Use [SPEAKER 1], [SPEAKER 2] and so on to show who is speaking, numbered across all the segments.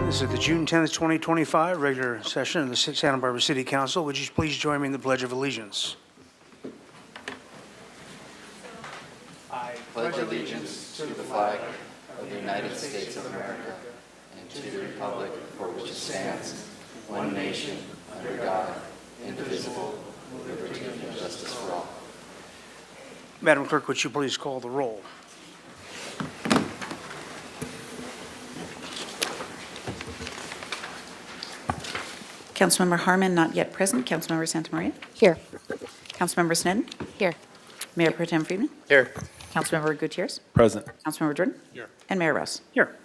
[SPEAKER 1] This is the June 10th, 2025 regular session of the Santa Barbara City Council. Would you please join me in the Pledge of Allegiance?
[SPEAKER 2] I pledge allegiance to the flag of the United States of America and to the republic for which it stands, one nation, under God, indivisible, with liberty and justice for all.
[SPEAKER 1] Madam Clerk, would you please call the roll?
[SPEAKER 3] Councilmember Harmon, not yet present. Councilmember Santa Maria?
[SPEAKER 4] Here.
[SPEAKER 3] Councilmember Snedden?
[SPEAKER 4] Here.
[SPEAKER 3] Mayor Pro Tem Friedman?
[SPEAKER 2] Here.
[SPEAKER 3] Councilmember Gutierrez?
[SPEAKER 5] Present.
[SPEAKER 3] Councilmember Jordan?
[SPEAKER 5] Here.
[SPEAKER 3] And Mayor Ross?
[SPEAKER 1] Here.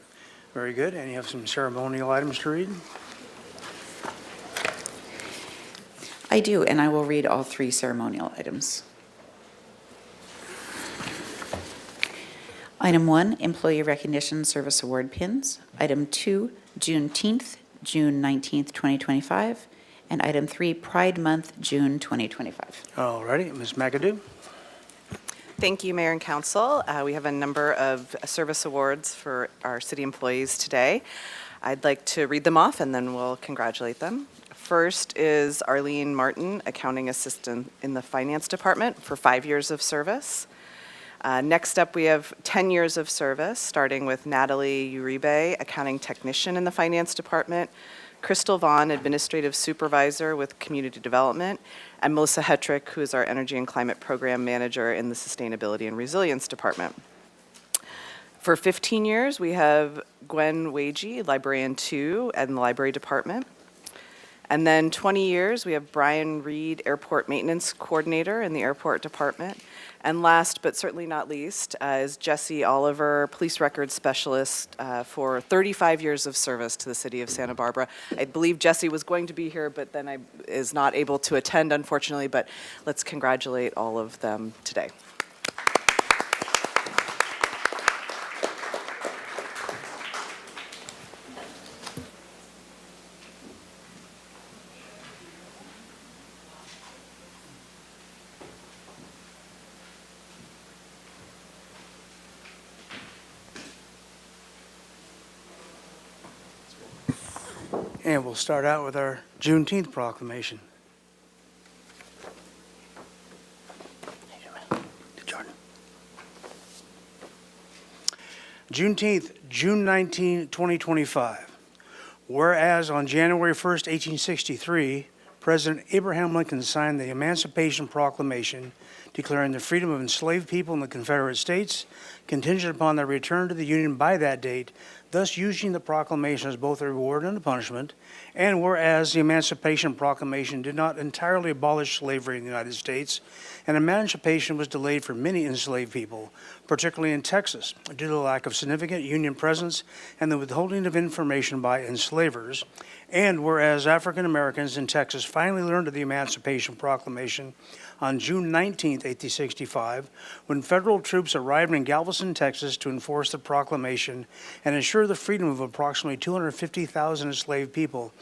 [SPEAKER 1] Very good. And you have some ceremonial items to read?
[SPEAKER 3] I do, and I will read all three ceremonial items. Item 1, Employee Recognition Service Award pins. Item 2, Juneteenth, June 19th, 2025. And item 3, Pride Month, June 2025.
[SPEAKER 1] All righty. Ms. McAdoo?
[SPEAKER 6] Thank you, Mayor and Council. We have a number of service awards for our city employees today. I'd like to read them off and then we'll congratulate them. First is Arlene Martin, Accounting Assistant in the Finance Department for 5 years of service. Next up, we have 10 years of service, starting with Natalie Uribe, Accounting Technician in the Finance Department, Crystal Vaughn, Administrative Supervisor with Community Development, and Melissa Hetrick, who is our Energy and Climate Program Manager in the Sustainability and Resilience Department. For 15 years, we have Gwen Wagey, Librarian 2 in the Library Department. And then 20 years, we have Brian Reed, Airport Maintenance Coordinator in the Airport Department. And last, but certainly not least, is Jesse Oliver, Police Records Specialist for 35 years of service to the city of Santa Barbara. I believe Jesse was going to be here, but then is not able to attend, unfortunately, but let's congratulate all of them today.
[SPEAKER 1] And we'll start out with our Juneteenth proclamation. Juneteenth, June 19, 2025. Whereas on January 1st, 1863, President Abraham Lincoln signed the Emancipation Proclamation declaring the freedom of enslaved people in the Confederate States, contingent upon their return to the Union by that date, thus using the proclamation as both a reward and a punishment. And whereas the Emancipation Proclamation did not entirely abolish slavery in the United States, and emancipation was delayed for many enslaved people, particularly in Texas, due to the lack of significant Union presence and the withholding of information by enslavers. And whereas African Americans in Texas finally learned of the Emancipation Proclamation on June 19, 1865, when federal troops arrived in Galveston, Texas to enforce the proclamation and ensure the freedom of approximately 250,000 enslaved people,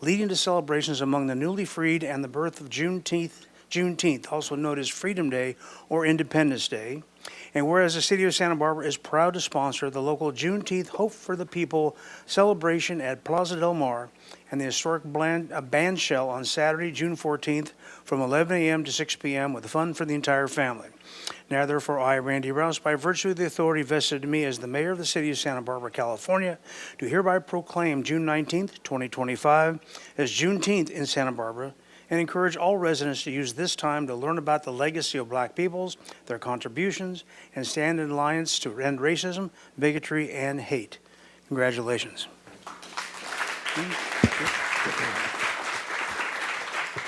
[SPEAKER 1] leading to celebrations among the newly freed and the birth of Juneteenth, also known as Freedom Day or Independence Day. And whereas the City of Santa Barbara is proud to sponsor the local Juneteenth Hope for the People celebration at Plaza Del Mar and the historic band shell on Saturday, June 14th from 11 a.m. to 6 p.m. with fun for the entire family. Now, therefore, I, Randy Rouse, by virtue of the authority vested in me as the Mayor of the City of Santa Barbara, California, do hereby proclaim June 19th, 2025 as Juneteenth in Santa Barbara, and encourage all residents to use this time to learn about the legacy of Black peoples, their contributions, and stand in alliance to end racism, bigotry, and hate. Congratulations.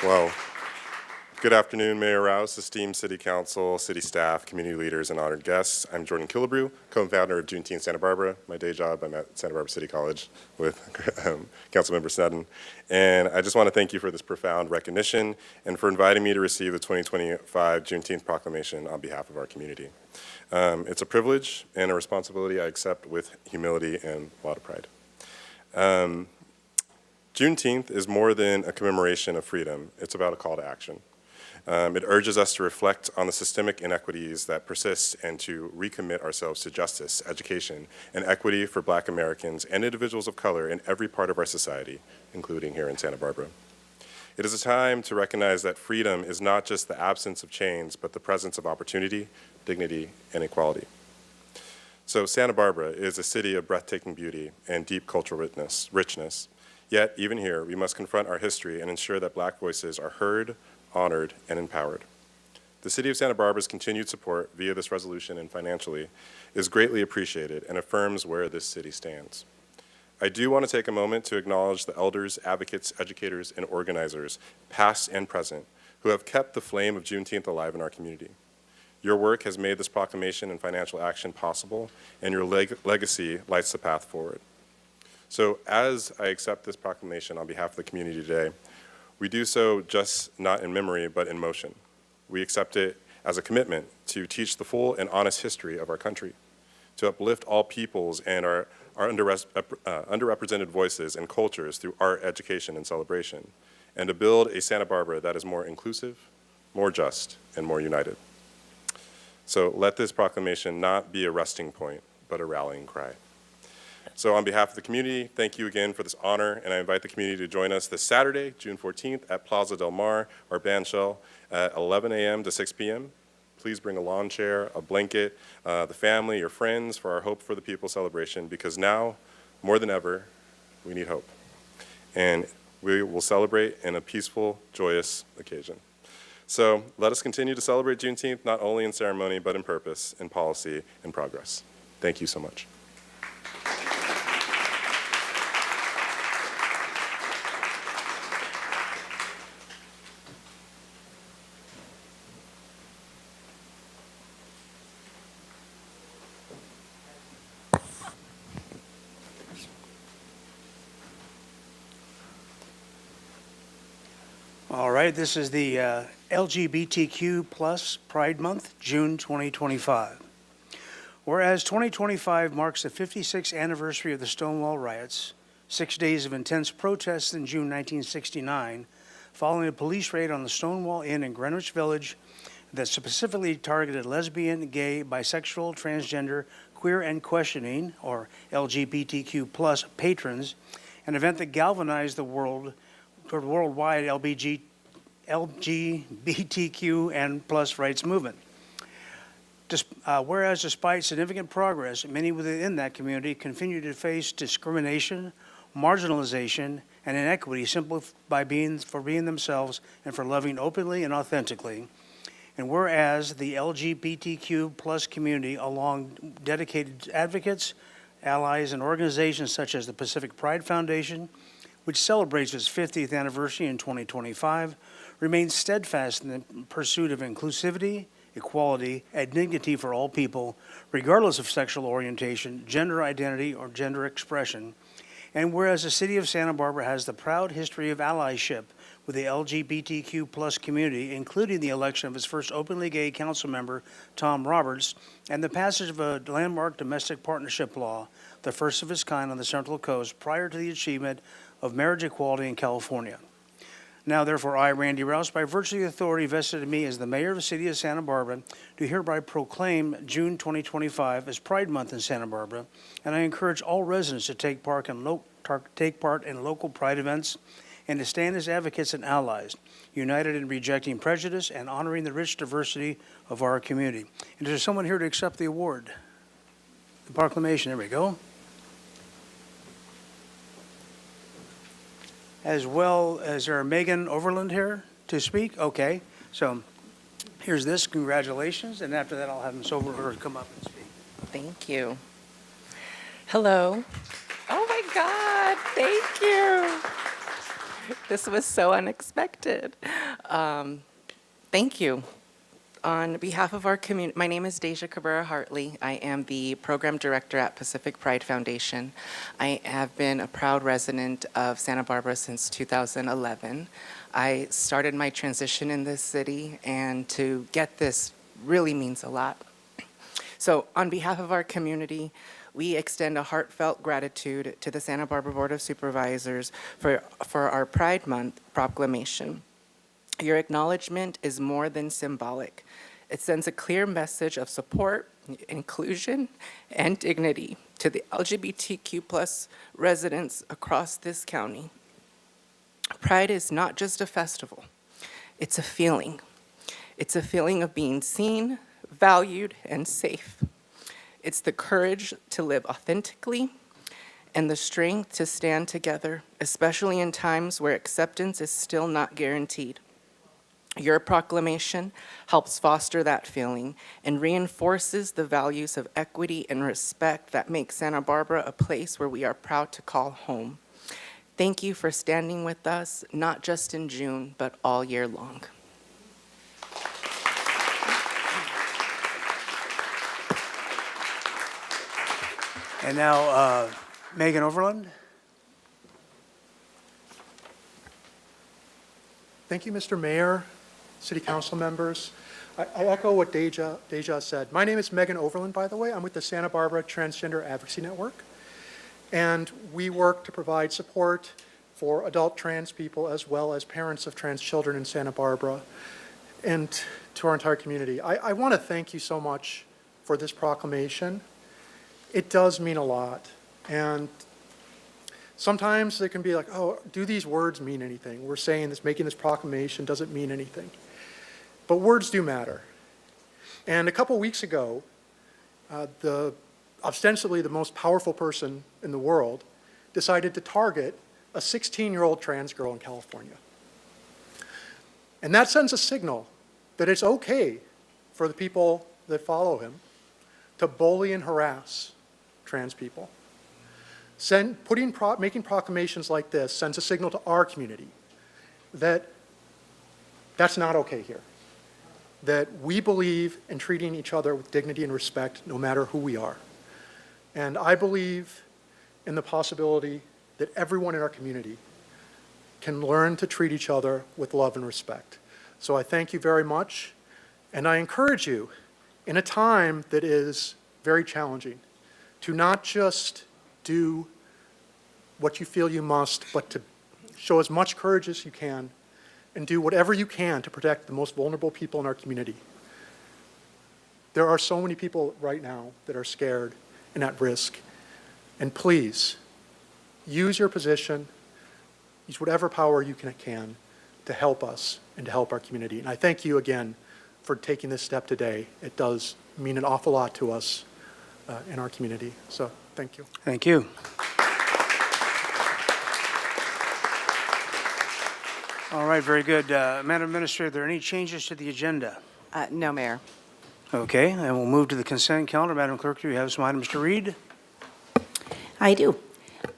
[SPEAKER 4] Well, good afternoon, Mayor Rouse, esteemed City Council, City staff, community leaders, and honored guests. I'm Jordan Killebrew, co-founder of Juneteenth Santa Barbara. My day job, I'm at Santa Barbara City College with Councilmember Sneddon. And I just want to thank you for this profound recognition and for inviting me to receive the 2025 Juneteenth Proclamation on behalf of our community. It's a privilege and a responsibility I accept with humility and a lot of pride. Juneteenth is more than a commemoration of freedom. It's about a call to action. It urges us to reflect on the systemic inequities that persist and to recommit ourselves to justice, education, and equity for Black Americans and individuals of color in every part of our society, including here in Santa Barbara. It is a time to recognize that freedom is not just the absence of chains, but the presence of opportunity, dignity, and equality. So Santa Barbara is a city of breathtaking beauty and deep cultural richness. Yet, even here, we must confront our history and ensure that Black voices are heard, honored, and empowered. The City of Santa Barbara's continued support via this resolution and financially is greatly appreciated and affirms where this city stands. I do want to take a moment to acknowledge the elders, advocates, educators, and organizers, past and present, who have kept the flame of Juneteenth alive in our community. Your work has made this proclamation and financial action possible, and your legacy lights the path forward. So as I accept this proclamation on behalf of the community today, we do so just not in memory, but in motion. We accept it as a commitment to teach the full and honest history of our country, to uplift all peoples and our underrepresented voices and cultures through art, education, and celebration, and to build a Santa Barbara that is more inclusive, more just, and more united. So let this proclamation not be a resting point, but a rallying cry. So on behalf of the community, thank you again for this honor, and I invite the community to join us this Saturday, June 14th, at Plaza Del Mar, our band shell, at 11 a.m. to 6 p.m. Please bring a lawn chair, a blanket, the family, your friends for our Hope for the People celebration, because now, more than ever, we need hope. And we will celebrate in a peaceful, joyous occasion. So let us continue to celebrate Juneteenth, not only in ceremony, but in purpose, in policy, and progress. Thank you so much.
[SPEAKER 1] All right, this is the LGBTQ plus Pride Month, June 2025. Whereas 2025 marks the 56th anniversary of the Stonewall riots, 6 days of intense protests in June 1969, following a police raid on the Stonewall Inn in Greenwich Village that specifically targeted lesbian, gay, bisexual, transgender, queer, and questioning, or LGBTQ plus patrons, an event that galvanized the worldwide LGBTQ and plus rights movement. Whereas despite significant progress, many within that community continue to face discrimination, marginalization, and inequity simply by being themselves and for loving openly and authentically. And whereas the LGBTQ plus community, along dedicated advocates, allies, and organizations such as the Pacific Pride Foundation, which celebrates its 50th anniversary in 2025, remains steadfast in the pursuit of inclusivity, equality, and dignity for all people, regardless of sexual orientation, gender identity, or gender expression. And whereas the City of Santa Barbara has the proud history of allyship with the LGBTQ plus community, including the election of its first openly gay council member, Tom Roberts, and the passage of a landmark domestic partnership law, the first of its kind on the Central Coast, prior to the achievement of marriage equality in California. Now, therefore, I, Randy Rouse, by virtue of the authority vested in me as the mayor of the city of Santa Barbara, do hereby proclaim June 2025 as Pride Month in Santa Barbara, and I encourage all residents to take part in local Pride events and to stand as advocates and allies, united in rejecting prejudice and honoring the rich diversity of our community. And is there someone here to accept the award? The proclamation, there we go. As well as there Megan Overland here to speak? Okay, so here's this, congratulations, and after that I'll have Ms. Overland come up and speak.
[SPEAKER 5] Thank you. Hello. Oh my God, thank you. This was so unexpected. Thank you. On behalf of our community, my name is Deja Cabrera Hartley. I am the program director at Pacific Pride Foundation. I have been a proud resident of Santa Barbara since 2011. I started my transition in this city, and to get this really means a lot. So on behalf of our community, we extend a heartfelt gratitude to the Santa Barbara Board of Supervisors for our Pride Month proclamation. Your acknowledgement is more than symbolic. It sends a clear message of support, inclusion, and dignity to the LGBTQ+ residents across this county. Pride is not just a festival, it's a feeling. It's a feeling of being seen, valued, and safe. It's the courage to live authentically and the strength to stand together, especially in times where acceptance is still not guaranteed. Your proclamation helps foster that feeling and reinforces the values of equity and respect that make Santa Barbara a place where we are proud to call home. Thank you for standing with us, not just in June, but all year long.
[SPEAKER 1] And now, Megan Overland.
[SPEAKER 7] Thank you, Mr. Mayor, City Council members. I echo what Deja said. My name is Megan Overland, by the way. I'm with the Santa Barbara Transgender Advocacy Network. And we work to provide support for adult trans people as well as parents of trans children in Santa Barbara and to our entire community. I want to thank you so much for this proclamation. It does mean a lot. And sometimes it can be like, oh, do these words mean anything? We're saying this, making this proclamation doesn't mean anything. But words do matter. And a couple weeks ago, ostensibly the most powerful person in the world decided to target a 16-year-old trans girl in California. And that sends a signal that it's okay for the people that follow him to bully and harass trans people. Making proclamations like this sends a signal to our community that that's not okay here. That we believe in treating each other with dignity and respect no matter who we are. And I believe in the possibility that everyone in our community can learn to treat each other with love and respect. So I thank you very much, and I encourage you, in a time that is very challenging, to not just do what you feel you must, but to show as much courage as you can and do whatever you can to protect the most vulnerable people in our community. There are so many people right now that are scared and at risk. And please, use your position, use whatever power you can to help us and to help our community. And I thank you again for taking this step today. It does mean an awful lot to us in our community. So thank you.
[SPEAKER 1] Thank you. All right, very good. Madam Administrator, are there any changes to the agenda?
[SPEAKER 6] No, Mayor.
[SPEAKER 1] Okay, and we'll move to the consent calendar. Madam Clerk, do you have some items to read?
[SPEAKER 3] I do.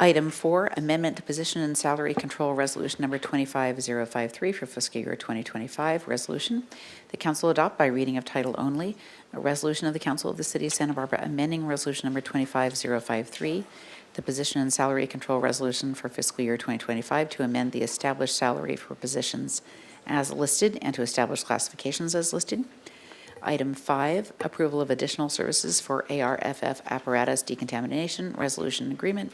[SPEAKER 3] Item 4, amendment to position and salary control resolution number 25053 for fiscal year 2025 resolution. The council adopt by reading of title only a resolution of the Council of the City of Santa Barbara amending resolution number 25053, the position and salary control resolution for fiscal year 2025 to amend the established salary for positions as listed and to establish classifications as listed. Item 5, approval of additional services for ARFF apparatus decontamination resolution agreement.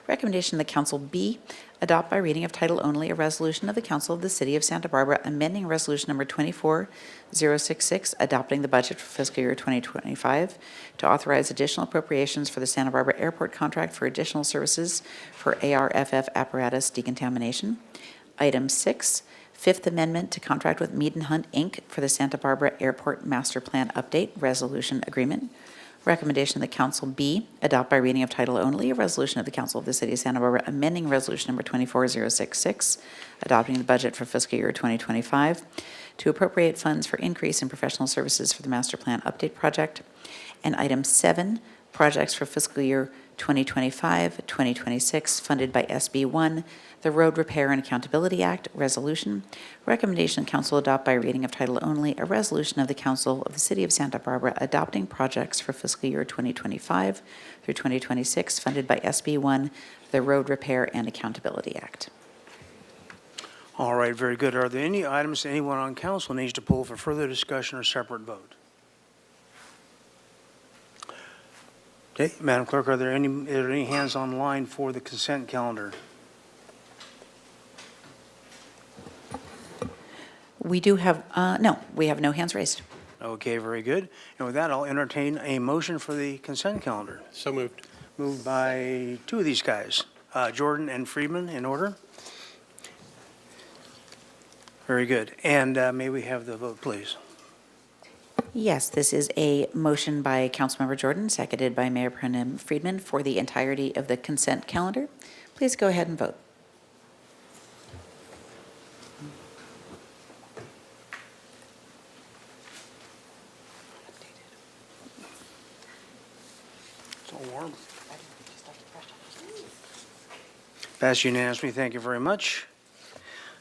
[SPEAKER 3] Recommendation the council B, adopt by reading of title only a resolution of the council of the city of Santa Barbara amending resolution number 24066, adopting the budget for fiscal year 2025 to authorize additional appropriations for the Santa Barbara Airport contract for additional services for ARFF apparatus decontamination. Item 6, Fifth Amendment to contract with Mead & Hunt, Inc. for the Santa Barbara Airport Master Plan Update Resolution Agreement. Recommendation of the council B, adopt by reading of title only a resolution of the council of the city of Santa Barbara amending resolution number 24066, adopting the budget for fiscal year 2025 to appropriate funds for increase in professional services for the Master Plan Update Project. And item 7, projects for fiscal year 2025-2026 funded by SB 1, the Road Repair and Accountability Act Resolution. Recommendation council adopt by reading of title only a resolution of the council of the city of Santa Barbara adopting projects for fiscal year 2025 through 2026 funded by SB 1, the Road Repair and Accountability Act.
[SPEAKER 1] All right, very good. Are there any items anyone on council needs to pull for further discussion or separate vote? Okay, Madam Clerk, are there any hands online for the consent calendar?
[SPEAKER 3] We do have, no, we have no hands raised.
[SPEAKER 1] Okay, very good. And with that, I'll entertain a motion for the consent calendar.
[SPEAKER 8] So moved.
[SPEAKER 1] Moved by two of these guys, Jordan and Friedman, in order. Very good. And may we have the vote, please?
[SPEAKER 3] Yes, this is a motion by Councilmember Jordan, seconded by Mayor Pro Tem Friedman for the entirety of the consent calendar. Please go ahead and vote.
[SPEAKER 1] It's all warm. Passed unanimously. Thank you very much.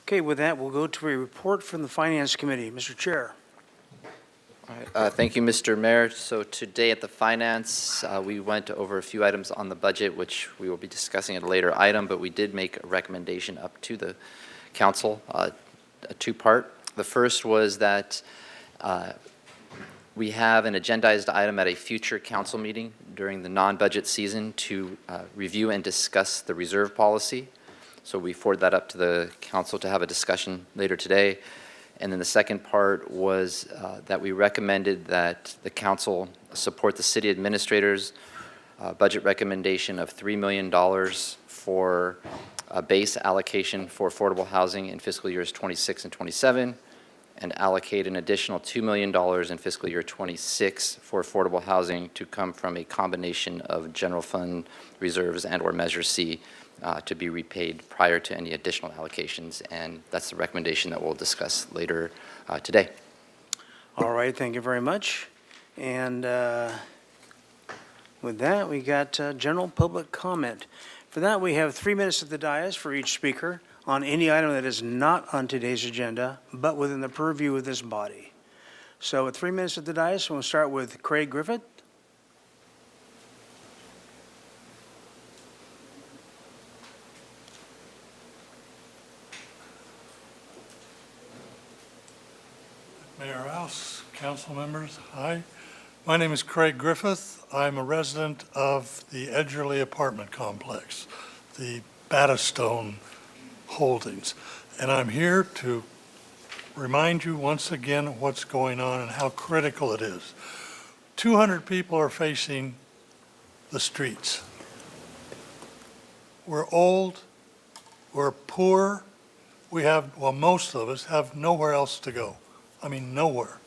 [SPEAKER 1] Okay, with that, we'll go to a report from the Finance Committee. Mr. Chair.
[SPEAKER 2] All right, thank you, Mr. Mayor. So today at the Finance, we went over a few items on the budget, which we will be discussing at a later item, but we did make a recommendation up to the council, a two-part. The first was that we have an agendized item at a future council meeting during the non-budget season to review and discuss the reserve policy. So we forward that up to the council to have a discussion later today. And then the second part was that we recommended that the council support the city administrator's budget recommendation of $3 million for a base allocation for affordable housing in fiscal years 26 and 27, and allocate an additional $2 million in fiscal year 26 for affordable housing to come from a combination of general fund reserves and/or Measure C to be repaid prior to any additional allocations, and that's the recommendation that we'll discuss later today.
[SPEAKER 1] All right, thank you very much. And with that, we got general public comment. For that, we have 3 minutes at the dais for each speaker on any item that is not on today's agenda, but within the purview of this body. So with 3 minutes at the dais, we'll start with Craig Griffith.
[SPEAKER 9] Mayor House, council members, hi. My name is Craig Griffith. I'm a resident of the Edgerly apartment complex, the Battistone Holdings. And I'm here to remind you once again what's going on and how critical it is. 200 people are facing the streets. We're old, we're poor, we have, well, most of us have nowhere else to go. I mean, nowhere.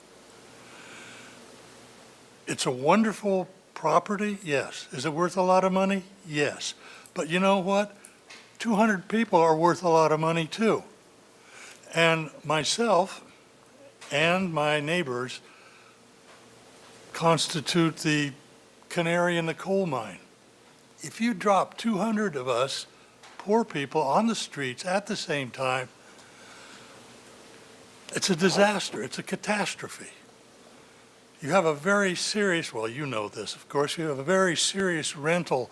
[SPEAKER 9] It's a wonderful property, yes. Is it worth a lot of money? Yes. But you know what? 200 people are worth a lot of money too. And myself and my neighbors constitute the canary in the coal mine. If you drop 200 of us, poor people, on the streets at the same time, it's a disaster. It's a catastrophe. You have a very serious, well, you know this, of course, you have a very serious rental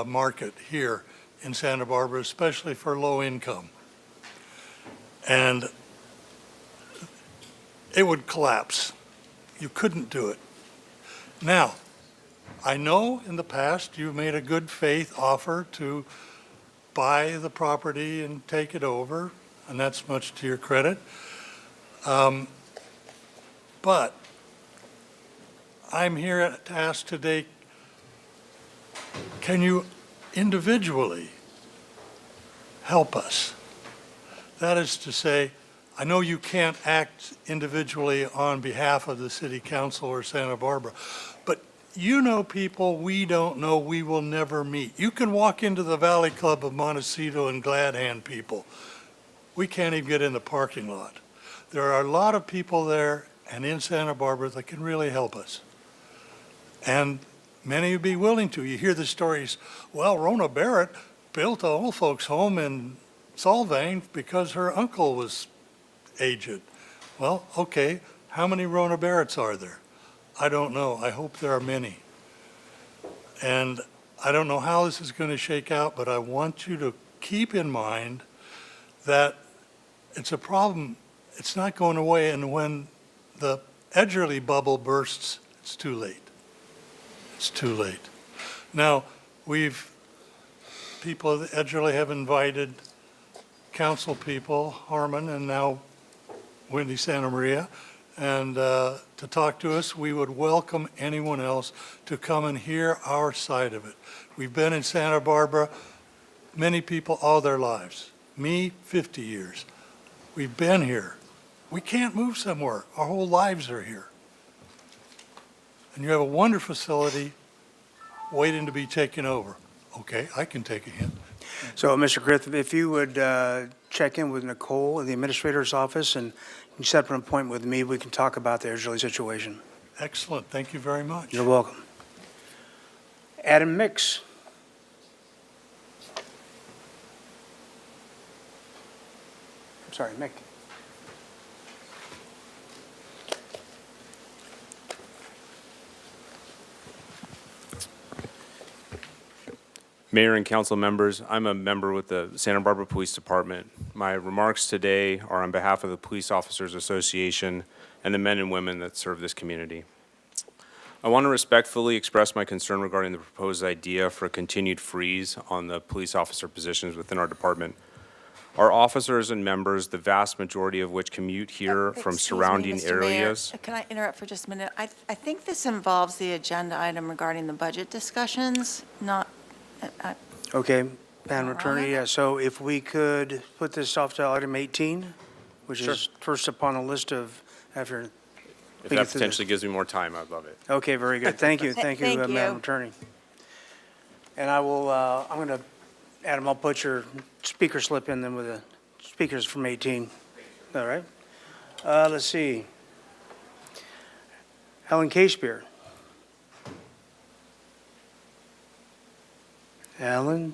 [SPEAKER 9] market here in Santa Barbara, especially for low income. And it would collapse. You couldn't do it. Now, I know in the past you made a good faith offer to buy the property and take it over, and that's much to your credit. But I'm here to ask today, can you individually help us? That is to say, I know you can't act individually on behalf of the city council or Santa Barbara, but you know people we don't know, we will never meet. You can walk into the Valley Club of Montecito and glad hand people. We can't even get in the parking lot. There are a lot of people there and in Santa Barbara that can really help us. And many would be willing to. You hear the stories, well, Rona Barrett built an old folks home in Solvang because her uncle was aged. Well, okay, how many Rona Barretts are there? I don't know. I hope there are many. And I don't know how this is going to shake out, but I want you to keep in mind that it's a problem. It's not going away, and when the Edgerly bubble bursts, it's too late. It's too late. Now, people at Edgerly have invited council people, Harmon and now Wendy Santa Maria, and to talk to us. We would welcome anyone else to come and hear our side of it. We've been in Santa Barbara, many people all their lives. Me, 50 years. We've been here. We can't move somewhere. Our whole lives are here. And you have a wonderful facility waiting to be taken over. Okay, I can take a hint.
[SPEAKER 1] So, Mr. Griffith, if you would check in with Nicole in the administrator's office and you set up an appointment with me, we can talk about the Edgerly situation.
[SPEAKER 9] Excellent. Thank you very much.
[SPEAKER 1] You're welcome. Adam Mix. I'm sorry, Mick.
[SPEAKER 8] Mayor and council members, I'm a member with the Santa Barbara Police Department. My remarks today are on behalf of the Police Officers Association and the men and women that serve this community. I want to respectfully express my concern regarding the proposed idea for a continued freeze on the police officer positions within our department. Our officers and members, the vast majority of which commute here from
[SPEAKER 10] Excuse me,
[SPEAKER 8] surrounding
[SPEAKER 10] Mr. Mayor.
[SPEAKER 8] areas.
[SPEAKER 10] Can I interrupt for just a minute? I think this involves the agenda item regarding the budget discussions, not,
[SPEAKER 1] Okay, Madam
[SPEAKER 10] All
[SPEAKER 1] Attorney,
[SPEAKER 10] right.
[SPEAKER 1] so if we could put this off to item 18, which
[SPEAKER 8] Sure.
[SPEAKER 1] is first upon the list of, after.
[SPEAKER 8] If
[SPEAKER 1] we
[SPEAKER 8] that
[SPEAKER 1] get through
[SPEAKER 8] potentially gives me more time, I'd love it.
[SPEAKER 1] Okay, very good. Thank you, thank you,
[SPEAKER 10] Thank
[SPEAKER 1] Madam
[SPEAKER 10] you.
[SPEAKER 1] Attorney. And I will, I'm going to, Adam, I'll put your speaker slip in then with the speakers from 18. All right? Let's see. Helen Casebeer. Alan,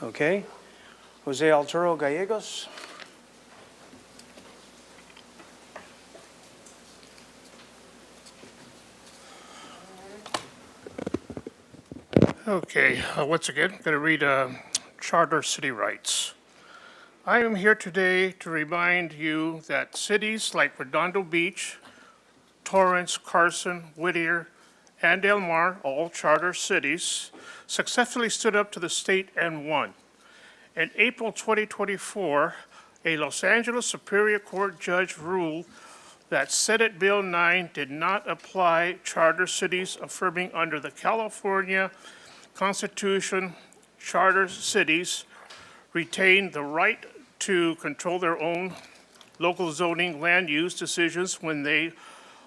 [SPEAKER 1] okay. Jose Alturo Gallegos.
[SPEAKER 11] Okay, once again, I'm going to read Charter City Rights. I am here today to remind you that cities like Redondo Beach, Torrance, Carson, Whittier, and Del Mar, all charter cities, successfully stood up to the state and won. In April 2024, a Los Angeles Superior Court judge ruled that Senate Bill 9 did not apply charter cities, affirming under the California Constitution, charter cities retain the right to control their own local zoning land use decisions when they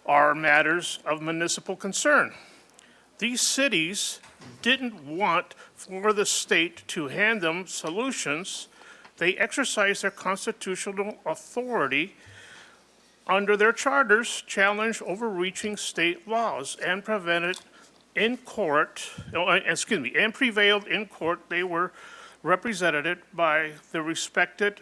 [SPEAKER 11] are matters of municipal concern. These cities didn't want for the state to hand them solutions. They exercised their constitutional authority under their charters, challenged overreaching state laws, and prevailed in court. They were represented by the respected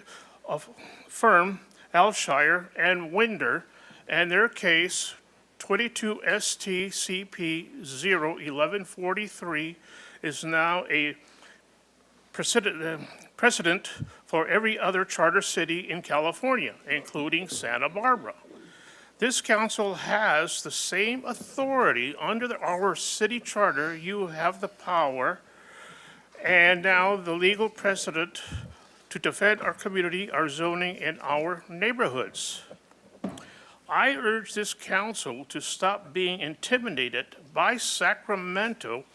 [SPEAKER 11] firm Alshire and Winder, and their case 22 STCP 01143 is now a precedent for every other charter city in California, including Santa Barbara. This council has the same authority under our city charter. You have the power and now the legal precedent to defend our community, our zoning, and our neighborhoods. I urge this council to stop being intimidated by Sacramento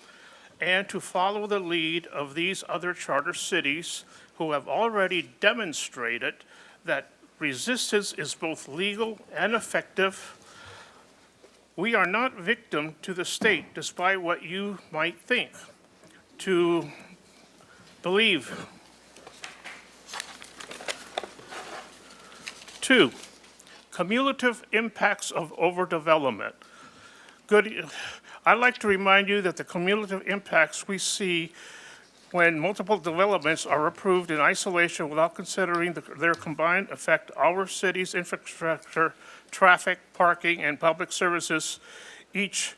[SPEAKER 11] and to follow the lead of these other charter cities who have already demonstrated that resistance is both legal and effective. We are not victim to the state, despite what you might think. To believe. 2, cumulative impacts of overdevelopment. I'd like to remind you that the cumulative impacts we see when multiple developments are approved in isolation without considering their combined effect our city's infrastructure, traffic, parking, and public services. Each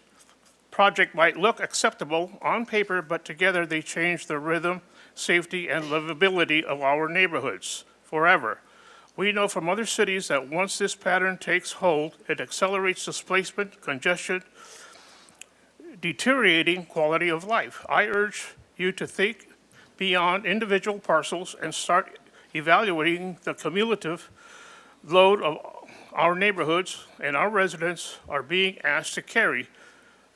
[SPEAKER 11] project might look acceptable on paper, but together they change the rhythm, safety, and livability of our neighborhoods forever. We know from other cities that once this pattern takes hold, it accelerates displacement, congestion, deteriorating quality of life. I urge you to think beyond individual parcels and start evaluating the cumulative load of our neighborhoods and our residents are being asked to carry.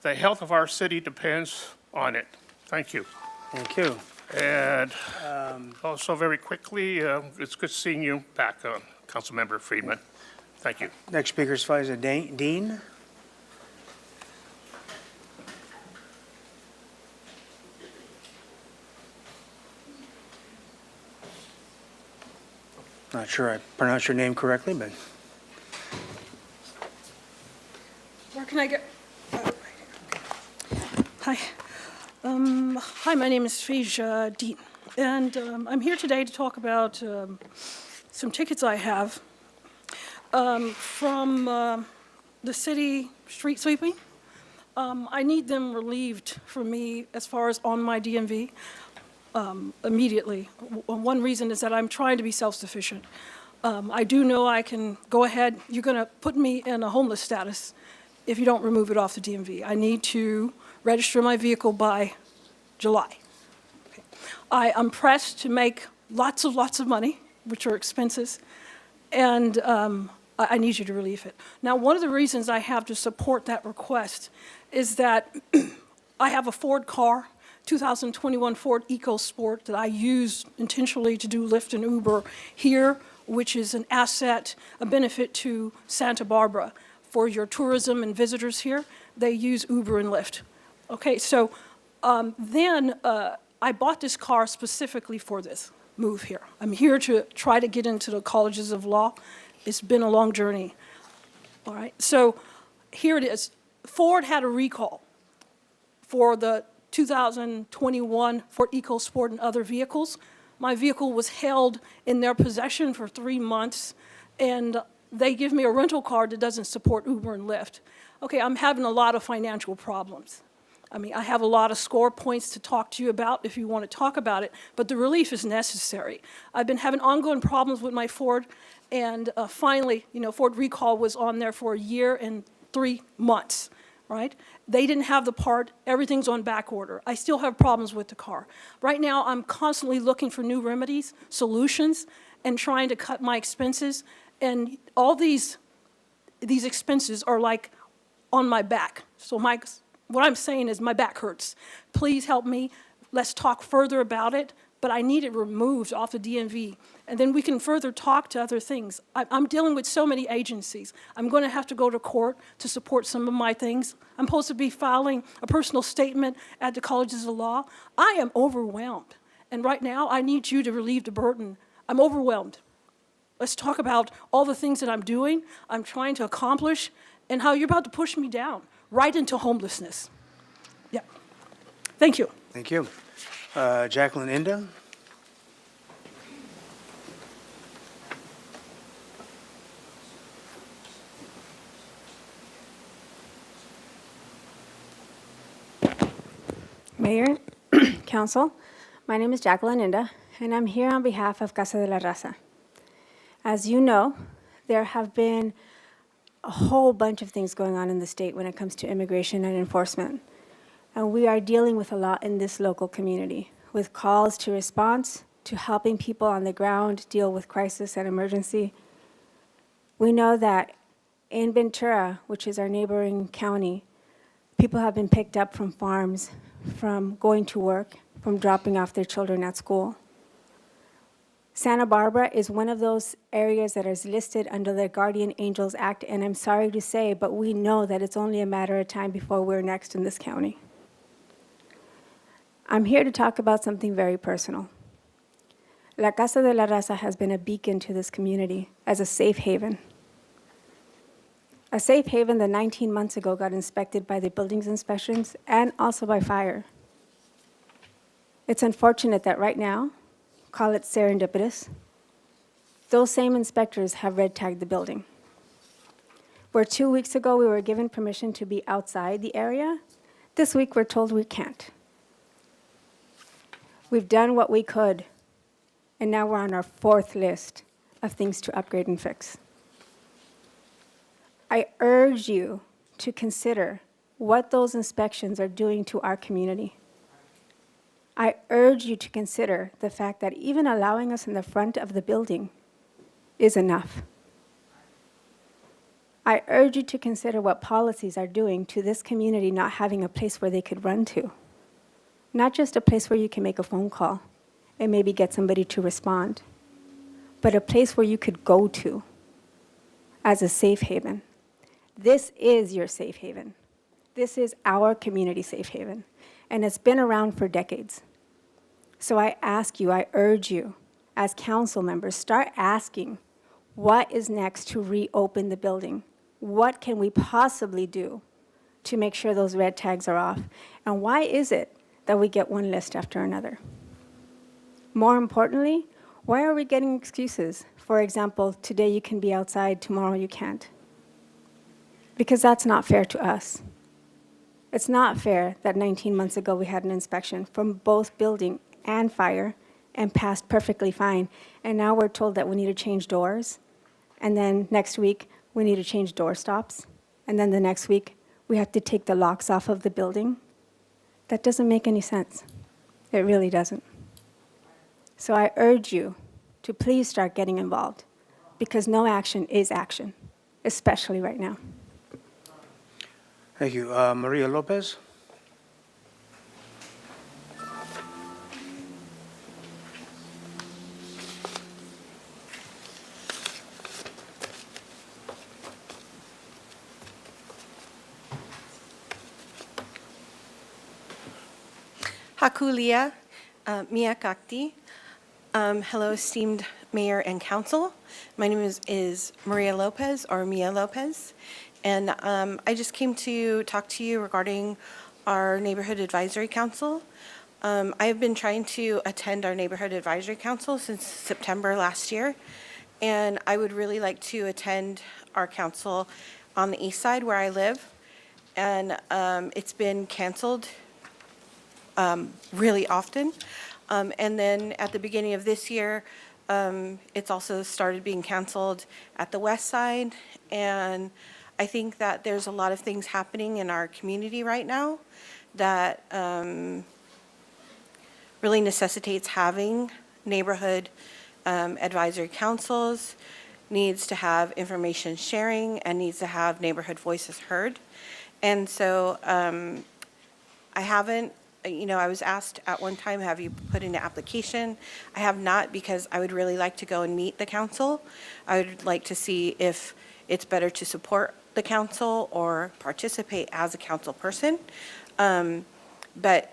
[SPEAKER 11] The health of our city depends on it. Thank you.
[SPEAKER 1] Thank you.
[SPEAKER 11] And also very quickly, it's good seeing you back, Councilmember Friedman. Thank you.
[SPEAKER 1] Next speaker is Faiza Dean. Not sure I pronounced your name correctly, but
[SPEAKER 12] Where can I go? Hi. Hi, my name is Faiza Dean, and I'm here today to talk about some tickets I have from the city street sweeping. I need them relieved for me as far as on my DMV immediately. One reason is that I'm trying to be self-sufficient. I do know I can go ahead. You're going to put me in a homeless status if you don't remove it off the DMV. I need to register my vehicle by July. Okay. I'm pressed to make lots of money, which are expenses, and I need you to relieve it. Now, one of the reasons I have to support that request is that I have a Ford car, 2021 Ford EcoSport, that I use intentionally to do Lyft and Uber here, which is an asset, a benefit to Santa Barbara. For your tourism and visitors here, they use Uber and Lyft. Okay, so then I bought this car specifically for this move here. I'm here to try to get into the colleges of law. It's been a long journey. All right, so here it is. Ford had a recall for the 2021 Ford EcoSport and other vehicles. My vehicle was held in their possession for 3 months, and they give me a rental car that doesn't support Uber and Lyft. Okay, I'm having a lot of financial problems. I mean, I have a lot of score points to talk to you about if you want to talk about it, but the relief is necessary. I've been having ongoing problems with my Ford, and finally, Ford recall was on there for 1 year and 3 months, right? They didn't have the part. Everything's on back order. I still have problems with the car. Right now, I'm constantly looking for new remedies, solutions, and trying to cut my expenses, and all these expenses are like on my back. So what I'm saying is my back hurts. Please help me. Let's talk further about it, but I need it removed off the DMV, and then we can further talk to other things. I'm dealing with so many agencies. I'm going to have to go to court to support some of my things. I'm supposed to be filing a personal statement at the colleges of law. I am overwhelmed, and right now I need you to relieve the burden. I'm overwhelmed. Let's talk about all the things that I'm doing, I'm trying to accomplish, and how you're about to push me down right into homelessness. Yeah. Thank you.
[SPEAKER 1] thank you. Jacqueline Inda.
[SPEAKER 13] Mayor, Council. My name is Jacqueline Inda, and I'm here on behalf of Casa de la Raza. As you know, there have been a whole bunch of things going on in the state when it comes to immigration and enforcement. And we are dealing with a lot in this local community, with calls to response, to helping people on the ground deal with crisis and emergency. We know that in Ventura, which is our neighboring county, people have been picked up from farms, from going to work, from dropping off their children at school. Santa Barbara is one of those areas that is listed under the Guardian Angels Act, and I'm sorry to say, but we know that it's only a matter of time before we're next in this county. I'm here to talk about something very personal. La Casa de la Raza has been a beacon to this community as a safe haven. A safe haven that 19 months ago got inspected by the buildings inspections and also by fire. It's unfortunate that right now, call it serendipitous, those same inspectors have red tagged the building. Where 2 weeks ago we were given permission to be outside the area, this week we're told we can't. We've done what we could, and now we're on our 4th list of things to upgrade and fix. I urge you to consider what those inspections are doing to our community. I urge you to consider the fact that even allowing us in the front of the building is enough. I urge you to consider what policies are doing to this community not having a place where they could run to. Not just a place where you can make a phone call and maybe get somebody to respond, but a place where you could go to as a safe haven. This is your safe haven. This is our community safe haven, and it's been around for decades. So I ask you, I urge you, as council members, start asking, what is next to reopen the building? What can we possibly do to make sure those red tags are off? And why is it that we get one list after another? More importantly, why are we getting excuses? For example, today you can be outside, tomorrow you can't. Because that's not fair to us. It's not fair that 19 months ago we had an inspection from both building and fire and passed perfectly fine. And now we're told that we need to change doors. And then next week, we need to change door stops. And then the next week, we have to take the locks off of the building. That doesn't make any sense. It really doesn't. So I urge you to please start getting involved, because no action is action, especially right now.
[SPEAKER 1] Thank you. Maria Lopez?
[SPEAKER 14] Hakulia, Mia Kakti. Hello, esteemed Mayor and Council. My name is Maria Lopez, or Mia Lopez, and I just came to talk to you regarding our Neighborhood Advisory Council. I have been trying to attend our Neighborhood Advisory Council since September last year, and I would really like to attend our council on the east side where I live, and it's been canceled really often. And then at the beginning of this year, it's also started being canceled at the west side. And I think that there's a lot of things happening in our community right now that really necessitates having neighborhood advisory councils, needs to have information sharing, and needs to have neighborhood voices heard. And so I haven't, I was asked at one time, have you put in an application? I have not, because I would really like to go and meet the council. I would like to see if it's better to support the council or participate as a council person. But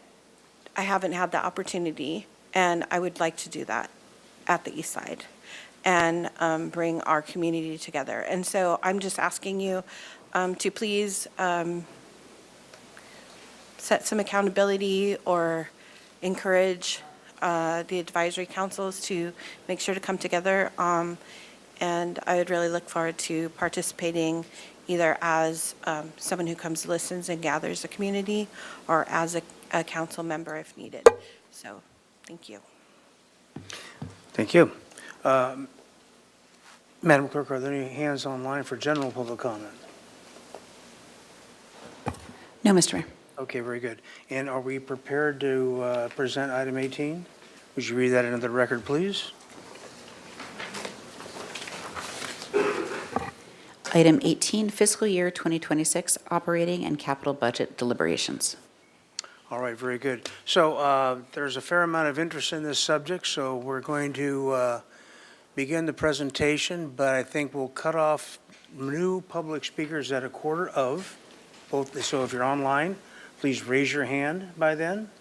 [SPEAKER 14] I haven't had the opportunity, and I would like to do that at the east side and bring our community together. And so I'm just asking you to please set some accountability or encourage the advisory councils to make sure to come together. And I would really look forward to participating either as someone who comes, listens, and gathers the community, or as a council member if needed. So, thank you.
[SPEAKER 1] Thank you. Madam Clerk, are there any hands online for general public comment?
[SPEAKER 3] No, Mr. Mayor.
[SPEAKER 1] Okay, very good. And are we prepared to present item 18? Would you read that into the record, please?
[SPEAKER 3] Item 18, fiscal year 2026 operating and capital budget deliberations.
[SPEAKER 1] All right, very good. So there's a fair amount of interest in this subject, so we're going to begin the presentation, but I think we'll cut off new public speakers at 1:15. So if you're online, please raise your hand by then.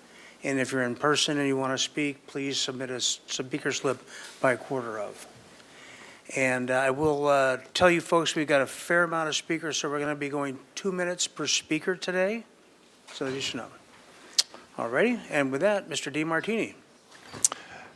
[SPEAKER 1] And if you're in person and you want to speak, please submit a speaker slip by 1:15. And I will tell you folks, we've got a fair amount of speakers, so we're going to be going 2 minutes per speaker today, so you should know. All righty, and with that, Mr. DiMartini.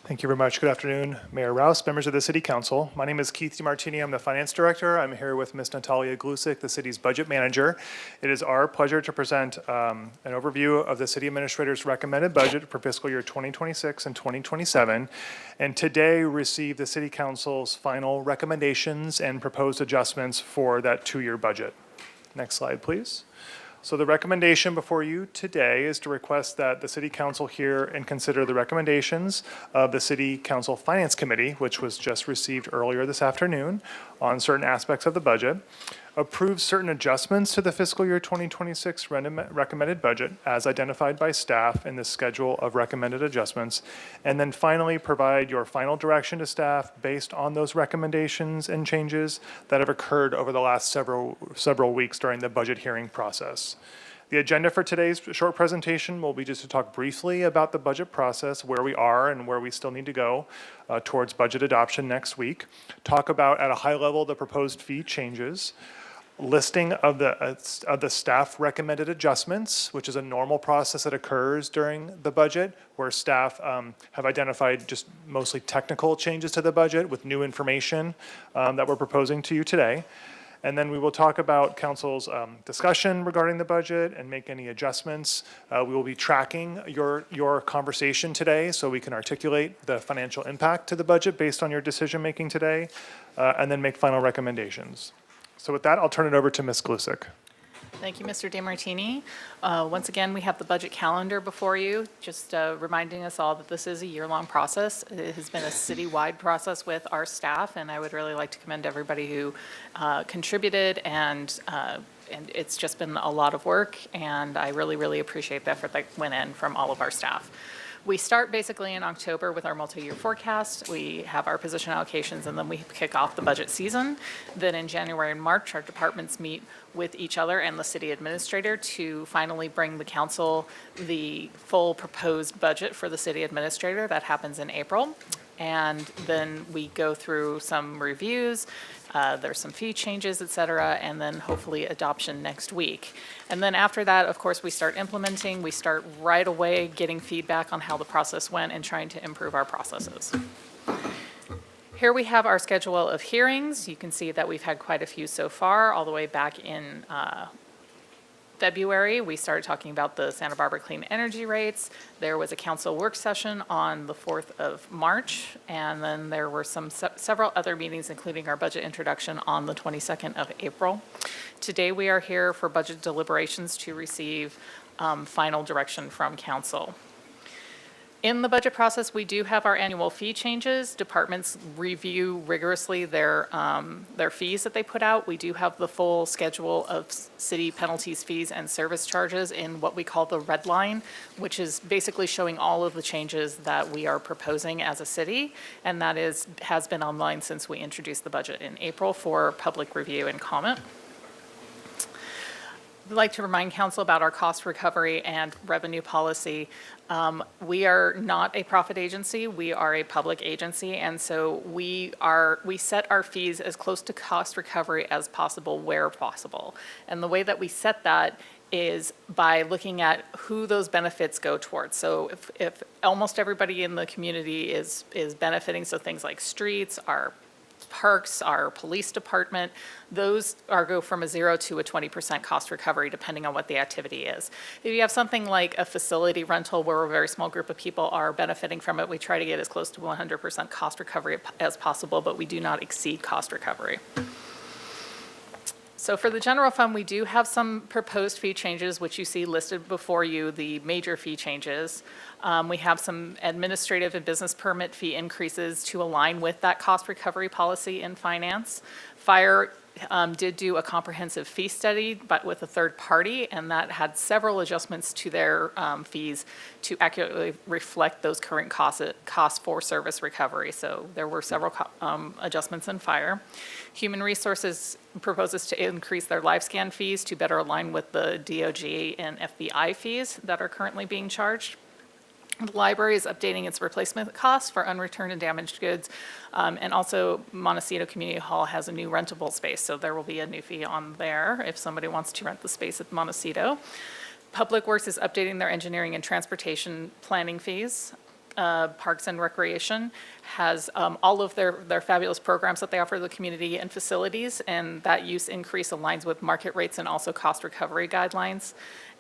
[SPEAKER 15] Thank you very much. Good afternoon, Mayor Rouse, members of the City Council. My name is Keith DiMartini. I'm the Finance Director. I'm here with Ms. Natalia Glusik, the city's Budget Manager. It is our pleasure to present an overview of the City Administrator's recommended budget for fiscal year 2026 and 2027, and today receive the City Council's final recommendations and proposed adjustments for that two-year budget. Next slide, please. So the recommendation before you today is to request that the City Council hear and consider the recommendations of the City Council Finance Committee, which was just received earlier this afternoon on certain aspects of the budget, approve certain adjustments to the fiscal year 2026 recommended budget as identified by staff in the schedule of recommended adjustments, and then finally provide your final direction to staff based on those recommendations and changes that have occurred over the last several weeks during the budget hearing process. The agenda for today's short presentation will be just to talk briefly about the budget process, where we are and where we still need to go towards budget adoption next week, talk about at a high level the proposed fee changes, listing of the staff recommended adjustments, which is a normal process that occurs during the budget, where staff have identified just mostly technical changes to the budget with new information that we're proposing to you today. And then we will talk about council's discussion regarding the budget and make any adjustments. We will be tracking your conversation today so we can articulate the financial impact to the budget based on your decision-making today, and then make final recommendations. So with that, I'll turn it over to Ms. Glusik.
[SPEAKER 16] Thank you, Mr. DiMartini. Once again, we have the budget calendar before you, just reminding us all that this is a year-long process. It has been a citywide process with our staff, and I would really like to commend everybody who contributed, and it's just been a lot of work, and I really, really appreciate the effort that went in from all of our staff. We start basically in October with our multi-year forecast. We have our position allocations, and then we kick off the budget season. Then in January and March, our departments meet with each other and the city administrator to finally bring the council the full proposed budget for the city administrator. That happens in April. And then we go through some reviews. There's some fee changes, et cetera, and then hopefully adoption next week. And then after that, of course, we start implementing. We start right away getting feedback on how the process went and trying to improve our processes. Here we have our schedule of hearings. You can see that we've had quite a few so far, all the way back in February. We started talking about the Santa Barbara clean energy rates. There was a council work session on the 4th of March, and then there were several other meetings, including our budget introduction on the 22nd of April. Today we are here for budget deliberations to receive final direction from council. In the budget process, we do have our annual fee changes. Departments review rigorously their fees that they put out. We do have the full schedule of city penalties, fees, and service charges in what we call the red line, which is basically showing all of the changes that we are proposing as a city, and that has been online since we introduced the budget in April for public review and comment. I'd like to remind council about our cost recovery and revenue policy. We are not a profit agency, we are a public agency, and so we set our fees as close to cost recovery as possible where possible. And the way that we set that is by looking at who those benefits go towards. So if almost everybody in the community is benefiting, so things like streets, our parks, our police department, those go from a 0 to a 20% cost recovery, depending on what the activity is. If you have something like a facility rental where a very small group of people are benefiting from it, we try to get as close to 100% cost recovery as possible, but we do not exceed cost recovery. So for the general fund, we do have some proposed fee changes, which you see listed before you, the major fee changes. We have some administrative and business permit fee increases to align with that cost recovery policy in finance. Fire did do a comprehensive fee study, but with a third party, and that had several adjustments to their fees to accurately reflect those current costs for service recovery. So there were several adjustments in fire. Human Resources proposes to increase their live scan fees to better align with the DOJ and FBI fees that are currently being charged. The library is updating its replacement costs for unreturned and damaged goods. And also Montecito Community Hall has a new rentable space, so there will be a new fee on there if somebody wants to rent the space at Montecito. Public Works is updating their engineering and transportation planning fees. Parks and Recreation has all of their fabulous programs that they offer the community and facilities, and that use increase aligns with market rates and also cost recovery guidelines.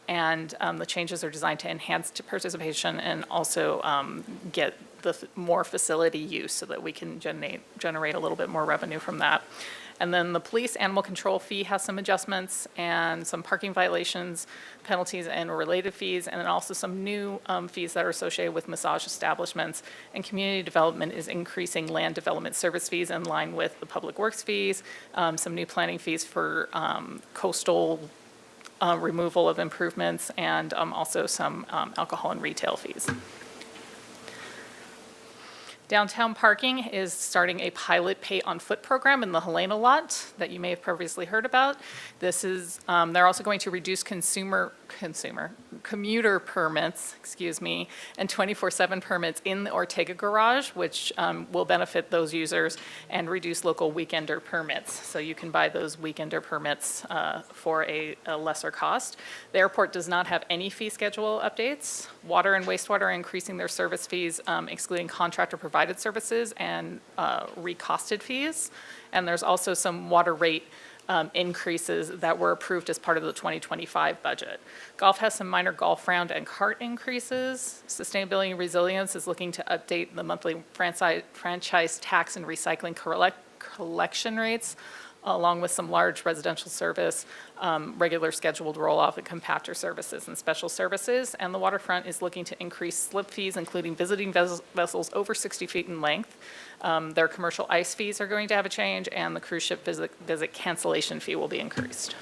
[SPEAKER 16] And the changes are designed to enhance participation and also get the more facility use so that we can generate a little bit more revenue from that. And then the police animal control fee has some adjustments and some parking violations, penalties and related fees, and then also some new fees that are associated with massage establishments. And community development is increasing land development service fees in line with the public works fees, some new planning fees for coastal removal of improvements, and also some alcohol and retail fees. Downtown Parking is starting a pilot pay on foot program in the Helena lot that you may have previously heard about. This is, they're also going to reduce commuter permits, and 24/7 permits in the Ortega garage, which will benefit those users and reduce local weekender permits. So you can buy those weekender permits for a lesser cost. The airport does not have any fee schedule updates. Water and wastewater are increasing their service fees, excluding contractor provided services and recosted fees. And there's also some water rate increases that were approved as part of the 2025 budget. Golf has some minor golf round and cart increases. Sustainability and Resilience is looking to update the monthly franchise tax and recycling collection rates, along with some large residential service, regular scheduled roll-off and compactor services and special services. And the waterfront is looking to increase slip fees, including visiting vessels over 60 feet in length. Their commercial ice fees are going to have a change, and the cruise ship visit cancellation fee will be increased.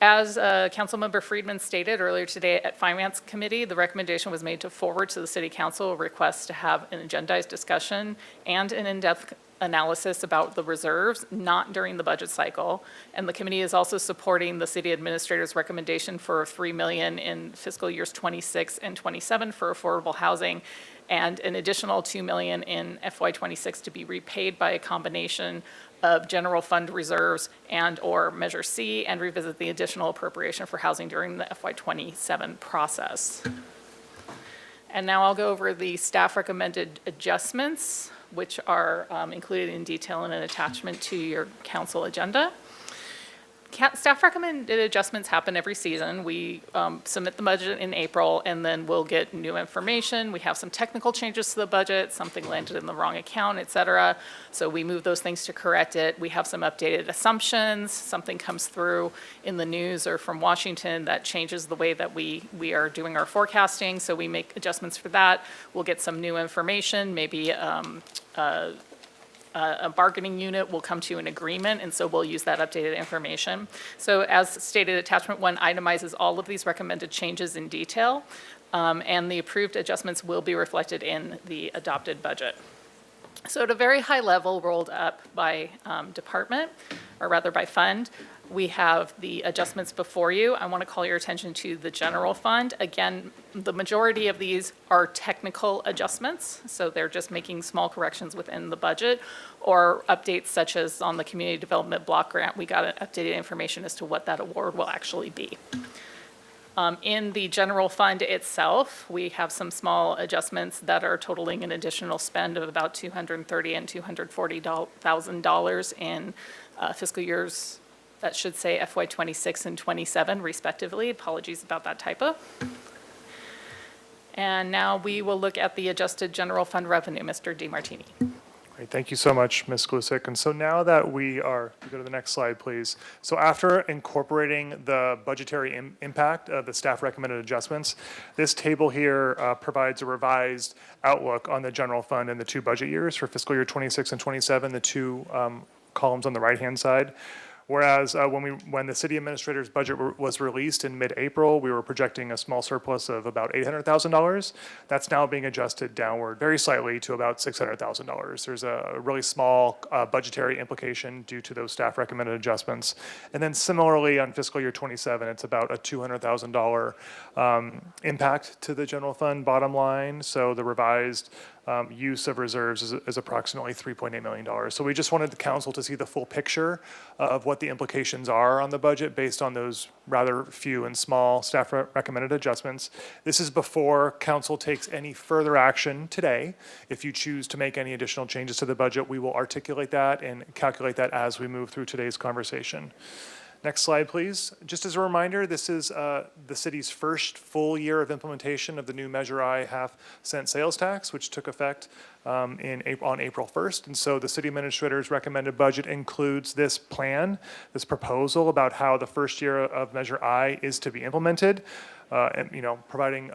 [SPEAKER 16] As Councilmember Friedman stated earlier today at Finance Committee, the recommendation was made to forward to the City Council a request to have an agendized discussion and an in-depth analysis about the reserves, not during the budget cycle. And the committee is also supporting the city administrator's recommendation for $3 million in fiscal years 26 and 27 for affordable housing, and an additional $2 million in FY26 to be repaid by a combination of general fund reserves and or Measure C, and revisit the additional appropriation for housing during the FY27 process. And now I'll go over the staff recommended adjustments, which are included in detail in an attachment to your council agenda. Staff recommended adjustments happen every season. We submit the budget in April, and then we'll get new information. We have some technical changes to the budget, something landed in the wrong account, et cetera. So we move those things to correct it. We have some updated assumptions. Something comes through in the news or from Washington that changes the way that we are doing our forecasting. So we make adjustments for that. We'll get some new information, maybe a bargaining unit will come to an agreement, and so we'll use that updated information. So as stated, attachment 1 itemizes all of these recommended changes in detail, and the approved adjustments will be reflected in the adopted budget. So at a very high level, rolled up by department, or rather by fund, we have the adjustments before you. I want to call your attention to the general fund. Again, the majority of these are technical adjustments, so they're just making small corrections within the budget, or updates such as on the community development block grant, we got updated information as to what that award will actually be. In the general fund itself, we have some small adjustments that are totaling an additional spend of about $230,000 and $240,000 in fiscal years, that should say FY '26 and '27 respectively. Apologies about that typo. And now we will look at the adjusted general fund revenue. Mr. DiMartini.
[SPEAKER 15] Great, thank you so much, Ms. Glusick. And so now that we go to the next slide, please. So after incorporating the budgetary impact of the staff recommended adjustments, this table here provides a revised outlook on the general fund in the 2 budget years for fiscal year '26 and '27, the 2 columns on the right-hand side. Whereas when the city administrator's budget was released in mid-April, we were projecting a small surplus of about $800,000. That's now being adjusted downward very slightly to about $600,000. There's a really small budgetary implication due to those staff recommended adjustments. And then similarly on fiscal year '27, it's about a $200,000 impact to the general fund bottom line. So the revised use of reserves is approximately $3.8 million. So we just wanted the council to see the full picture of what the implications are on the budget based on those rather few and small staff recommended adjustments. This is before council takes any further action today. If you choose to make any additional changes to the budget, we will articulate that and calculate that as we move through today's conversation. Next slide, please. Just as a reminder, this is the city's first full year of implementation of the new Measure I half-cent sales tax, which took effect on April 1st. And so the city administrator's recommended budget includes this plan, this proposal about how the first year of Measure I is to be implemented, and providing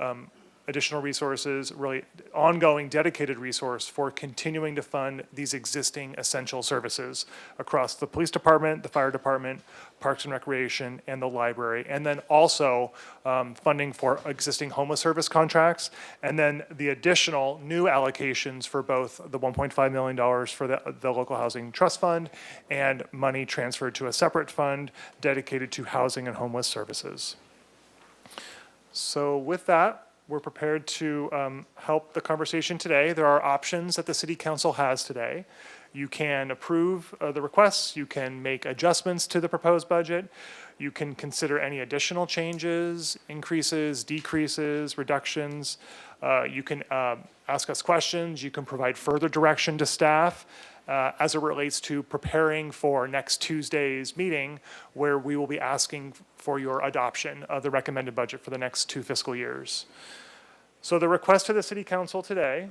[SPEAKER 15] additional resources, really ongoing dedicated resource for continuing to fund these existing essential services across the police department, the fire department, Parks and Recreation, and the library. And then also funding for existing homeless service contracts. And then the additional new allocations for both the $1.5 million for the local housing trust fund and money transferred to a separate fund dedicated to housing and homeless services. So with that, we're prepared to help the conversation today. There are options that the City Council has today. You can approve the requests, you can make adjustments to the proposed budget, you can consider any additional changes, increases, decreases, reductions. You can ask us questions, you can provide further direction to staff as it relates to preparing for next Tuesday's meeting, where we will be asking for your adoption of the recommended budget for the next 2 fiscal years. So the request to the City Council today,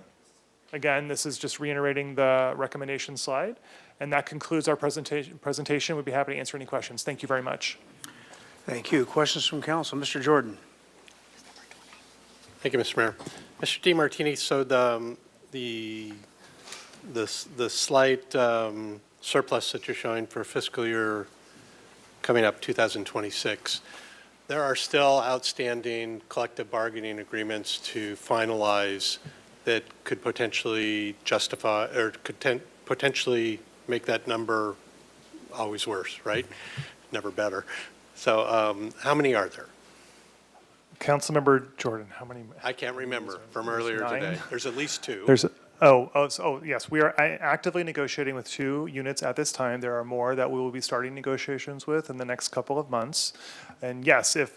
[SPEAKER 15] again, this is just reiterating the recommendation slide, and that concludes our presentation. We'd be happy to answer any questions. Thank you very much.
[SPEAKER 1] Thank you. Questions from council? Mr. Jordan.
[SPEAKER 17] Thank you, Mr. Mayor. Mr. DiMartini, so the slight surplus that you're showing for fiscal year coming up 2026, there are still outstanding collective bargaining agreements to finalize that could potentially justify or could potentially make that number always worse, right? Never better. So how many are there?
[SPEAKER 15] Councilmember Jordan, how many?
[SPEAKER 17] I can't remember from earlier today. There's at least 2.
[SPEAKER 15] Yes, we are actively negotiating with 2 units at this time. There are more that we will be starting negotiations with in the next couple of months. And yes, if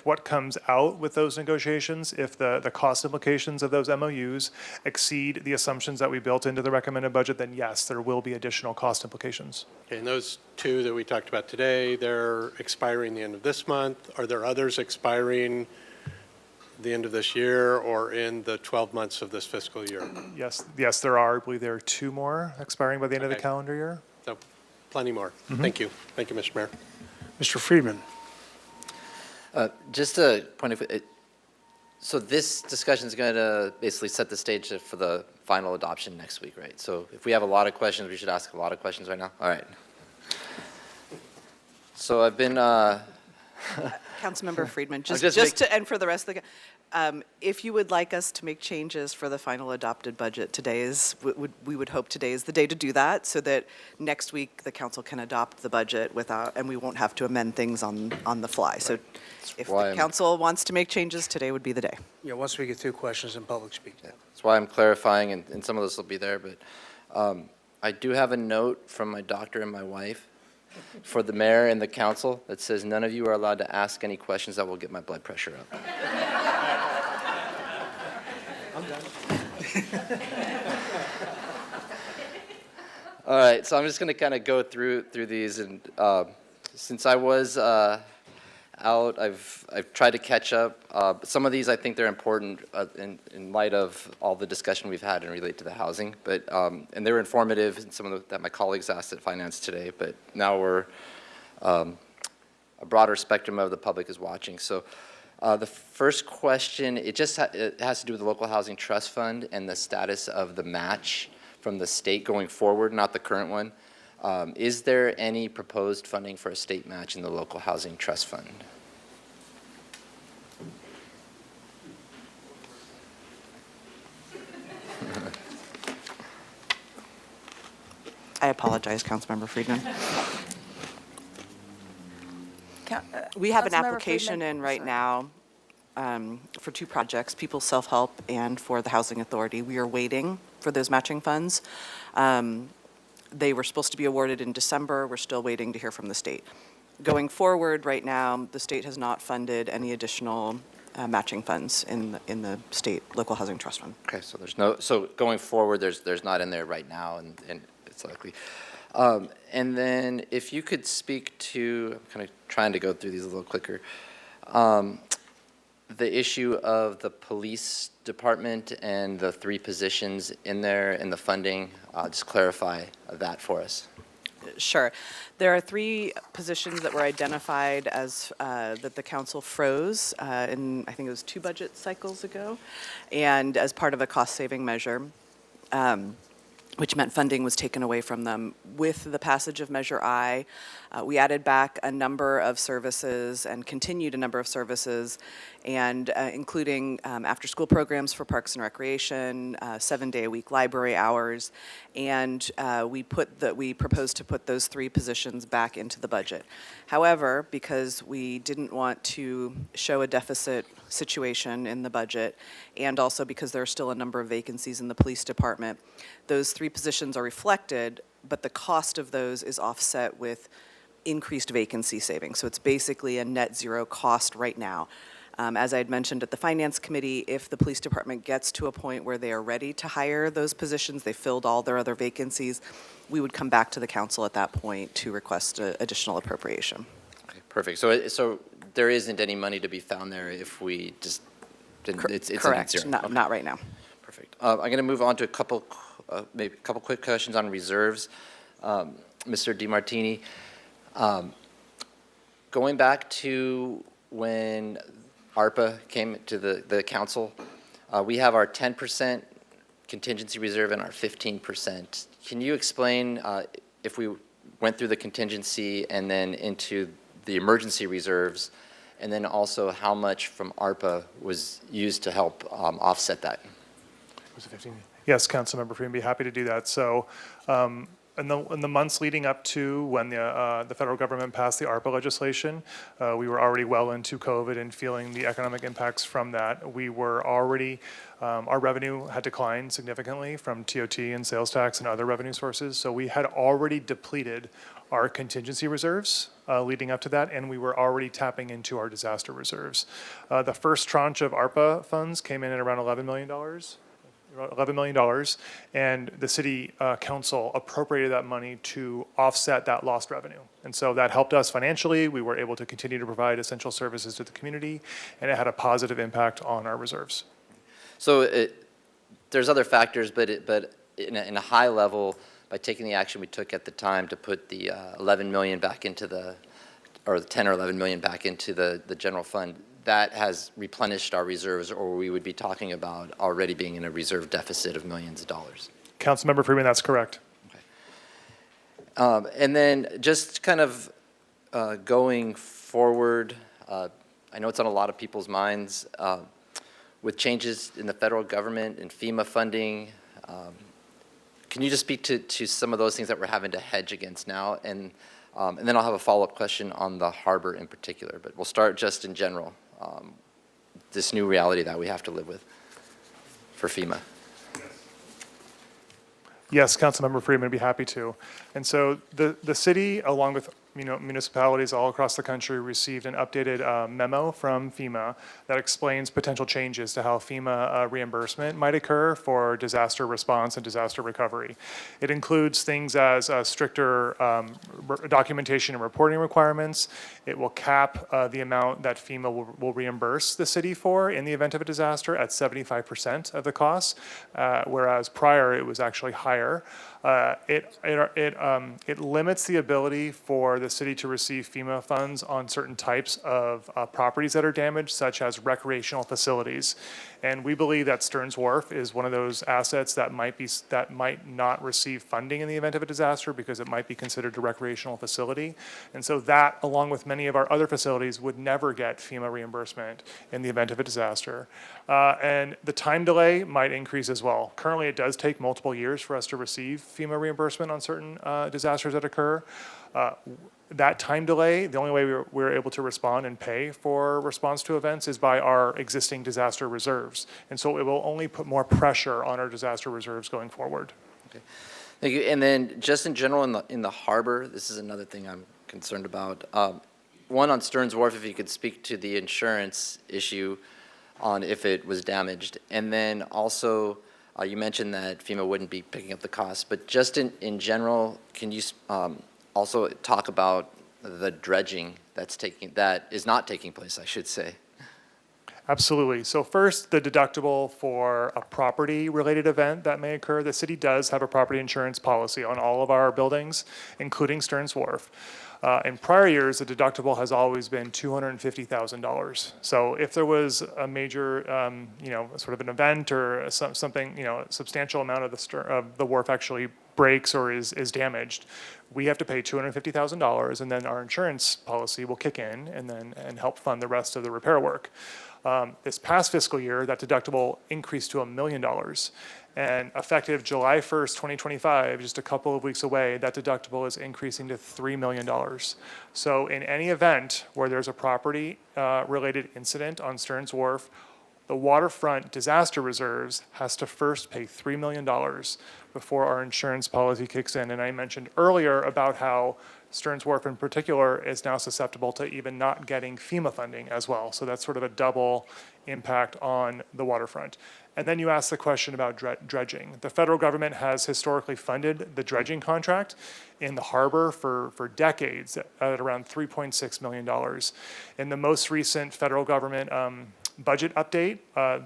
[SPEAKER 15] what comes out with those negotiations, if the cost implications of those MOUs exceed the assumptions that we built into the recommended budget, then yes, there will be additional cost implications.
[SPEAKER 17] Okay, and those 2 that we talked about today, they're expiring the end of this month. Are there others expiring the end of this year or in the 12 months of this fiscal year?
[SPEAKER 15] Yes, there are. I believe there are 2 more expiring by the end of the calendar year.
[SPEAKER 17] So plenty more. Thank you. Thank you, Mr. Mayor.
[SPEAKER 1] Mr. Friedman.
[SPEAKER 2] Just a point of, so this discussion is going to basically set the stage for the final adoption next week, right? So if we have a lot of questions, we should ask a lot of questions right now? All right. So I've been
[SPEAKER 6] Councilmember Friedman, and for the rest of the, if you would like us to make changes for the final adopted budget, we would hope today is the day to do that, so that next week the council can adopt the budget and we won't have to amend things on the fly. Right. So if the council wants to make changes, today would be the day.
[SPEAKER 1] Yeah, once we get through questions and public speak.
[SPEAKER 2] Yeah, that's why I'm clarifying, and some of this will be there, but I do have a note from my doctor and my wife for the mayor and the council that says none of you are allowed to ask any questions that will get my blood pressure up.
[SPEAKER 7] I'm done.
[SPEAKER 2] All right, so I'm just going to kind of go through these, and since I was out, I've tried to catch up. Some of these I think they're important in light of all the discussion we've had and relate to the housing, but and they were informative in some of that my colleagues asked at finance today. But now we're a broader spectrum of the public is watching. So the first question, it has to do with the local housing trust fund and the status of the match from the state going forward, not the current one. Is there any proposed funding for a state match in the local housing trust fund?
[SPEAKER 6] I apologize, Councilmember Friedman. We have an
[SPEAKER 10] Councilmember
[SPEAKER 6] application
[SPEAKER 10] Friedman.
[SPEAKER 6] in right now for two projects, People's Self-Help and for the Housing Authority. We are waiting for those matching funds. They were supposed to be awarded in December. We're still waiting to hear from the state. Going forward, right now, the state has not funded any additional matching funds in the state local housing trust fund.
[SPEAKER 2] Okay, so so going forward, there's not in there right now, and it's likely. And then if you could speak to, I'm kind of trying to go through these a little quicker, the issue of the police department and the 3 positions in there and the funding, just clarify that for us.
[SPEAKER 6] Sure. There are 3 positions that were identified as that the council froze in, I think it was 2 budget cycles ago, and as part of a cost-saving measure, which meant funding was taken away from them. With the passage of Measure I, we added back a number of services and continued a number of services, and including after-school programs for Parks and Recreation, 7-day-a-week library hours, and we proposed to put those 3 positions back into the budget. However, because we didn't want to show a deficit situation in the budget, and also because there are still a number of vacancies in the police department, those 3 positions are reflected, but the cost of those is offset with increased vacancy savings. So it's basically a net zero cost right now. As I had mentioned at the Finance Committee, if the police department gets to a point where they are ready to hire those positions, they filled all their other vacancies, we would come back to the council at that point to request additional appropriation.
[SPEAKER 2] Okay, perfect. So there isn't any money to be found there if we just didn't, it's
[SPEAKER 6] correct.
[SPEAKER 2] Zero.
[SPEAKER 6] Not right now.
[SPEAKER 2] Perfect. I'm going to move on to maybe a couple quick questions on reserves. Mr. DiMartini, going back to when ARPA came to the council, we have our 10% contingency reserve and our 15%. Can you explain if we went through the contingency and then into the emergency reserves, and then also how much from ARPA was used to help offset that?
[SPEAKER 15] Was it 15? Yes, Councilmember Freeman, be happy to do that. So in the months leading up to when the federal government passed the ARPA legislation, we were already well into COVID and feeling the economic impacts from that. We were already, our revenue had declined significantly from TOT and sales tax and other revenue sources. So we had already depleted our contingency reserves leading up to that, and we were already tapping into our disaster reserves. The first tranche of ARPA funds came in at around $11 million. $11 million, and the city council appropriated that money to offset that lost revenue. And so that helped us financially. We were able to continue to provide essential services to the community, and it had a positive impact on our reserves.
[SPEAKER 2] So there's other factors, but in a high level, by taking the action we took at the time to put the 11 million back into or the 10 or 11 million back into the general fund, that has replenished our reserves, or we would be talking about already being in a reserve deficit of millions of dollars.
[SPEAKER 15] Councilmember Freeman, that's correct.
[SPEAKER 2] Okay. And then just kind of going forward, I know it's on a lot of people's minds, with changes in the federal government and FEMA funding, can you just speak to some of those things that we're having to hedge against now? And then I'll have a follow-up question on the harbor in particular, but we'll start just in general. This new reality that we have to live with for FEMA.
[SPEAKER 15] Yes, Councilmember Freeman, I'd be happy to. And so the city, along with municipalities all across the country received an updated memo from FEMA that explains potential changes to how FEMA reimbursement might occur for disaster response and disaster recovery. It includes things as stricter documentation and reporting requirements. It will cap the amount that FEMA will reimburse the city for in the event of a disaster at 75% of the costs, whereas prior it was actually higher. It limits the ability for the city to receive FEMA funds on certain types of properties that are damaged, such as recreational facilities. And we believe that Stearns Wharf is one of those assets that might not receive funding in the event of a disaster because it might be considered a recreational facility. And so that, along with many of our other facilities, would never get FEMA reimbursement in the event of a disaster. And the time delay might increase as well. Currently, it does take multiple years for us to receive FEMA reimbursement on certain disasters that occur. That time delay, the only way we're able to respond and pay for response to events is by our existing disaster reserves. And so it will only put more pressure on our disaster reserves going forward.
[SPEAKER 2] Okay. Thank you. And then just in general in the harbor, this is another thing I'm concerned about. One, on Stearns Wharf, if you could speak to the insurance issue on if it was damaged. And then also, you mentioned that FEMA wouldn't be picking up the cost, but just in general, can you also talk about the dredging that is not taking place, I should say?
[SPEAKER 15] Absolutely. So first, the deductible for a property-related event that may occur. The city does have a property insurance policy on all of our buildings, including Stearns Wharf. In prior years, the deductible has always been $250,000. So if there was a major, sort of an event or something, a substantial amount of the wharf actually breaks or is damaged, we have to pay $250,000, and then our insurance policy will kick in and help fund the rest of the repair work. This past fiscal year, that deductible increased to $1 million. And effective July 1st, 2025, just a couple of weeks away, that deductible is increasing to $3 million. So in any event where there's a property-related incident on Stearns Wharf, the waterfront disaster reserves has to first pay $3 million before our insurance policy kicks in. And I mentioned earlier about how Stearns Wharf in particular is now susceptible to even not getting FEMA funding as well. So that's sort of a double impact on the waterfront. And then you asked the question about dredging. The federal government has historically funded the dredging contract in the harbor for decades at around $3.6 million. In the most recent federal government budget update,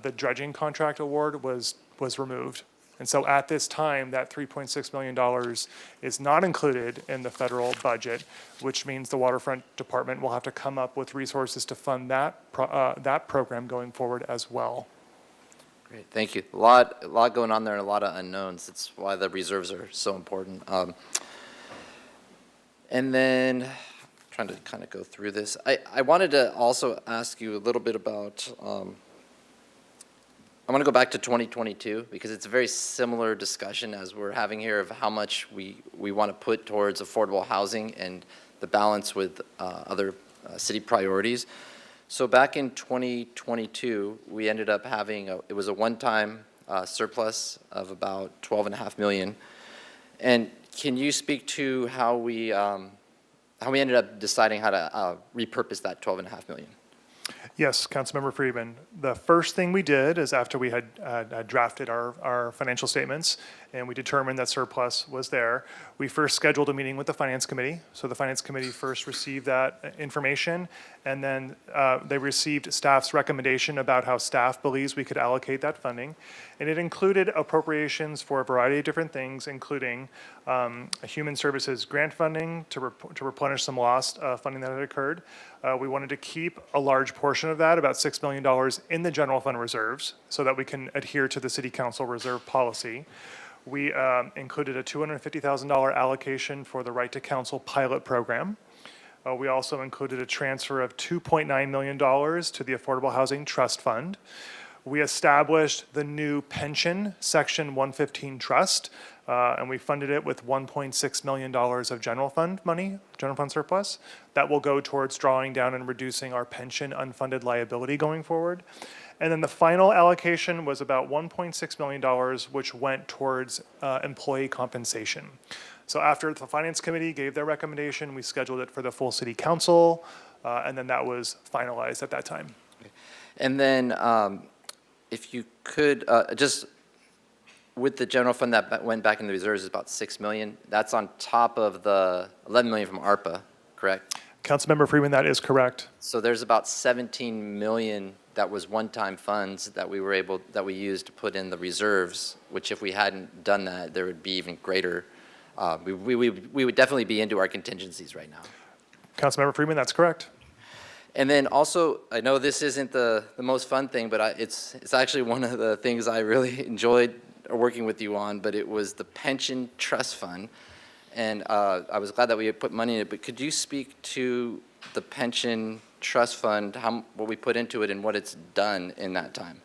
[SPEAKER 15] the dredging contract award was removed. And so at this time, that $3.6 million is not included in the federal budget, which means the waterfront department will have to come up with resources to fund that program going forward as well.
[SPEAKER 2] Great, thank you. A lot going on there and a lot of unknowns. That's why the reserves are so important. And then, trying to kind of go through this, I wanted to also ask you a little bit about, I want to go back to 2022 because it's a very similar discussion as we're having here of how much we want to put towards affordable housing and the balance with other city priorities. So back in 2022, we ended up having, it was a one-time surplus of about $12.5 million. And can you speak to how we ended up deciding how to repurpose that $12.5 million?
[SPEAKER 15] Yes, Councilmember Friedman. The first thing we did is after we had drafted our financial statements and we determined that surplus was there, we first scheduled a meeting with the Finance Committee. So the Finance Committee first received that information, and then they received staff's recommendation about how staff believes we could allocate that funding. And it included appropriations for a variety of different things, including a human services grant funding to replenish some lost funding that had occurred. We wanted to keep a large portion of that, about $6 million, in the general fund reserves so that we can adhere to the City Council reserve policy. We included a $250,000 allocation for the Right to Counsel pilot program. We also included a transfer of $2.9 million to the Affordable Housing Trust Fund. We established the new pension Section 115 trust, and we funded it with $1.6 million of general fund money, general fund surplus. That will go towards drawing down and reducing our pension unfunded liability going forward. And then the final allocation was about $1.6 million, which went towards employee compensation. So after the Finance Committee gave their recommendation, we scheduled it for the full City Council, and then that was finalized at that time.
[SPEAKER 2] And then if you could, just with the general fund that went back in the reserves is about 6 million. That's on top of the 11 million from ARPA, correct?
[SPEAKER 15] Councilmember Freeman, that is correct.
[SPEAKER 2] So there's about 17 million that was one-time funds that we used to put in the reserves, which if we hadn't done that, there would be even greater, we would definitely be into our contingencies right now.
[SPEAKER 15] Councilmember Freeman, that's correct.
[SPEAKER 2] And then also, I know this isn't the most fun thing, but it's actually one of the things I really enjoyed working with you on, but it was the pension trust fund. And I was glad that we had put money in it, but could you speak to the pension trust fund, what we put into it and what it's done in that time?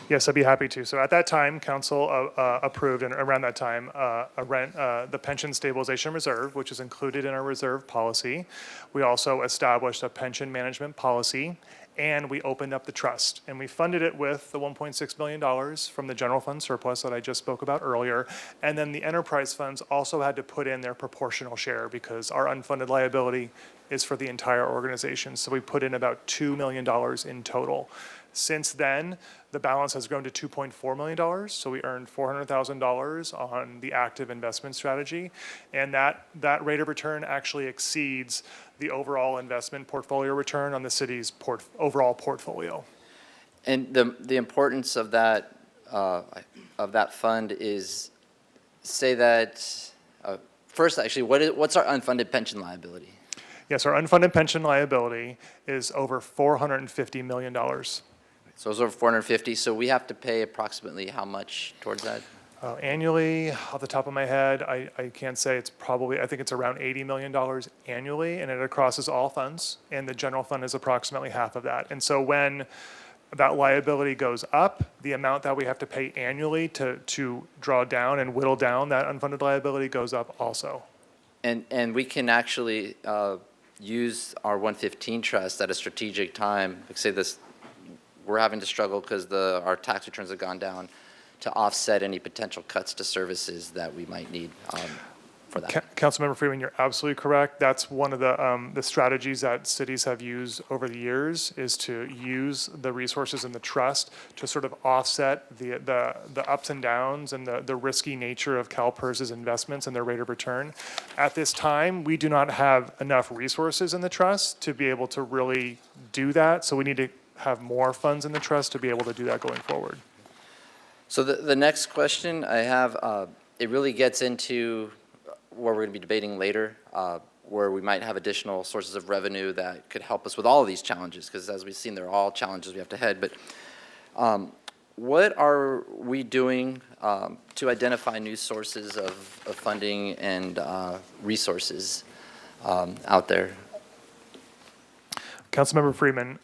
[SPEAKER 15] Yes, I'd be happy to. So at that time, council approved, and around that time, the pension stabilization reserve, which is included in our reserve policy. We also established a pension management policy, and we opened up the trust. And we funded it with the $1.6 million from the general fund surplus that I just spoke about earlier. And then the enterprise funds also had to put in their proportional share because our unfunded liability is for the entire organization. So we put in about $2 million in total. Since then, the balance has grown to $2.4 million, so we earned $400,000 on the active investment strategy, and that rate of return actually exceeds the overall investment portfolio return on the city's overall portfolio.
[SPEAKER 2] And the importance of that fund is, say that, first actually, what's our unfunded pension liability?
[SPEAKER 15] Yes, our unfunded pension liability is over $450 million.
[SPEAKER 2] So it's over 450, so we have to pay approximately how much towards that?
[SPEAKER 15] Annually, off the top of my head, I can't say, it's probably, I think it's around $80 million annually, and it crosses all funds, and the general fund is approximately half of that. And so when that liability goes up, the amount that we have to pay annually to draw down and whittle down that unfunded liability goes up also.
[SPEAKER 2] And we can actually use our 115 trust at a strategic time, like say this, we're having to struggle because our tax returns have gone down, to offset any potential cuts to services that we might need for that.
[SPEAKER 15] Councilmember Freeman, you're absolutely correct. That's one of the strategies that cities have used over the years, is to use the resources in the trust to sort of offset the ups and downs and the risky nature of CalPERS's investments and their rate of return. At this time, we do not have enough resources in the trust to be able to really do that, so we need to have more funds in the trust to be able to do that going forward.
[SPEAKER 2] So the next question I have, it really gets into what we're going to be debating later, where we might have additional sources of revenue that could help us with all of these challenges, because as we've seen, they're all challenges we have to head. But what are we doing to identify new sources of funding and resources out there?
[SPEAKER 15] Councilmember Freeman,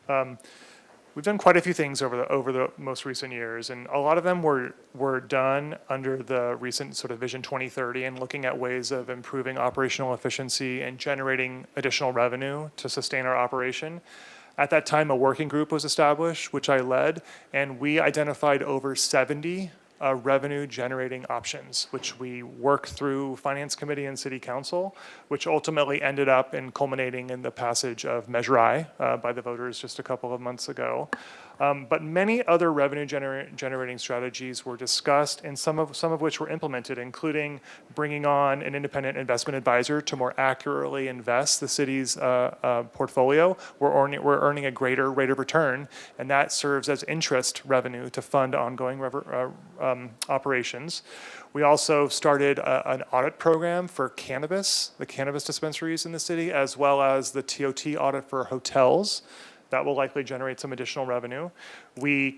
[SPEAKER 15] we've done quite a few things over the most recent years, and a lot of them were done under the recent sort of Vision 2030 and looking at ways of improving operational efficiency and generating additional revenue to sustain our operation. At that time, a working group was established, which I led, and we identified over 70 revenue-generating options, which we worked through Finance Committee and City Council, which ultimately ended up in culminating in the passage of Measure I by the voters just a couple of months ago. But many other revenue-generating strategies were discussed, and some of which were implemented, including bringing on an independent investment advisor to more accurately invest the city's portfolio. We're earning a greater rate of return, and that serves as interest revenue to fund ongoing operations. We also started an audit program for cannabis, the cannabis dispensaries in the city, as well as the TOT audit for hotels. That will likely generate some additional revenue. We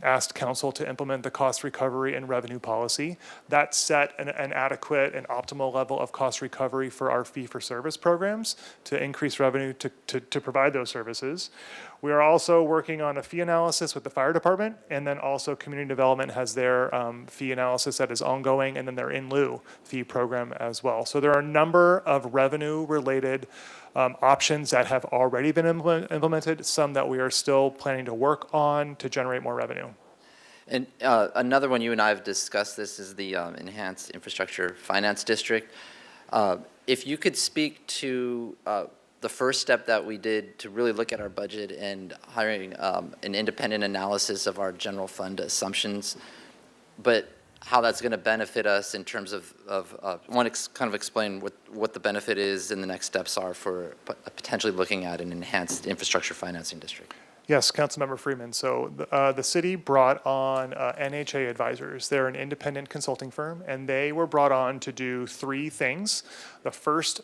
[SPEAKER 15] asked council to implement the cost recovery and revenue policy. That set an adequate and optimal level of cost recovery for our fee-for-service programs to increase revenue to provide those services. We are also working on a fee analysis with the fire department, and then also community development has their fee analysis that is ongoing, and then their in lieu fee program as well. So there are a number of revenue-related options that have already been implemented, some that we are still planning to work on to generate more revenue.
[SPEAKER 2] And another one, you and I have discussed this, is the Enhanced Infrastructure Finance District. If you could speak to the first step that we did to really look at our budget and hiring an independent analysis of our general fund assumptions, but how that's going to benefit us in terms of kind of explain what the benefit is and the next steps are for potentially looking at an enhanced infrastructure financing district.
[SPEAKER 15] Yes, Councilmember Freeman. So the city brought on NHA advisors. They're an independent consulting firm, and they were brought on to do three things. The first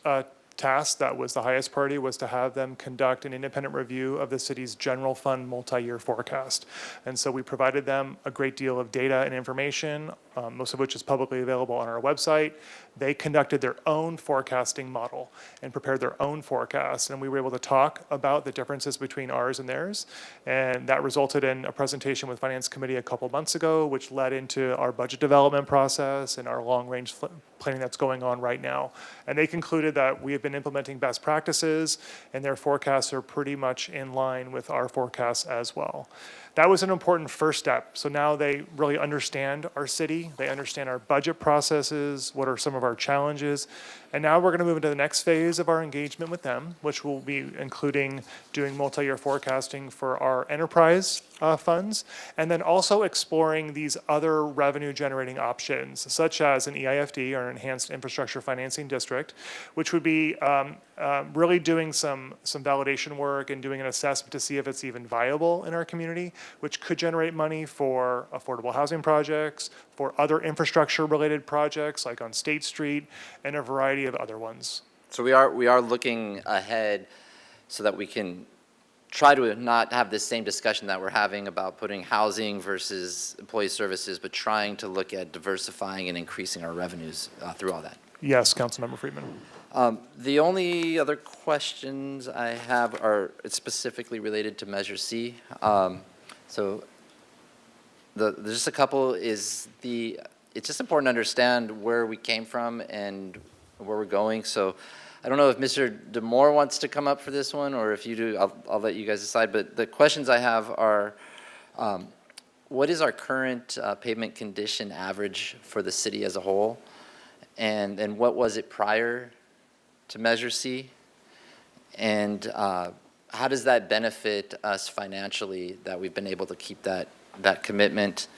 [SPEAKER 15] task that was the highest priority was to have them conduct an independent review of the city's general fund multi-year forecast. And so we provided them a great deal of data and information, most of which is publicly available on our website. They conducted their own forecasting model and prepared their own forecast, and we were able to talk about the differences between ours and theirs. And that resulted in a presentation with Finance Committee a couple months ago, which led into our budget development process and our long-range planning that's going on right now. And they concluded that we have been implementing best practices, and their forecasts are pretty much in line with our forecasts as well. That was an important first step. So now they really understand our city, they understand our budget processes, what are some of our challenges, and now we're going to move into the next phase of our engagement with them, which will be including doing multi-year forecasting for our enterprise funds, and then also exploring these other revenue-generating options, such as an EIFD, or an Enhanced Infrastructure Financing District, which would be really doing some validation work and doing an assessment to see if it's even viable in our community, which could generate money for affordable housing projects, for other infrastructure-related projects like on State Street, and a variety of other ones.
[SPEAKER 2] So we are looking ahead so that we can try to not have this same discussion that we're having about putting housing versus employee services, but trying to look at diversifying and increasing our revenues through all that.
[SPEAKER 15] Yes, Councilmember Friedman.
[SPEAKER 2] The only other questions I have are specifically related to Measure C. So there's just a couple. It's just important to understand where we came from and where we're going. So I don't know if Mr. DeMore wants to come up for this one, or if you do, I'll let you guys decide. But the questions I have are, what is our current pavement condition average for the city as a whole? And what was it prior to Measure C? And how does that benefit us financially that we've been able to keep that commitment?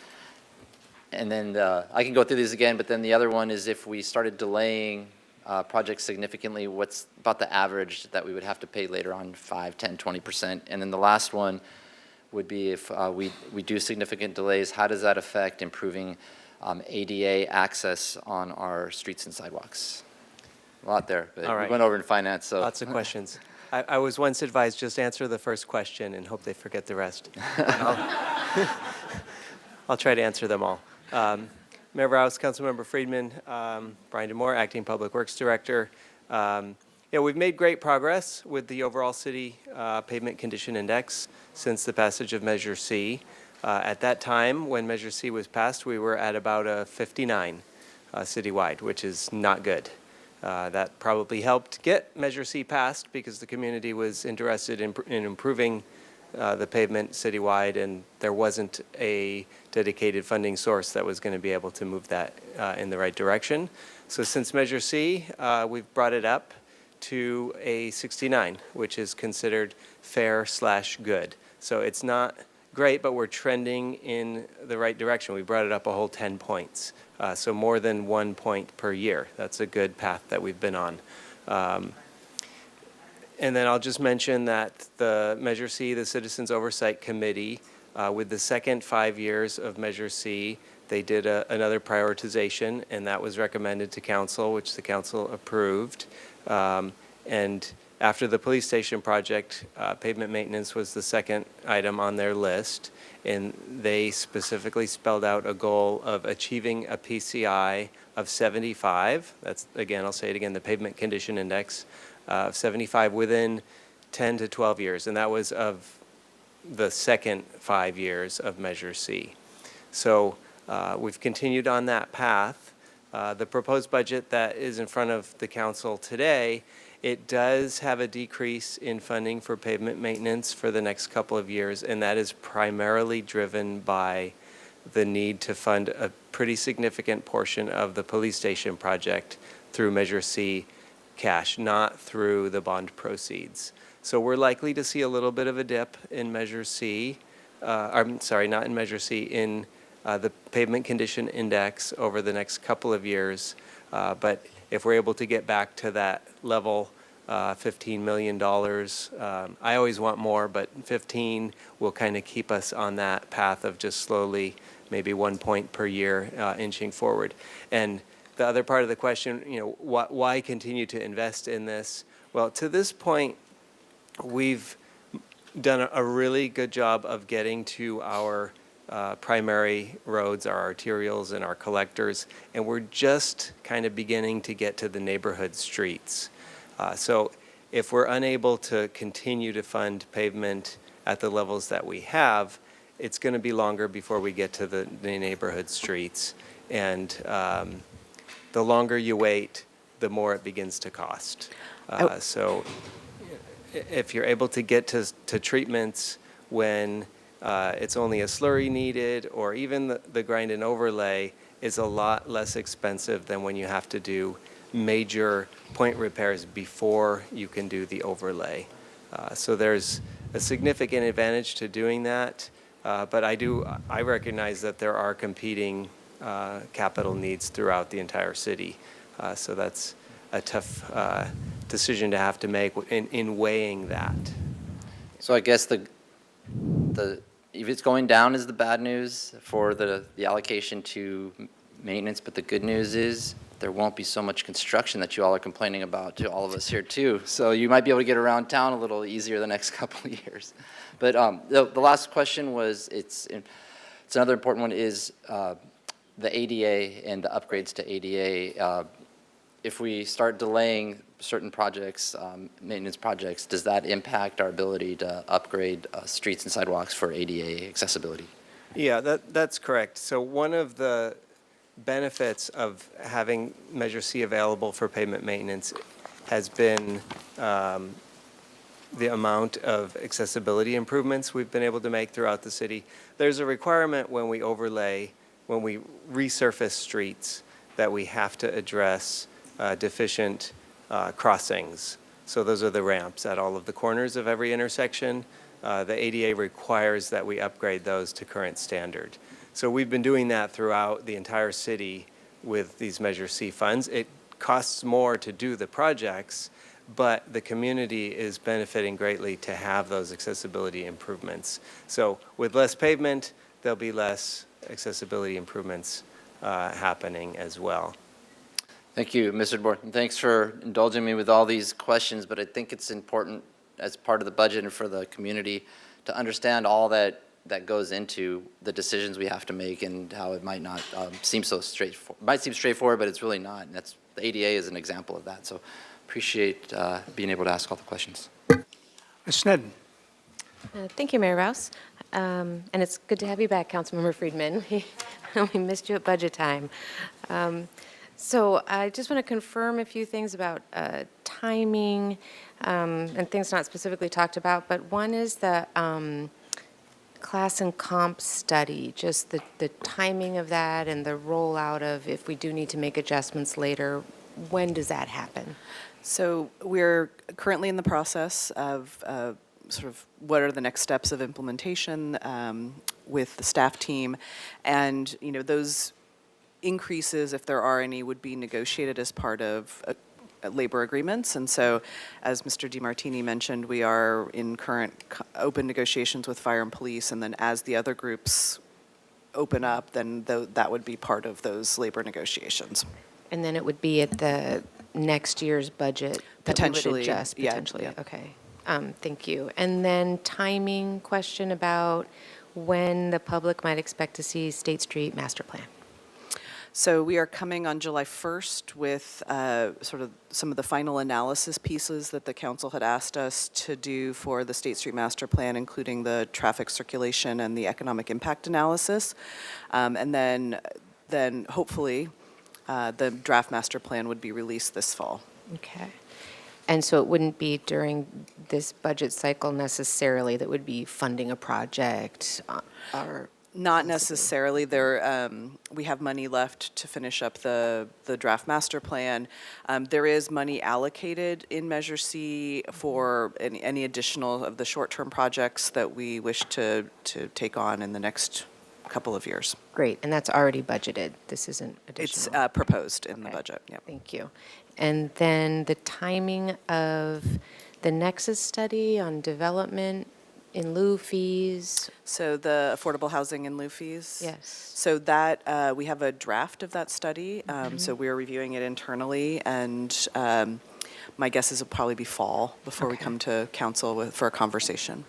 [SPEAKER 2] And then I can go through these again, but then the other one is if we started delaying projects significantly, what's about the average that we would have to pay later on, 5, 10, 20%? And then the last one would be if we do significant delays, how does that affect improving ADA access on our streets and sidewalks? A lot there, but we went over in finance, so.
[SPEAKER 18] Lots of questions. I was once advised just answer the first question and hope they forget the rest. I'll try to answer them all. Mayor Rouse, Councilmember Friedman, Brian DeMore, Acting Public Works Director. We've made great progress with the overall city pavement condition index since the passage of Measure C. At that time, when Measure C was passed, we were at about a 59 citywide, which is not good. That probably helped get Measure C passed because the community was interested in improving the pavement citywide, and there wasn't a dedicated funding source that was going to be able to move that in the right direction. So since Measure C, we've brought it up to a 69, which is considered fair/good. So it's not great, but we're trending in the right direction. We brought it up a whole 10 points, so more than 1 point per year. That's a good path that we've been on. And then I'll just mention that the Measure C, the Citizens Oversight Committee, with the second 5 years of Measure C, they did another prioritization, and that was recommended to council, which the council approved. And after the police station project, pavement maintenance was the second item on their list, and they specifically spelled out a goal of achieving a PCI of 75. That's, again, I'll say it again, the pavement condition index of 75 within 10 to 12 years, and that was of the second 5 years of Measure C. So we've continued on that path. The proposed budget that is in front of the council today It does have a decrease in funding for pavement maintenance for the next couple of years, and that is primarily driven by the need to fund a pretty significant portion of the police station project through Measure C cash, not through the bond proceeds. So we're likely to see a little bit of a dip in Measure C, I'm sorry, not in Measure C, in the pavement condition index over the next couple of years. But if we're able to get back to that level, $15 million, I always want more, but 15 will kind of keep us on that path of just slowly, maybe 1 point per year, inching forward. And the other part of the question, why continue to invest in this? Well, to this point, we've done a really good job of getting to our primary roads, our arterials and our collectors, and we're just kind of beginning to get to the neighborhood streets. So if we're unable to continue to fund pavement at the levels that we have, it's going to be longer before we get to the neighborhood streets. And the longer you wait, the more it begins to cost. So if you're able to get to treatments when it's only a slurry needed, or even the grind and overlay is a lot less expensive than when you have to do major point repairs before you can do the overlay. So there's a significant advantage to doing that, but I recognize that there are competing capital needs throughout the entire city. So that's a tough decision to have to make in weighing that.
[SPEAKER 2] So I guess the if it's going down is the bad news for the allocation to maintenance, but the good news is there won't be so much construction that you all are complaining about to all of us here too. So you might be able to get around town a little easier the next couple of years. But the last question was, it's another important one, is the ADA and the upgrades to ADA. If we start delaying certain projects, maintenance projects, does that impact our ability to upgrade streets and sidewalks for ADA accessibility?
[SPEAKER 18] Yeah, that's correct. So one of the benefits of having Measure C available for pavement maintenance has been the amount of accessibility improvements we've been able to make throughout the city. There's a requirement when we overlay, when we resurface streets, that we have to address deficient crossings. So those are the ramps at all of the corners of every intersection. The ADA requires that we upgrade those to current standard. So we've been doing that throughout the entire city with these Measure C funds. It costs more to do the projects, but the community is benefiting greatly to have those accessibility improvements. So with less pavement, there'll be less accessibility improvements happening as well.
[SPEAKER 2] Thank you, Mr. DeBoer. And thanks for indulging me with all these questions, but I think it's important as part of the budget and for the community to understand all that goes into the decisions we have to make and how it might not seem so straightforward. It might seem straightforward, but it's really not. And the ADA is an example of that. So appreciate being able to ask all the questions.
[SPEAKER 1] Ms. Sneddon.
[SPEAKER 19] Thank you, Mayor Rouse. And it's good to have you back, Councilmember Friedman. We missed you at budget time. So I just want to confirm a few things about timing and things not specifically talked about, but one is the class and comp study, just the timing of that and the rollout of if we do need to make adjustments later, when does that happen?
[SPEAKER 6] So we're currently in the process of sort of what are the next steps of implementation with the staff team, and those increases, if there are any, would be negotiated as part of labor agreements. And so, as Mr. DiMartini mentioned, we are in current open negotiations with fire and police, and then as the other groups open up, then that would be part of those labor negotiations.
[SPEAKER 19] And then it would be at the next year's budget that we would adjust, potentially?
[SPEAKER 6] Yeah.
[SPEAKER 19] Okay, thank you. And then timing question about when the public might expect to see State Street Master Plan.
[SPEAKER 6] So we are coming on July 1st with sort of some of the final analysis pieces that the council had asked us to do for the State Street Master Plan, including the traffic circulation and the economic impact analysis. And then hopefully the draft master plan would be released this fall.
[SPEAKER 19] Okay. And so it wouldn't be during this budget cycle necessarily that would be funding a project or?
[SPEAKER 6] Not necessarily. We have money left to finish up the draft master plan. There is money allocated in Measure C for any additional of the short-term projects that we wish to take on in the next couple of years.
[SPEAKER 19] Great, and that's already budgeted. This isn't additional?
[SPEAKER 6] It's proposed in the budget, yep.
[SPEAKER 19] Thank you. And then the timing of the Nexus study on development in lieu fees?
[SPEAKER 6] So the affordable housing in lieu fees?
[SPEAKER 19] Yes.
[SPEAKER 6] So that, we have a draft of that study, so we're reviewing it internally, and my guess is it'll probably be fall before we come to council for a conversation.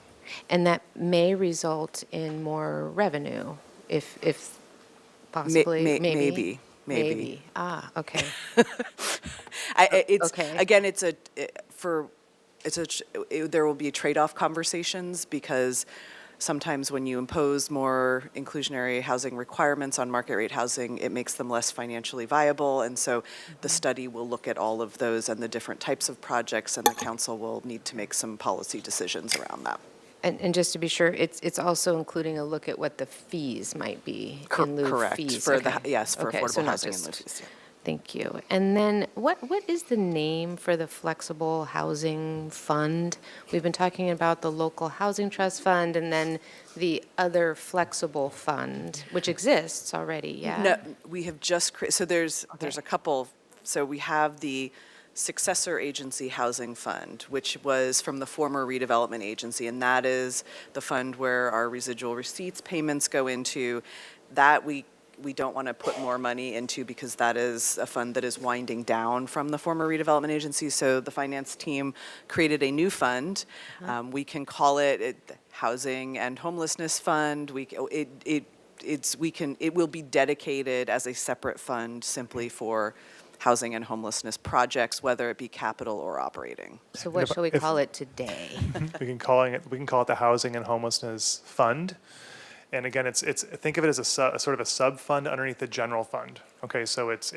[SPEAKER 19] And that may result in more revenue, if possibly, maybe?
[SPEAKER 6] Maybe.
[SPEAKER 19] Ah, okay.
[SPEAKER 6] Okay. Again, there will be trade-off conversations, because sometimes when you impose more inclusionary housing requirements on market rate housing, it makes them less financially viable. And so the study will look at all of those and the different types of projects, and the council will need to make some policy decisions around that.
[SPEAKER 19] And just to be sure, it's also including a look at what the fees might be in lieu of
[SPEAKER 6] Correct.
[SPEAKER 19] fees.
[SPEAKER 6] For
[SPEAKER 19] Okay.
[SPEAKER 6] for
[SPEAKER 19] Okay,
[SPEAKER 6] affordable
[SPEAKER 19] so not
[SPEAKER 6] housing and lieu
[SPEAKER 19] just-
[SPEAKER 6] fees. Yeah.
[SPEAKER 19] Thank you. And then what is the name for the flexible housing fund? We've been talking about the local housing trust fund and then the other flexible fund, which exists already, yeah?
[SPEAKER 6] No, we have just, so there's a couple. So we have the successor agency housing fund, which was from the former redevelopment agency, and that is the fund where our residual receipts payments go into. That we don't want to put more money into, because that is a fund that is winding down from the former redevelopment agency. So the finance team created a new fund. We can call it Housing and Homelessness Fund. It will be dedicated as a separate fund simply for housing and homelessness projects, whether it be capital or operating.
[SPEAKER 19] So what shall we call it today?
[SPEAKER 15] We can call it the Housing and Homelessness Fund. And again, think of it as a sort of a sub-fund underneath the general fund. Okay, so it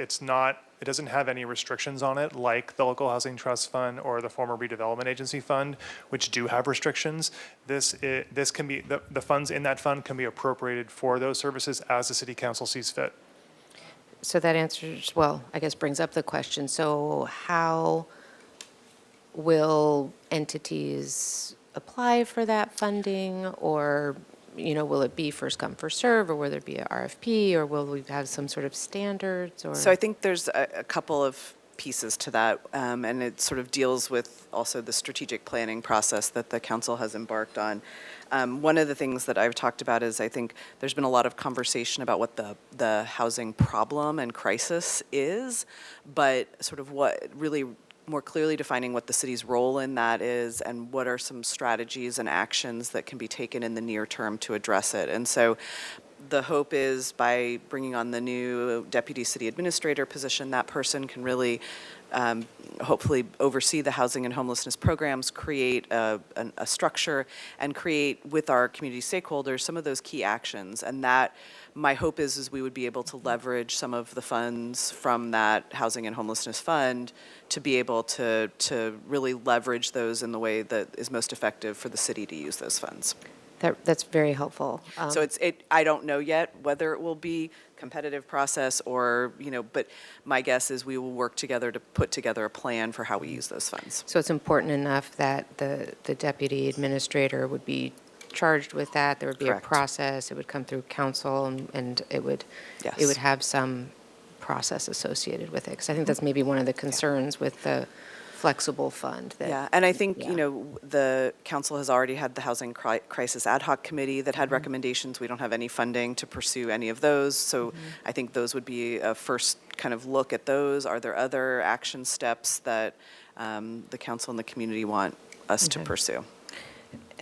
[SPEAKER 15] doesn't have any restrictions on it like the Local Housing Trust Fund or the former Redevelopment Agency Fund, which do have restrictions. This can be, the funds in that fund can be appropriated for those services as the city council sees fit.
[SPEAKER 19] So that answers, well, I guess brings up the question. So how will entities apply for that funding, or will it be first come, first serve, or will there be an RFP, or will we have some sort of standards? Or?
[SPEAKER 6] So I think there's a couple of pieces to that, and it sort of deals with also the strategic planning process that the council has embarked on. One of the things that I've talked about is I think there's been a lot of conversation about what the housing problem and crisis is, but sort of what really more clearly defining what the city's role in that is, and what are some strategies and actions that can be taken in the near term to address it. And so the hope is, by bringing on the new deputy city administrator position, that person can really hopefully oversee the housing and homelessness programs, create a structure, and create with our community stakeholders some of those key actions. And that, my hope is we would be able to leverage some of the funds from that housing and homelessness fund to be able to really leverage those in the way that is most effective for the city to use those funds.
[SPEAKER 19] That's very helpful.
[SPEAKER 6] So I don't know yet whether it will be competitive process or, but my guess is we will work together to put together a plan for how we use those funds.
[SPEAKER 19] So it's important enough that the deputy administrator would be charged with that. There would be
[SPEAKER 6] Correct.
[SPEAKER 19] a process. It would come through council, and it would have some process associated with it. Because I think that's maybe one of the concerns with the flexible fund.
[SPEAKER 6] Yeah, and I think, the council has already had the Housing Crisis Ad Hoc Committee that had recommendations. We don't have any funding to pursue any of those, so I think those would be a first kind of look at those. Are there other action steps that the council and the community want us to pursue?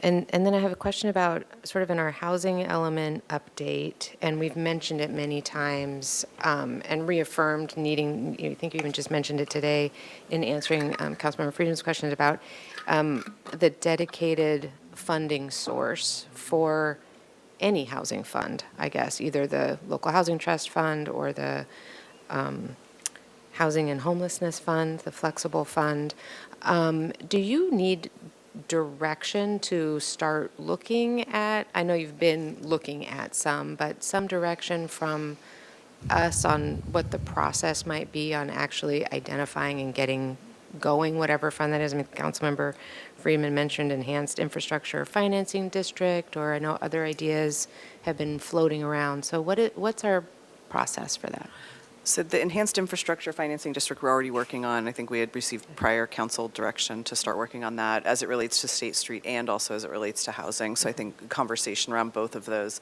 [SPEAKER 19] And then I have a question about sort of in our housing element update, and we've mentioned it many times and reaffirmed needing, I think you even just mentioned it today in answering Councilmember Friedman's questions about the dedicated funding source for any housing fund, I guess, either the local housing trust fund or the Housing and Homelessness Fund, the Flexible Fund. Do you need direction to start looking at, I know you've been looking at some, but some direction from us on what the process might be on actually identifying and getting going, whatever fund that is? I mean, Councilmember Freeman mentioned Enhanced Infrastructure Financing District, or I know other ideas have been floating around. So what's our process for that?
[SPEAKER 6] So the Enhanced Infrastructure Financing District we're already working on. I think we had received prior council direction to start working on that as it relates to State Street and also as it relates to housing. So I think conversation around both of those.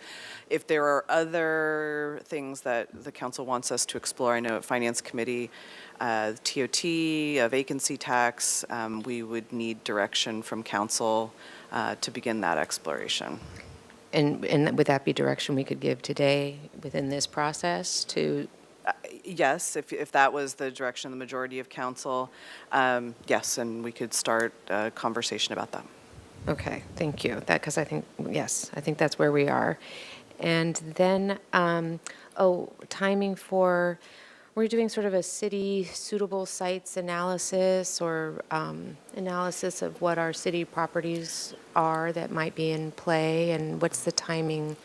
[SPEAKER 6] If there are other things that the council wants us to explore, I know at Finance Committee, TOT, a vacancy tax, we would need direction from council to begin that exploration.
[SPEAKER 19] And would that be direction we could give today within this process to?
[SPEAKER 6] Yes, if that was the direction of the majority of council, yes, and we could start a conversation about that.
[SPEAKER 19] Okay, thank you. That, because I think, yes, I think that's where we are. And then, timing for, we're doing sort of a city suitable sites analysis or analysis of what our city properties are that might be in play, and what's the timing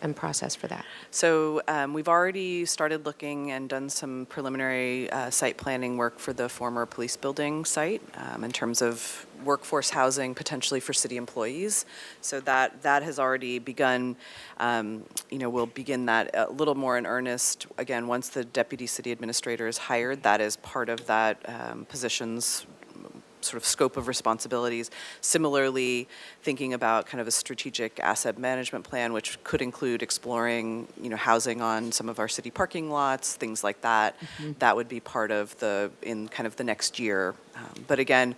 [SPEAKER 19] and process for that?
[SPEAKER 6] So we've already started looking and done some preliminary site planning work for the former police building site in terms of workforce housing potentially for city employees. So that has already begun. We'll begin that a little more in earnest, again, once the deputy city administrator is hired. That is part of that position's sort of scope of responsibilities. Similarly, thinking about kind of a strategic asset management plan, which could include exploring, housing on some of our city parking lots, things like that. Mm-hmm. That would be part of in kind of the next year. But again,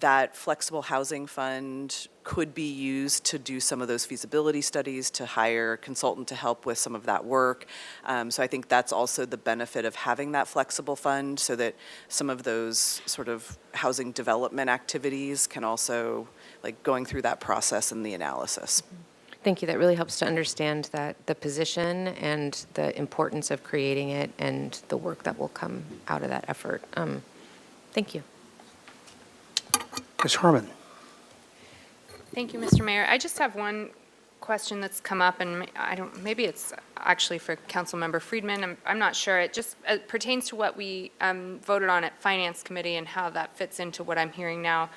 [SPEAKER 6] that flexible housing fund could be used to do some of those feasibility studies, to hire a consultant to help with some of that work. So I think that's also the benefit of having that flexible fund, so that some of those sort of housing development activities can also, like going through that process and the analysis.
[SPEAKER 19] Thank you. That really helps to understand the position and the importance of creating it and the work that will come out of that effort. Thank you.
[SPEAKER 1] Ms. Harmon.
[SPEAKER 20] Thank you, Mr. Mayor. I just have one question that's come up, and maybe it's actually for Councilmember Freedman. I'm not sure. It just pertains to what we voted on at Finance Committee and how that fits into what I'm hearing now.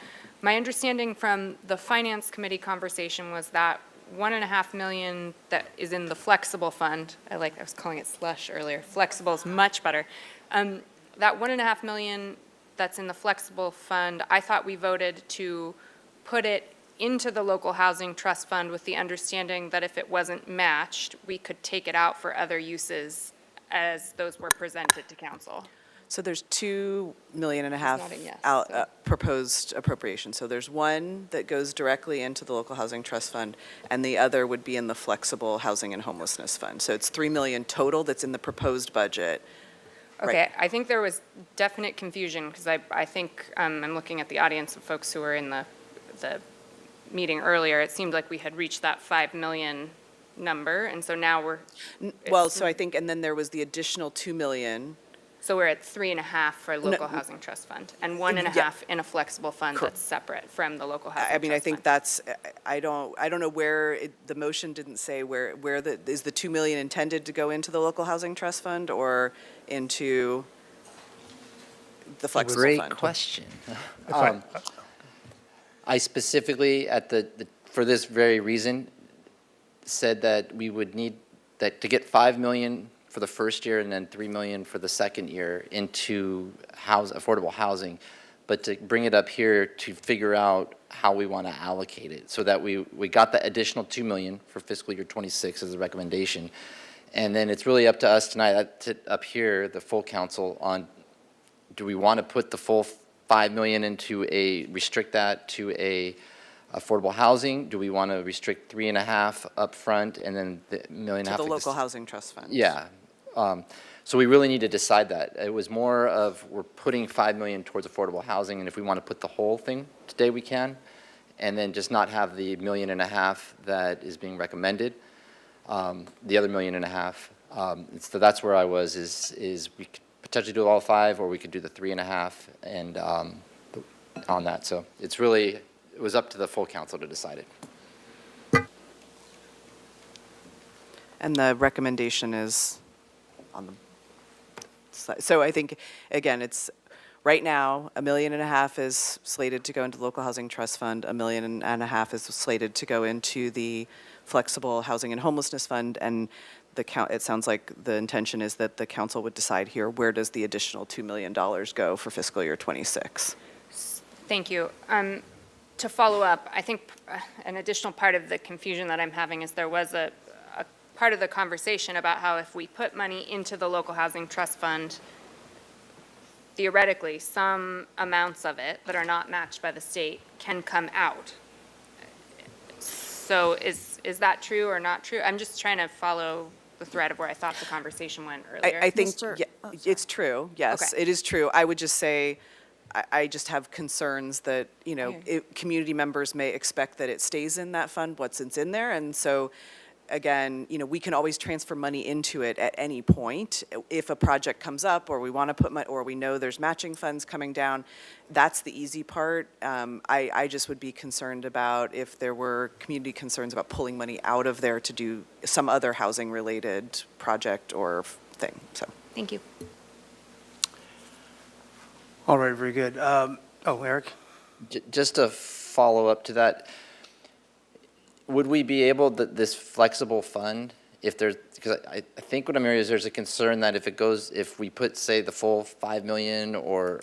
[SPEAKER 20] My understanding from the Finance Committee conversation was that $1.5 million that is in the flexible fund. I was calling it slush earlier. Flexible is much better. That $1.5 million that's in the flexible fund, I thought we voted to put it into the local housing trust fund with the understanding that if it wasn't matched, we could take it out for other uses as those were presented to council.
[SPEAKER 6] So there's $2.5 million
[SPEAKER 20] yes,
[SPEAKER 6] proposed appropriation. So there's one that goes directly into the local housing trust fund, and the other would be in the flexible housing and homelessness fund. So it's $3 million total that's in the proposed budget.
[SPEAKER 20] Okay,
[SPEAKER 6] Right.
[SPEAKER 20] I think there was definite confusion because I think I'm looking at the audience of folks who were in the meeting earlier. It seemed like we had reached that $5 million number, and so now we're.
[SPEAKER 6] So I think, and then there was the additional $2 million.
[SPEAKER 20] So we're at 3.5 for local housing trust fund, and 1.5 in a flexible fund that's separate from the local housing.
[SPEAKER 6] I think that's. I don't know where the motion didn't say where is the $2 million intended to go into the local housing trust fund or into the flexible fund.
[SPEAKER 2] Great question. I specifically for this very reason said that we would need that to get $5 million for the first year and then $3 million for the second year into affordable housing, but to bring it up here to figure out how we want to allocate it, so that we got the additional $2 million for fiscal year 26 as a recommendation, and then it's really up to us tonight up here, the full council, on do we want to put the full $5 million restrict that to affordable housing? Do we want to restrict 3.5 up front and then the $1.5 million?
[SPEAKER 6] To the local housing trust fund.
[SPEAKER 2] Yeah. So we really need to decide that. It was more of we're putting $5 million towards affordable housing, and if we want to put the whole thing today, we can, and then just not have the $1.5 million that is being recommended. The other $1.5 million. So that's where I was. Is we potentially do all 5, or we could do the 3.5 and on that. So it's really, it was up to the full council to decide it.
[SPEAKER 6] And the recommendation is on the side. So I think, again, it's, right now, $1.5 million is slated to go into the Local Housing Trust Fund. $1.5 million is slated to go into the Flexible Housing and Homelessness Fund. And it sounds like the intention is that the council would decide here, where does the additional $2 million go for fiscal year '26?
[SPEAKER 20] Thank you. To follow up, I think an additional part of the confusion that I'm having is there was a part of the conversation about how if we put money into the Local Housing Trust Fund, theoretically, some amounts of it that are not matched by the state can come out. So is that true or not true? I'm just trying to follow the thread of where I thought the conversation went earlier.
[SPEAKER 6] I think it's true, yes,
[SPEAKER 20] Okay.
[SPEAKER 6] it is true. I would just say, I just have concerns that, community members may expect that it stays in that fund, what's in there. And so, again, we can always transfer money into it at any point. If a project comes up, or we want to put money, or we know there's matching funds coming down, that's the easy part. I just would be concerned about if there were community concerns about pulling money out of there to do some other housing-related project or thing, so.
[SPEAKER 20] Thank you.
[SPEAKER 1] All right, very good. Eric?
[SPEAKER 2] Just to follow up to that, would we be able, this flexible fund, if there's, because I think what I'm hearing is there's a concern that if we put, say, the full 5 million or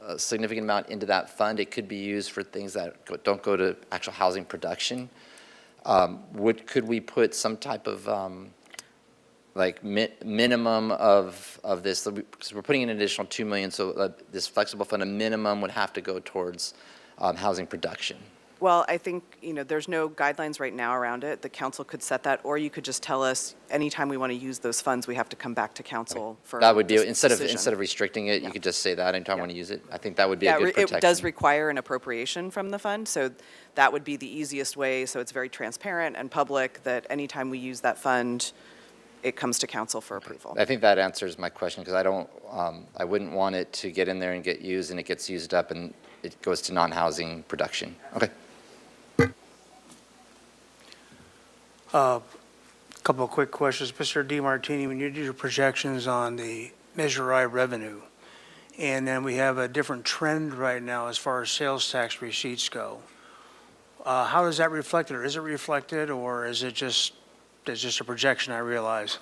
[SPEAKER 2] a significant amount into that fund, it could be used for things that don't go to actual housing production. Could we put some type of minimum of this? Because we're putting in an additional 2 million, so this flexible fund, a minimum would have to go towards housing production.
[SPEAKER 6] Well, I think, there's no guidelines right now around it. The council could set that, or you could just tell us anytime we want to use those funds, we have to come back to council for
[SPEAKER 2] That would be,
[SPEAKER 6] decision.
[SPEAKER 2] instead of restricting it, you could just say that anytime we want to use it. I think that would be a good protection.
[SPEAKER 6] It does require an appropriation from the fund, so that would be the easiest way, so it's very transparent and public that anytime we use that fund, it comes to council for approval.
[SPEAKER 2] I think that answers my question, because I wouldn't want it to get in there and get used, and it gets used up and it goes to non-housing production. Okay.
[SPEAKER 1] A couple of quick questions. Mr. DiMartini, when you do your projections on the Measure I revenue, and then we have a different trend right now as far as sales tax receipts go, how is that reflected, or is it reflected, or is it just a projection, I realize?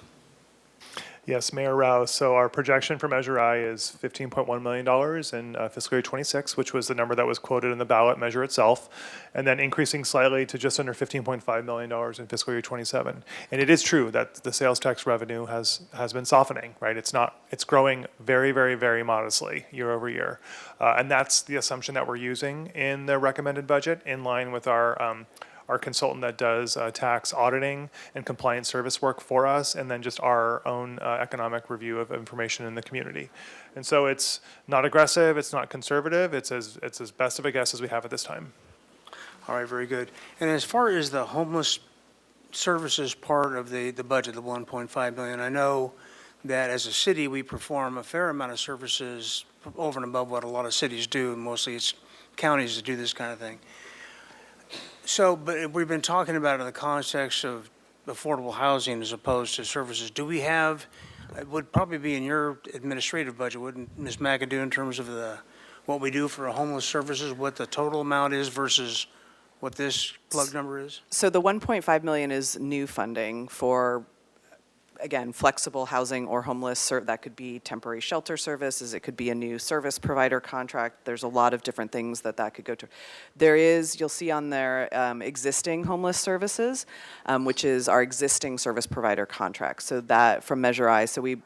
[SPEAKER 15] Yes, Mayor Rouse. So our projection for Measure I is $15.1 million in fiscal year '26, which was the number that was quoted in the ballot measure itself, and then increasing slightly to just under $15.5 million in fiscal year '27. And it is true that the sales tax revenue has been softening, right? It's growing very, very, very modestly year over year. And that's the assumption that we're using in the recommended budget, in line with our consultant that does tax auditing and compliance service work for us, and then just our own economic review of information in the community. And so it's not aggressive, it's not conservative, it's as best of a guess as we have at this time.
[SPEAKER 1] All right, very good. And as far as the homeless services part of the budget, the 1.5 million, I know that as a city, we perform a fair amount of services over and above what a lot of cities do, and mostly it's counties that do this kind of thing. So, but we've been talking about it in the context of affordable housing as opposed to services. Do we have, it would probably be in your administrative budget, wouldn't Ms. McAdoo, in terms of what we do for homeless services, what the total amount is versus what this plug number is?
[SPEAKER 6] So the 1.5 million is new funding for, again, flexible housing or homeless, that could be temporary shelter services, it could be a new service provider contract. There's a lot of different things that could go to. There is, you'll see on there, existing homeless services, which is our existing service provider contract. So that from Measure I, so we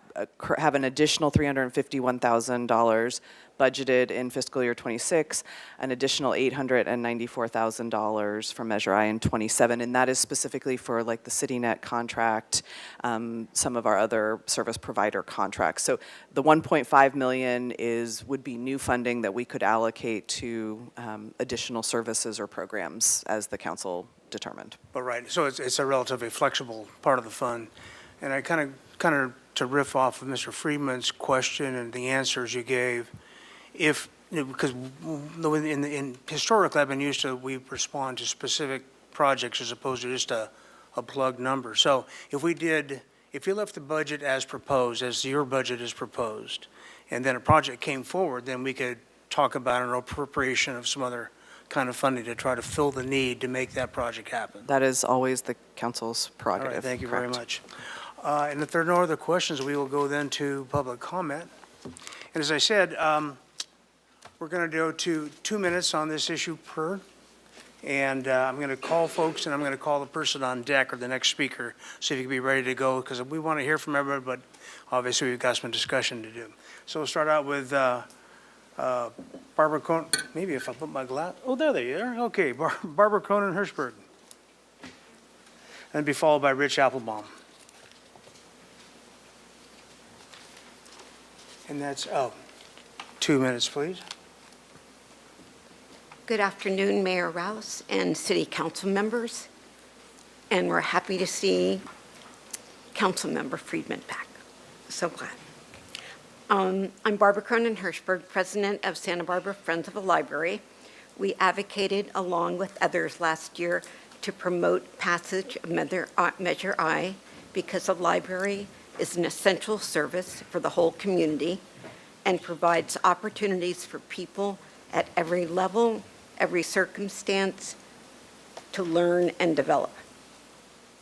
[SPEAKER 6] have an additional $351,000 budgeted in fiscal year '26, an additional $894,000 for Measure I in '27, and that is specifically for like the CityNet contract, some of our other service provider contracts. So the 1.5 million would be new funding that we could allocate to additional services or programs as the council determined.
[SPEAKER 1] But right, so it's a relatively flexible part of the fund. And I kind of to riff off of Mr. Friedman's question and the answers you gave, if, because historically, I've been used to, we respond to specific projects as opposed to just a plug number. So if you left the budget as proposed, as your budget is proposed, and then a project came forward, then we could talk about an appropriation of some other kind of funding to try to fill the need to make that project happen.
[SPEAKER 6] That is always the council's
[SPEAKER 1] All
[SPEAKER 6] prerogative.
[SPEAKER 1] right, thank you very
[SPEAKER 6] correct.
[SPEAKER 1] much. And if there are no other questions, we will go then to public comment. And as I said, we're going to go to 2 minutes on this issue per. And I'm going to call folks, and I'm going to call the person on deck or the next speaker, so you can be ready to go, because we want to hear from everybody, but obviously we've got some discussion to do. So we'll start out with Barbara Cronin. Maybe if I put my glass, oh, there they are. Okay, Barbara Cronin Hirschberg. And be followed by Rich Applebaum. And that's, 2 minutes, please.
[SPEAKER 21] Good afternoon, Mayor Rouse and City Council members. And we're happy to see Councilmember Friedman back. So glad. I'm Barbara Cronin Hirschberg, President of Santa Barbara Friends of the Library. We advocated, along with others last year, to promote passage of Measure I because the library is an essential service for the whole community and provides opportunities for people at every level, every circumstance, to learn and develop.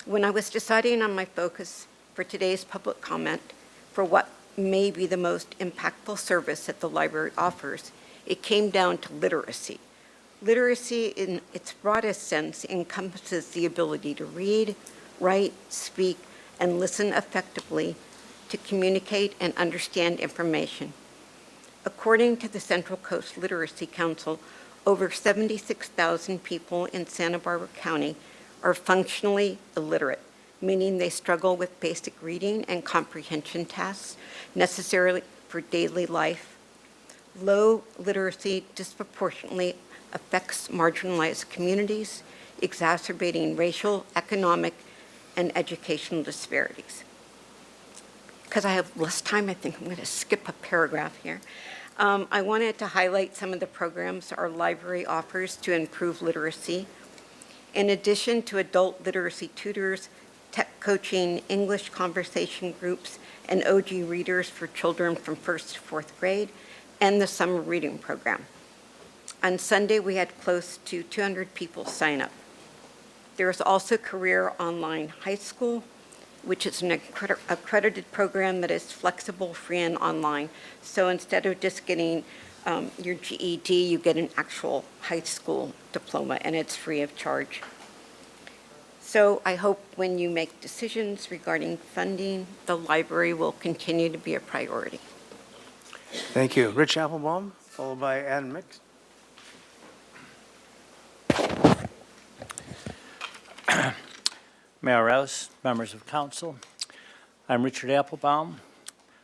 [SPEAKER 21] When I was deciding on my focus for today's public comment for what may be the most impactful service that the library offers, it came down to literacy. Literacy, in its broadest sense, encompasses the ability to read, write, speak, and listen effectively to communicate and understand information. According to the Central Coast Literacy Council, over 76,000 people in Santa Barbara County are functionally illiterate, meaning they struggle with basic reading and comprehension tasks necessary for daily life. Low literacy disproportionately affects marginalized communities, exacerbating racial, economic, and educational disparities. Because I have less time, I think I'm going to skip a paragraph here. I wanted to highlight some of the programs our library offers to improve literacy. In addition to adult literacy tutors, tech coaching, English conversation groups, and OG readers for children from 1st to 4th grade, and the summer reading program. On Sunday, we had close to 200 people sign up. There is also Career Online High School, which is an accredited program that is flexible, free, and online. So instead of just getting your GED, you get an actual high school diploma, and it's free of charge. So I hope when you make decisions regarding funding, the library will continue to be a priority.
[SPEAKER 1] Thank you. Rich Applebaum, followed by Adam Mix.
[SPEAKER 22] Mayor Rouse, members of council, I'm Richard Applebaum,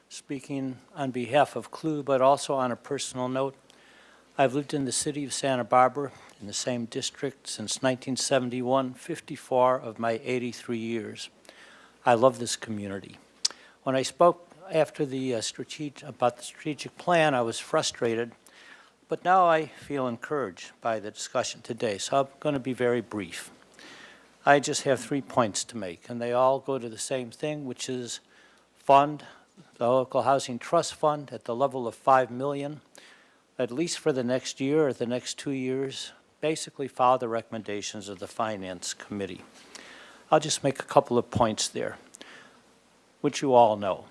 [SPEAKER 22] speaking on behalf of CLU, but also on a personal note. I've lived in the city of Santa Barbara in the same district since 1971, 54 of my 83 years. I love this community. When I spoke after the about the strategic plan, I was frustrated, but now I feel encouraged by the discussion today, so I'm going to be very brief. I just have 3 points to make, and they all go to the same thing, which is fund the local housing trust fund at the level of $5 million, at least for the next year or the next 2 years, basically follow the recommendations of the Finance Committee. I'll just make a couple of points there, which you all know.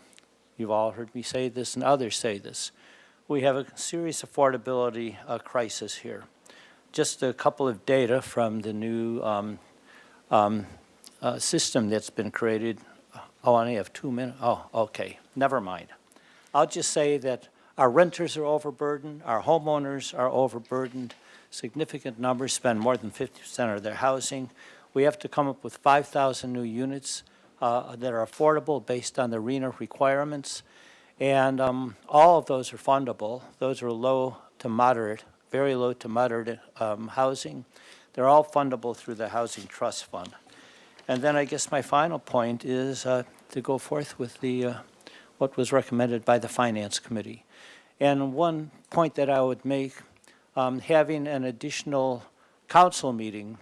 [SPEAKER 22] You've all heard me say this and others say this. We have a serious affordability crisis here. Just a couple of data from the new system that's been created. Oh, I only have 2 minutes. Oh, okay. Never mind. I'll just say that our renters are overburdened, our homeowners are overburdened, significant numbers spend more than 50% of their housing. We have to come up with 5,000 new units that are affordable based on the RENA requirements, and all of those are fundable. Those are low to moderate, very low to moderate housing. They're all fundable through the Housing Trust Fund. And then I guess my final point is to go forth with the what was recommended by the Finance Committee. And one point that I would make, having an additional council meeting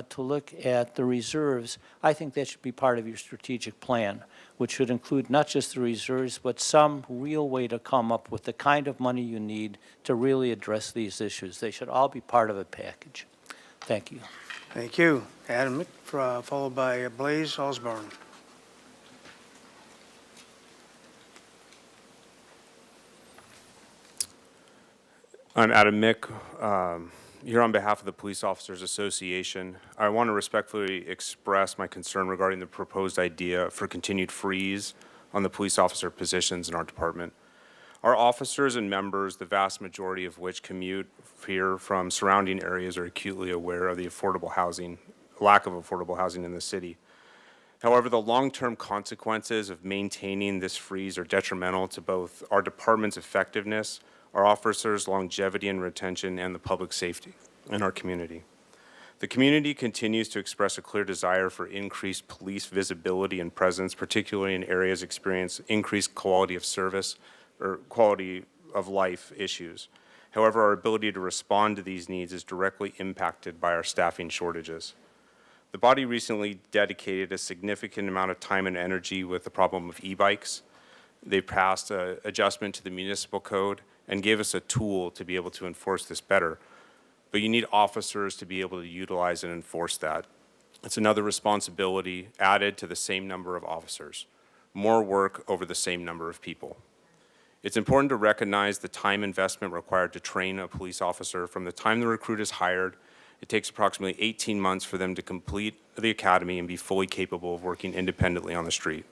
[SPEAKER 22] to look at the reserves, I think that should be part of your strategic plan, which should include not just the reserves, but some real way to come up with the kind of money you need to really address these issues. They should all be part of a package. Thank you.
[SPEAKER 1] Thank you. Adam Mick, followed by Blaise Osborne.
[SPEAKER 8] I'm Adam Mick, here on behalf of the Police Officers Association. I want to respectfully express my concern regarding the proposed idea for continued freeze on the police officer positions in our department. Our officers and members, the vast majority of which commute here from surrounding areas, are acutely aware of the lack of affordable housing in the city. However, the long-term consequences of maintaining this freeze are detrimental to both our department's effectiveness, our officers' longevity and retention, and the public safety in our community. The community continues to express a clear desire for increased police visibility and presence, particularly in areas experiencing increased quality of service or quality of life issues. However, our ability to respond to these needs is directly impacted by our staffing shortages. The body recently dedicated a significant amount of time and energy with the problem of e-bikes. They passed an adjustment to the municipal code and gave us a tool to be able to enforce this better. But you need officers to be able to utilize and enforce that. It's another responsibility added to the same number of officers, more work over the same number of people. It's important to recognize the time investment required to train a police officer. From the time the recruit is hired, it takes approximately 18 months for them to complete the academy and be fully capable of working independently on the street.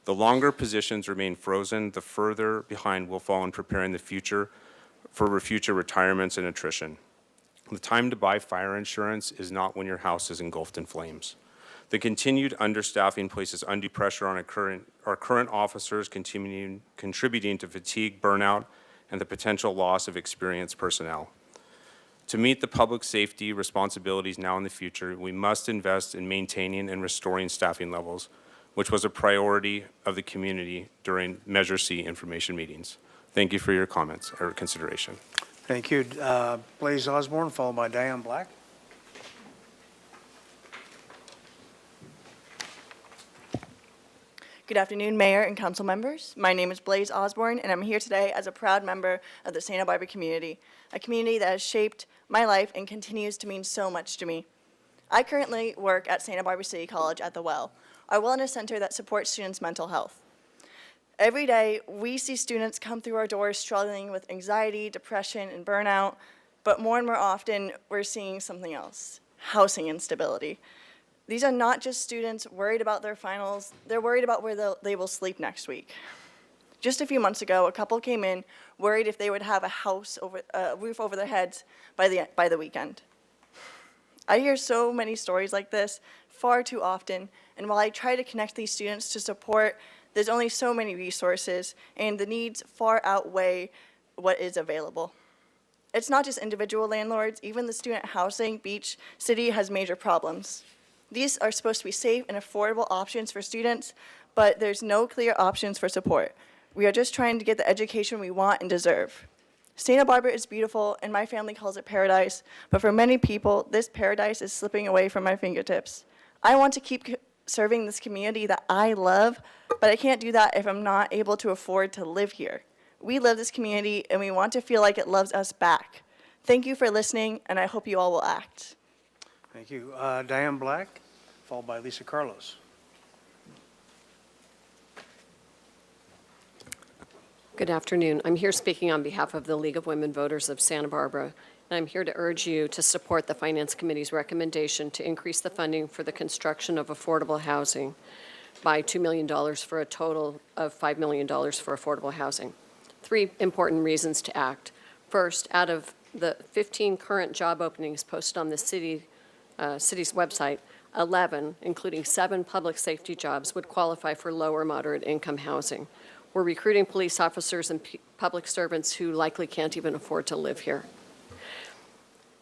[SPEAKER 8] The longer positions remain frozen, the further behind we'll fall in preparing the future for future retirements and attrition. The time to buy fire insurance is not when your house is engulfed in flames. The continued understaffing places undue pressure on our current officers, contributing to fatigue, burnout, and the potential loss of experienced personnel. To meet the public safety responsibilities now and the future, we must invest in maintaining and restoring staffing levels, which was a priority of the community during Measure C information meetings. Thank you for your comments or consideration.
[SPEAKER 1] Thank you. Blaise Osborne, followed by Diane Black.
[SPEAKER 4] Good afternoon, Mayor and Council members. My name is Blaise Osborne, and I'm here today as a proud member of the Santa Barbara community, a community that has shaped my life and continues to mean so much to me. I currently work at Santa Barbara City College at The Well, our wellness center that supports students' mental health. Every day, we see students come through our doors struggling with anxiety, depression, and burnout, but more and more often, we're seeing something else, housing instability. These are not just students worried about their finals, they're worried about where they will sleep next week. Just a few months ago, a couple came in worried if they would have a roof over their heads by the weekend. I hear so many stories like this far too often, and while I try to connect these students to support, there's only so many resources, and the needs far outweigh what is available. It's not just individual landlords, even the student housing Beach City has major problems. These are supposed to be safe and affordable options for students, but there's no clear options for support. We are just trying to get the education we want and deserve. Santa Barbara is beautiful, and my family calls it paradise, but for many people, this paradise is slipping away from my fingertips. I want to keep serving this community that I love, but I can't do that if I'm not able to afford to live here. We love this community, and we want to feel like it loves us back. Thank you for listening, and I hope you all will act.
[SPEAKER 1] Thank you. Diane Black, followed by Lisa Carlos.
[SPEAKER 5] Good afternoon. I'm here speaking on behalf of the League of Women Voters of Santa Barbara, and I'm here to urge you to support the Finance Committee's recommendation to increase the funding for the construction of affordable housing by $2 million for a total of $5 million for affordable housing. 3 important reasons to act. First, out of the 15 current job openings posted on the city's website, 11, including 7 public safety jobs, would qualify for low or moderate income housing. We're recruiting police officers and public servants who likely can't even afford to live here.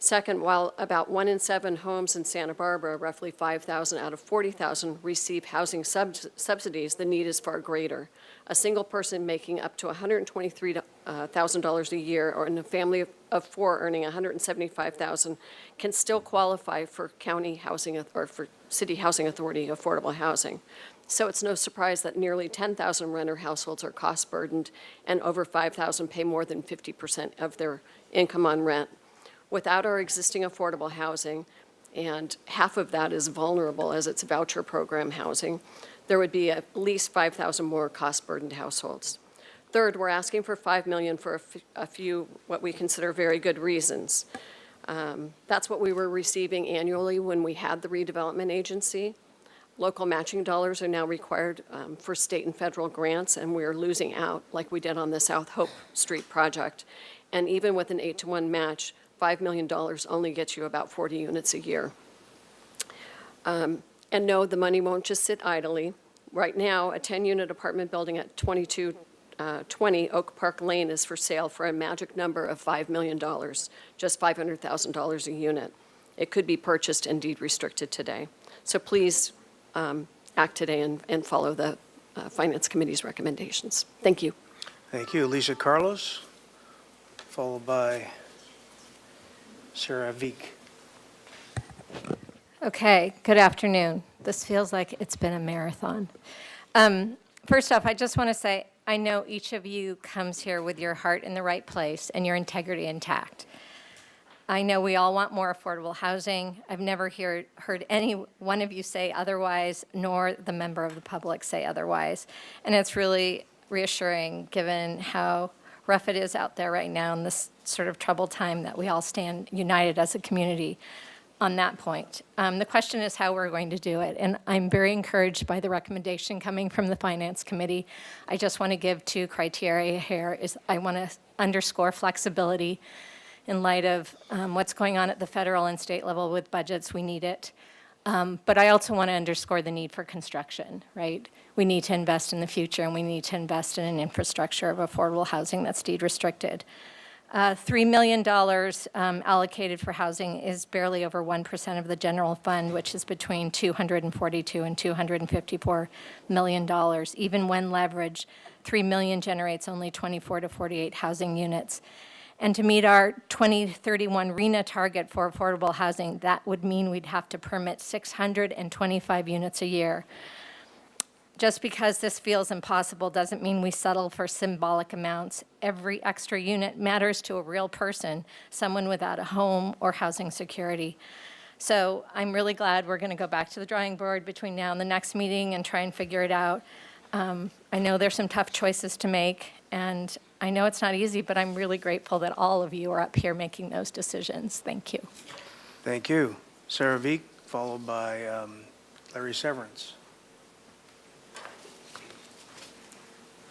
[SPEAKER 5] Second, while about 1 in 7 homes in Santa Barbara, roughly 5,000 out of 40,000, receive housing subsidies, the need is far greater. A single person making up to $123,000 a year, or in a family of 4 earning $175,000, can still qualify for county housing or for city housing authority affordable housing. So it's no surprise that nearly 10,000 renter households are cost burdened, and over 5,000 pay more than 50% of their income on rent. Without our existing affordable housing, and half of that is vulnerable as it's voucher program housing, there would be at least 5,000 more cost-burdened households. Third, we're asking for $5 million for a few what we consider very good reasons. That's what we were receiving annually when we had the redevelopment agency. Local matching dollars are now required for state and federal grants, and we are losing out like we did on the South Hope Street project. And even with an 8-to-1 match, $5 million only gets you about 40 units a year. And no, the money won't just sit idly. Right now, a 10-unit apartment building at 2220 Oak Park Lane is for sale for a magic number of $5 million, just $500,000 a unit. It could be purchased and deed restricted today. So please act today and follow the Finance Committee's recommendations. Thank you.
[SPEAKER 1] Thank you. Lisa Carlos, followed by Sarah Veek.
[SPEAKER 9] Okay, good afternoon. This feels like it's been a marathon. First off, I just want to say, I know each of you comes here with your heart in the right place and your integrity intact. I know we all want more affordable housing. I've never heard any one of you say otherwise, nor the member of the public say otherwise. And it's really reassuring, given how rough it is out there right now in this sort of troubled time, that we all stand united as a community on that point. The question is how we're going to do it, and I'm very encouraged by the recommendation coming from the Finance Committee. I just want to give 2 criteria here. I want to underscore flexibility in light of what's going on at the federal and state level with budgets. We need it. But I also want to underscore the need for construction, right? We need to invest in the future, and we need to invest in an infrastructure of affordable housing that's deed restricted. $3 million allocated for housing is barely over 1% of the general fund, which is between $242 and $254 million. Even when leveraged, $3 million generates only 24 to 48 housing units. And to meet our 2031 RENA target for affordable housing, that would mean we'd have to permit 625 units a year. Just because this feels impossible doesn't mean we settle for symbolic amounts. Every extra unit matters to a real person, someone without a home or housing security. So I'm really glad we're going to go back to the drawing board between now and the next meeting and try and figure it out. I know there's some tough choices to make, and I know it's not easy, but I'm really grateful that all of you are up here making those decisions. Thank you.
[SPEAKER 1] Thank you. Sarah Veek, followed by Larry Severance.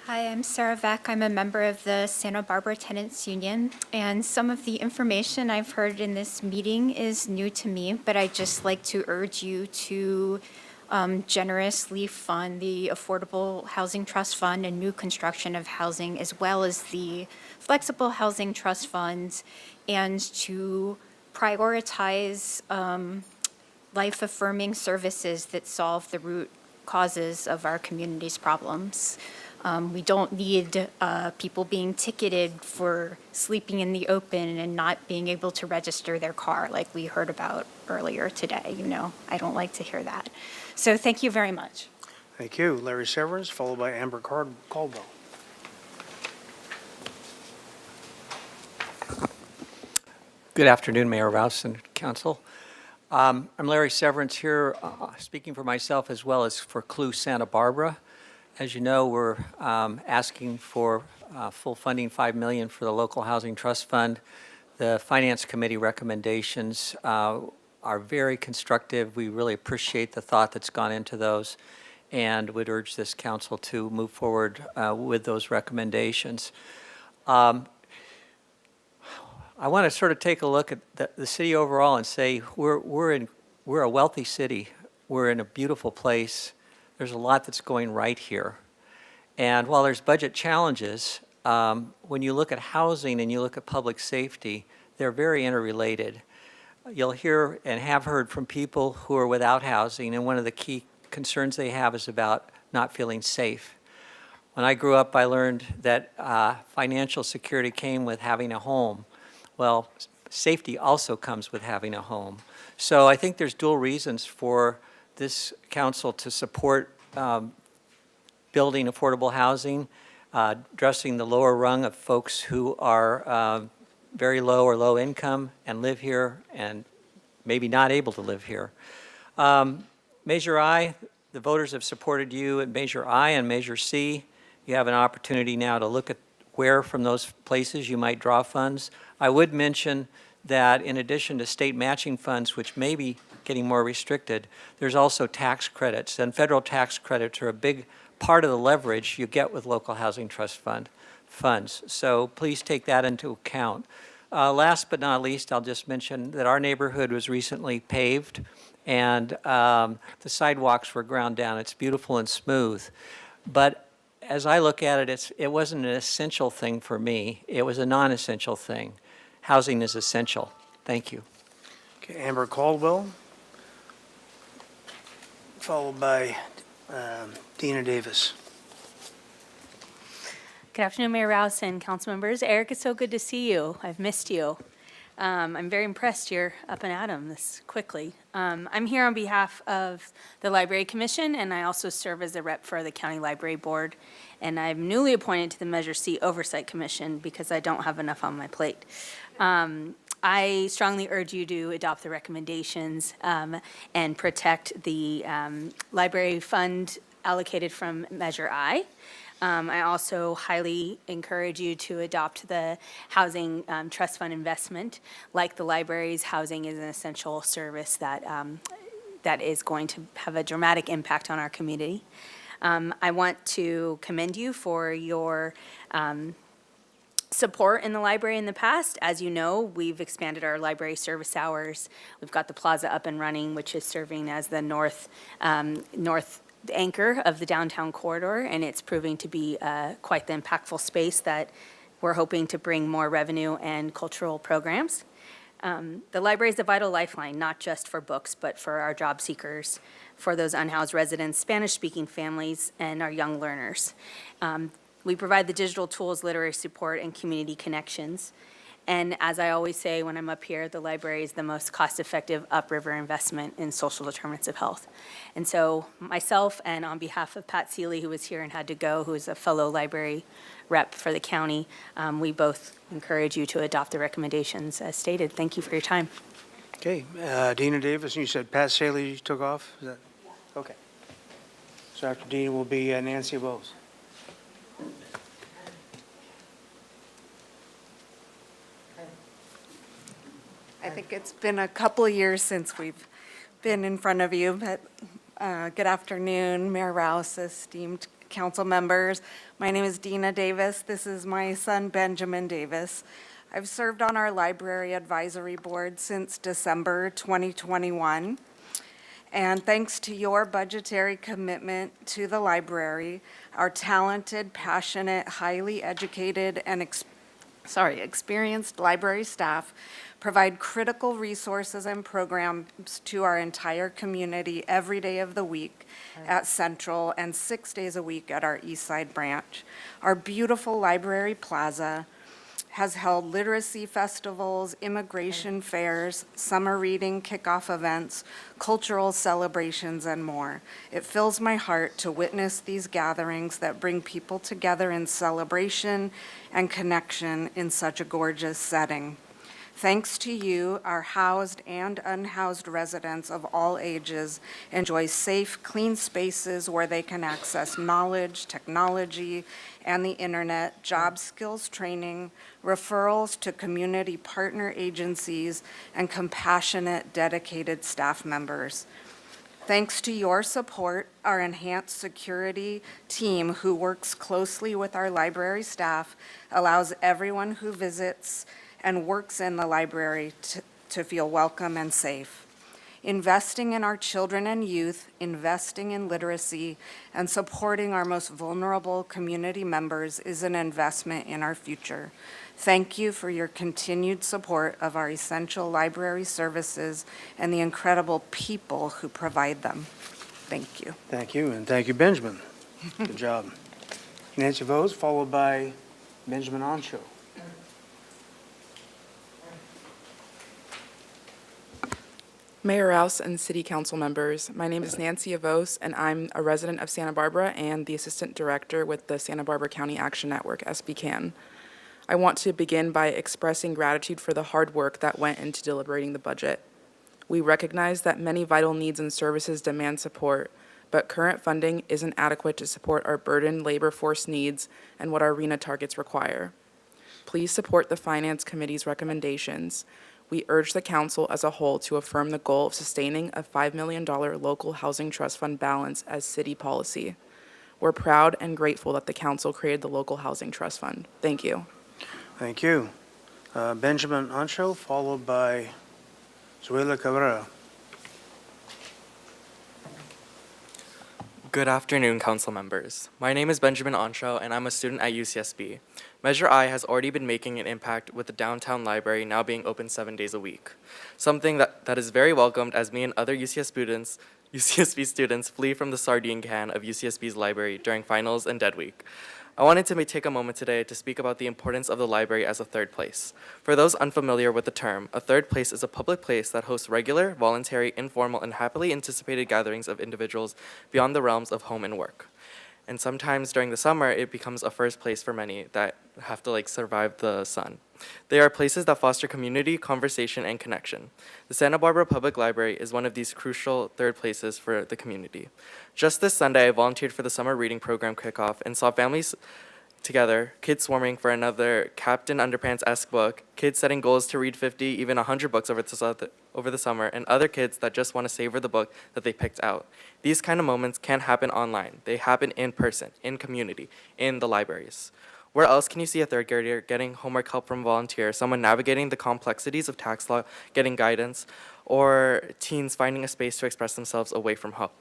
[SPEAKER 11] Hi, I'm Sarah Veck. I'm a member of the Santa Barbara Tenants Union, and some of the information I've heard in this meeting is new to me, but I'd just like to urge you to generously fund the Affordable Housing Trust Fund and new construction of housing, as well as the Flexible Housing Trust Funds, and to prioritize life-affirming services that solve the root causes of our community's problems. We don't need people being ticketed for sleeping in the open and not being able to register their car like we heard about earlier today. You know, I don't like to hear that. So thank you very much.
[SPEAKER 1] Thank you. Larry Severance, followed by Amber Caldwell.
[SPEAKER 23] Good afternoon, Mayor Rouse and Council. I'm Larry Severance here, speaking for myself as well as for CLU Santa Barbara. As you know, we're asking for full funding, $5 million for the Local Housing Trust Fund. The Finance Committee recommendations are very constructive. We really appreciate the thought that's gone into those and would urge this council to move forward with those recommendations. I want to sort of take a look at the city overall and say we're a wealthy city. We're in a beautiful place. There's a lot that's going right here. And while there's budget challenges, when you look at housing and you look at public safety, they're very interrelated. you'll hear and have heard from people who are without housing, and one of the key concerns they have is about not feeling safe. When I grew up, I learned that financial security came with having a home. Well, safety also comes with having a home. So I think there's dual reasons for this council to support building affordable housing, addressing the lower rung of folks who are very low or low income and live here and maybe not able to live here. Measure I, the voters have supported you at Measure I and Measure C. You have an opportunity now to look at where from those places you might draw funds. I would mention that in addition to state matching funds, which may be getting more restricted, there's also tax credits, and federal tax credits are a big part of the leverage you get with local housing trust funds. So please take that into account. Last but not least, I'll just mention that our neighborhood was recently paved, and the sidewalks were ground down. It's beautiful and smooth. But as I look at it, it wasn't an essential thing for me. It was a non-essential thing. Housing is essential. Thank you.
[SPEAKER 1] Okay, Amber Caldwell, followed by Dina Davis.
[SPEAKER 12] Good afternoon, Mayor Rouse and council members. Eric, it's so good to see you. I've missed you. I'm very impressed you're up and at 'em this quickly. I'm here on behalf of the Library Commission, and I also serve as a rep for the County Library Board. And I'm newly appointed to the Measure C Oversight Commission because I don't have enough on my plate. I strongly urge you to adopt the recommendations and protect the library fund allocated from Measure I. I also highly encourage you to adopt the housing trust fund investment. Like the libraries, housing is an essential service that, that is going to have a dramatic impact on our community. I want to commend you for your support in the library in the past. As you know, we've expanded our library service hours. We've got the plaza up and running, which is serving as the north anchor of the downtown corridor, and it's proving to be quite the impactful space that we're hoping to bring more revenue and cultural programs. The library is a vital lifeline, not just for books, but for our job seekers, for those unhoused residents, Spanish-speaking families, and our young learners. We provide the digital tools, literary support, and community connections. And as I always say when I'm up here, the library is the most cost-effective upriver investment in social determinants of health. And so myself, and on behalf of Pat Seeley, who was here and had to go, who is a fellow library rep for the county, we both encourage you to adopt the recommendations as stated. Thank you for your time.
[SPEAKER 1] Okay, Dina Davis, and you said Pat Saley took off? Is that, okay. So after Dina will be Nancy Bowes.
[SPEAKER 13] I think it's been a couple of years since we've been in front of you, but good afternoon, Mayor Rouse, esteemed council members. My name is Dina Davis. This is my son, Benjamin Davis. I've served on our library advisory board since December 2021. And thanks to your budgetary commitment to the library, our talented, passionate, highly educated, and experienced library staff provide critical resources and programs to our entire community every day of the week at Central and 6 days a week at our East Side branch. Our beautiful library plaza has held literacy festivals, immigration fairs, summer reading kickoff events, cultural celebrations, and more. It fills my heart to witness these gatherings that bring people together in celebration and connection in such a gorgeous setting. Thanks to you, our housed and unhoused residents of all ages enjoy safe, clean spaces where they can access knowledge, technology, and the internet, job skills training, referrals to community partner agencies, and compassionate, dedicated staff members. Thanks to your support, our enhanced security team, who works closely with our library staff, allows everyone who visits and works in the library to feel welcome and safe. Investing in our children and youth, investing in literacy, and supporting our most vulnerable community members is an investment in our future. Thank you for your continued support of our essential library services and the incredible people who provide them. Thank you.
[SPEAKER 1] Thank you, and thank you, Benjamin. Good job. Nancy Vose, followed by Benjamin Onshow.
[SPEAKER 3] Mayor Rouse and City Council members, my name is Nancy Avos, and I'm a resident of Santa Barbara and the Assistant Director with the Santa Barbara County Action Network, SBCAN. I want to begin by expressing gratitude for the hard work that went into deliberating the budget. We recognize that many vital needs and services demand support, but current funding isn't adequate to support our burdened labor force needs and what our RENA targets require. Please support the Finance Committee's recommendations. We urge the Council as a whole to affirm the goal of sustaining a $5 million local housing trust fund balance as city policy. We're proud and grateful that the Council created the local housing trust fund. Thank you.
[SPEAKER 1] Thank you. Benjamin Onshow, followed by Zuela Cabrera.
[SPEAKER 14] Good afternoon, council members. My name is Benjamin Onshow, and I'm a student at UCSB. Measure I has already been making an impact with the downtown library now being open 7 days a week, something that is very welcomed as me and other UCSB students flee from the sardine can of UCSB's library during finals and dead week. I wanted to take a moment today to speak about the importance of the library as a third place. For those unfamiliar with the term, a third place is a public place that hosts regular, voluntary, informal, and happily anticipated gatherings of individuals beyond the realms of home and work. And sometimes during the summer, it becomes a first place for many that have to survive the sun. They are places that foster community, conversation, and connection. The Santa Barbara Public Library is one of these crucial third places for the community. Just this Sunday, I volunteered for the summer reading program kickoff and saw families together, kids swarming for another Captain Underpants-esque book, kids setting goals to read 50, even 100 books over the summer, and other kids that just want to savor the book that they picked out. These kind of moments can't happen online. They happen in person, in community, in the libraries. Where else can you see a third grader getting homework help from a volunteer, someone navigating the complexities of tax law, getting guidance, or teens finding a space to express themselves away from home?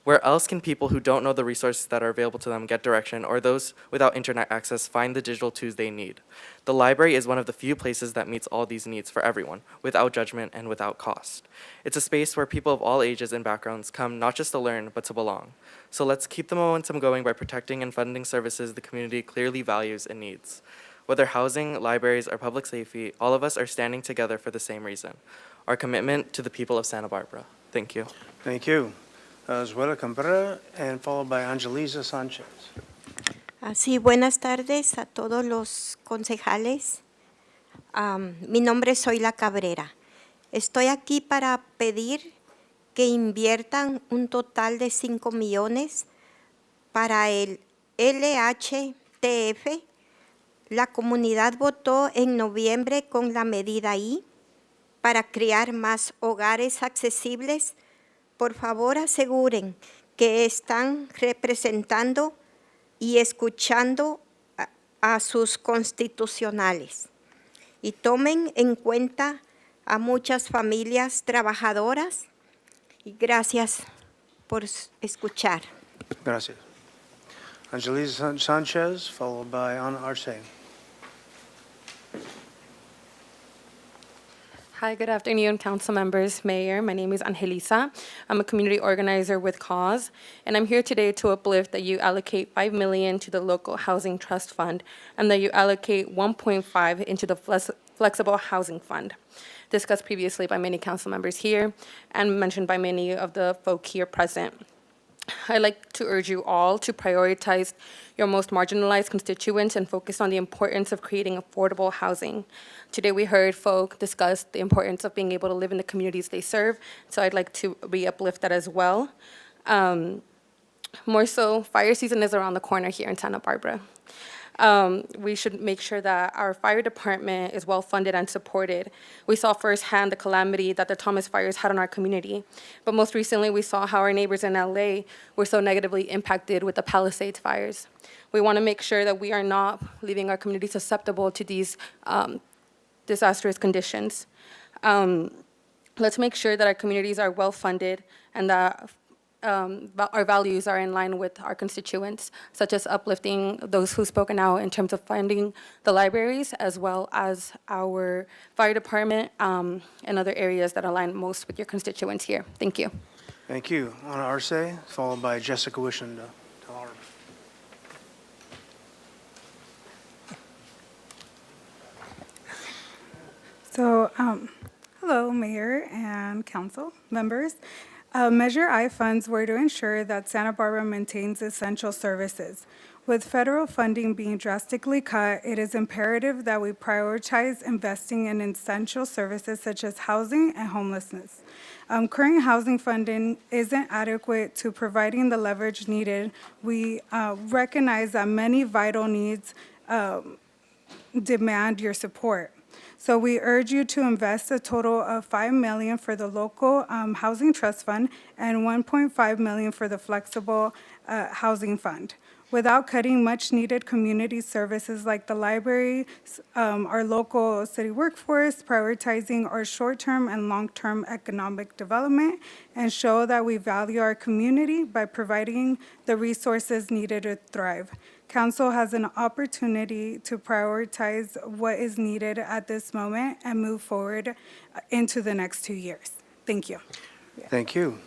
[SPEAKER 14] Where else can people who don't know the resources that are available to them get direction, or those without internet access find the digital tools they need? The library is one of the few places that meets all these needs for everyone, without judgment and without cost. It's a space where people of all ages and backgrounds come not just to learn, but to belong. So let's keep the momentum going by protecting and funding services the community clearly values and needs. Whether housing, libraries, or public safety, all of us are standing together for the same reason: our commitment to the people of Santa Barbara. Thank you.
[SPEAKER 1] Thank you. Zuela Cabrera, and followed by Angelisa Sanchez.
[SPEAKER 16] Sí, buenas tardes a todos los concejales. Mi nombre es Zoila Cabrera. Estoy aquí para pedir que inviertan un total de 5 millones para el LHTF. La comunidad votó en noviembre con la medida I para crear más hogares accesibles. Por favor, aseguren que están representando y escuchando a sus constitucionales y tomen en cuenta a muchas familias trabajadoras. Y gracias por escuchar.
[SPEAKER 1] Gracias. Angelisa Sanchez, followed by Ana Arce.
[SPEAKER 24] Hi, good afternoon, council members, mayor. My name is Angelisa. I'm a community organizer with Cause, and I'm here today to uplift that you allocate $5 million to the local housing trust fund and that you allocate 1.5 into the flexible housing fund, discussed previously by many council members here and mentioned by many of the folk here present. I'd like to urge you all to prioritize your most marginalized constituents and focus on the importance of creating affordable housing. Today we heard folk discuss the importance of being able to live in the communities they serve, so I'd like to re-uplift that as well. More so, fire season is around the corner here in Santa Barbara. We should make sure that our fire department is well-funded and supported. We saw firsthand the calamity that the Thomas fires had on our community. But most recently, we saw how our neighbors in LA were so negatively impacted with the Palisades fires. We want to make sure that we are not leaving our community susceptible to these disastrous conditions. Let's make sure that our communities are well-funded and that our values are in line with our constituents, such as uplifting those who've spoken out in terms of funding the libraries, as well as our fire department and other areas that align most with your constituents here. Thank you.
[SPEAKER 1] Thank you. Ana Arce, followed by Jessica wishing to Harbor.
[SPEAKER 7] So, hello, Mayor and Council members. Measure I funds were to ensure that Santa Barbara maintains essential services. With federal funding being drastically cut, it is imperative that we prioritize investing in essential services such as housing and homelessness. Current housing funding isn't adequate to providing the leverage needed. We recognize that many vital needs demand your support. So we urge you to invest a total of $5 million for the local housing trust fund and $1.5 million for the flexible housing fund, without cutting much needed community services like the library, our local city workforce, prioritizing our short-term and long-term economic development, and show that we value our community by providing the resources needed to thrive. Council has an opportunity to prioritize what is needed at this moment and move forward into the next 2 years. Thank you.
[SPEAKER 1] Thank you.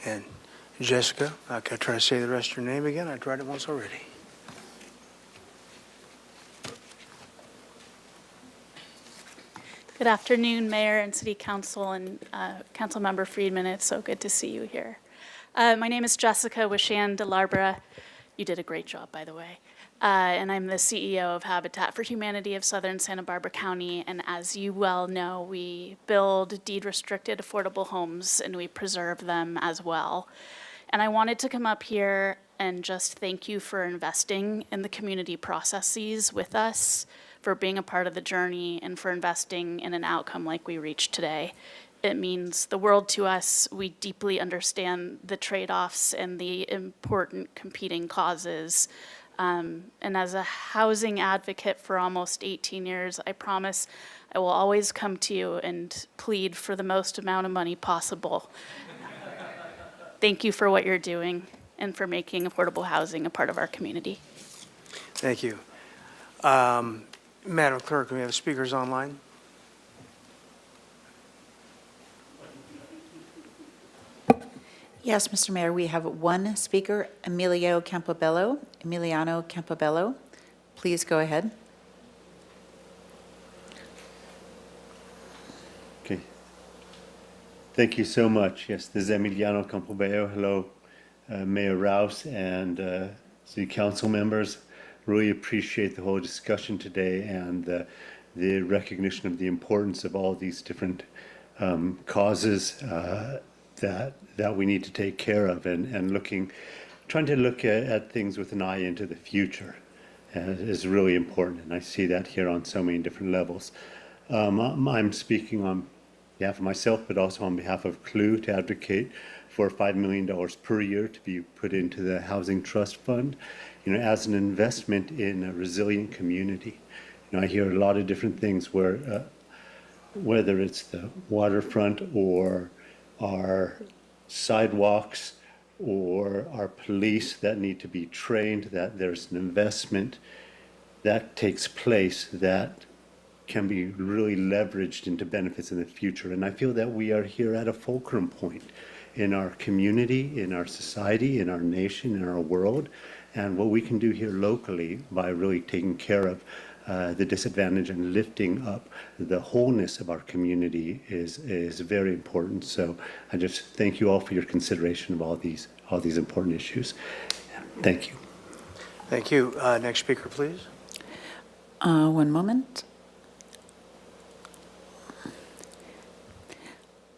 [SPEAKER 1] And Jessica, I could try to say the rest of your name again. I tried it once already.
[SPEAKER 10] Good afternoon, Mayor and City Council and Councilmember Friedman. It's so good to see you here. My name is Jessica Wishan DeLarbra. You did a great job, by the way. And I'm the CEO of Habitat for Humanity of Southern Santa Barbara County. And as you well know, we build deed-restricted affordable homes and we preserve them as well. And I wanted to come up here and just thank you for investing in the community processes with us, for being a part of the journey, and for investing in an outcome like we reached today. It means the world to us. We deeply understand the trade-offs and the important competing causes. And as a housing advocate for almost 18 years, I promise I will always come to you and plead for the most amount of money possible. Thank you for what you're doing and for making affordable housing a part of our community.
[SPEAKER 1] Thank you. Madam Clerk, do we have speakers online?
[SPEAKER 17] Yes, Mr. Mayor, we have one speaker, Emiliano Campobello. Please go ahead.
[SPEAKER 18] Okay. Thank you so much. Yes, this is Emiliano Campobello. Hello, Mayor Rouse and City Council members. Really appreciate the whole discussion today and the recognition of the importance of all these different causes that we need to take care of, and trying to look at things with an eye into the future is really important. And I see that here on so many different levels. I'm speaking on behalf of myself, but also on behalf of CLU to advocate for $5 million per year to be put into the Housing Trust Fund, as an investment in a resilient community. I hear a lot of different things where, whether it's the waterfront or our sidewalks or our police that need to be trained, that there's an investment that takes place that can be really leveraged into benefits in the future. And I feel that we are here at a fulcrum point in our community, in our society, in our nation, in our world, and what we can do here locally by really taking care of the disadvantage and lifting up the wholeness of our community is very important. So I just thank you all for your consideration of all these important issues. Thank you.
[SPEAKER 1] Thank you. Next speaker, please.
[SPEAKER 17] One moment.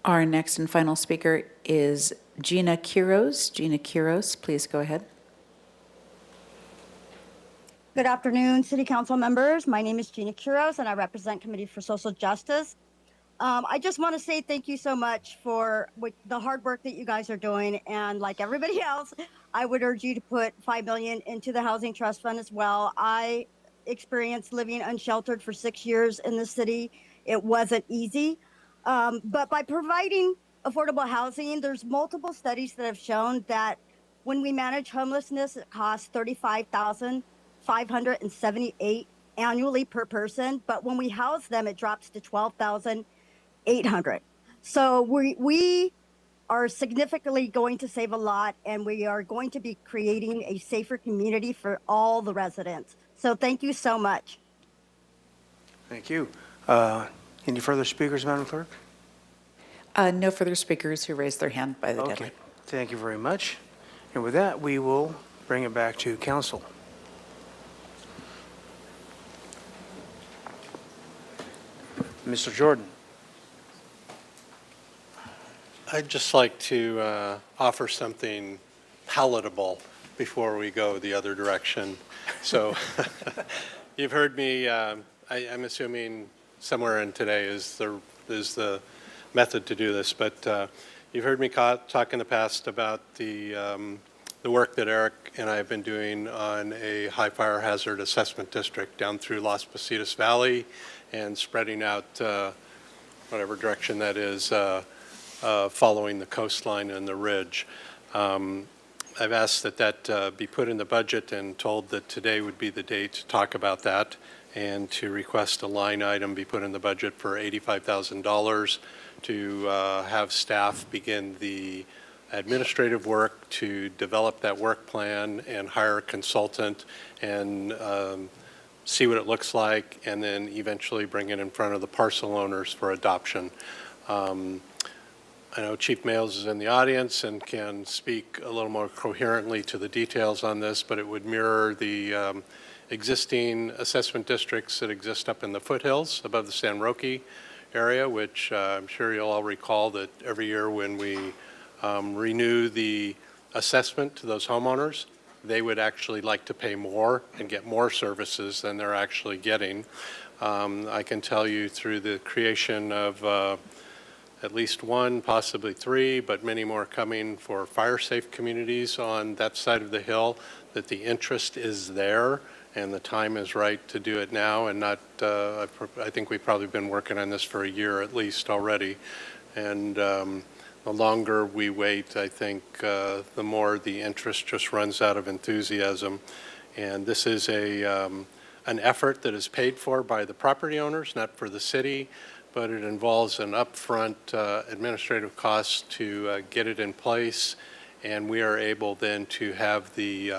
[SPEAKER 17] Our next and final speaker is Gina Quiros. Gina Quiros, please go ahead.
[SPEAKER 25] Good afternoon, City Council members. My name is Gina Quiros, and I represent Committee for Social Justice. I just want to say thank you so much for the hard work that you guys are doing. And like everybody else, I would urge you to put $5 million into the Housing Trust Fund as well. I experienced living unsheltered for 6 years in the city. It wasn't easy. But by providing affordable housing, there's multiple studies that have shown that when we manage homelessness, it costs $35,578 annually per person. But when we house them, it drops to $12,800. So we are significantly going to save a lot, and we are going to be creating a safer community for all the residents. So thank you so much.
[SPEAKER 1] Thank you. Any further speakers, Madam Clerk?
[SPEAKER 17] No further speakers who raised their hand by the
[SPEAKER 1] Okay.
[SPEAKER 17] deadline.
[SPEAKER 1] Thank you very much. And with that, we will bring it back to council. Mr. Jordan.
[SPEAKER 2] I'd just like to offer something palatable before we go the other direction. So you've heard me, I'm assuming somewhere in today is the method to do this, but you've heard me talk in the past about the work that Eric and I have been doing on a high fire hazard assessment district down through Las Positas Valley and spreading out whatever direction that is, following the coastline and the ridge. I've asked that be put in the budget and told that today would be the day to talk about that and to request a line item be put in the budget for $85,000 to have staff begin the administrative work to develop that work plan and hire a consultant and see what it looks like, and then eventually bring it in front of the parcel owners for adoption. I know Chief Males is in the audience and can speak a little more coherently to the details on this, but it would mirror the existing assessment districts that exist up in the foothills above the San Roque area, which I'm sure you'll all recall that every year when we renew the assessment to those homeowners, they would actually like to pay more and get more services than they're actually getting. I can tell you through the creation of at least one, possibly three, but many more coming for fire-safe communities on that side of the hill, that the interest is there and the time is right to do it now and not, I think we've probably been working on this for a year at least already. And the longer we wait, I think the more the interest just runs out of enthusiasm. And this is an effort that is paid for by the property owners, not for the city, but it involves an upfront administrative cost to get it in place, and we are able then to have the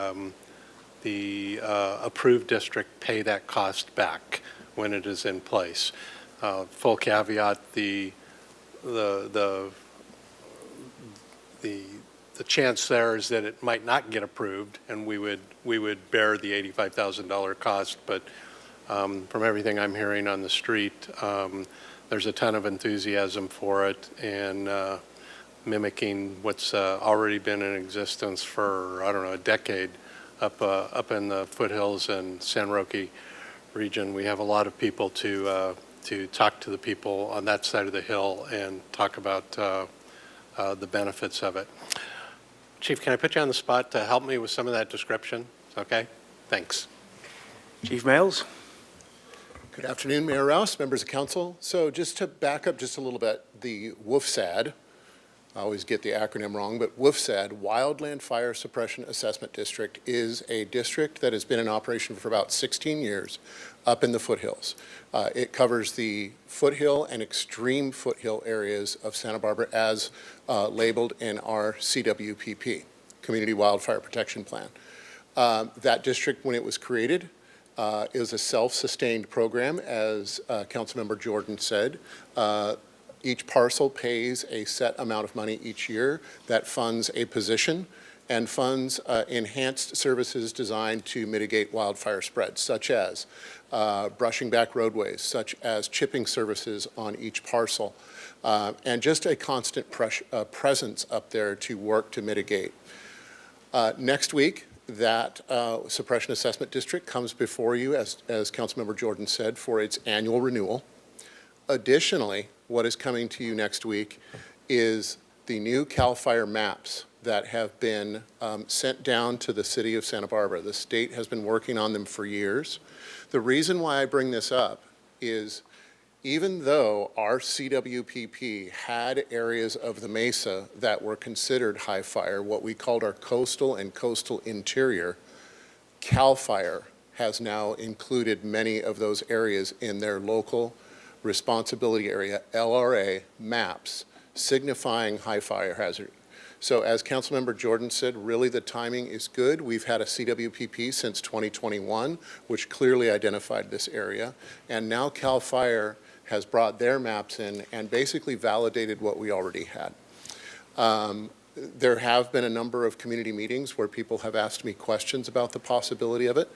[SPEAKER 2] approved district pay that cost back when it is in place. Full caveat: the chance there is that it might not get approved, and we would bear the $85,000 cost. But from everything I'm hearing on the street, there's a ton of enthusiasm for it, and mimicking what's already been in existence for, I don't know, a decade up in the foothills and San Roque region. We have a lot of people to talk to the people on that side of the hill and talk about the benefits of it. Chief, can I put you on the spot to help me with some of that description? Okay? Thanks.
[SPEAKER 1] Chief Males.
[SPEAKER 6] Good afternoon, Mayor Rouse, members of council. So just to back up just a little bit, the WFSAD, I always get the acronym wrong, but WFSAD, Wildland Fire Suppression Assessment District, is a district that has been in operation for about 16 years up in the foothills. It covers the foothill and extreme foothill areas of Santa Barbara as labeled in our CWPP, Community Wildfire Protection Plan. That district, when it was created, is a self-sustained program, as Councilmember Jordan said. Each parcel pays a set amount of money each year that funds a position and funds enhanced services designed to mitigate wildfire spread, such as brushing back roadways, such as chipping services on each parcel, and just a constant presence up there to work to mitigate. Next week, that suppression assessment district comes before you, as Councilmember Jordan said, for its annual renewal. Additionally, what is coming to you next week is the new CAL FIRE maps that have been sent down to the city of Santa Barbara. The state has been working on them for years. The reason why I bring this up is even though our CWPP had areas of the mesa that were considered high fire, what we called our coastal and coastal interior, CAL FIRE has now included many of those areas in their local responsibility area, LRA, maps, signifying high fire hazard. So as Councilmember Jordan said, really the timing is good. We've had a CWPP since 2021, which clearly identified this area. And now CAL FIRE has brought their maps in and basically validated what we already had. There have been a number of community meetings where people have asked me questions about the possibility of it.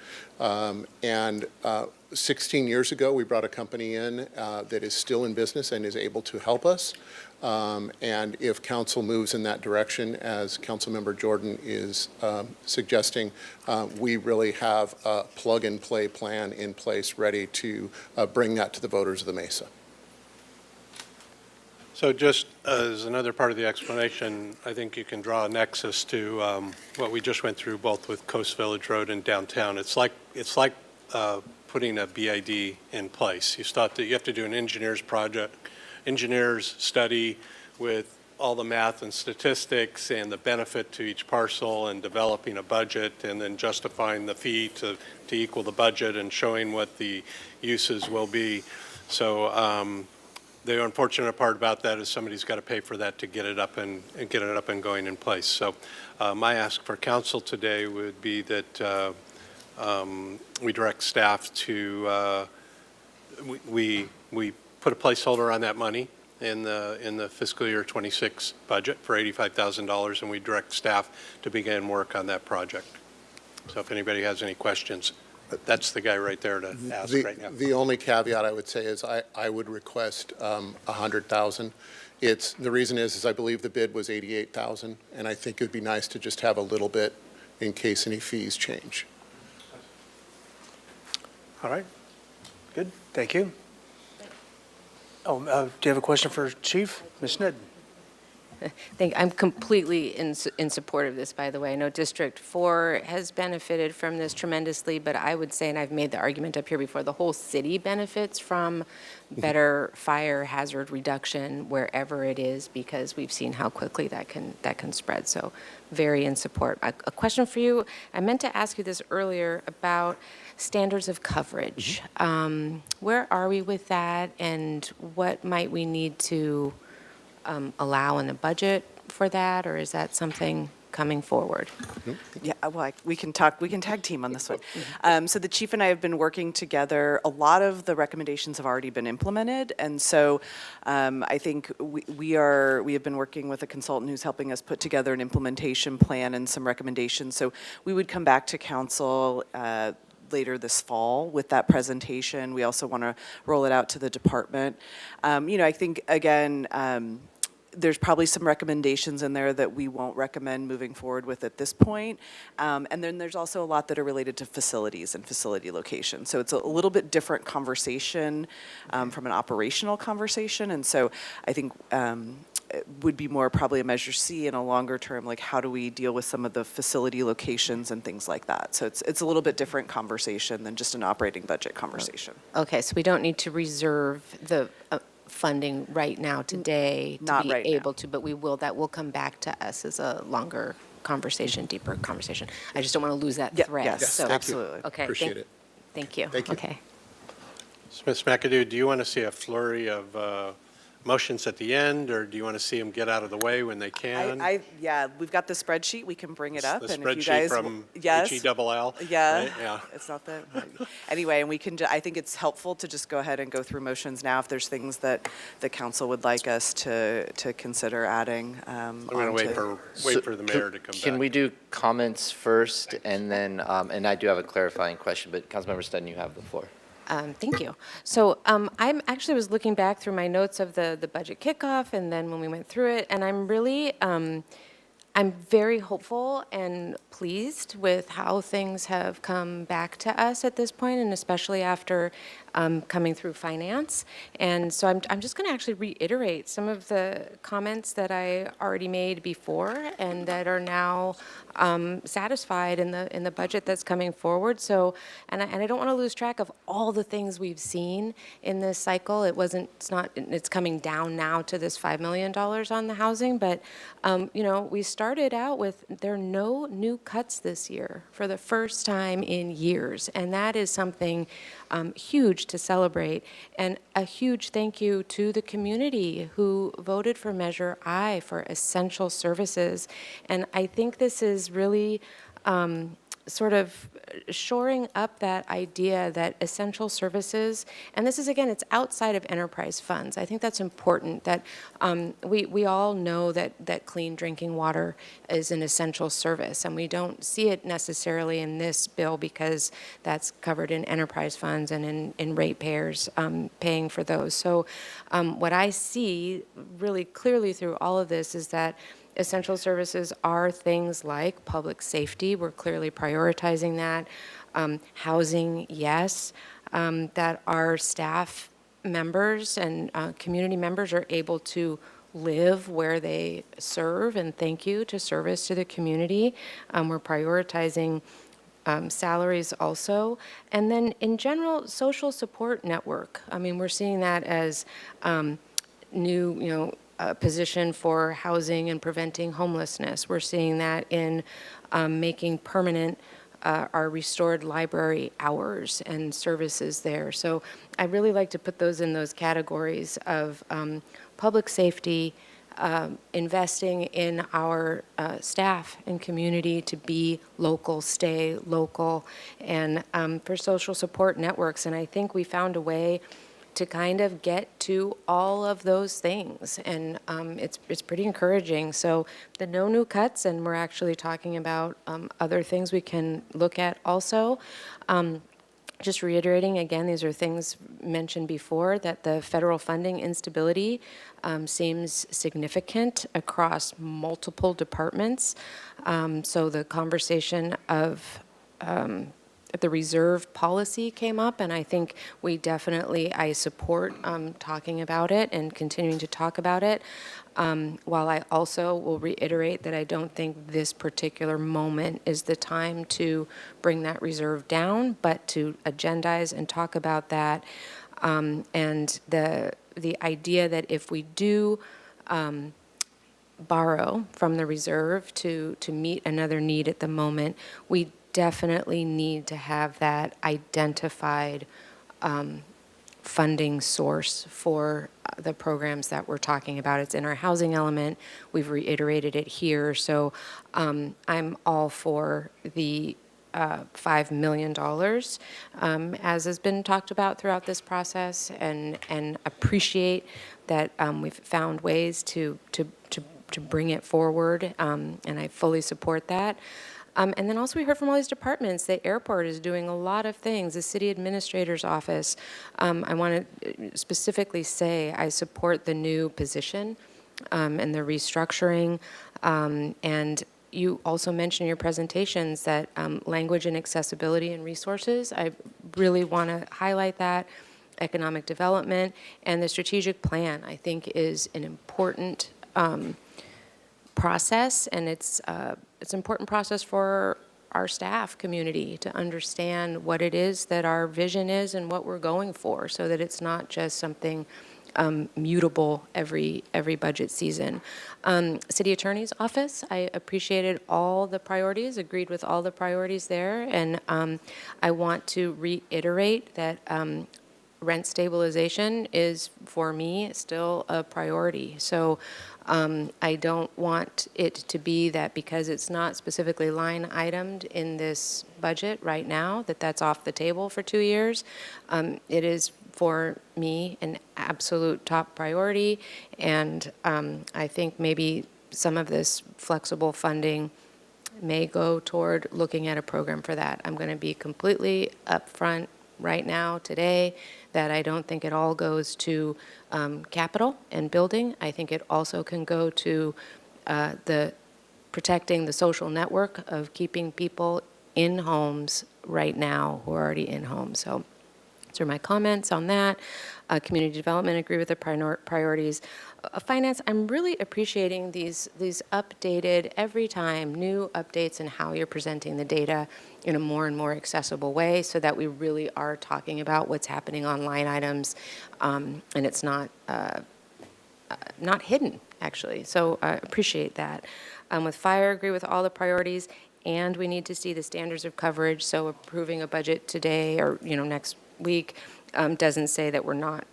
[SPEAKER 6] 16 years ago, we brought a company in that is still in business and is able to help us. And if council moves in that direction, as Councilmember Jordan is suggesting, we really have a plug-and-play plan in place ready to bring that to the voters of the Mesa.
[SPEAKER 2] So just as another part of the explanation, I think you can draw a nexus to what we just went through both with Coast Village Road and downtown. It's like putting a BID in place. You have to do an engineer's study with all the math and statistics and the benefit to each parcel and developing a budget and then justifying the fee to equal the budget and showing what the uses will be. So the unfortunate part about that is somebody's got to pay for that to get it up and going in place. So my ask for council today would be that we direct staff to we put a placeholder on that money in the fiscal year 26 budget for $85,000, and we direct staff to begin work on that project. So if anybody has any questions, that's the guy right there to ask right now.
[SPEAKER 6] The only caveat I would say is I would request $100,000. The reason is I believe the bid was $88,000, and I think it'd be nice to just have a little bit in case any fees change.
[SPEAKER 1] All right. Good. Thank you. Oh, do you have a question for Chief? Ms. Snidd?
[SPEAKER 15] I'm completely in support of this, by the way. I know District 4 has benefited from this tremendously, but I would say, and I've made the argument up here before, the whole city benefits from better fire hazard reduction wherever it is, because we've seen how quickly that can spread. So very in support. A question for you. I meant to ask you this earlier about standards of coverage. Where are we with that, and what might we need to allow in the budget for that, or is that something coming forward?
[SPEAKER 19] Yeah, well, we can tag team on this one. So the chief and I have been working together. A lot of the recommendations have already been implemented, and so I think we have been working with a consultant who's helping us put together an implementation plan and some recommendations. So we would come back to council later this fall with that presentation. We also want to roll it out to the department. I think, again, there's probably some recommendations in there that we won't recommend moving forward with at this point. And then there's also a lot that are related to facilities and facility location. So it's a little bit different conversation from an operational conversation. And so I think it would be more probably a measure C in a longer term, like how do we deal with some of the facility locations and things like that. So it's a little bit different conversation than just an operating budget conversation.
[SPEAKER 15] Okay, so we don't need to reserve the funding right now today to be able to, but that will come back to us as a longer conversation, deeper conversation. I just don't want to lose that thread.
[SPEAKER 19] Yes,
[SPEAKER 15] so,
[SPEAKER 19] absolutely.
[SPEAKER 15] Okay,
[SPEAKER 6] Appreciate it.
[SPEAKER 15] Thank you.
[SPEAKER 6] Thank you.
[SPEAKER 15] Okay.
[SPEAKER 2] Ms. McAdoo, do you want to see a flurry of motions at the end, or do you want to see them get out of the way when they can?
[SPEAKER 19] Yeah, we've got the spreadsheet. We can bring it up.
[SPEAKER 2] The
[SPEAKER 19] and if you
[SPEAKER 2] spreadsheet
[SPEAKER 19] guys,
[SPEAKER 2] from
[SPEAKER 19] yes,
[SPEAKER 2] HELL?
[SPEAKER 19] Yeah,
[SPEAKER 2] Right? Yeah.
[SPEAKER 19] it's not that. Anyway, and we can. I think it's helpful to just go ahead and go through motions now if there's things that the council would like us to consider adding.
[SPEAKER 2] I'm going to wait for the mayor to come back.
[SPEAKER 20] Can we do comments first, and then, and I do have a clarifying question, but Councilmember Stettin, you have the floor.
[SPEAKER 15] Thank you. So I actually was looking back through my notes of the budget kickoff, and then when we went through it, and I'm really, I'm very hopeful and pleased with how things have come back to us at this point, and especially after coming through finance. And so I'm just going to actually reiterate some of the comments that I already made before and that are now satisfied in the budget that's coming forward. So, and I don't want to lose track of all the things we've seen in this cycle. It's coming down now to this $5 million on the housing, but we started out with, there are no new cuts this year for the first time in years, and that is something huge to celebrate. And a huge thank you to the community who voted for Measure I for essential services. And I think this is really sort of shoring up that idea that essential services, and this is, again, it's outside of enterprise funds. I think that's important, that we all know that clean drinking water is an essential service, and we don't see it necessarily in this bill because that's covered in enterprise funds and in ratepayers paying for those. So what I see really clearly through all of this is that essential services are things like public safety. We're clearly prioritizing that. Housing, yes. That our staff members and community members are able to live where they serve, and thank you to service to the community. We're prioritizing salaries also. And then in general, social support network. I mean, we're seeing that as new, position for housing and preventing homelessness. We're seeing that in making permanent our restored library hours and services there. So I really like to put those in those categories of public safety, investing in our staff and community to be local, stay local, and for social support networks. And I think we found a way to kind of get to all of those things, and it's pretty encouraging. So the no new cuts, and we're actually talking about other things we can look at also. Just reiterating again, these are things mentioned before, that the federal funding instability seems significant across multiple departments. So the conversation of the reserve policy came up, and I think I support talking about it and continuing to talk about it, while I also will reiterate that I don't think this particular moment is the time to bring that reserve down, but to agendize and talk about that, and the idea that if we do borrow from the reserve to meet another need at the moment, we definitely need to have that identified funding source for the programs that we're talking about. It's in our housing element. We've reiterated it here. So I'm all for the $5 million, as has been talked about throughout this process, and appreciate that we've found ways to bring it forward, and I fully support that. And then also we heard from all these departments. The airport is doing a lot of things. The city administrator's office. I want to specifically say I support the new position and the restructuring. And you also mentioned in your presentations that language and accessibility and resources. I really want to highlight that. Economic development and the strategic plan, I think, is an important process, and it's an important process for our staff community to understand what it is that our vision is and what we're going for, so that it's not just something mutable every budget season. City Attorney's Office, I appreciated all the priorities, agreed with all the priorities there, and I want to reiterate that rent stabilization is, for me, still a priority. So I don't want it to be that because it's not specifically line itemed in this budget right now, that's off the table for 2 years. It is, for me, an absolute top priority, and I think maybe some of this flexible funding may go toward looking at a program for that. I'm going to be completely upfront right now, today, that I don't think it all goes to capital and building. I think it also can go to the protecting the social network of keeping people in homes right now who are already in homes. So So my comments on that. Community development, agree with the priorities. Finance, I'm really appreciating these updated, every time, new updates and how you're presenting the data in a more and more accessible way so that we really are talking about what's happening on line items, and it's not hidden, actually. So I appreciate that. With fire, agree with all the priorities, and we need to see the standards of coverage. So approving a budget today or next week doesn't say that we're not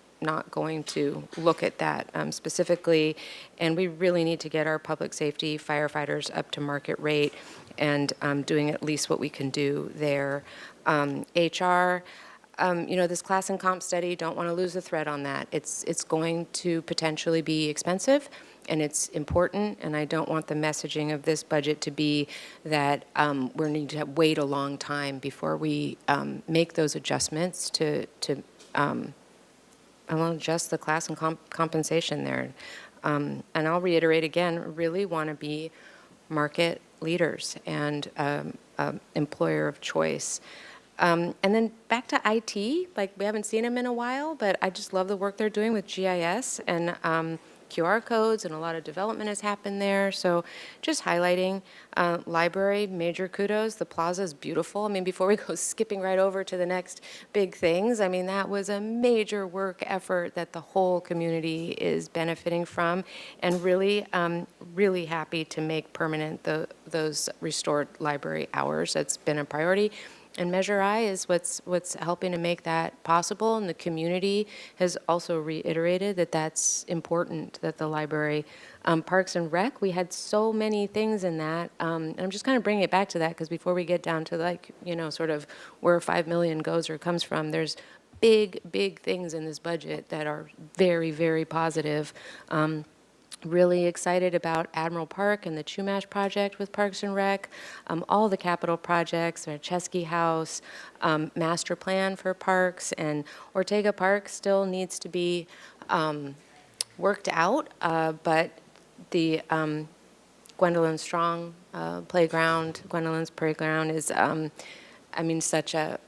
[SPEAKER 15] going to look at that specifically, and we really need to get our public safety firefighters up to market rate and doing at least what we can do there. HR, this class and comp study, don't want to lose the thread on that. It's going to potentially be expensive, and it's important, and I don't want the messaging of this budget to be that we need to wait a long time before we make those adjustments to I want to adjust the class and compensation there. And I'll reiterate again, really want to be market leaders and employer of choice. And then back to IT, like we haven't seen them in a while, but I just love the work they're doing with GIS and QR codes, and a lot of development has happened there. So just highlighting library, major kudos. The plaza is beautiful. I mean, before we go skipping right over to the next big things, I mean, that was a major work effort that the whole community is benefiting from, and really, really happy to make permanent those restored library hours. That's been a priority. And Measure I is what's helping to make that possible, and the community has also reiterated that that's important, that the library, Parks and Rec, we had so many things in that, and I'm just kind of bringing it back to that because before we get down to sort of where 5 million goes or comes from, there's big things in this budget that are very, very positive. Really excited about Admiral Park and the Chumash project with Parks and Rec, all the capital projects, Chesky House, master plan for parks, and Ortega Park still needs to be worked out, but the Gwendolyn Strong playground, Gwendolyn's playground is, such a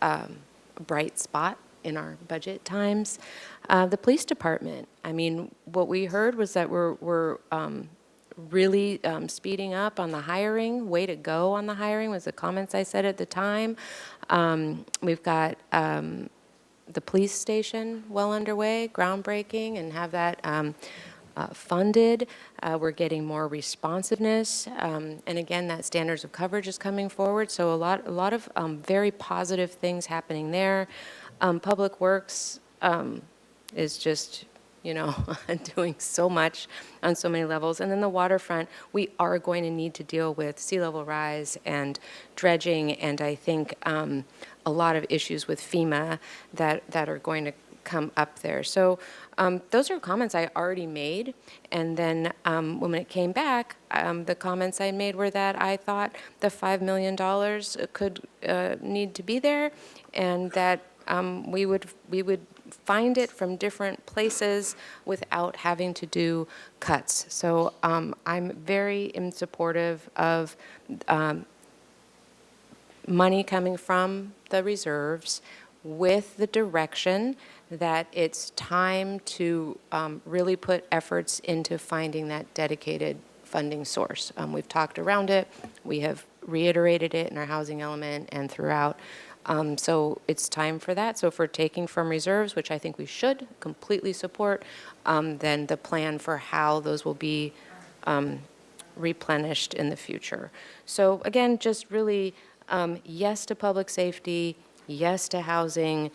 [SPEAKER 15] bright spot in our budget times. The police department, what we heard was that we're really speeding up on the hiring. Way to go on the hiring was the comments I said at the time. We've got the police station well underway, groundbreaking, and have that funded. We're getting more responsiveness, and again, that standards of coverage is coming forward. So a lot of very positive things happening there. Public Works is just, doing so much on so many levels. And then the waterfront, we are going to need to deal with sea level rise and dredging, and I think a lot of issues with FEMA that are going to come up there. So those are comments I already made, and then when it came back, the comments I made were that I thought the $5 million could need to be there, and that we would find it from different places without having to do cuts. So I'm very supportive of money coming from the reserves with the direction that it's time to really put efforts into finding that dedicated funding source. We've talked around it. We have reiterated it in our housing element and throughout. So it's time for that. So if we're taking from reserves, which I think we should completely support, then the plan for how those will be replenished in the future. So again, just really yes to public safety, yes to housing,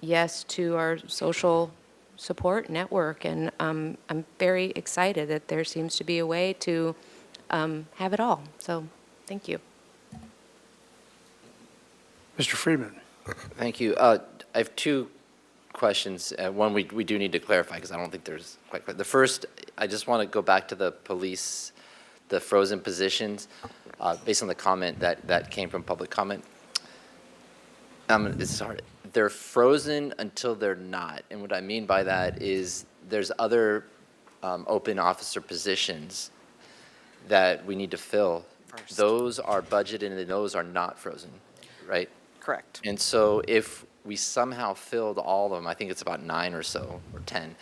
[SPEAKER 15] yes to our social support network. And I'm very excited that there seems to be a way to have it all. So thank you.
[SPEAKER 1] Mr. Friedman.
[SPEAKER 20] Thank you. I have two questions. One we do need to clarify because I don't think there's quite clear. The first, I just want to go back to the police, the frozen positions, based on the comment that came from public comment. It's hard. They're frozen until they're not. And what I mean by that is there's other open officer positions that we need to fill. Those are budgeted and those are not frozen, right?
[SPEAKER 19] Correct.
[SPEAKER 20] And so if we somehow filled all of them, I think it's about 9 or so, or 10,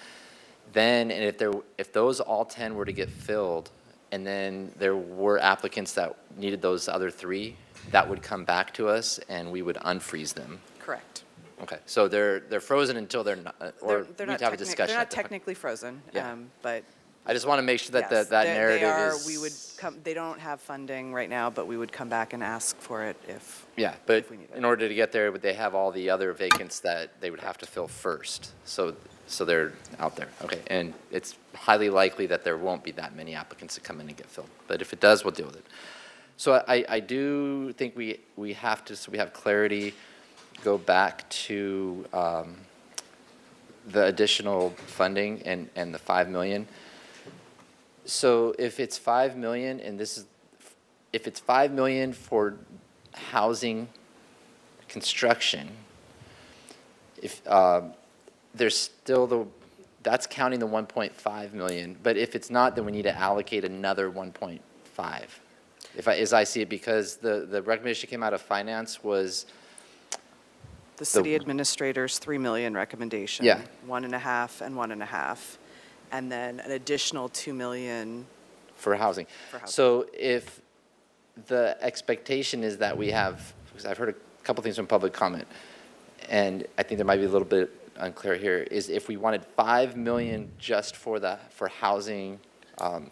[SPEAKER 20] then, and if those all 10 were to get filled, and then there were applicants that needed those other 3, that would come back to us and we would unfreeze them.
[SPEAKER 19] Correct.
[SPEAKER 20] Okay, so they're frozen until they're not, or
[SPEAKER 19] They're
[SPEAKER 20] we need
[SPEAKER 19] not
[SPEAKER 20] to have a discussion.
[SPEAKER 19] They're not
[SPEAKER 20] at that point.
[SPEAKER 19] technically frozen,
[SPEAKER 20] Yeah.
[SPEAKER 19] but
[SPEAKER 20] I just want to make sure that
[SPEAKER 19] yes,
[SPEAKER 20] that
[SPEAKER 19] they
[SPEAKER 20] narrative
[SPEAKER 19] are,
[SPEAKER 20] is.
[SPEAKER 19] we would come, they don't have funding right now, but we would come back and ask for it if.
[SPEAKER 20] Yeah, but
[SPEAKER 19] we need it.
[SPEAKER 20] in order to get there, would they have all the other vacants that they would have to fill first? So they're out there. Okay, and it's highly likely that there won't be that many applicants that come in and get filled. But if it does, we'll deal with it. So I do think we have to, so we have clarity, go back to the additional funding and the $5 million. So if it's $5 million, and if it's $5 million for housing construction, if there's still that's counting the 1.5 million. But if it's not, then we need to allocate another 1.5. As I see it, because the recommendation came out of finance was
[SPEAKER 19] The city administrator's 3 million recommendation.
[SPEAKER 20] Yeah.
[SPEAKER 19] 1.5 and 1.5, and then an additional 2 million.
[SPEAKER 20] for housing. So if the expectation is that we have, because I've heard a couple things from public comment, and I think there might be a little bit unclear here, is if we wanted 5 million just for housing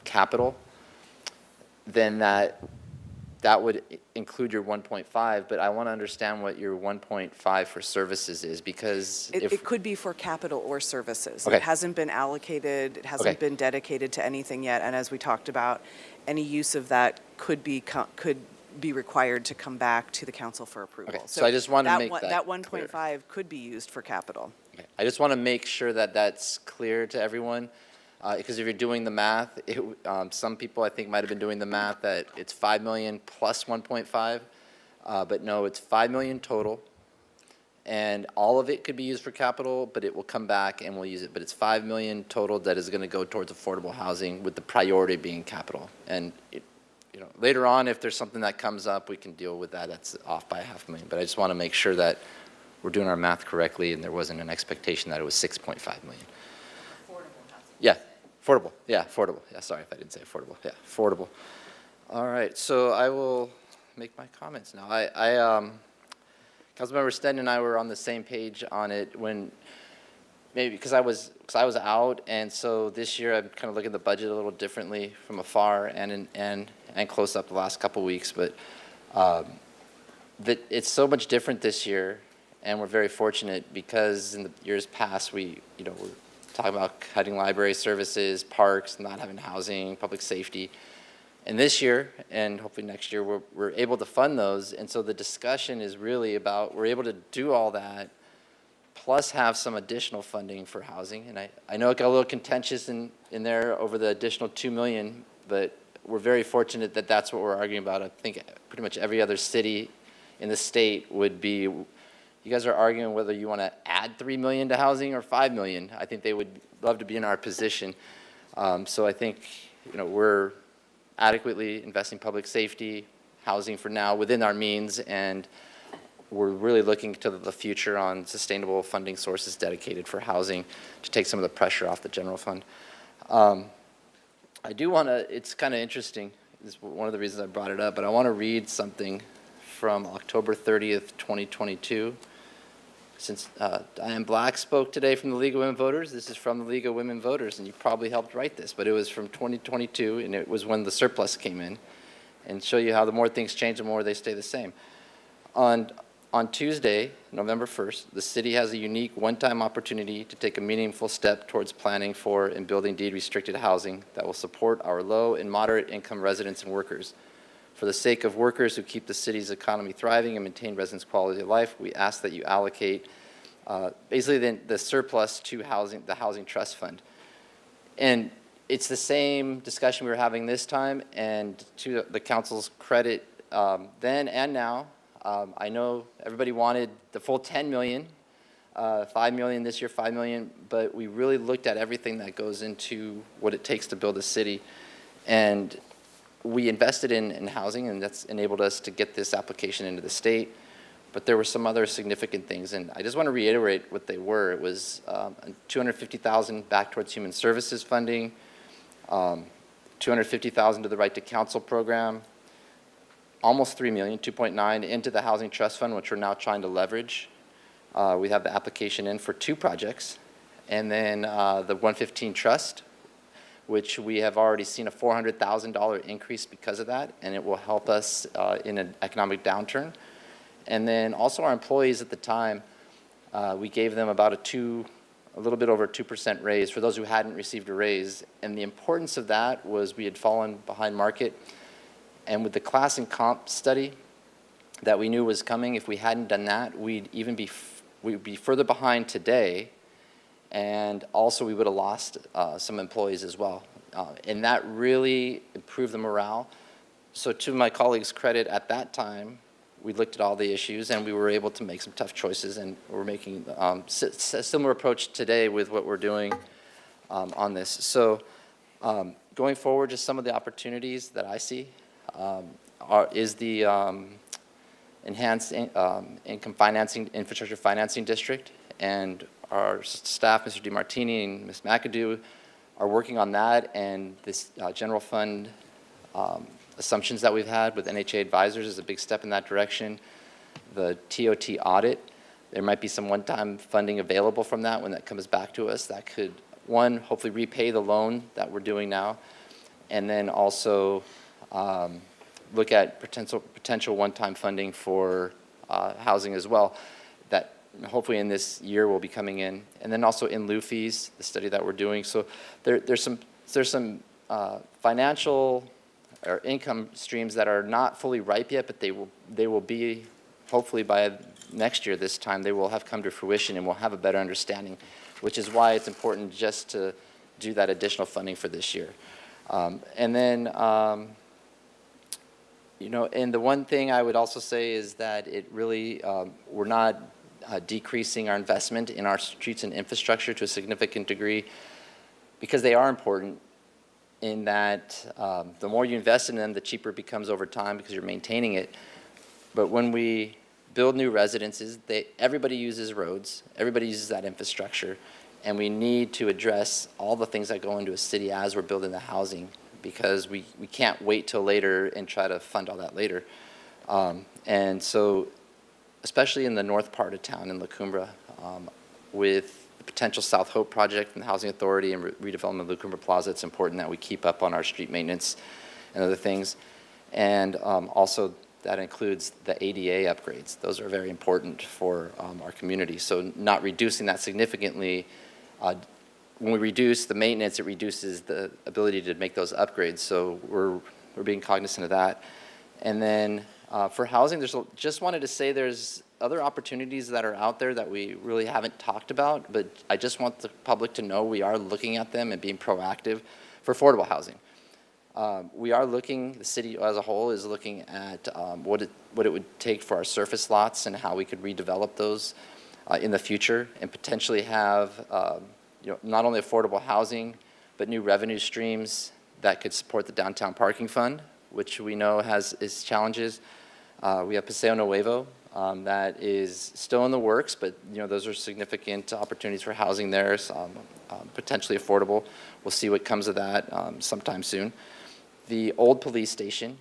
[SPEAKER 20] capital, then that would include your 1.5, but I want to understand what your 1.5 for services is, because
[SPEAKER 19] It could be for capital or services.
[SPEAKER 20] Okay.
[SPEAKER 19] It hasn't been allocated, it hasn't
[SPEAKER 20] Okay.
[SPEAKER 19] been dedicated to anything yet, and as we talked about, any use of that could be required to come back to the council for approval.
[SPEAKER 20] Okay, so I just wanted to make that
[SPEAKER 19] That 1.5 could be used for capital.
[SPEAKER 20] Okay. I just want to make sure that that's clear to everyone, because if you're doing the math, some people I think might have been doing the math that it's 5 million plus 1.5, but no, it's 5 million total, and all of it could be used for capital, but it will come back and we'll use it. But it's 5 million total that is going to go towards affordable housing, with the priority being capital. And later on, if there's something that comes up, we can deal with that. That's off by $500,000. But I just want to make sure that we're doing our math correctly and there wasn't an expectation that it was 6.5 million. Yeah, affordable. Yeah, affordable. Yeah, sorry if I didn't say affordable. Yeah, affordable. All right, so I will make my comments now. Councilmember Sten and I were on the same page on it when, maybe because I was out, and so this year I'm kind of looking at the budget a little differently from afar and close up the last couple weeks. But that it's so much different this year, and we're very fortunate because in the years past we're talking about cutting library services, parks, not having housing, public safety. And this year, and hopefully next year, we're able to fund those. And so the discussion is really about, we're able to do all that, plus have some additional funding for housing. And I know it got a little contentious in there over the additional 2 million, but we're very fortunate that that's what we're arguing about. I think pretty much every other city in the state would be, you guys are arguing whether you want to add 3 million to housing or 5 million. I think they would love to be in our position. So I think, we're adequately investing public safety, housing for now within our means, and we're really looking to the future on sustainable funding sources dedicated for housing to take some of the pressure off the general fund. I do want to, it's kind of interesting, this is one of the reasons I brought it up, but I want to read something from October 30th, 2022. Since Diane Black spoke today from the League of Women Voters, this is from the League of Women Voters, and you probably helped write this, but it was from 2022, and it was when the surplus came in, and show you how the more things change, the more they stay the same. On Tuesday, November 1st, the city has a unique one-time opportunity to take a meaningful step towards planning for and building deed-restricted housing that will support our low and moderate income residents and workers. For the sake of workers who keep the city's economy thriving and maintain residents' quality of life, we ask that you allocate basically the surplus to the Housing Trust Fund. And it's the same discussion we were having this time, and to the council's credit, then and now, I know everybody wanted the full 10 million, 5 million this year, 5 million, but we really looked at everything that goes into what it takes to build a city. And we invested in housing, and that's enabled us to get this application into the state. but there were some other significant things, and I just want to reiterate what they were. It was $250,000 back towards human services funding, $250,000 to the Right to Counsel program, almost $3 million, 2.9 into the Housing Trust Fund, which we're now trying to leverage. We have the application in for 2 projects, and then the 115 Trust, which we have already seen a $400,000 increase because of that, and it will help us in an economic downturn. And then also our employees at the time, we gave them about a little bit over a 2% raise for those who hadn't received a raise. And the importance of that was we had fallen behind market. And with the class and comp study that we knew was coming, if we hadn't done that, we'd be further behind today. And also we would have lost some employees as well. And that really improved the morale. So to my colleagues' credit, at that time, we looked at all the issues and we were able to make some tough choices, and we're making a similar approach today with what we're doing on this. So going forward, just some of the opportunities that I see is the enhanced income financing, infrastructure financing district, and our staff, Mr. DeMartini and Ms. McAdoo, are working on that, and this general fund assumptions that we've had with NHA advisors is a big step in that direction. The TOT audit, there might be some one-time funding available from that when that comes back to us. That could, one, hopefully repay the loan that we're doing now, and then also look at potential one-time funding for housing as well, that hopefully in this year will be coming in. And then also in lieu fees, the study that we're doing. So there's some financial or income streams that are not fully ripe yet, but they will be, hopefully by next year this time, they will have come to fruition and we'll have a better understanding, which is why it's important just to do that additional funding for this year. And then, you know, and the one thing I would also say is that it really, we're not decreasing our investment in our streets and infrastructure to a significant degree, because they are important in that the more you invest in them, the cheaper it becomes over time because you're maintaining it. But when we build new residences, everybody uses roads, everybody uses that infrastructure, and we need to address all the things that go into a city as we're building the housing, because we can't wait till later and try to fund all that later. And so, especially in the north part of town in La Cumbre, with the potential South Hope project from the Housing Authority and redevelopment of La Cumbre Plaza, it's important that we keep up on our street maintenance and other things. And also that includes the ADA upgrades. Those are very important for our community. So not reducing that significantly. When we reduce the maintenance, it reduces the ability to make those upgrades. So we're being cognizant of that. And then for housing, just wanted to say there's other opportunities that are out there that we really haven't talked about, but I just want the public to know we are looking at them and being proactive for affordable housing. We are looking, the city as a whole is looking at what it would take for our surface lots and how we could redevelop those in the future and potentially have you know, not only affordable housing, but new revenue streams that could support the downtown parking fund, which we know has its challenges. We have Paseo Nuevo that is still in the works, but you know, those are significant opportunities for housing there, potentially affordable. We'll see what comes of that sometime soon. The old police station,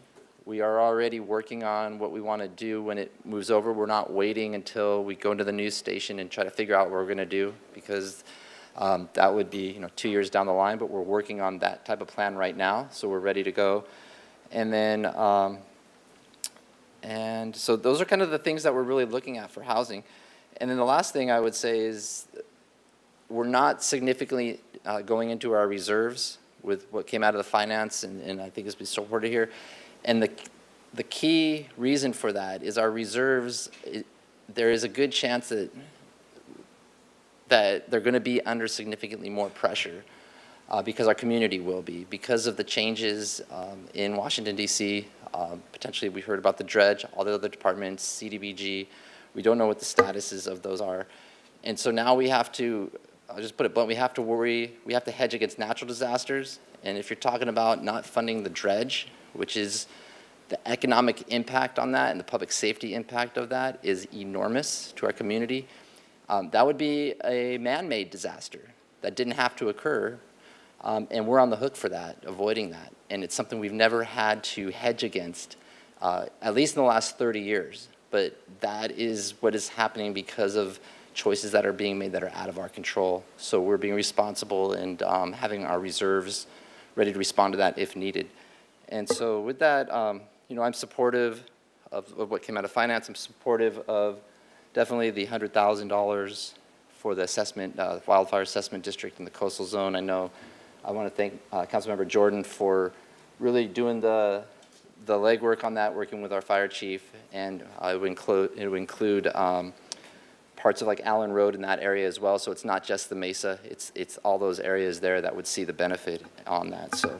[SPEAKER 20] we are already working on what we want to do when it moves over. We're not waiting until we go into the news station and try to figure out what we're going to do, because that would be, you know, 2 years down the line, but we're working on that type of plan right now, so we're ready to go. And then, and so those are kind of the things that we're really looking at for housing. And then the last thing I would say is we're not significantly going into our reserves with what came out of the finance, and I think it's been supported here. And the key reason for that is our reserves, there is a good chance that they're going to be under significantly more pressure because our community will be, because of the changes in Washington, D.C. Potentially we heard about the dredge, all the other departments, CDBG. We don't know what the statuses of those are. And so now we have to, I'll just put it blunt, we have to worry, we have to hedge against natural disasters. And if you're talking about not funding the dredge, which is The economic impact on that and the public safety impact of that is enormous to our community. That would be a man-made disaster that didn't have to occur, and we're on the hook for that, avoiding that. And it's something we've never had to hedge against, at least in the last 30 years. But that is what is happening because of choices that are being made that are out of our control. So we're being responsible and having our reserves ready to respond to that if needed. And so with that, I'm supportive of what came out of finance. I'm supportive of definitely the $100,000 for the assessment, wildfire assessment district in the coastal zone. I want to thank Councilmember Jordan for really doing the legwork on that, working with our fire chief, and it would include parts of like Allen Road in that area as well. So it's not just the Mesa; it's all those areas there that would see the benefit on that. So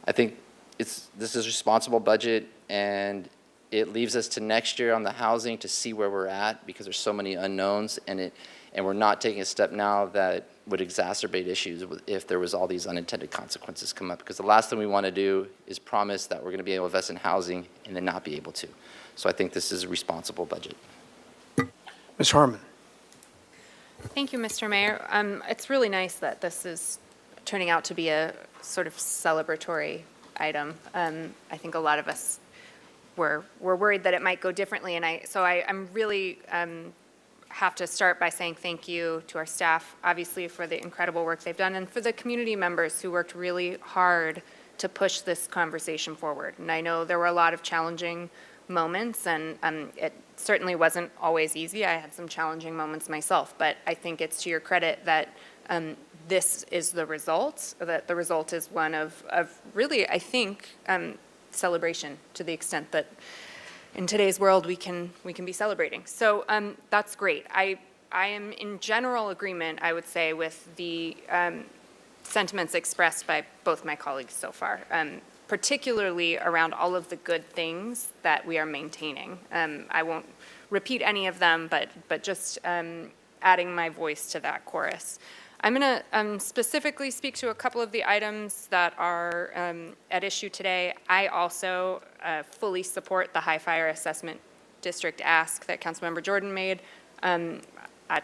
[SPEAKER 20] I think this is a responsible budget, and it leaves us to next year on the housing to see where we're at, because there's so many unknowns, and we're not taking a step now that would exacerbate issues if there was all these unintended consequences come up. Because the last thing we want to do is promise that we're going to be able to invest in housing and then not be able to. So I think this is a responsible budget.
[SPEAKER 1] Ms. Harmon.
[SPEAKER 4] Thank you, Mr. Mayor. It's really nice that this is turning out to be a sort of celebratory item. I think a lot of us were worried that it might go differently, and I'm really have to start by saying thank you to our staff, obviously, for the incredible work they've done, and for the community members who worked really hard to push this conversation forward. And I know there were a lot of challenging moments, and it certainly wasn't always easy. I had some challenging moments myself, but I think it's to your credit that this is the result, that the result is one of really, I think, celebration, to the extent that in today's world we can be celebrating. So that's great. I am in general agreement, I would say, with the sentiments expressed by both my colleagues so far, particularly around all of the good things that we are maintaining. I won't repeat any of them, but just adding my voice to that chorus. I'm going to specifically speak to a couple of the items that are at issue today. I also fully support the high fire assessment district ask that Councilmember Jordan made at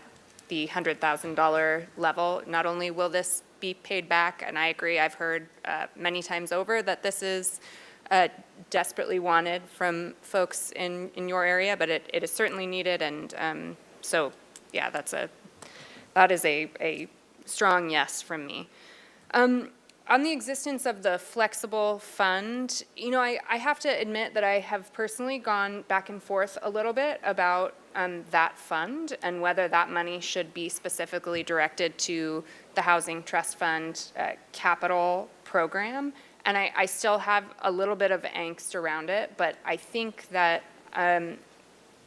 [SPEAKER 4] the $100,000 level. Not only will this be paid back, and I agree, I've heard many times over that this is desperately wanted from folks in your area, but it is certainly needed, and so yeah, that is a strong yes from me. On the existence of the flexible fund, I have to admit that I have personally gone back and forth a little bit about that fund and whether that money should be specifically directed to the Housing Trust Fund capital program. And I still have a little bit of angst around it, but I think that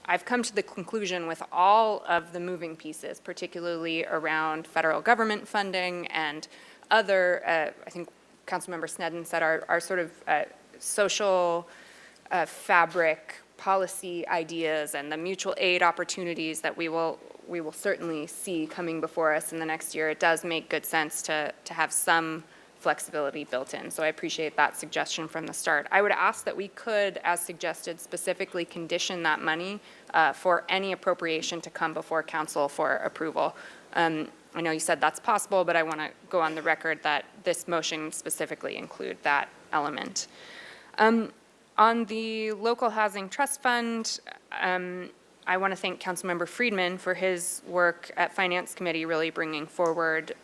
[SPEAKER 4] I've come to the conclusion with all of the moving pieces, particularly around federal government funding and other, I think Councilmember Sneddon said, our sort of social fabric policy ideas and the mutual aid opportunities that we will certainly see coming before us in the next year. It does make good sense to have some flexibility built in. So I appreciate that suggestion from the start. I would ask that we could, as suggested, specifically condition that money for any appropriation to come before council for approval. I know you said that's possible, but I want to go on the record that this motion specifically include that element. On the Local Housing Trust Fund, I want to thank Councilmember Friedman for his work at Finance Committee, really bringing forward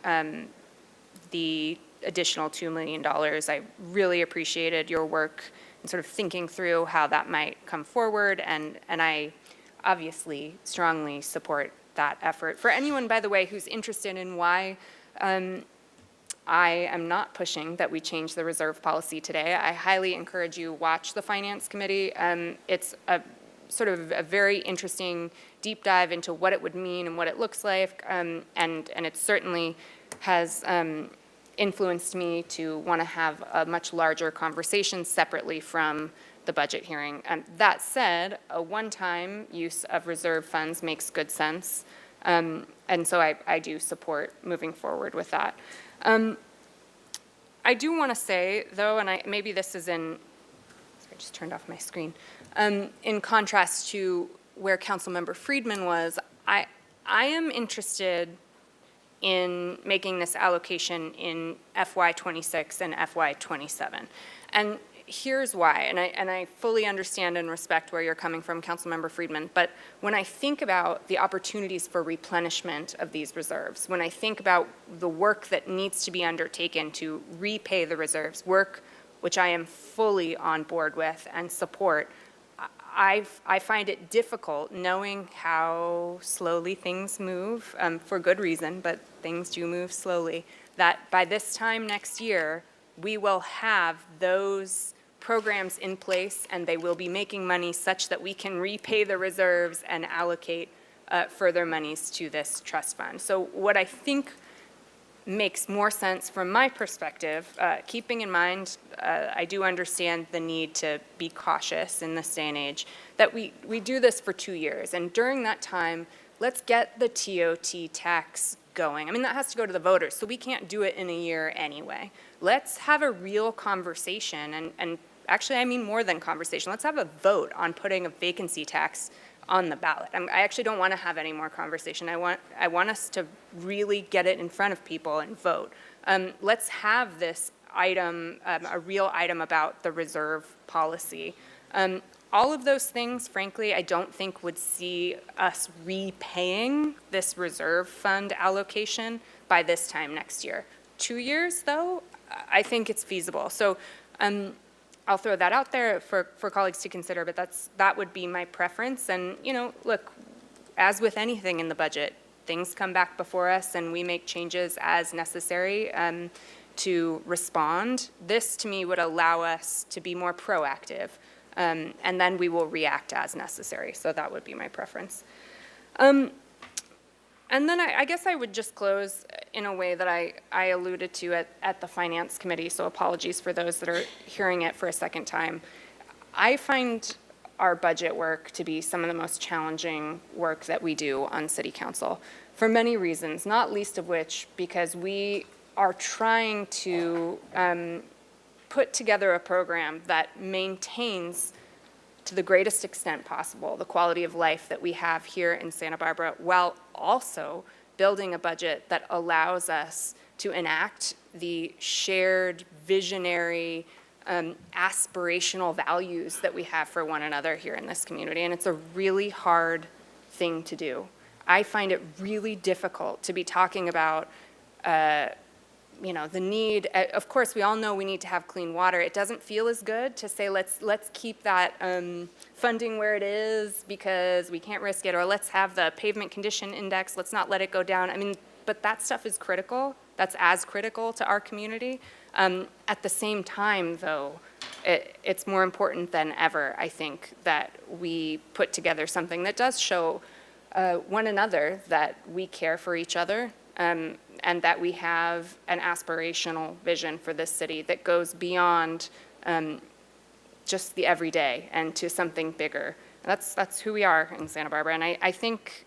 [SPEAKER 4] the additional $2 million. I really appreciated your work in sort of thinking through how that might come forward, and I obviously strongly support that effort. For anyone, by the way, who's interested in why I am not pushing that we change the reserve policy today, I highly encourage you watch the Finance Committee. It's a sort of a very interesting deep dive into what it would mean and what it looks like, and it certainly has influenced me to want to have a much larger conversation separately from the budget hearing. That said, a one-time use of reserve funds makes good sense, and so I do support moving forward with that. I do want to say, though, and maybe this is in, sorry, just turned off my screen. In contrast to where Councilmember Friedman was, I am interested in making this allocation in FY26 and FY27. And here's why, and I fully understand and respect where you're coming from, Councilmember Friedman, but when I think about the opportunities for replenishment of these reserves, when I think about the work that needs to be undertaken to repay the reserves, work which I am fully on board with and support, I find it difficult knowing how slowly things move, for good reason, but things do move slowly, that by this time next year, we will have those programs in place and they will be making money such that we can repay the reserves and allocate further monies to this trust fund. So what I think makes more sense from my perspective, keeping in mind, I do understand the need to be cautious in this day and age, that we do this for 2 years. And during that time, let's get the TOT tax going. I mean, that has to go to the voters, so we can't do it in a year anyway. Let's have a real conversation, and actually I mean more than conversation. Let's have a vote on putting a vacancy tax on the ballot. I actually don't want to have any more conversation. I want us to really get it in front of people and vote. Let's have this item, a real item about the reserve policy. All of those things, frankly, I don't think would see us repaying this reserve fund allocation by this time next year. 2 years, though, I think it's feasible. So I'll throw that out there for colleagues to consider, but that would be my preference. And, you know, look, as with anything in the budget, things come back before us and we make changes as necessary to respond. This, to me, would allow us to be more proactive, and then we will react as necessary. So that would be my preference. And then I guess I would just close in a way that I alluded to at the Finance Committee, so apologies for those that are hearing it for a second time. I find our budget work to be some of the most challenging work that we do on City Council for many reasons, not least of which because we are trying to put together a program that maintains to the greatest extent possible the quality of life that we have here in Santa Barbara, while also building a budget that allows us to enact the shared visionary aspirational values that we have for one another here in this community. And it's a really hard thing to do. I find it really difficult to be talking about you know, the need, of course, we all know we need to have clean water. It doesn't feel as good to say, let's keep that funding where it is because we can't risk it, or let's have the pavement condition index, let's not let it go down. I mean, but that stuff is critical. That's as critical to our community. At the same time, though, it's more important than ever, I think, that we put together something that does show one another that we care for each other, and that we have an aspirational vision for this city that goes beyond just the everyday and to something bigger. That's who we are in Santa Barbara, and I think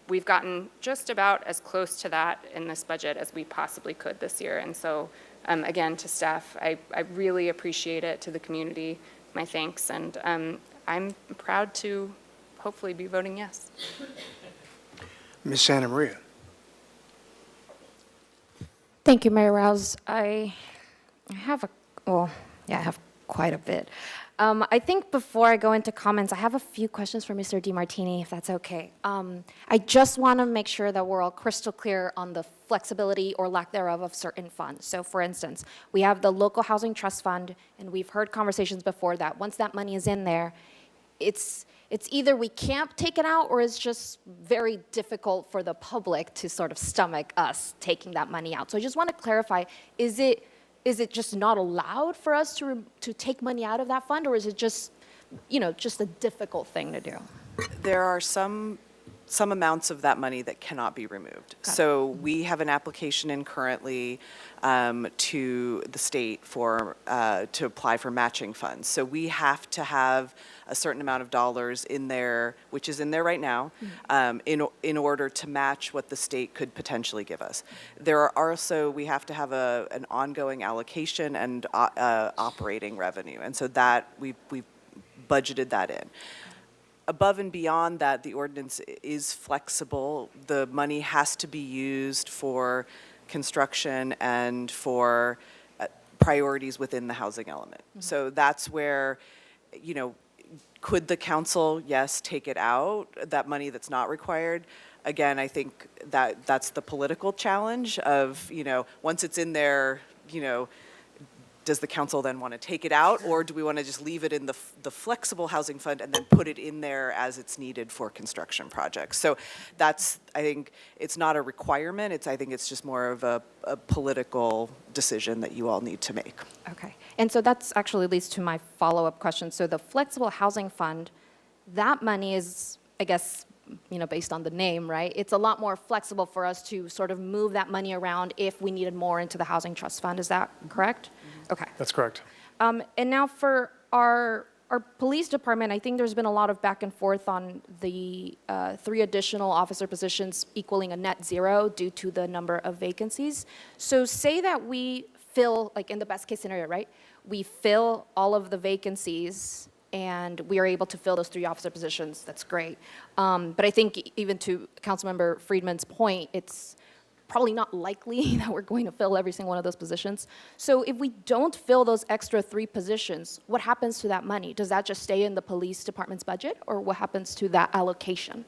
[SPEAKER 4] we've gotten just about as close to that in this budget as we possibly could this year. And so, again, to staff, I really appreciate it. To the community, my thanks, and I'm proud to hopefully be voting yes.
[SPEAKER 1] Ms. Santa Maria.
[SPEAKER 5] Thank you, Mayor Rouse. I have quite a bit. I think before I go into comments, I have a few questions for Mr. DeMartini, if that's okay. I just want to make sure that we're all crystal clear on the flexibility or lack thereof of certain funds. So for instance, we have the Local Housing Trust Fund, and we've heard conversations before that once that money is in there, it's either we can't take it out or it's just very difficult for the public to sort of stomach us taking that money out. So I just want to clarify, is it just not allowed for us to take money out of that fund, or is it just, you know, just a difficult thing to do?
[SPEAKER 19] There are some amounts of that money that cannot be removed. So we have an application in currently to the state for to apply for matching funds. So we have to have a certain amount of dollars in there, which is in there right now, in order to match what the state could potentially give us. There are also, we have to have an ongoing allocation and operating revenue. And so that we've budgeted that in. Above and beyond that, the ordinance is flexible. The money has to be used for construction and for priorities within the housing element. So that's where, you know, could the council, yes, take it out, that money that's not required? Again, I think that that's the political challenge of, you know, once it's in there, you know, does the council then want to take it out, or do we want to just leave it in the flexible housing fund and then put it in there as it's needed for construction projects? So that's, I think, it's not a requirement. I think it's just more of a political decision that you all need to make.
[SPEAKER 5] Okay. And so that's actually leads to my follow-up question. So the flexible housing fund, that money is, I guess, you know, based on the name, right? It's a lot more flexible for us to sort of move that money around if we needed more into the housing trust fund. Is that correct? Okay.
[SPEAKER 1] That's correct.
[SPEAKER 5] And now for our police department, I think there's been a lot of back and forth on the 3 additional officer positions equaling a net 0 due to the number of vacancies. So say that we fill, like in the best case scenario, right? We fill all of the vacancies and we are able to fill those 3 officer positions. That's great. But I think even to Councilmember Friedman's point, it's probably not likely that we're going to fill every single one of those positions. So if we don't fill those extra 3 positions, what happens to that money? Does that just stay in the police department's budget, or what happens to that allocation?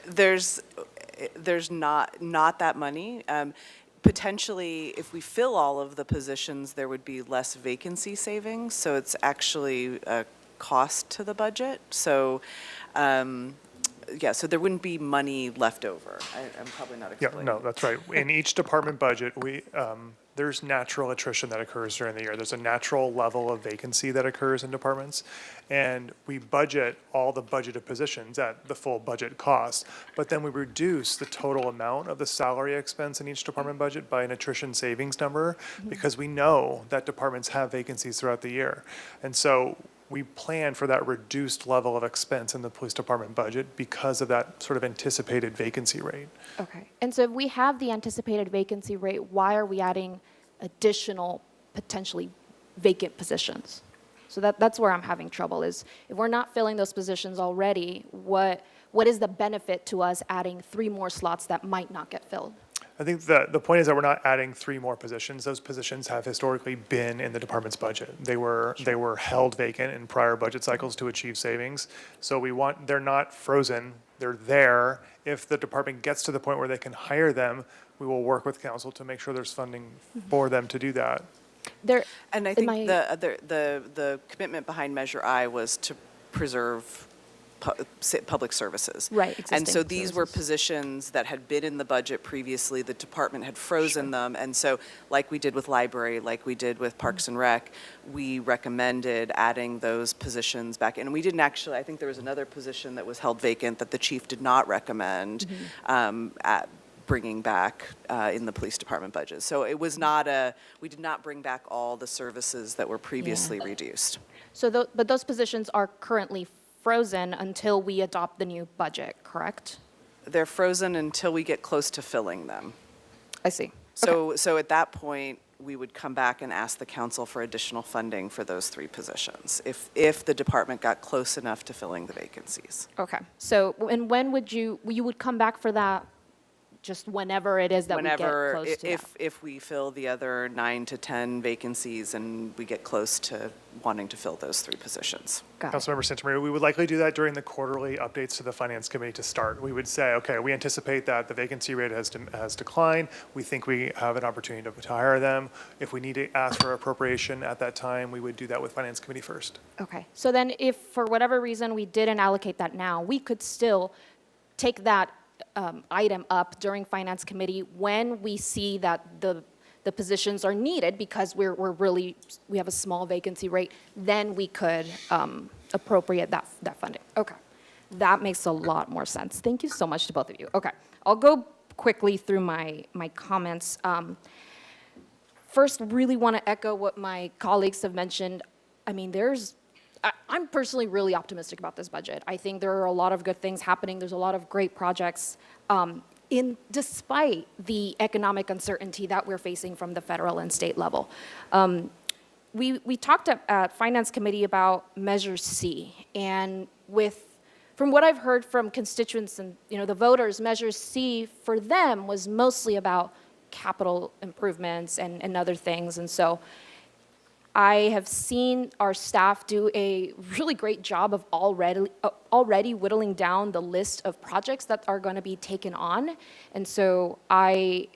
[SPEAKER 19] There's not that money. Potentially, if we fill all of the positions, there would be less vacancy savings, so it's actually a cost to the budget. So, yeah, so there wouldn't be money left over. I'm probably not explaining.
[SPEAKER 8] Yeah, no, that's right. In each department budget, there's natural attrition that occurs during the year. There's a natural level of vacancy that occurs in departments, and we budget all the budgeted positions at the full budget cost, but then we reduce the total amount of the salary expense in each department budget by an attrition savings number, because we know that departments have vacancies throughout the year. And so we plan for that reduced level of expense in the police department budget because of that sort of anticipated vacancy rate.
[SPEAKER 5] Okay. And so if we have the anticipated vacancy rate, why are we adding additional potentially vacant positions? So that's where I'm having trouble, is if we're not filling those positions already, what is the benefit to us adding 3 more slots that might not get filled?
[SPEAKER 8] I think the point is that we're not adding 3 more positions. Those positions have historically been in the department's budget. They were held vacant in prior budget cycles to achieve savings. So they're not frozen. They're there. If the department gets to the point where they can hire them, we will work with council to make sure there's funding for them to do that.
[SPEAKER 19] And I think the commitment behind Measure I was to preserve public services.
[SPEAKER 5] Right,
[SPEAKER 19] and so
[SPEAKER 5] existing
[SPEAKER 19] these were positions that had been in the budget previously. The department had frozen them. And so like we did with library, like we did with Parks and Rec, we recommended adding those positions back. And we didn't actually, I think there was another position that was held vacant that the chief did not recommend at bringing back in the police department budget. So it was not we did not bring back all the services that were previously reduced.
[SPEAKER 5] So, but those positions are currently frozen until we adopt the new budget, correct?
[SPEAKER 19] They're frozen until we get close to filling them.
[SPEAKER 5] I see.
[SPEAKER 19] So at that point, we would come back and ask the council for additional funding for those 3 positions, if the department got close enough to filling the vacancies.
[SPEAKER 5] Okay. So, and when would you would come back for that? Just whenever it is that we get close to that?
[SPEAKER 19] If we fill the other 9 to 10 vacancies and we get close to wanting to fill those 3 positions.
[SPEAKER 8] Councilmember Santamaria, we would likely do that during the quarterly updates to the Finance Committee to start. We would say, okay, we anticipate that the vacancy rate has declined. We think we have an opportunity to hire them. If we need to ask for appropriation at that time, we would do that with Finance Committee first.
[SPEAKER 5] Okay. So then if for whatever reason we didn't allocate that now, we could still take that item up during Finance Committee when we see that the positions are needed, because we have a small vacancy rate, then we could appropriate that funding. Okay. That makes a lot more sense. Thank you so much to both of you. Okay. I'll go quickly through my comments. First, really want to echo what my colleagues have mentioned. I mean, I'm personally really optimistic about this budget. I think there are a lot of good things happening. There's a lot of great projects, despite the economic uncertainty that we're facing from the federal and state level. we talked at Finance Committee about Measure C, and from what I've heard from constituents and the voters, Measure C for them was mostly about capital improvements and other things. And so I have seen our staff do a really great job of already whittling down the list of projects that are going to be taken on. And so I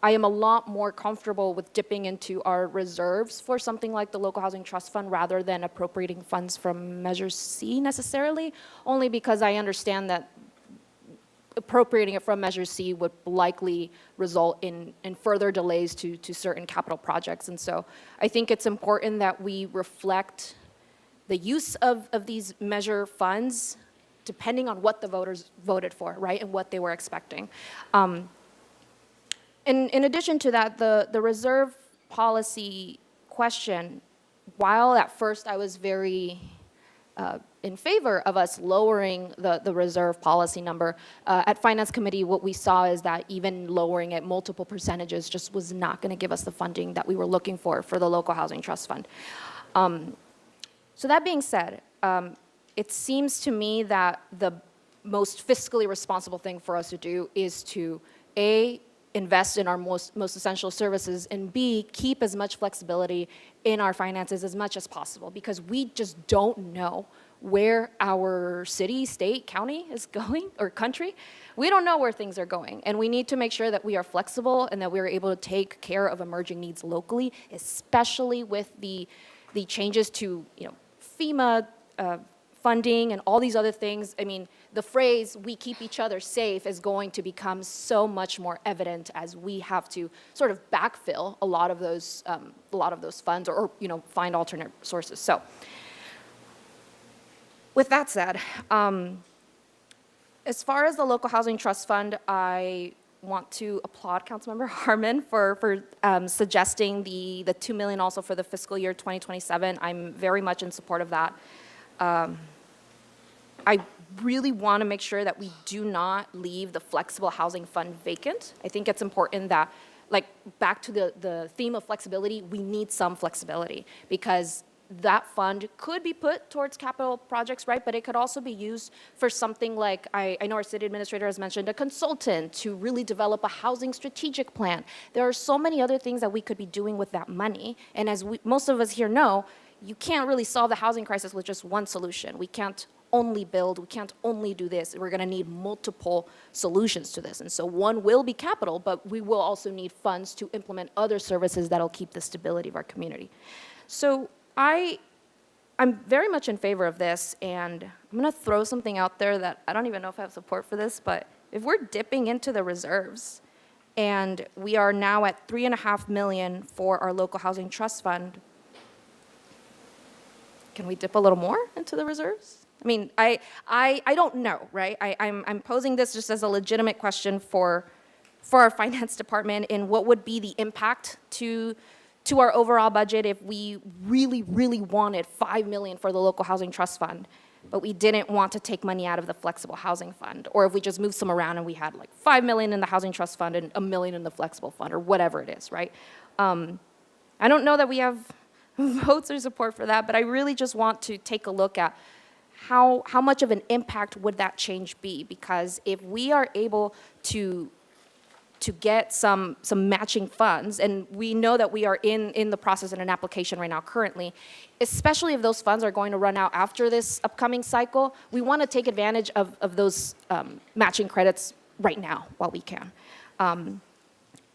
[SPEAKER 5] am a lot more comfortable with dipping into our reserves for something like the Local Housing Trust Fund rather than appropriating funds from Measure C necessarily, only because I understand that appropriating it from Measure C would likely result in further delays to certain capital projects. And so I think it's important that we reflect the use of these measure funds depending on what the voters voted for, right, and what they were expecting. In addition to that, the reserve policy question, while at first I was very in favor of us lowering the reserve policy number, at Finance Committee, what we saw is that even lowering it multiple percentages just was not going to give us the funding that we were looking for the Local Housing Trust Fund. So that being said, it seems to me that the most fiscally responsible thing for us to do is to, A, invest in our most essential services, and B, keep as much flexibility in our finances as much as possible, because we just don't know where our city, state, county is going, or country. We don't know where things are going, and we need to make sure that we are flexible and that we are able to take care of emerging needs locally, especially with the changes to FEMA funding and all these other things. I mean, the phrase "we keep each other safe" is going to become so much more evident as we have to sort of backfill a lot of those funds, or find alternate sources. So, with that said, as far as the Local Housing Trust Fund, I want to applaud Councilmember Harmon for suggesting the $2 million also for the fiscal year 2027. I'm very much in support of that. I really want to make sure that we do not leave the flexible housing fund vacant. I think it's important that, back to the theme of flexibility, we need some flexibility, because that fund could be put towards capital projects, right? But it could also be used for something like, I know our city administrator has mentioned, a consultant to really develop a housing strategic plan. There are so many other things that we could be doing with that money. And as most of us here know, you can't really solve the housing crisis with just one solution. We can't only build, we can't only do this. We're going to need multiple solutions to this. And so one will be capital, but we will also need funds to implement other services that'll keep the stability of our community. So I'm very much in favor of this, and I'm going to throw something out there that I don't even know if I have support for this, but if we're dipping into the reserves and we are now at $3.5 million for our Local Housing Trust Fund, can we dip a little more into the reserves? I mean, I don't know, right? I'm posing this just as a legitimate question for our finance department, and what would be the impact to our overall budget if we really, really wanted $5 million for the Local Housing Trust Fund, but we didn't want to take money out of the Flexible Housing Fund, or if we just moved some around and we had like $5 million in the Housing Trust Fund and $1 million in the Flexible Fund, or whatever it is, right? I don't know that we have votes or support for that, but I really just want to take a look at how much of an impact would that change be, because if we are able to get some matching funds, and we know that we are in the process in an application right now currently, especially if those funds are going to run out after this upcoming cycle, we want to take advantage of those matching credits right now while we can.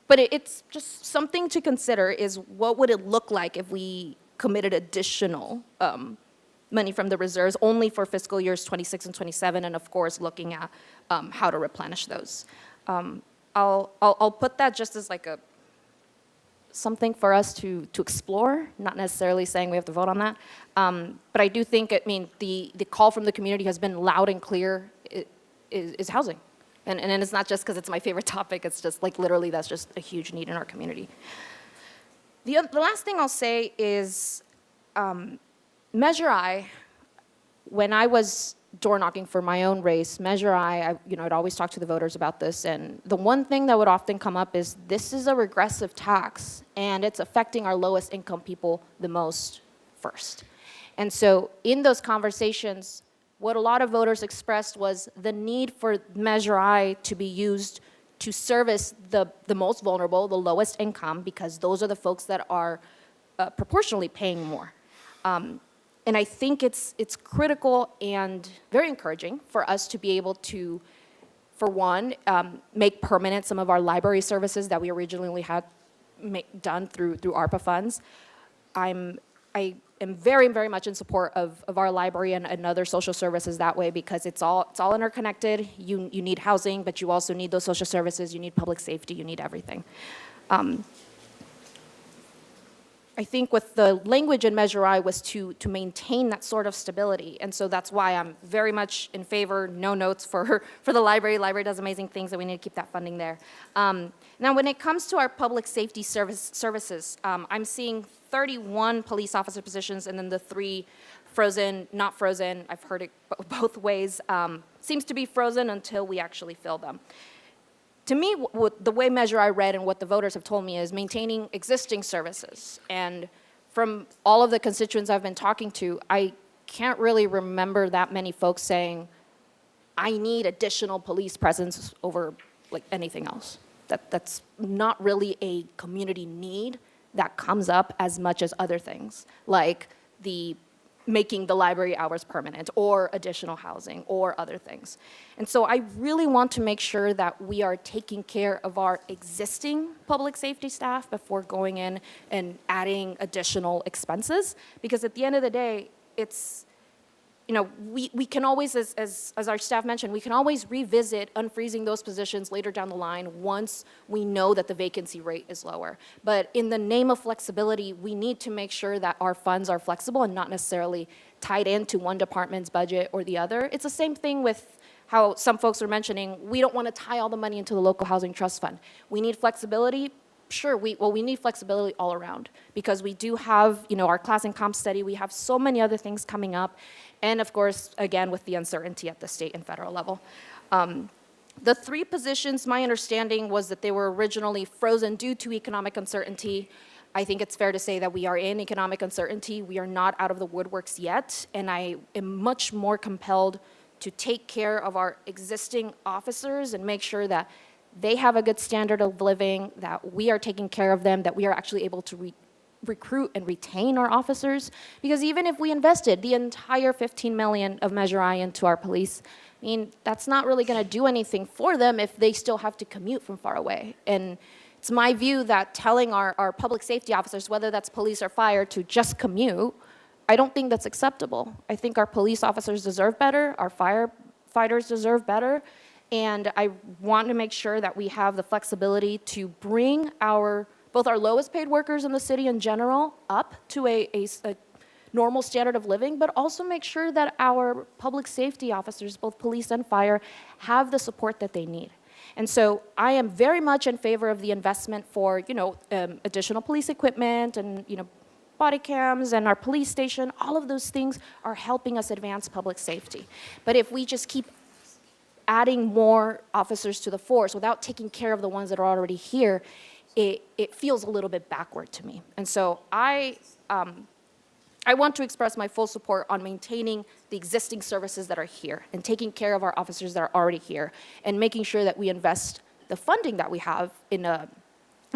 [SPEAKER 5] But it's just something to consider, is what would it look like if we committed additional money from the reserves only for fiscal years 26 and 27, and of course looking at how to replenish those. I'll put that just as like something for us to explore, not necessarily saying we have to vote on that. But I do think, the call from the community has been loud and clear, is housing. And it's not just because it's my favorite topic, it's just like literally that's just a huge need in our community. The last thing I'll say is Measure I, when I was door knocking for my own race, Measure I, I'd always talk to the voters about this, and the one thing that would often come up is this is a regressive tax, and it's affecting our lowest income people the most first. And so in those conversations, what a lot of voters expressed was the need for Measure I to be used to service the most vulnerable, the lowest income, because those are the folks that are proportionally paying more. And I think it's critical and very encouraging for us to be able to, for one, make permanent some of our library services that we originally had done through ARPA funds. I am very, very much in support of our library and other social services that way, because it's all interconnected. You need housing, but you also need those social services. You need public safety. You need everything. I think with the language in Measure I was to maintain that sort of stability. And so that's why I'm very much in favor, no notes for the library. Library does amazing things, and we need to keep that funding there. Now, when it comes to our public safety services, I'm seeing 31 police officer positions, and then the 3 frozen, not frozen. I've heard it both ways. Seems to be frozen until we actually fill them. To me, the way Measure I read and what the voters have told me is maintaining existing services. And from all of the constituents I've been talking to, I can't really remember that many folks saying, I need additional police presence over like anything else. That's not really a community need that comes up as much as other things, like making the library hours permanent or additional housing or other things. And so I really want to make sure that we are taking care of our existing public safety staff before going in and adding additional expenses, because at the end of the day, it's, we can always, as our staff mentioned, we can always revisit unfreezing those positions later down the line once we know that the vacancy rate is lower. But in the name of flexibility, we need to make sure that our funds are flexible and not necessarily tied into one department's budget or the other. It's the same thing with how some folks are mentioning, we don't want to tie all the money into the local housing trust fund. We need flexibility. Sure, we need flexibility all around, because we do have, our class and comp study, we have so many other things coming up, and of course, again, with the uncertainty at the state and federal level. The 3 positions, my understanding was that they were originally frozen due to economic uncertainty. I think it's fair to say that we are in economic uncertainty. We are not out of the woodworks yet, and I am much more compelled to take care of our existing officers and make sure that they have a good standard of living, that we are taking care of them, that we are actually able to recruit and retain our officers. Because even if we invested the entire $15 million of Measure I into our police, I mean, that's not really going to do anything for them if they still have to commute from far away. And it's my view that telling our public safety officers, whether that's police or fire, to just commute, I don't think that's acceptable. I think our police officers deserve better, our firefighters deserve better, and I want to make sure that we have the flexibility to bring both our lowest paid workers in the city in general up to a normal standard of living, but also make sure that our public safety officers, both police and fire, have the support that they need. And so I am very much in favor of the investment for, additional police equipment and, body cams and our police station. All of those things are helping us advance public safety. But if we just keep adding more officers to the force without taking care of the ones that are already here, it feels a little bit backward to me. And so I want to express my full support on maintaining the existing services that are here and taking care of our officers that are already here and making sure that we invest the funding that we have in a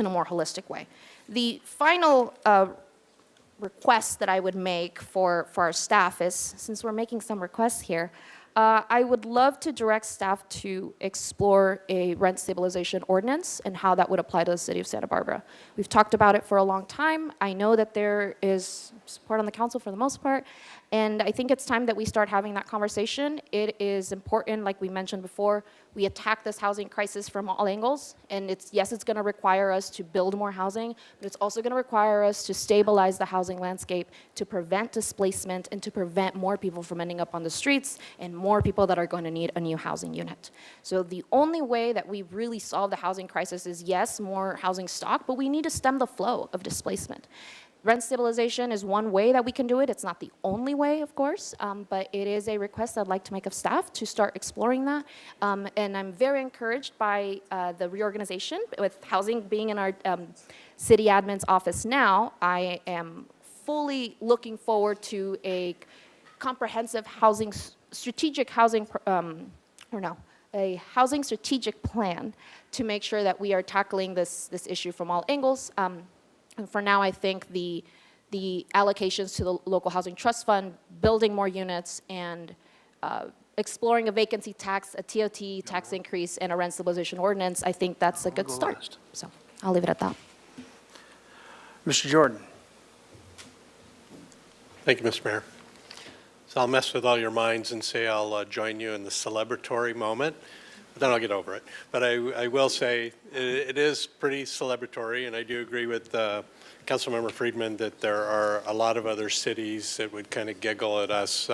[SPEAKER 5] more holistic way. The final request that I would make for our staff is, since we're making some requests here, I would love to direct staff to explore a rent stabilization ordinance and how that would apply to the city of Santa Barbara. We've talked about it for a long time. I know that there is support on the council for the most part, and I think it's time that we start having that conversation. It is important, like we mentioned before, we attack this housing crisis from all angles, and yes, it's going to require us to build more housing, but it's also going to require us to stabilize the housing landscape, to prevent displacement, and to prevent more people from ending up on the streets and more people that are going to need a new housing unit. So the only way that we really solve the housing crisis is, yes, more housing stock, but we need to stem the flow of displacement. Rent stabilization is one way that we can do it. It's not the only way, of course, but it is a request I'd like to make of staff to start exploring that. And I'm very encouraged by the reorganization. With housing being in our city admin's office now, I am fully looking forward to a comprehensive housing, strategic housing, a housing strategic plan to make sure that we are tackling this issue from all angles. And for now, I think the allocations to the local housing trust fund, building more units, and exploring a vacancy tax, a TOT tax increase, and a rent stabilization ordinance, I think that's a good start. So I'll leave it at that.
[SPEAKER 1] Mr. Jordan.
[SPEAKER 2] Thank you, Mr. Mayor. So I'll mess with all your minds and say I'll join you in the celebratory moment, but then I'll get over it. But I will say it is pretty celebratory, and I do agree with Councilmember Friedman that there are a lot of other cities that would kind of giggle at us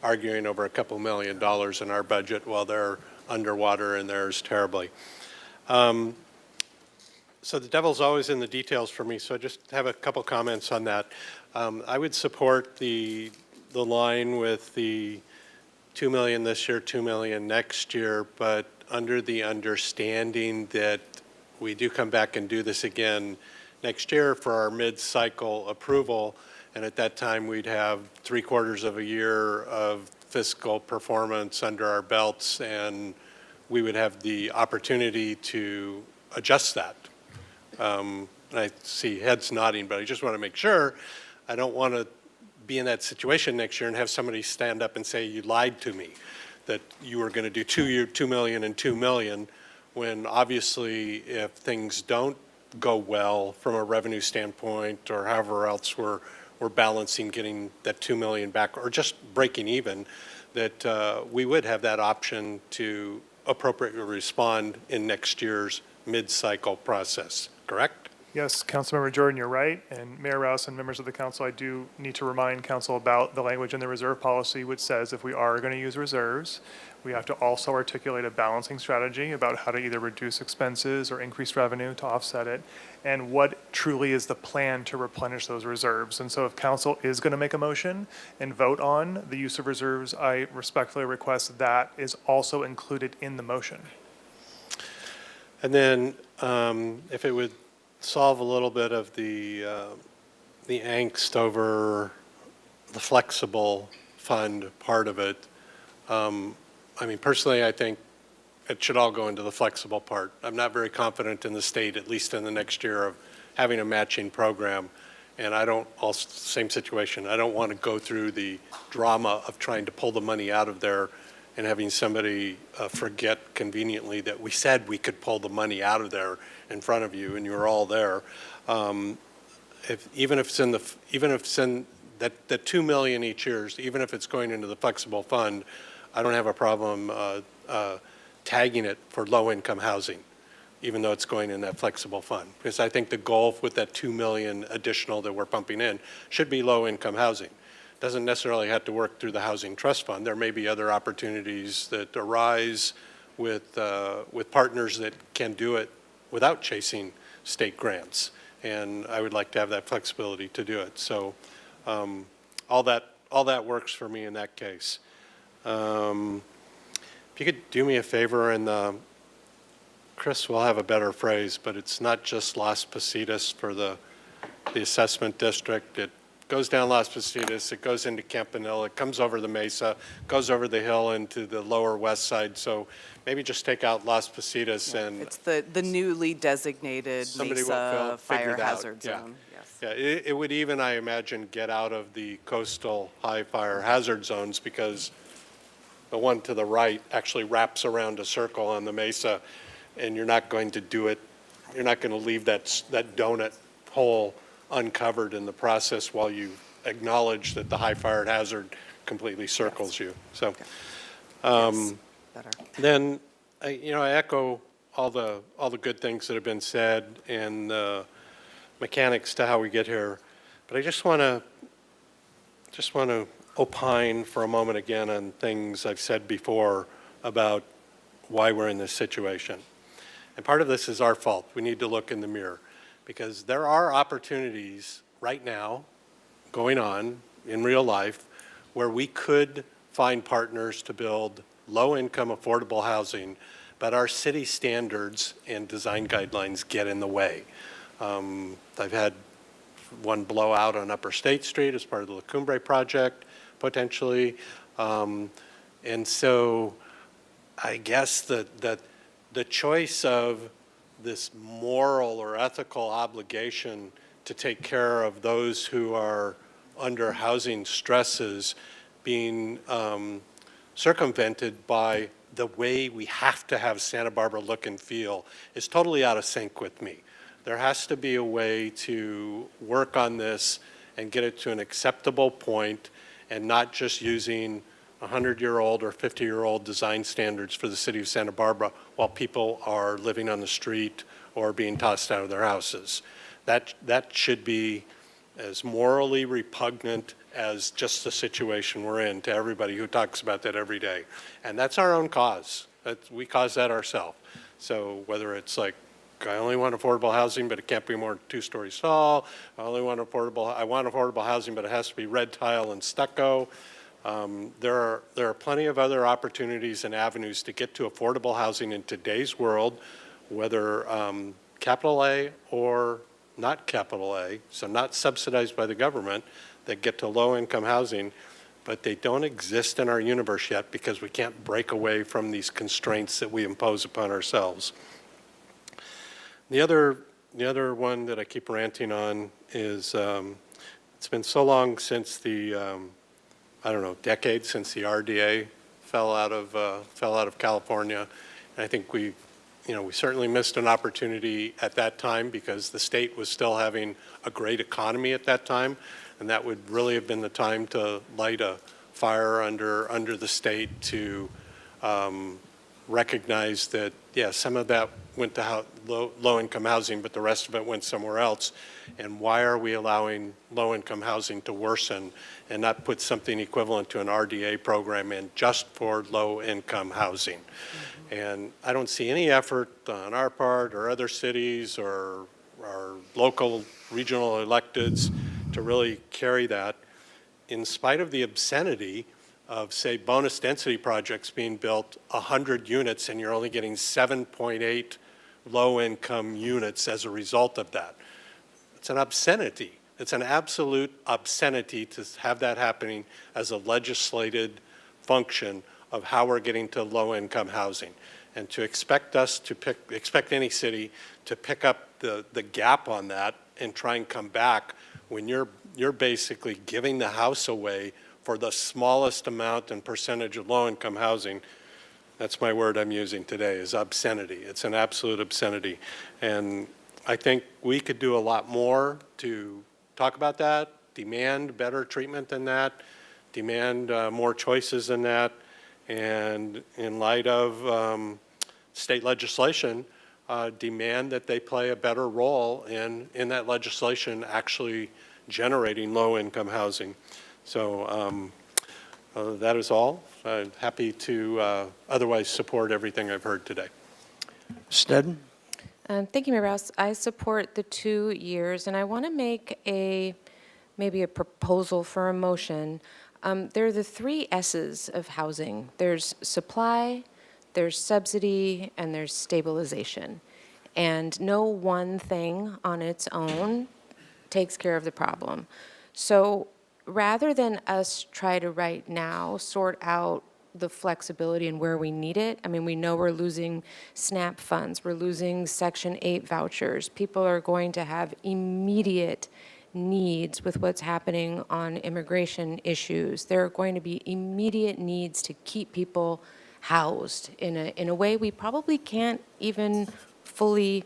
[SPEAKER 2] arguing over a couple $1 million in our budget while they're underwater and theirs terribly. So the devil's always in the details for me, so I just have a couple comments on that. I would support the line with the $2 million this year, $2 million next year, but under the understanding that we do come back and do this again next year for our mid-cycle approval, and at that time we'd have 3/4 of a year of fiscal performance under our belts, and we would have the opportunity to adjust that. I see heads nodding, but I just want to make sure. I don't want to be in that situation next year and have somebody stand up and say, you lied to me, that you were going to do $2 million and $2 million, when obviously if things don't go well from a revenue standpoint or however else we're balancing getting that $2 million back or just breaking even, that we would have that option to appropriately respond in next year's mid-cycle process, correct?
[SPEAKER 8] Yes, Councilmember Jordan, you're right. And Mayor Rouse and members of the council, I do need to remind council about the language in the reserve policy, which says if we are going to use reserves, we have to also articulate a balancing strategy about how to either reduce expenses or increase revenue to offset it, and what truly is the plan to replenish those reserves. And so if council is going to make a motion and vote on the use of reserves, I respectfully request that is also included in the motion.
[SPEAKER 2] And then if it would solve a little bit of the angst over the flexible fund part of it. I mean, personally, I think it should all go into the flexible part. I'm not very confident in the state, at least in the next year, of having a matching program. And I don't, also same situation, I don't want to go through the drama of trying to pull the money out of there and having somebody forget conveniently that we said we could pull the money out of there in front of you, and you were all there. Even if it's in that $2 million each year, even if it's going into the flexible fund, I don't have a problem tagging it for low-income housing, even though it's going in that flexible fund, because I think the goal with that $2 million additional that we're pumping in should be low-income housing. Doesn't necessarily have to work through the housing trust fund. There may be other opportunities that arise with partners that can do it without chasing state grants, and I would like to have that flexibility to do it. So all that works for me in that case. If you could do me a favor, and Chris will have a better phrase, but it's not just Las Positas for the assessment district. It goes down Las Positas, it goes into Campanile, it comes over the Mesa, goes over the hill into the lower west side. So maybe just take out Las Positas and
[SPEAKER 19] It's the newly designated Mesa fire hazard zone. Yes.
[SPEAKER 2] Yeah, it would even, I imagine, get out of the coastal high fire hazard zones, because the one to the right actually wraps around a circle on the Mesa, and you're not going to do it, you're not going to leave that donut hole uncovered in the process while you acknowledge that the high fire hazard completely circles you. So then, I echo all the good things that have been said and the mechanics to how we get here, but I just want to opine for a moment again on things I've said before about why we're in this situation. And part of this is our fault. We need to look in the mirror, because there are opportunities right now going on in real life where we could find partners to build low-income affordable housing, but our city standards and design guidelines get in the way. I've had one blowout on Upper State Street as part of the La Cumbre project, potentially. And so I guess that the choice of this moral or ethical obligation to take care of those who are under housing stresses being circumvented by the way we have to have Santa Barbara look and feel is totally out of sync with me. There has to be a way to work on this and get it to an acceptable point and not just using 100-year-old or 50-year-old design standards for the city of Santa Barbara while people are living on the street or being tossed out of their houses. That should be as morally repugnant as just the situation we're in to everybody who talks about that every day. And that's our own cause. We caused that ourselves. So whether it's like, I only want affordable housing, but it can't be more than 2 stories tall. I want affordable housing, but it has to be red tile and stucco. There are plenty of other opportunities and avenues to get to affordable housing in today's world, whether capital A or not capital A, so not subsidized by the government, that get to low-income housing, but they don't exist in our universe yet because we can't break away from these constraints that we impose upon ourselves. The other one that I keep ranting on is it's been so long since the I don't know, decades since the RDA fell out of California, and I think we certainly missed an opportunity at that time because the state was still having a great economy at that time, and that would really have been the time to light a fire under the state to recognize that, yeah, some of that went to low-income housing, but the rest of it went somewhere else. And why are we allowing low-income housing to worsen and not put something equivalent to an RDA program in just for low-income housing? Mm-hmm. And I don't see any effort on our part or other cities or our local regional electeds to really carry that, in spite of the obscenity of, say, bonus density projects being built 100 units and you're only getting 7.8 low-income units as a result of that. It's an obscenity. It's an absolute obscenity to have that happening as a legislated function of how we're getting to low-income housing. And to expect any city to pick up the gap on that and try and come back when you're basically giving the house away for the smallest amount and percentage of low-income housing, that's my word I'm using today, is obscenity. It's an absolute obscenity. And I think we could do a lot more to talk about that, demand better treatment than that, demand more choices than that, and in light of state legislation, demand that they play a better role in that legislation actually generating low-income housing. So that is all. I'm happy to otherwise support everything I've heard today.
[SPEAKER 1] Snedden?
[SPEAKER 15] Thank you, Mayor Rouse. I support the 2 years, and I want to make maybe a proposal for a motion. There are the 3 S's of housing. There's supply, there's subsidy, and there's stabilization. And no one thing on its own takes care of the problem. So rather than us try to right now sort out the flexibility and where we need it, I mean, we know we're losing SNAP funds, we're losing Section 8 vouchers. People are going to have immediate needs with what's happening on immigration issues. There are going to be immediate needs to keep people housed in a way we probably can't even fully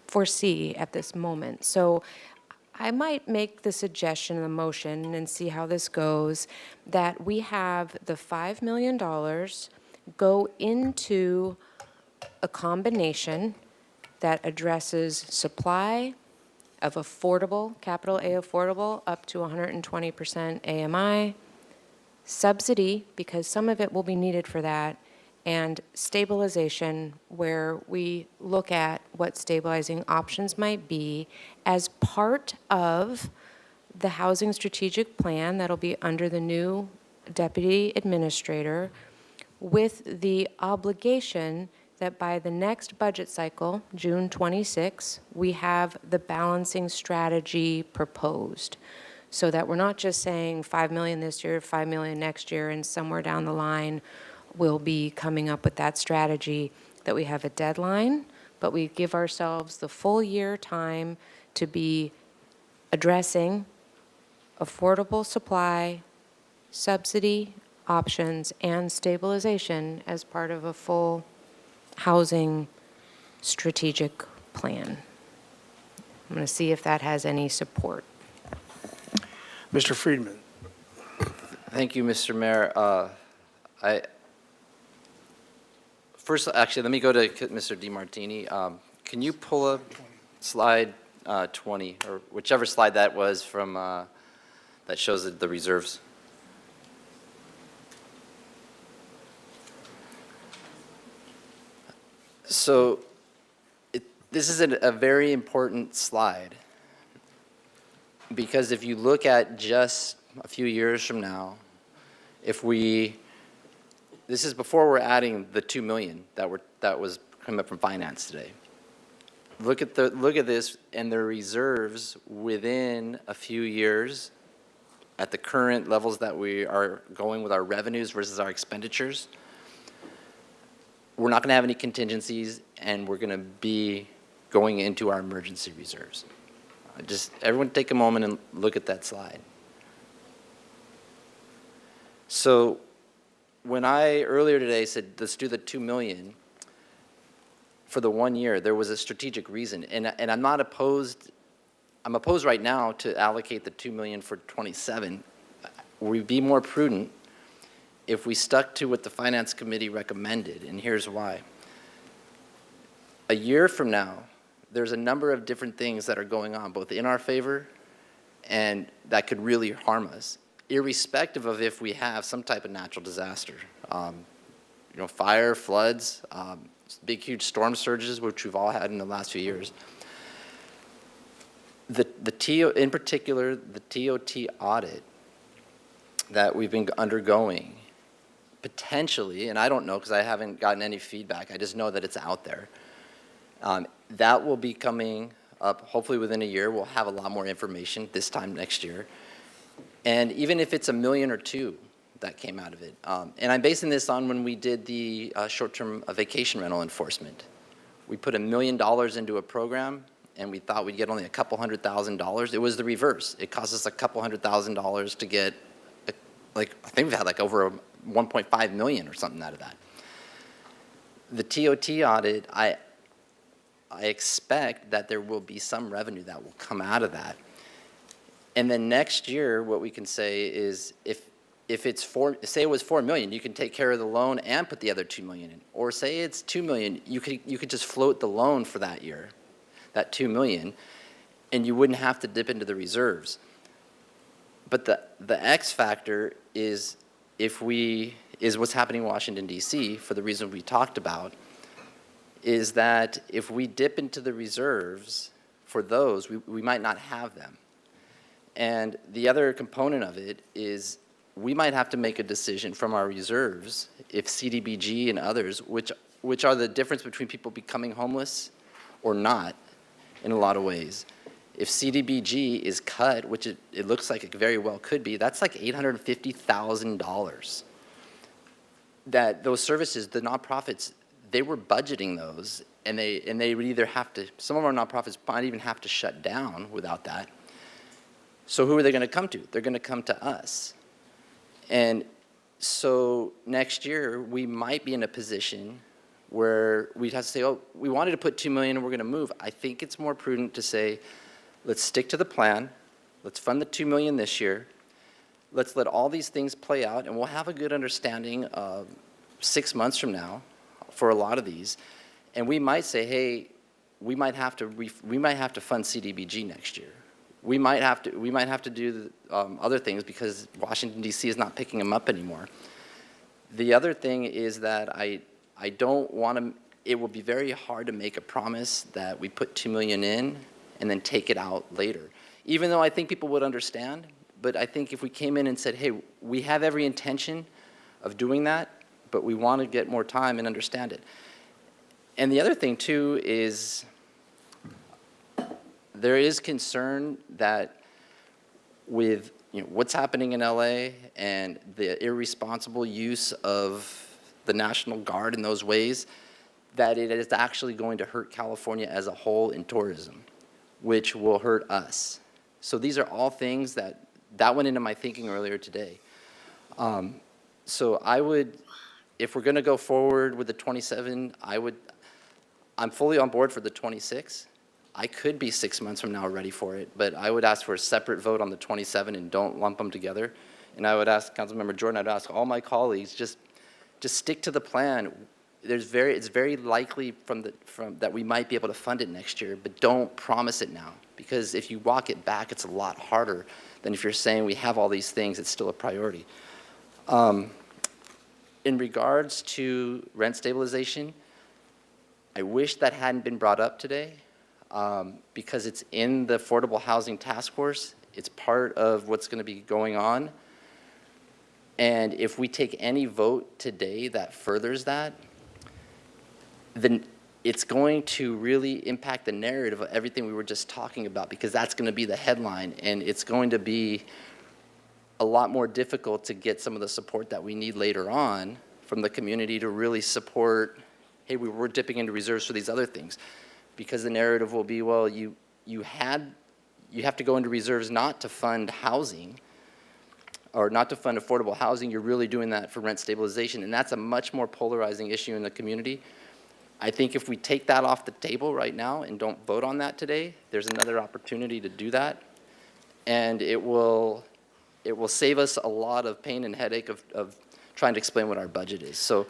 [SPEAKER 15] foresee at this moment. So I might make the suggestion in the motion and see how this goes, that we have the $5 million go into a combination that addresses supply of affordable, capital A affordable, up to 120% AMI, subsidy, because some of it will be needed for that, and stabilization, where we look at what stabilizing options might be as part of the housing strategic plan that'll be under the new deputy administrator, with the obligation that by the next budget cycle, June 26, we have the balancing strategy proposed. So that we're not just saying 5 million this year, 5 million next year, and somewhere down the line we'll be coming up with that strategy, that we have a deadline, but we give ourselves the full year time to be addressing affordable supply, subsidy options, and stabilization as part of a full housing strategic plan. I'm going to see if that has any support.
[SPEAKER 1] Mr. Friedman.
[SPEAKER 20] Thank you, Mr. Mayor. First, actually, let me go to Mr. DiMartini. Can you pull up slide 20, or whichever slide that was from, that shows the reserves? So this is a very important slide, because if you look at just a few years from now, this is before we're adding the 2 million that was coming up from finance today. Look at this and the reserves within a few years at the current levels that we are going with our revenues versus our expenditures. We're not going to have any contingencies, and we're going to be going into our emergency reserves. Just everyone take a moment and look at that slide. So when I earlier today said, let's do the 2 million for the 1 year, there was a strategic reason. And I'm not opposed, I'm opposed right now to allocate the 2 million for 27. We'd be more prudent if we stuck to what the Finance Committee recommended, and here's why. A year from now, there's a number of different things that are going on, both in our favor and that could really harm us, irrespective of if we have some type of natural disaster. Fire, floods, big, huge storm surges, which we've all had in the last few years. In particular, the TOT audit that we've been undergoing, potentially, and I don't know because I haven't gotten any feedback, I just know that it's out there. That will be coming up hopefully within a year. We'll have a lot more information this time next year. And even if it's $1 million or $2 million that came out of it. And I'm basing this on when we did the short-term vacation rental enforcement. We put $1 million into a program, and we thought we'd get only a couple $100,000. It was the reverse. It cost us a couple $100,000 to get, I think we've had over 1.5 million or something out of that. The TOT audit, I expect that there will be some revenue that will come out of that. And then next year, what we can say is if it's say it was 4 million, you can take care of the loan and put the other 2 million in. Or say it's 2 million, you could just float the loan for that year, that 2 million, and you wouldn't have to dip into the reserves. But the X factor is what's happening in Washington, D.C., for the reason we talked about, is that if we dip into the reserves for those, we might not have them. And the other component of it is we might have to make a decision from our reserves if CDBG and others, which are the difference between people becoming homeless or not in a lot of ways. If CDBG is cut, which it looks like it very well could be, that's like $850,000. That those services, the nonprofits, they were budgeting those, and they would either have to, some of our nonprofits might even have to shut down without that. So who are they going to come to? They're going to come to us. And so next year, we might be in a position where we'd have to say, oh, we wanted to put 2 million and we're going to move. I think it's more prudent to say, let's stick to the plan. Let's fund the 2 million this year. Let's let all these things play out, and we'll have a good understanding of 6 months from now for a lot of these. And we might say, hey, we might have to fund CDBG next year. We might have to do other things because Washington, D.C. is not picking them up anymore. The other thing is that I don't want to, it will be very hard to make a promise that we put 2 million in and then take it out later. even though I think people would understand. But I think if we came in and said, hey, we have every intention of doing that, but we want to get more time and understand it. And the other thing, too, is there is concern that with what's happening in LA and the irresponsible use of the National Guard in those ways, that it is actually going to hurt California as a whole in tourism, which will hurt us. So these are all things that went into my thinking earlier today. So I would, if we're going to go forward with the 27, I'm fully on board for the 26. I could be 6 months from now ready for it, but I would ask for a separate vote on the 27 and don't lump them together. And I would ask Councilmember Jordan, I'd ask all my colleagues, just stick to the plan. It's very likely that we might be able to fund it next year, but don't promise it now, because if you walk it back, it's a lot harder than if you're saying we have all these things, it's still a priority. In regards to rent stabilization, I wish that hadn't been brought up today, because it's in the Affordable Housing Task Force. It's part of what's going to be going on. And if we take any vote today that furthers that, then it's going to really impact the narrative of everything we were just talking about, because that's going to be the headline, and it's going to be a lot more difficult to get some of the support that we need later on from the community to really support, hey, we're dipping into reserves for these other things. Because the narrative will be, well, you have to go into reserves not to fund housing or not to fund affordable housing. You're really doing that for rent stabilization, and that's a much more polarizing issue in the community. I think if we take that off the table right now and don't vote on that today, there's another opportunity to do that, and it will save us a lot of pain and headache of trying to explain what our budget is. So.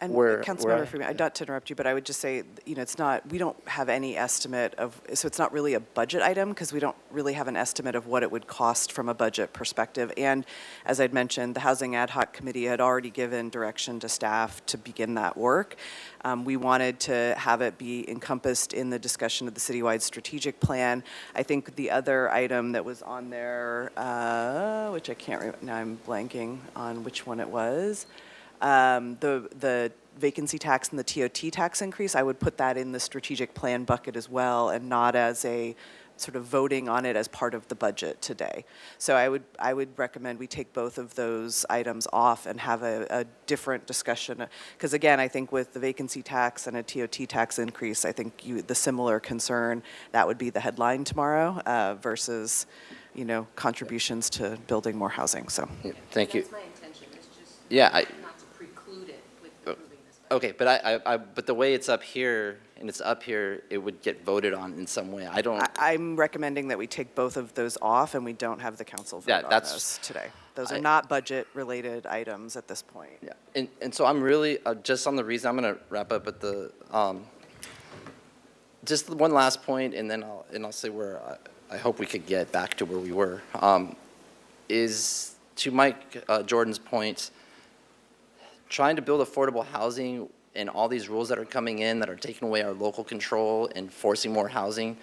[SPEAKER 19] And Councilmember Freeman, not to interrupt you, but I would just say, it's not, we don't have any estimate of, so it's not really a budget item because we don't really have an estimate of what it would cost from a budget perspective. And as I'd mentioned, the Housing Ad Hoc Committee had already given direction to staff to begin that work. We wanted to have it be encompassed in the discussion of the citywide strategic plan. I think the other item that was on there, which I can't remember, now I'm blanking on which one it was. The vacancy tax and the TOT tax increase, I would put that in the strategic plan bucket as well, and not as a sort of voting on it as part of the budget today. So I would recommend we take both of those items off and have a different discussion. Because again, I think with the vacancy tax and a TOT tax increase, I think the similar concern, that would be the headline tomorrow versus, contributions to building more housing. So
[SPEAKER 20] Thank you.
[SPEAKER 15] That's my intention. It's just
[SPEAKER 20] not to preclude it with approving this. Okay, but but the way it's up here, and it's up here, it would get voted on in some way.
[SPEAKER 19] I'm recommending that we take both of those off and we don't have the council vote on those today. Those are not budget-related items at this point.
[SPEAKER 20] Yeah, and so I'm really, just on the reason, I'm going to wrap up at the, just one last point, and then I'll say where I hope we could get back to where we were, is to Mike Jordan's point, trying to build affordable housing and all these rules that are coming in that are taking away our local control and forcing more housing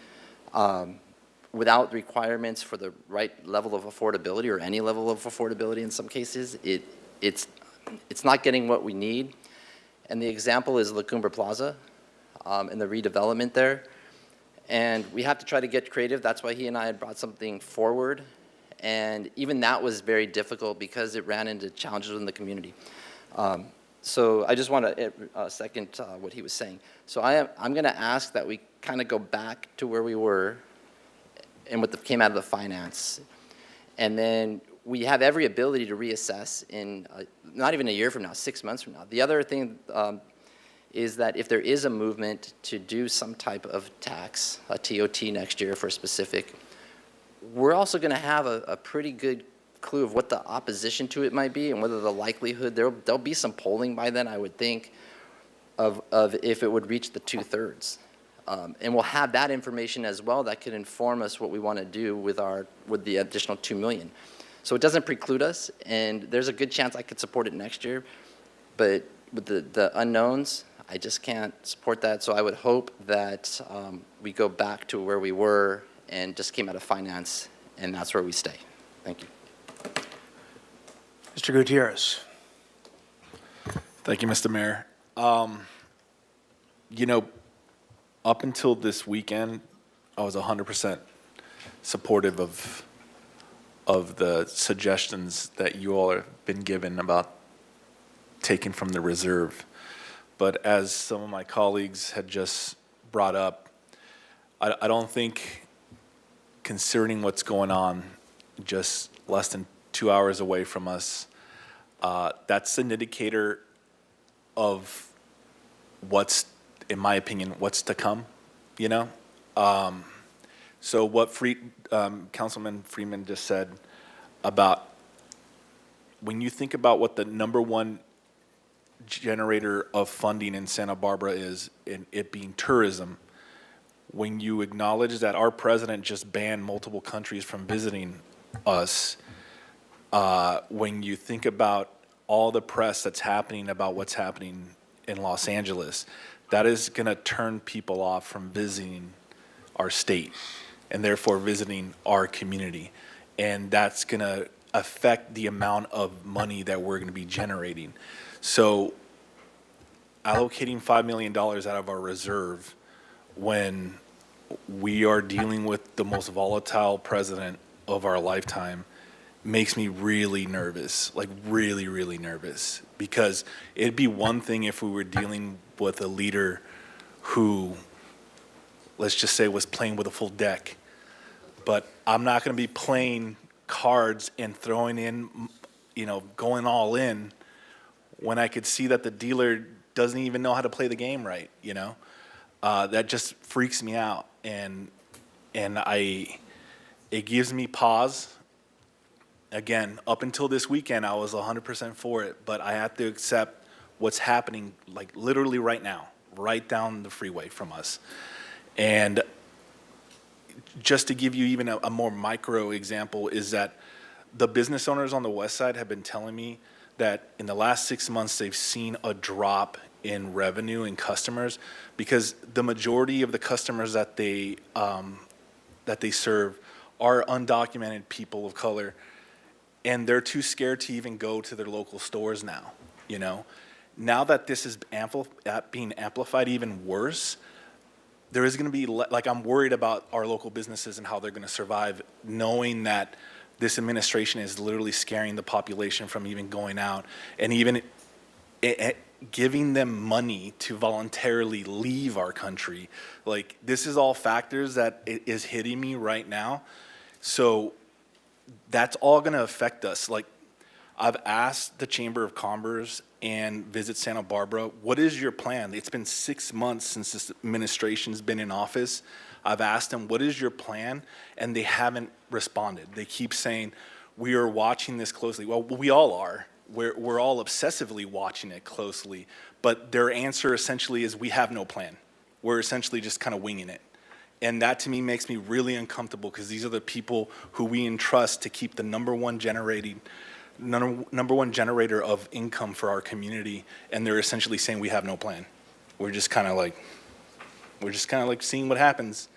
[SPEAKER 20] without requirements for the right level of affordability or any level of affordability in some cases, it's not getting what we need. And the example is La Cumbre Plaza and the redevelopment there. And we have to try to get creative. That's why he and I had brought something forward. And even that was very difficult because it ran into challenges in the community. So I just want to second what he was saying. So I'm going to ask that we kind of go back to where we were and what came out of the finance. And then we have every ability to reassess in not even a year from now, 6 months from now. The other thing is that if there is a movement to do some type of tax, a TOT next year for specific, we're also going to have a pretty good clue of what the opposition to it might be and whether the likelihood, there'll be some polling by then, I would think, of if it would reach the 2/3. And we'll have that information as well that could inform us what we want to do with the additional $2 million. So it doesn't preclude us, and there's a good chance I could support it next year, but with the unknowns, I just can't support that. So I would hope that we go back to where we were and just came out of finance, and that's where we stay. Thank you.
[SPEAKER 1] Mr. Gutierrez.
[SPEAKER 9] Thank you, Mr. Mayor. You know, up until this weekend, I was 100% supportive of the suggestions that you all have been given about taking from the reserve. But as some of my colleagues had just brought up, I don't think, considering what's going on just less than 2 hours away from us, that's an indicator of what's, in my opinion, what's to come, you know? So what Councilman Freeman just said about when you think about what the number one generator of funding in Santa Barbara is, in it being tourism, when you acknowledge that our president just banned multiple countries from visiting us, when you think about all the press that's happening about what's happening in Los Angeles, that is going to turn people off from visiting our state and therefore visiting our community. And that's going to affect the amount of money that we're going to be generating. So allocating $5 million out of our reserve when we are dealing with the most volatile president of our lifetime makes me really nervous, like really, really nervous. Because it'd be one thing if we were dealing with a leader who, let's just say, was playing with a full deck. But I'm not going to be playing cards and throwing in, you know, going all in when I could see that the dealer doesn't even know how to play the game right, you know? That just freaks me out. And it gives me pause. Again, up until this weekend, I was 100% for it, but I have to accept what's happening, like literally right now, right down the freeway from us. And just to give you even a more micro example is that the business owners on the west side have been telling me that in the last 6 months, they've seen a drop in revenue and customers because the majority of the customers that they serve are undocumented people of color, and they're too scared to even go to their local stores now, you know? Now that this is being amplified even worse, there is going to be, like, I'm worried about our local businesses and how they're going to survive, knowing that this administration is literally scaring the population from even going out and even giving them money to voluntarily leave our country. Like, this is all factors that is hitting me right now. So that's all going to affect us. Like, I've asked the Chamber of Commerce and Visit Santa Barbara, what is your plan? It's been 6 months since this administration's been in office. I've asked them, what is your plan? And they haven't responded. They keep saying, we are watching this closely. Well, we all are. We're all obsessively watching it closely. But their answer essentially is, we have no plan. We're essentially just kind of winging it. And that to me makes me really uncomfortable because these are the people who we entrust to keep the number one generator of income for our community, and they're essentially saying we have no plan. We're just kind of like seeing what happens.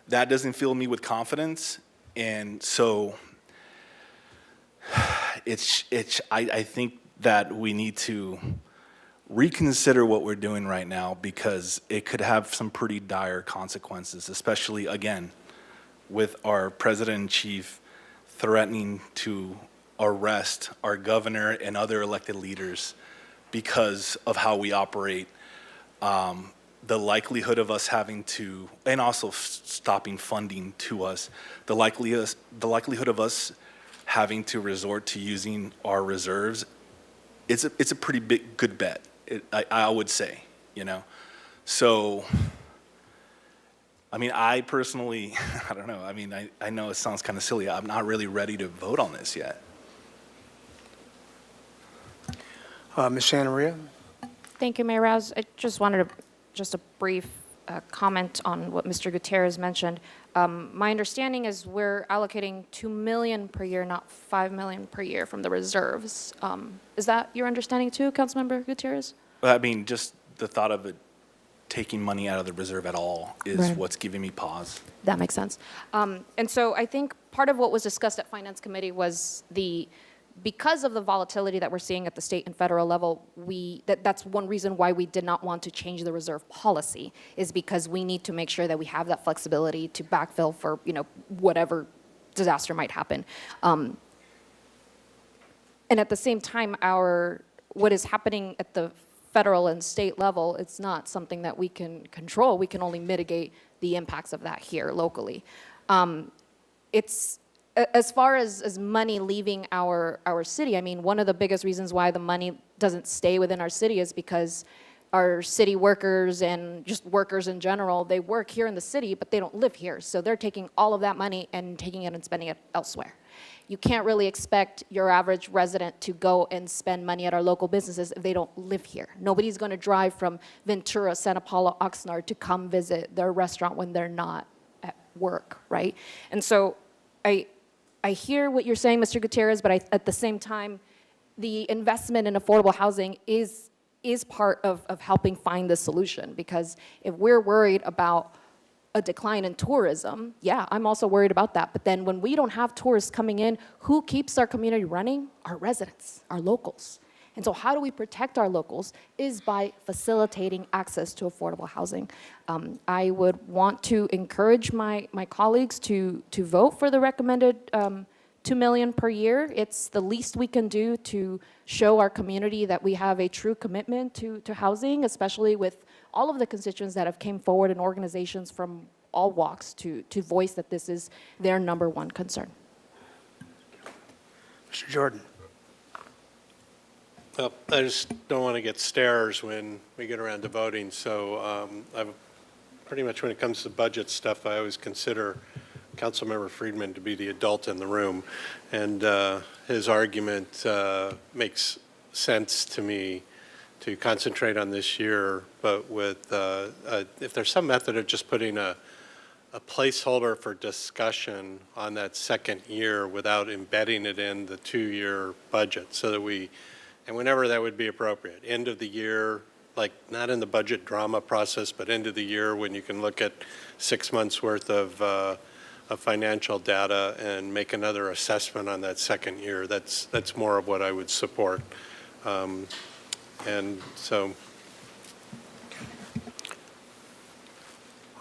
[SPEAKER 9] That doesn't fill me with confidence, and so I think that we need to reconsider what we're doing right now because it could have some pretty dire consequences, especially, again, with our president-in-chief threatening to arrest our governor and other elected leaders because of how we operate. The likelihood of us having to, and also stopping funding to us, the likelihood of us having to resort to using our reserves, it's a pretty good bet. I would say, you know. So, I mean, I personally, I don't know. I mean, I know it sounds kind of silly. I'm not really ready to vote on this yet.
[SPEAKER 1] Ms. Santa Maria?
[SPEAKER 5] Thank you, Mayor Rouse. I just wanted a brief comment on what Mr. Gutierrez mentioned. My understanding is we're allocating $2 million per year, not $5 million per year from the reserves. Is that your understanding too, Councilmember Gutierrez?
[SPEAKER 9] I mean, just the thought of it taking money out of the reserve at all is
[SPEAKER 5] Right.
[SPEAKER 9] what's giving me pause.
[SPEAKER 5] That makes sense. And so I think part of what was discussed at Finance Committee was because of the volatility that we're seeing at the state and federal level, that's one reason why we did not want to change the reserve policy, is because we need to make sure that we have that flexibility to backfill for, whatever disaster might happen. And at the same time, what is happening at the federal and state level, it's not something that we can control. We can only mitigate the impacts of that here locally. It's as far as money leaving our city, I mean, one of the biggest reasons why the money doesn't stay within our city is because our city workers and just workers in general, they work here in the city, but they don't live here. So they're taking all of that money and taking it and spending it elsewhere. You can't really expect your average resident to go and spend money at our local businesses if they don't live here. Nobody's going to drive from Ventura, Santa Paula, Oxnard to come visit their restaurant when they're not at work, right? And so I hear what you're saying, Mr. Gutierrez, but at the same time, the investment in affordable housing is part of helping find the solution, because if we're worried about a decline in tourism, yeah, I'm also worried about that. But then when we don't have tourists coming in, who keeps our community running? Our residents, our locals. And so how do we protect our locals is by facilitating access to affordable housing. I would want to encourage my colleagues to vote for the recommended $2 million per year. It's the least we can do to show our community that we have a true commitment to housing, especially with all of the constituents that have came forward and organizations from all walks to voice that this is their number one concern.
[SPEAKER 1] Mr. Jordan.
[SPEAKER 2] Well, I just don't want to get stares when we get around to voting, so I've pretty much when it comes to budget stuff, I always consider Councilmember Friedman to be the adult in the room, and his argument makes sense to me to concentrate on this year, but with if there's some method of just putting a placeholder for discussion on that second year without embedding it in the 2-year budget, so that and whenever that would be appropriate, end of the year, like not in the budget drama process, but end of the year when you can look at 6 months worth of financial data and make another assessment on that second year. That's more of what I would support. And so.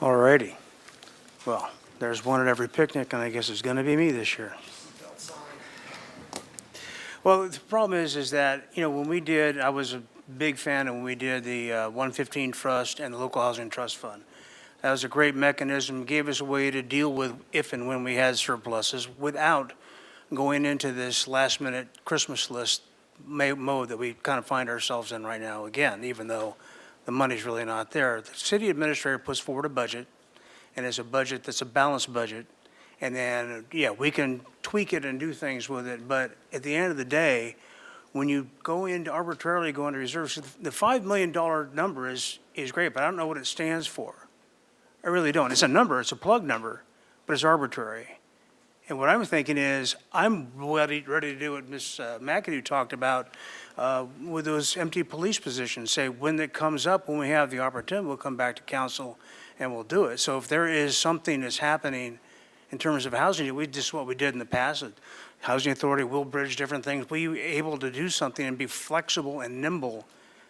[SPEAKER 1] All righty. Well, there's one at every picnic, and I guess it's going to be me this year. Well, the problem is that, when we did, I was a big fan of when we did the 115 Trust and the Local Housing Trust Fund. That was a great mechanism, gave us a way to deal with if and when we had surpluses without going into this last-minute Christmas list mode that we kind of find ourselves in right now again, even though the money's really not there. The city administrator puts forward a budget, and it's a budget that's a balanced budget. And then, yeah, we can tweak it and do things with it, but at the end of the day, when you arbitrarily go into reserves, the $5 million number is great, but I don't know what it stands for. I really don't. It's a number, it's a plug number, but it's arbitrary. And what I'm thinking is, I'm ready to do what Ms. McAdoo talked about with those empty police positions. Say, when it comes up, when we have the opportunity, we'll come back to council and we'll do it. So if there is something that's happening in terms of housing, what we did in the past. The Housing Authority will bridge different things. We able to do something and be flexible and nimble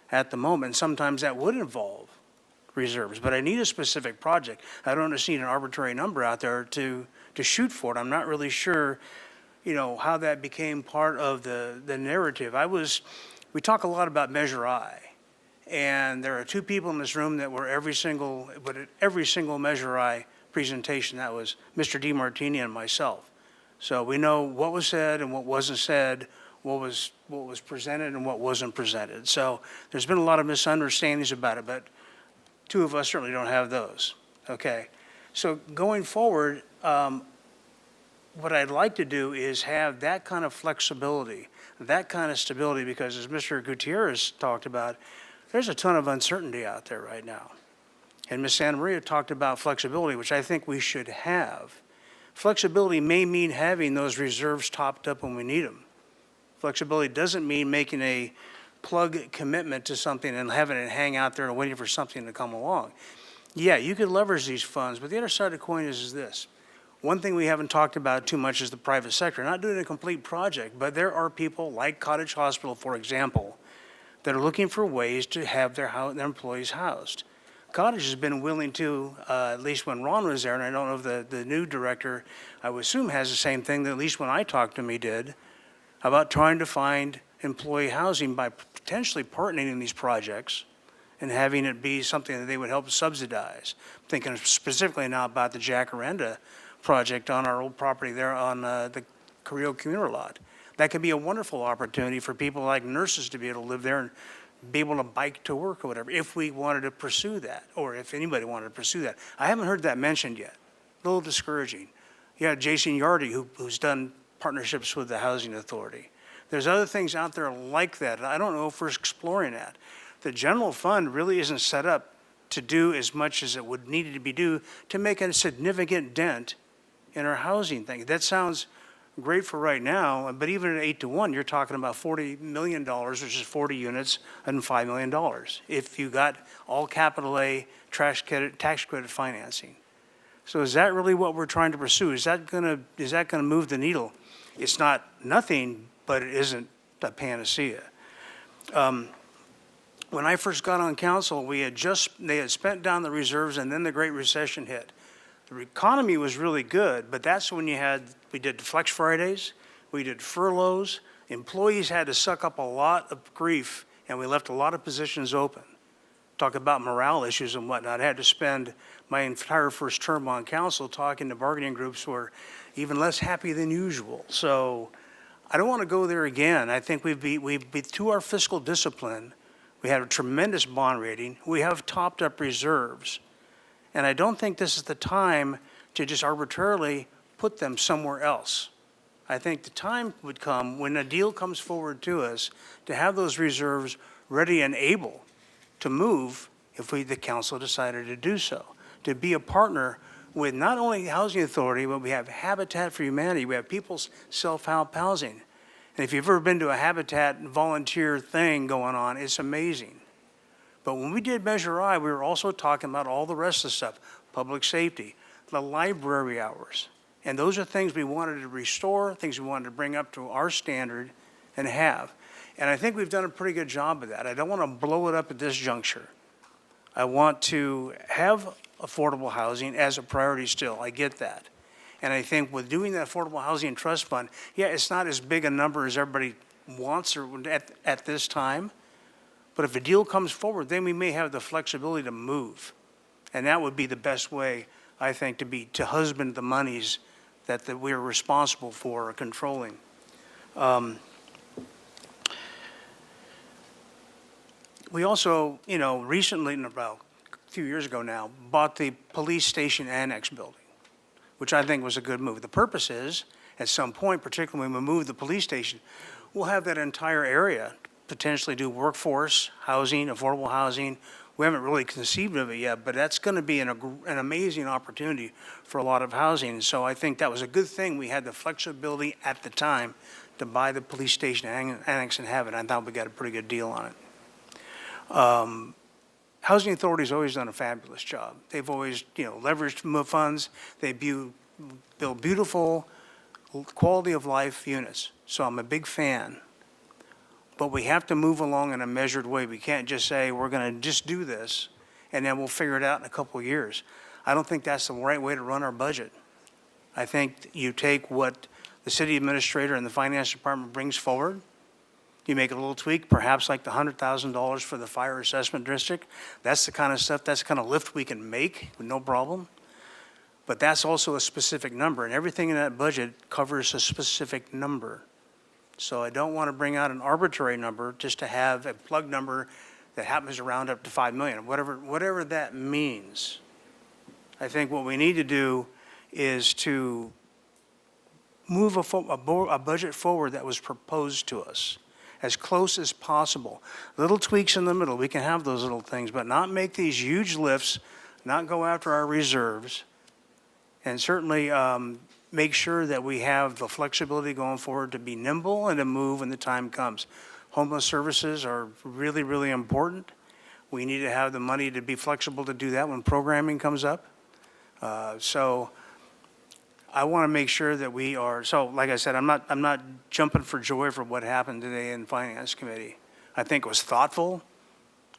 [SPEAKER 1] at the moment. Sometimes that would involve reserves, but I need a specific project. I don't just need an arbitrary number out there to shoot for it. I'm not really sure, how that became part of the narrative. We talk a lot about Measure I, and there are two people in this room that were at every single Measure I presentation. That was Mr. DeMartini and myself. So we know what was said and what wasn't said, what was presented and what wasn't presented. So there's been a lot of misunderstandings about it, but two of us certainly don't have those. Okay. So going forward, what I'd like to do is have that kind of flexibility, that kind of stability, because as Mr. Gutierrez talked about, there's a ton of uncertainty out there right now. And Ms. Santa Maria talked about flexibility, which I think we should have. Flexibility may mean having those reserves topped up when we need them. Flexibility doesn't mean making a plug commitment to something and having it hang out there and waiting for something to come along. Yeah, you could leverage these funds, but the other side of the coin is this. One thing we haven't talked about too much is the private sector. Not doing a complete project, but there are people like Cottage Hospital, for example, that are looking for ways to have their employees housed. Cottage has been willing to, at least when Ron was there, and I don't know if the new director, I would assume, has the same thing that at least when I talked to him he did, about trying to find employee housing by potentially partnering in these projects and having it be something that they would help subsidize. I'm thinking specifically now about the Jacaranda project on our old property there on the Carrillo Commuter lot. That could be a wonderful opportunity for people like nurses to be able to live there and be able to bike to work or whatever, if we wanted to pursue that, or if anybody wanted to pursue that. I haven't heard that mentioned yet. A little discouraging. Yeah, Jason Yardy, who's done partnerships with the Housing Authority. There's other things out there like that. I don't know if we're exploring that. The general fund really isn't set up to do as much as it would need to be due to make a significant dent in our housing thing. That sounds great for right now, but even at 8-1, you're talking about $40 million, which is 40 units and $5 million. If you got all capital A tax credit financing. So is that really what we're trying to pursue? Is that gonna move the needle? It's not nothing, but it isn't a panacea. When I first got on council, they had spent down the reserves, and then the Great Recession hit. The economy was really good, but that's when we did Flex Fridays, we did furloughs, employees had to suck up a lot of grief, and we left a lot of positions open. Talk about morale issues and whatnot. I had to spend my entire first term on council talking to bargaining groups who were even less happy than usual. So I don't want to go there again. I think through our fiscal discipline, we had a tremendous bond rating. We have topped up reserves. And I don't think this is the time to just arbitrarily put them somewhere else. I think the time would come when a deal comes forward to us to have those reserves ready and able to move if the council decided to do so, to be a partner with not only the Housing Authority, but we have Habitat for Humanity, we have people's self-help housing. And if you've ever been to a Habitat volunteer thing going on, it's amazing. But when we did Measure I, we were also talking about all the rest of the stuff, public safety, the library hours. And those are things we wanted to restore, things we wanted to bring up to our standard and have. And I think we've done a pretty good job of that. I don't want to blow it up at this juncture. I want to have affordable housing as a priority still. I get that. And I think with doing the Affordable Housing Trust Fund, yeah, it's not as big a number as everybody wants or at this time. But if a deal comes forward, then we may have the flexibility to move. And that would be the best way, I think, to husband the monies that we are responsible for or controlling. We also, recently, about a few years ago now, bought the police station annex building, which I think was a good move. The purpose is, at some point, particularly when we move the police station, we'll have that entire area potentially do workforce, housing, affordable housing. We haven't really conceived of it yet, but that's going to be an amazing opportunity for a lot of housing. So I think that was a good thing. We had the flexibility at the time to buy the police station annex and have it. I thought we got a pretty good deal on it. Housing Authority's always done a fabulous job. They've always, leveraged funds. They build beautiful quality of life units. So I'm a big fan. But we have to move along in a measured way. We can't just say we're going to just do this and then we'll figure it out in a couple of years. I don't think that's the right way to run our budget. I think you take what the city administrator and the finance department brings forward, you make a little tweak, perhaps like the $100,000 for the fire assessment district. That's the kind of stuff, that's the kind of lift we can make with no problem. But that's also a specific number, and everything in that budget covers a specific number. So I don't want to bring out an arbitrary number just to have a plug number that happens to round up to 5 million, whatever that means. I think what we need to do is to move a budget forward that was proposed to us as close as possible. Little tweaks in the middle, we can have those little things, but not make these huge lifts, not go after our reserves, and certainly make sure that we have the flexibility going forward to be nimble and to move when the time comes. Homeless services are really, really important. We need to have the money to be flexible to do that when programming comes up. So I want to make sure that we are, so like I said, I'm not jumping for joy for what happened today in Finance Committee. I think it was thoughtful.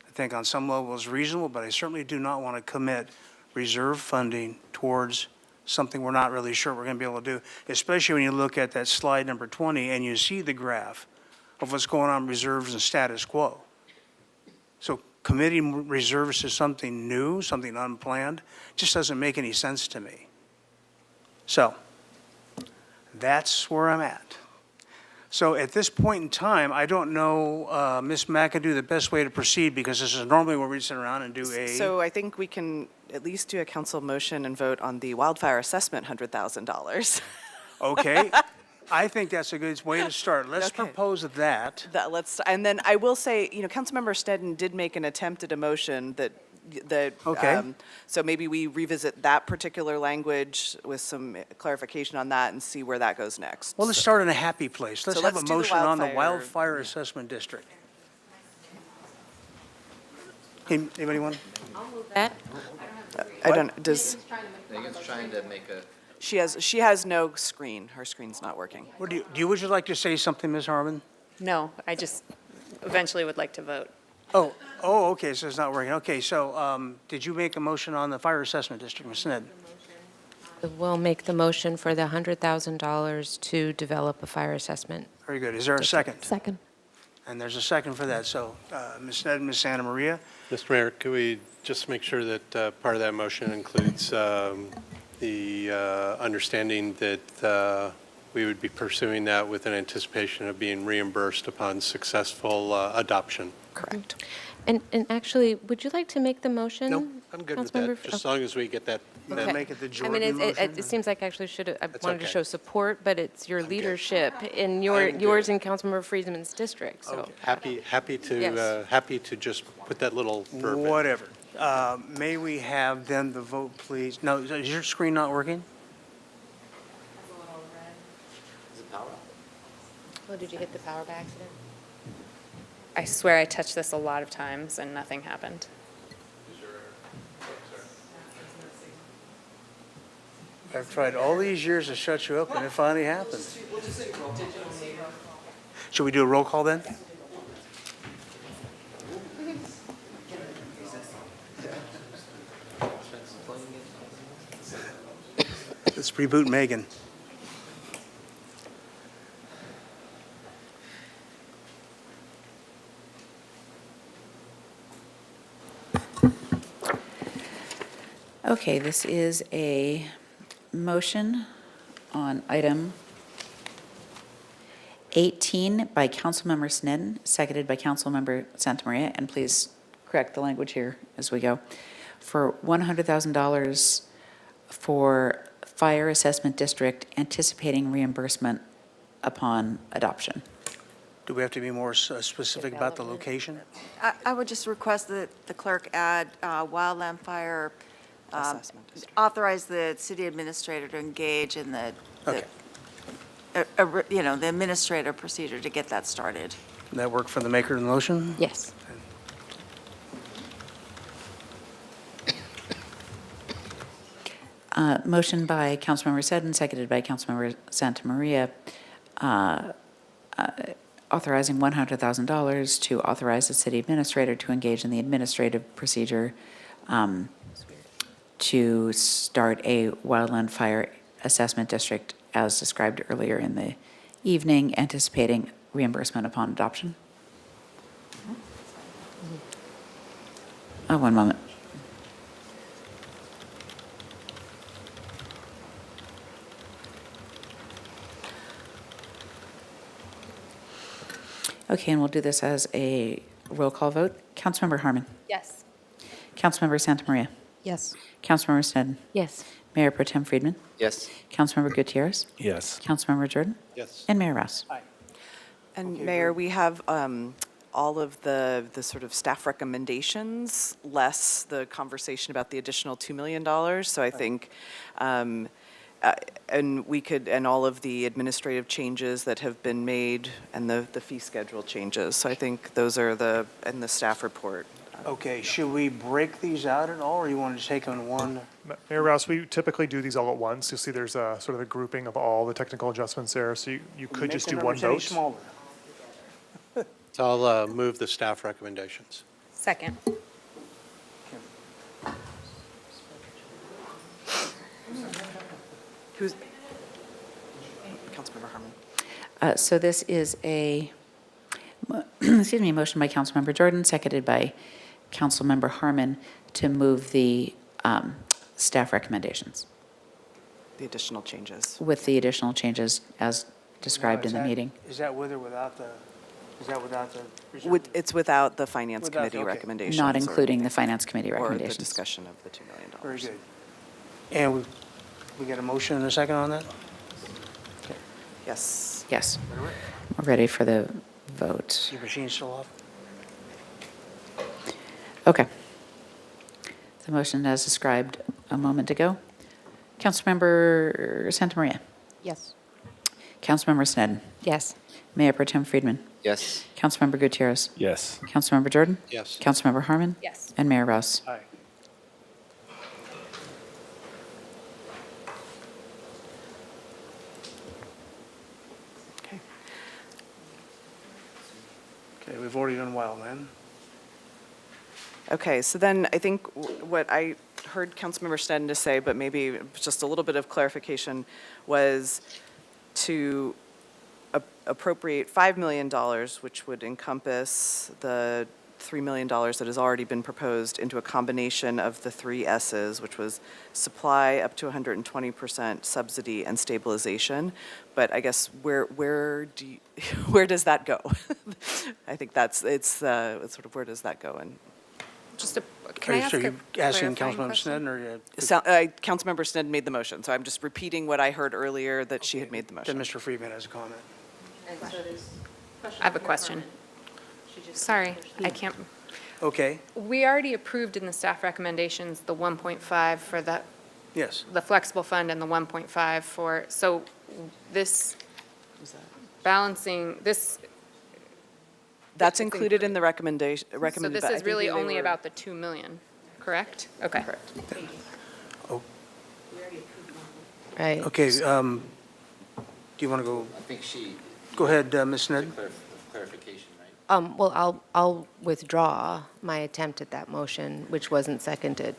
[SPEAKER 1] I think on some level it was reasonable, but I certainly do not want to commit reserve funding towards something we're not really sure we're going to be able to do, especially when you look at that slide number 20 and you see the graph of what's going on in reserves and status quo. So committing reserves to something new, something unplanned, just doesn't make any sense to me. So that's where I'm at. So at this point in time, I don't know, Ms. McAdoo, the best way to proceed, because this is normally where we sit around and do a.
[SPEAKER 19] So I think we can at least do a council motion and vote on the wildfire assessment $100,000.
[SPEAKER 1] Okay. I think that's a good way to start. Let's
[SPEAKER 19] Okay.
[SPEAKER 1] propose that.
[SPEAKER 19] And then I will say, Councilmember Sneddon did make an attempt at a motion that,
[SPEAKER 1] Okay.
[SPEAKER 19] So maybe we revisit that particular language with some clarification on that and see where that goes next.
[SPEAKER 1] Well, let's start in a happy place. Let's
[SPEAKER 19] So
[SPEAKER 1] have
[SPEAKER 19] let's
[SPEAKER 1] a
[SPEAKER 19] do the
[SPEAKER 1] motion on the
[SPEAKER 19] wildfire.
[SPEAKER 1] Wildfire Assessment District. Anybody want?
[SPEAKER 15] That?
[SPEAKER 19] I don't, does,
[SPEAKER 20] Megan's trying to make a.
[SPEAKER 19] she has no screen. Her screen's not working.
[SPEAKER 1] Would you like to say something, Ms. Harmon?
[SPEAKER 11] No, I just eventually would like to vote.
[SPEAKER 1] Oh, okay, so it's not working. Okay, so did you make a motion on the Fire Assessment District, Ms. Sneddon?
[SPEAKER 15] We'll make the motion for the $100,000 to develop a fire assessment.
[SPEAKER 1] Very good. Is there a second?
[SPEAKER 24] Second.
[SPEAKER 1] And there's a second for that. So Ms. Sneddon, Ms. Santa Maria?
[SPEAKER 2] Mr. Mayor, could we just make sure that part of that motion includes the understanding that we would be pursuing that with an anticipation of being reimbursed upon successful adoption?
[SPEAKER 19] Correct.
[SPEAKER 15] And actually, would you like to make the motion?
[SPEAKER 2] Nope, I'm good with
[SPEAKER 15] Councilmember
[SPEAKER 2] that, just as long as we get that.
[SPEAKER 15] Okay.
[SPEAKER 1] Make it the
[SPEAKER 15] I mean,
[SPEAKER 1] Jordan motion?
[SPEAKER 15] it seems like I actually I wanted to
[SPEAKER 2] okay.
[SPEAKER 15] show support, but it's your leadership in
[SPEAKER 2] I'm
[SPEAKER 15] yours
[SPEAKER 2] good.
[SPEAKER 15] and Councilmember Friedman's district, so.
[SPEAKER 2] Happy
[SPEAKER 15] Yes.
[SPEAKER 2] to just put that little verb in.
[SPEAKER 1] Whatever. May we have then the vote, please? No, is your screen not working?
[SPEAKER 15] Oh, did you hit the power by accident?
[SPEAKER 11] I swear I touched this a lot of times and nothing happened.
[SPEAKER 1] I've tried all these years to shut you up, and it finally happened. Should we do a roll call then? Let's reboot Megan.
[SPEAKER 17] Okay, this is a motion on item 18 by Councilmember Sneddon, seconded by Councilmember Santamaria, and please correct the language here as we go, for $100,000 for Fire Assessment District anticipating reimbursement upon adoption.
[SPEAKER 1] Do we have to be more specific about the location?
[SPEAKER 13] I would just request that the clerk add wildland fire,
[SPEAKER 19] Assessment district.
[SPEAKER 13] authorize the city administrator to engage in the
[SPEAKER 1] Okay.
[SPEAKER 13] the administrative procedure to get that started.
[SPEAKER 1] That work for the maker of the motion?
[SPEAKER 15] Yes.
[SPEAKER 17] Motion by Councilmember Sneddon, seconded by Councilmember Santamaria, authorizing $100,000 to authorize the city administrator to engage in the administrative procedure to start a wildland fire assessment district as described earlier in the evening, anticipating reimbursement upon adoption. Oh, one moment. Okay, and we'll do this as a roll call vote. Councilmember Harmon.
[SPEAKER 11] Yes.
[SPEAKER 17] Councilmember Santamaria.
[SPEAKER 24] Yes.
[SPEAKER 17] Councilmember Sneddon.
[SPEAKER 15] Yes.
[SPEAKER 17] Mayor Pro Tem Friedman.
[SPEAKER 20] Yes.
[SPEAKER 17] Councilmember Gutierrez.
[SPEAKER 9] Yes.
[SPEAKER 17] Councilmember Jordan.
[SPEAKER 2] Yes.
[SPEAKER 17] And Mayor Rouse.
[SPEAKER 19] And Mayor, we have all of the sort of staff recommendations, less the conversation about the additional $2 million. So I think And we could, and all of the administrative changes that have been made and the fee schedule changes. So I think those are and the staff report.
[SPEAKER 1] Okay, should we break these out at all, or you want to take on one?
[SPEAKER 8] Mayor Rouse, we typically do these all at once. You'll see there's a sort of a grouping of all the technical adjustments there, so you could just do one vote.
[SPEAKER 1] Smaller.
[SPEAKER 2] So I'll move the staff recommendations.
[SPEAKER 4] Second.
[SPEAKER 19] Who's, Councilmember Harmon.
[SPEAKER 17] So this is a, excuse me, motion by Councilmember Jordan, seconded by Councilmember Harmon to move the staff recommendations
[SPEAKER 19] The additional changes.
[SPEAKER 17] with the additional changes as described in the meeting.
[SPEAKER 1] Is that with or without the,
[SPEAKER 19] It's without the Finance
[SPEAKER 1] Without the-
[SPEAKER 19] Committee
[SPEAKER 1] okay.
[SPEAKER 19] recommendations.
[SPEAKER 17] Not
[SPEAKER 19] or
[SPEAKER 17] including the
[SPEAKER 19] anything,
[SPEAKER 17] Finance Committee
[SPEAKER 19] Or the
[SPEAKER 17] recommendations.
[SPEAKER 19] discussion of the $2 million.
[SPEAKER 1] Very good. And we get a motion and a second on that?
[SPEAKER 19] Yes.
[SPEAKER 17] Yes. We're ready for the vote.
[SPEAKER 1] Your machine's still off?
[SPEAKER 17] Okay. The motion as described a moment ago. Councilmember Santamaria.
[SPEAKER 15] Yes.
[SPEAKER 17] Councilmember Snedden.
[SPEAKER 15] Yes.
[SPEAKER 17] Mayor Pro Tem Friedman.
[SPEAKER 20] Yes.
[SPEAKER 17] Councilmember Gutierrez.
[SPEAKER 9] Yes.
[SPEAKER 17] Councilmember Jordan.
[SPEAKER 2] Yes.
[SPEAKER 17] Councilmember Harmon.
[SPEAKER 4] Yes.
[SPEAKER 17] And Mayor Rouse.
[SPEAKER 1] Aye.
[SPEAKER 19] Okay.
[SPEAKER 1] Okay, we've already done Wildland.
[SPEAKER 19] Okay, so then I think what I heard Councilmember Snedden to say, but maybe just a little bit of clarification, was to appropriate $5 million, which would encompass the $3 million that has already been proposed, into a combination of the three S's, which was supply up to 120% subsidy and stabilization. But I guess where does that go? I think it's sort of where does that go? And
[SPEAKER 4] Just can I ask
[SPEAKER 1] Are
[SPEAKER 4] a
[SPEAKER 1] you asking
[SPEAKER 4] clarifying
[SPEAKER 1] Councilmember
[SPEAKER 4] question?
[SPEAKER 1] Snedden, or?
[SPEAKER 19] Councilmember Snedden made the motion, so I'm just repeating what I heard earlier that she had made the
[SPEAKER 1] Then
[SPEAKER 19] motion.
[SPEAKER 1] Mr. Friedman has a comment.
[SPEAKER 4] I have a question. Sorry, I can't.
[SPEAKER 1] Okay,
[SPEAKER 4] We already approved in the staff recommendations the 1.5 for the
[SPEAKER 1] yes.
[SPEAKER 4] flexible fund and the 1.5 for, so this balancing, this,
[SPEAKER 19] That's included in the recommendation,
[SPEAKER 4] so
[SPEAKER 19] recommended.
[SPEAKER 4] this
[SPEAKER 19] but I
[SPEAKER 4] is
[SPEAKER 19] think
[SPEAKER 4] really
[SPEAKER 19] they
[SPEAKER 4] only
[SPEAKER 19] were-
[SPEAKER 4] about the 2 million, correct? Okay.
[SPEAKER 19] Correct.
[SPEAKER 15] Right.
[SPEAKER 1] Okay, do you want to go,
[SPEAKER 20] I think she,
[SPEAKER 1] go ahead, Ms. Snedden?
[SPEAKER 20] clarification, right?
[SPEAKER 15] Well, I'll withdraw my attempt at that motion, which wasn't seconded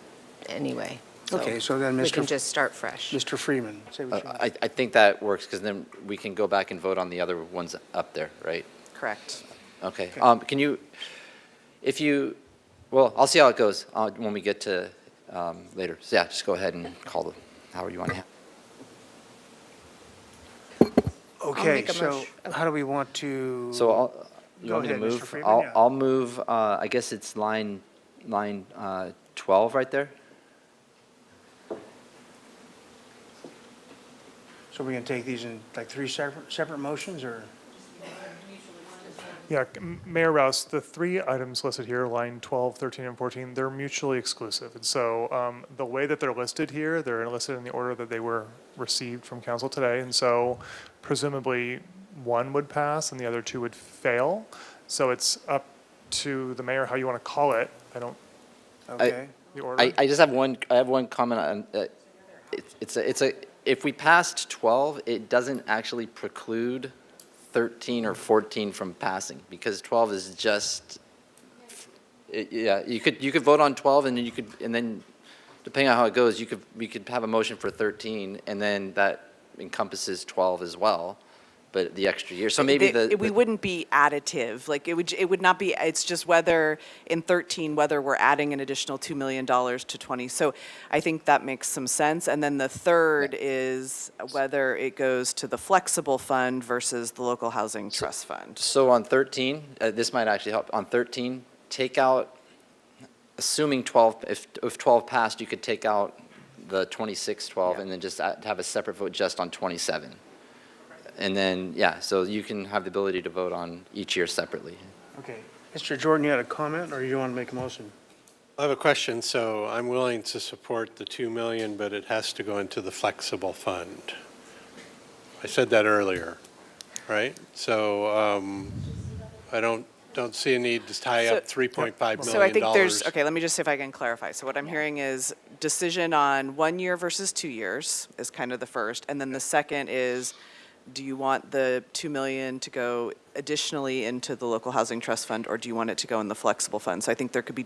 [SPEAKER 15] anyway.
[SPEAKER 1] Okay, so then
[SPEAKER 15] We can
[SPEAKER 1] Mr.
[SPEAKER 15] just start fresh.
[SPEAKER 1] Mr. Freeman, say what you want.
[SPEAKER 20] I think that works, because then we can go back and vote on the other ones up there, right?
[SPEAKER 19] Correct.
[SPEAKER 20] Okay. Can you, well, I'll see how it goes when we get to later. So yeah, just go ahead and call the, however you want to.
[SPEAKER 1] Okay,
[SPEAKER 4] make a
[SPEAKER 1] so
[SPEAKER 4] motion.
[SPEAKER 1] how do we want to?
[SPEAKER 20] So you
[SPEAKER 1] Go
[SPEAKER 20] want me to
[SPEAKER 1] ahead, Mr.
[SPEAKER 20] move?
[SPEAKER 1] Freeman, yeah.
[SPEAKER 20] I'll move, I guess it's line 12 right there?
[SPEAKER 1] So we're going to take these in like three separate motions, or?
[SPEAKER 8] Yeah, Mayor Rouse, the three items listed here, line 12, 13, and 14, they're mutually exclusive. And so the way that they're listed here, they're listed in the order that they were received from council today. And so presumably one would pass and the other two would fail. So it's up to the mayor how you want to call it. I don't,
[SPEAKER 1] Okay.
[SPEAKER 8] the order.
[SPEAKER 20] I just have one comment on, if we passed 12, it doesn't actually preclude 13 or 14 from passing, because 12 is just, yeah, you could vote on 12, and then depending on how it goes, we could have a motion for 13, and then that encompasses 12 as well, but the extra year, so maybe
[SPEAKER 19] We wouldn't be additive, like, it would not be, it's just whether, in 13, whether we're adding an additional $2 million to 20. So I think that makes some sense. And then the third is whether it goes to the flexible fund versus the local housing trust fund.
[SPEAKER 20] So on 13, this might actually help. On 13, take out, assuming 12, if 12 passed, you could take out the 26-12 and then just have a separate vote just on 27. And then, yeah, so you can have the ability to vote on each year separately.
[SPEAKER 1] Okay. Mr. Jordan, you had a comment, or you want to make a motion?
[SPEAKER 2] I have a question. So I'm willing to support the 2 million, but it has to go into the flexible fund. I said that earlier, right? So I don't see a need to tie up $3.5 million.
[SPEAKER 19] So I think there's, okay, let me just see if I can clarify. So what I'm hearing is decision on 1 year versus 2 years is kind of the first. And then the second is, do you want the 2 million to go additionally into the local housing trust fund, or do you want it to go in the flexible fund? So I think there could be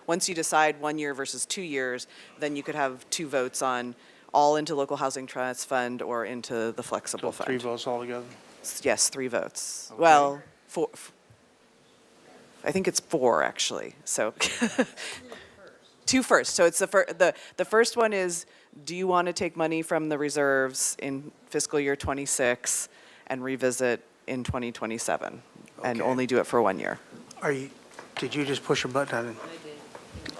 [SPEAKER 19] once you decide 1 year versus 2 years, then you could have 2 votes on all into local housing trust fund or into the flexible
[SPEAKER 1] So
[SPEAKER 19] fund.
[SPEAKER 1] 3 votes altogether?
[SPEAKER 19] Yes, 3 votes.
[SPEAKER 1] Okay.
[SPEAKER 19] Well, 4. I think it's 4 actually. So 2 first. So it's the first one is, do you want to take money from the reserves in fiscal year 26 and revisit in 2027 and
[SPEAKER 1] Okay.
[SPEAKER 19] only do it for 1 year?
[SPEAKER 1] Did you just push a button? I did.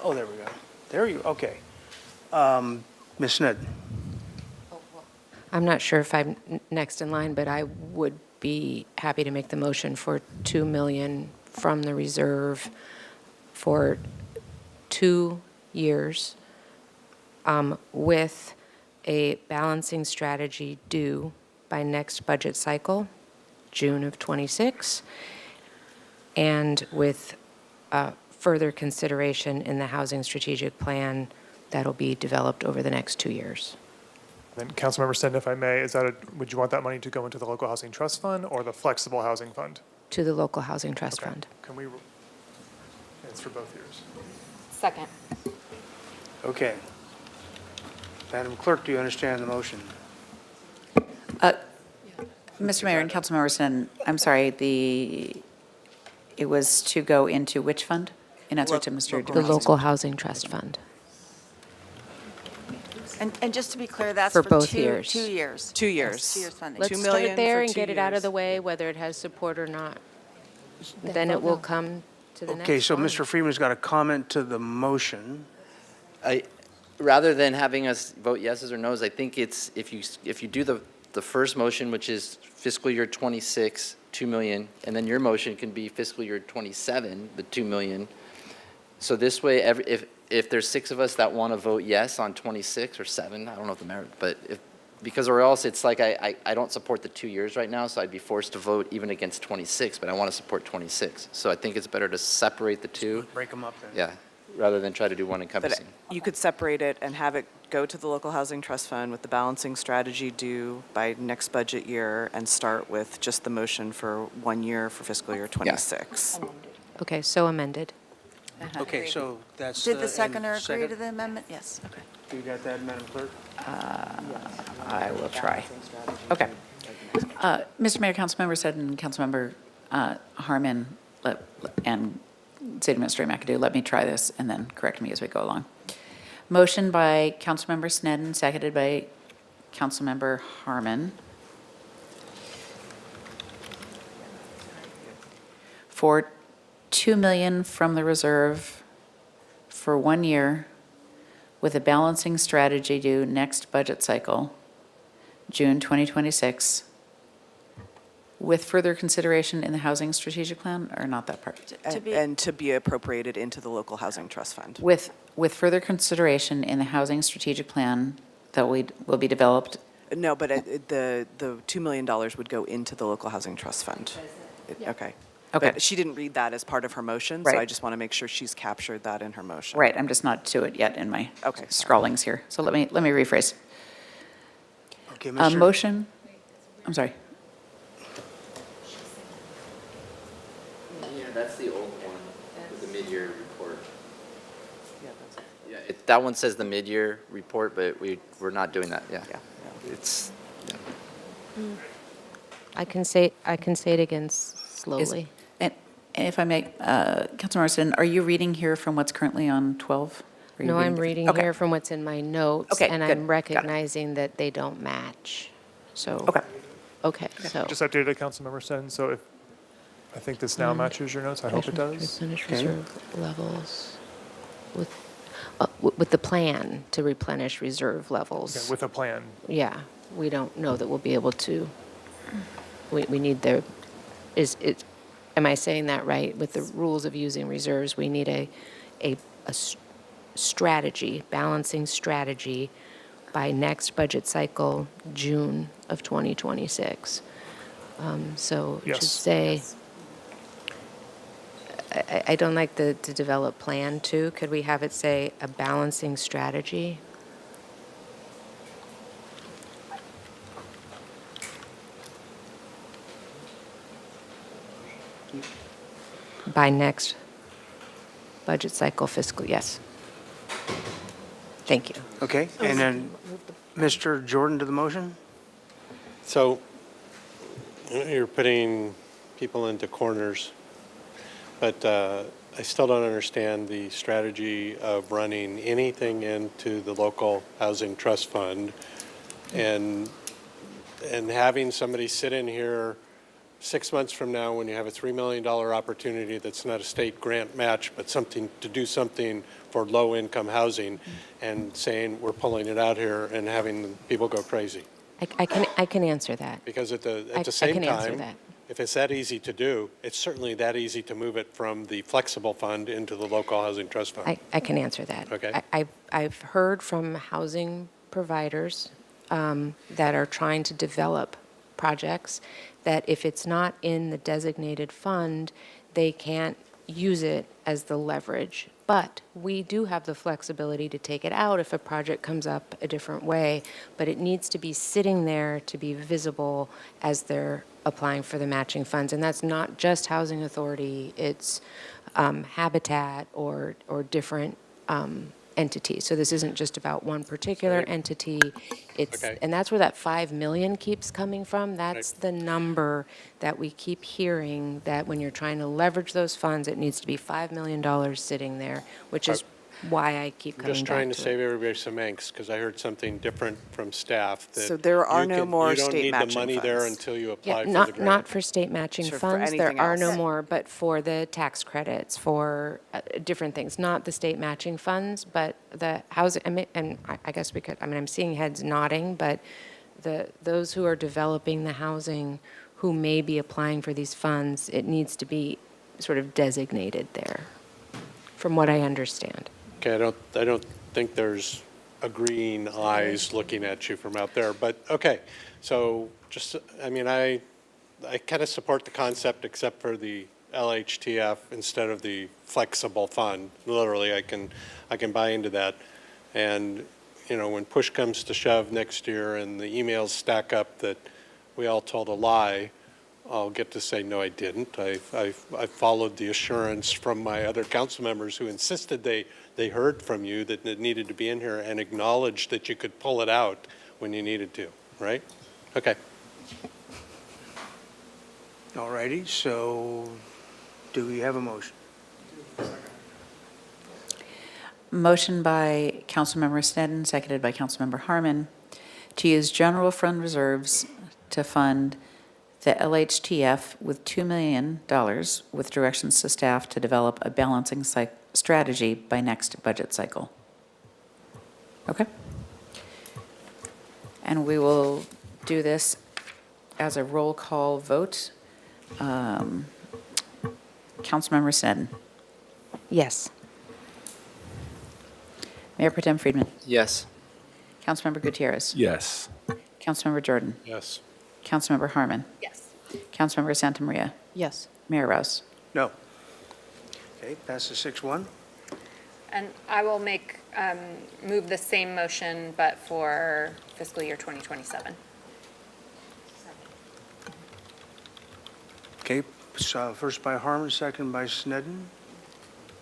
[SPEAKER 1] Oh, there we go. There you, okay. Ms. Sneddon.
[SPEAKER 15] I'm not sure if I'm next in line, but I would be happy to make the motion for 2 million from the reserve for 2 years with a balancing strategy due by next budget cycle, June of '26, and with further consideration in the housing strategic plan that'll be developed over the next 2 years.
[SPEAKER 8] Then Councilmember Sneddon, if I may, would you want that money to go into the local housing trust fund or the flexible housing fund?
[SPEAKER 15] To the local housing trust
[SPEAKER 8] Okay.
[SPEAKER 15] fund.
[SPEAKER 8] Can we, it's for both years.
[SPEAKER 4] Second.
[SPEAKER 1] Okay. Madam Clerk, do you understand the motion?
[SPEAKER 17] Mr. Mayor and Councilmember Sneddon, I'm sorry, it was to go into which fund? In answer to Mr.
[SPEAKER 15] The local housing trust fund.
[SPEAKER 3] And just to be clear, that's
[SPEAKER 15] For
[SPEAKER 3] for
[SPEAKER 15] both
[SPEAKER 3] 2
[SPEAKER 15] years.
[SPEAKER 3] 2 years.
[SPEAKER 19] 2
[SPEAKER 3] Yes,
[SPEAKER 19] years.
[SPEAKER 3] 2 years funding.
[SPEAKER 15] Let's
[SPEAKER 19] 2
[SPEAKER 15] start
[SPEAKER 19] million
[SPEAKER 15] there
[SPEAKER 19] for
[SPEAKER 15] and
[SPEAKER 19] 2
[SPEAKER 15] get it out of
[SPEAKER 19] years.
[SPEAKER 15] the way, whether it has support or not. Then it will come to the next
[SPEAKER 1] Okay, so
[SPEAKER 15] one.
[SPEAKER 1] Mr. Freeman's got a comment to the motion.
[SPEAKER 20] Rather than having us vote yeses or nos, I think it's, if you do the first motion, which is fiscal year 26, 2 million, and then your motion can be fiscal year 27, the 2 million. So this way, if there's 6 of us that want to vote yes on 26 or 7, I don't know if the merit, but because or else it's like I don't support the 2 years right now, so I'd be forced to vote even against 26, but I want to support 26. So I think it's better to separate the two.
[SPEAKER 1] Break them up then.
[SPEAKER 20] Yeah, rather than try to do one
[SPEAKER 19] But
[SPEAKER 20] encompassing.
[SPEAKER 19] you could separate it and have it go to the local housing trust fund with the balancing strategy due by next budget year and start with just the motion for 1 year for fiscal year 26.
[SPEAKER 15] Okay, so amended.
[SPEAKER 1] Okay, so that's.
[SPEAKER 3] Did the
[SPEAKER 1] and
[SPEAKER 3] seconder agree to the amendment? Yes, okay.
[SPEAKER 1] You got that, Madam Clerk?
[SPEAKER 17] I will try. Okay. Mr. Mayor, Councilmember Sneddon, Councilmember Harmon, and City Administrator McAdoo, let me try this and then correct me as we go along. Motion by Councilmember Sneddon, seconded by Councilmember Harmon. For 2 million from the reserve for 1 year with a balancing strategy due next budget cycle, June 2026, with further consideration in the housing strategic plan, or not that part?
[SPEAKER 19] And to be appropriated into the local housing trust fund.
[SPEAKER 17] With further consideration in the housing strategic plan that will be developed.
[SPEAKER 19] No, but the $2 million would go into the local housing trust fund. Okay.
[SPEAKER 17] Okay.
[SPEAKER 19] But she didn't read that as part of her motion, so
[SPEAKER 17] Right.
[SPEAKER 19] I just want to make sure she's captured that in her motion.
[SPEAKER 17] Right, I'm just not to it yet in my
[SPEAKER 19] Okay, sorry.
[SPEAKER 17] scrawlings here. So let me rephrase.
[SPEAKER 1] Okay,
[SPEAKER 17] A
[SPEAKER 1] Mr.
[SPEAKER 17] motion, I'm sorry.
[SPEAKER 20] Yeah, that's the old one with the mid-year report. Yeah, that one says the mid-year report, but we're not doing that, yeah. It's,
[SPEAKER 15] I can say it again slowly.
[SPEAKER 17] And if I may, Councilmember Sneddon, are you reading here from what's currently on 12? Are you
[SPEAKER 15] No, I'm reading
[SPEAKER 17] Okay.
[SPEAKER 15] here from what's in my notes,
[SPEAKER 17] Okay,
[SPEAKER 15] and
[SPEAKER 17] good.
[SPEAKER 15] I'm
[SPEAKER 17] Got it.
[SPEAKER 15] recognizing that they don't match. So. Okay, so.
[SPEAKER 8] Just updated Councilmember Sneddon, so if, I think this now matches your notes, I hope it does.
[SPEAKER 15] Replenish reserve levels with the plan to replenish reserve levels.
[SPEAKER 8] Okay, with a plan.
[SPEAKER 15] Yeah, we don't know that we'll be able to, we need am I saying that right? With the rules of using reserves, we need a strategy, balancing strategy by next budget cycle, June of 2026. So it should
[SPEAKER 8] Yes.
[SPEAKER 15] say, I don't like the to develop plan too. Could we have it say a balancing strategy? By next budget cycle fiscal, yes. Thank you.
[SPEAKER 1] Okay, and then Mr. Jordan to the motion?
[SPEAKER 2] So you're putting people into corners, but I still don't understand the strategy of running anything into the local housing trust fund and having somebody sit in here 6 months from now when you have a $3 million opportunity that's not a state grant match, but something to do something for low-income housing, and saying we're pulling it out here and having people go crazy.
[SPEAKER 15] I can answer that.
[SPEAKER 2] Because at the
[SPEAKER 15] I
[SPEAKER 2] same
[SPEAKER 15] can answer
[SPEAKER 2] time,
[SPEAKER 15] that.
[SPEAKER 2] if it's that easy to do, it's certainly that easy to move it from the flexible fund into the local housing trust fund.
[SPEAKER 15] I can answer that.
[SPEAKER 2] Okay.
[SPEAKER 15] I've heard from housing providers that are trying to develop projects that if it's not in the designated fund, they can't use it as the leverage. But we do have the flexibility to take it out if a project comes up a different way, but it needs to be sitting there to be visible as they're applying for the matching funds. And that's not just Housing Authority, it's Habitat or different entities. So this isn't just about one particular entity. It's
[SPEAKER 2] Okay.
[SPEAKER 15] and that's where that 5 million keeps coming from. That's the number that we keep hearing, that when you're trying to leverage those funds, it needs to be $5 million sitting there, which is why I keep
[SPEAKER 2] I'm
[SPEAKER 15] coming
[SPEAKER 2] just
[SPEAKER 15] back
[SPEAKER 2] trying to
[SPEAKER 15] to
[SPEAKER 2] save
[SPEAKER 15] it.
[SPEAKER 2] everybody some angst, because I heard something different from staff. That
[SPEAKER 19] So there are
[SPEAKER 2] you
[SPEAKER 19] no more
[SPEAKER 2] You don't
[SPEAKER 19] state
[SPEAKER 2] need the
[SPEAKER 19] matching
[SPEAKER 2] money there
[SPEAKER 19] funds.
[SPEAKER 2] until you
[SPEAKER 15] Yeah,
[SPEAKER 2] apply for the
[SPEAKER 15] not
[SPEAKER 2] grant.
[SPEAKER 15] for state matching
[SPEAKER 19] Sure, for
[SPEAKER 15] funds. There
[SPEAKER 19] anything
[SPEAKER 15] are no
[SPEAKER 19] else.
[SPEAKER 15] more, but for the tax credits, for different things, not the state matching funds, but the housing. I guess we could. I'm seeing heads nodding, but those who are developing the housing, who may be applying for these funds, it needs to be sort of designated there, from what I understand.
[SPEAKER 2] Okay, I don't think there's agreeing eyes looking at you from out there, but okay. So just, I kind of support the concept except for the LHTF instead of the flexible fund. Literally, I can buy into that. And, when push comes to shove next year and the emails stack up that we all told a lie, I'll get to say, no, I didn't. I followed the assurance from my other council members who insisted they heard from you that it needed to be in here and acknowledged that you could pull it out when you needed to, right? Okay.
[SPEAKER 1] All righty, so do we have a motion?
[SPEAKER 17] Motion by Councilmember Sneddon, seconded by Councilmember Harmon, to use general fund reserves to fund the LHTF with $2 million with directions to staff to develop a balancing strategy by next budget cycle. Okay? And we will do this as a roll call vote. Councilmember Sneddon.
[SPEAKER 15] Yes.
[SPEAKER 17] Mayor Pro Tem Friedman.
[SPEAKER 20] Yes.
[SPEAKER 17] Councilmember Gutierrez.
[SPEAKER 9] Yes.
[SPEAKER 17] Councilmember Jordan.
[SPEAKER 2] Yes.
[SPEAKER 17] Councilmember Harmon.
[SPEAKER 4] Yes.
[SPEAKER 17] Councilmember Santa Maria.
[SPEAKER 19] Yes.
[SPEAKER 17] Mayor Rouse.
[SPEAKER 1] No. Okay, passes 6-1.
[SPEAKER 4] And I will move the same motion, but for fiscal year 2027.
[SPEAKER 1] Okay, so first by Harmon, second by Sneddon.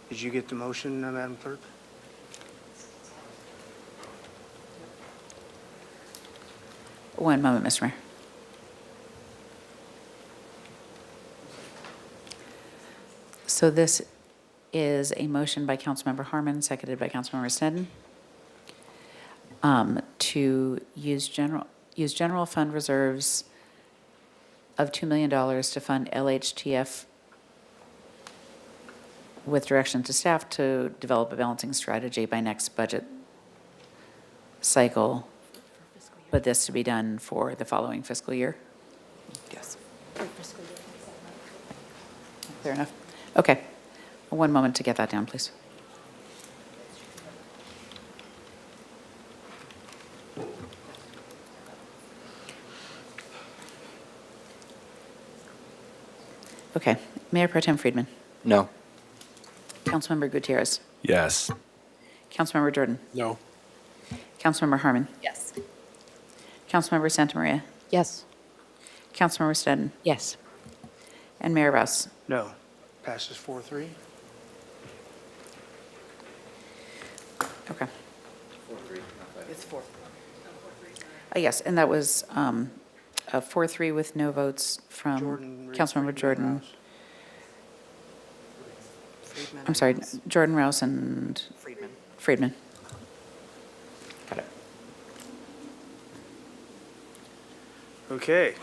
[SPEAKER 1] Did you get the motion, Madam Clerk?
[SPEAKER 17] One moment, Mr. Mayor. So this is a motion by Councilmember Harmon, seconded by Councilmember Sneddon, to use general fund reserves of $2 million to fund LHTF with direction to staff to develop a balancing strategy by next budget cycle, but this to be done for the following fiscal year?
[SPEAKER 19] Yes.
[SPEAKER 17] Clear enough? Okay. One moment to get that down, please. Okay. Mayor Pro Tem Friedman.
[SPEAKER 20] No.
[SPEAKER 17] Councilmember Gutierrez.
[SPEAKER 9] Yes.
[SPEAKER 17] Councilmember Jordan.
[SPEAKER 2] No.
[SPEAKER 17] Councilmember Harmon.
[SPEAKER 11] Yes.
[SPEAKER 17] Councilmember Santa Maria.
[SPEAKER 15] Yes.
[SPEAKER 17] Councilmember Sneddon.
[SPEAKER 15] Yes.
[SPEAKER 17] And Mayor Rouse.
[SPEAKER 1] No. Passes 4-3.
[SPEAKER 17] Okay.
[SPEAKER 19] It's 4.
[SPEAKER 17] Yes, and that was a 4-3 with no votes from
[SPEAKER 1] Jordan,
[SPEAKER 17] Councilmember Jordan.
[SPEAKER 1] Rouse.
[SPEAKER 19] Friedman.
[SPEAKER 17] I'm sorry, Jordan Rouse and
[SPEAKER 19] Friedman.
[SPEAKER 17] Friedman. Got it.
[SPEAKER 1] Okay.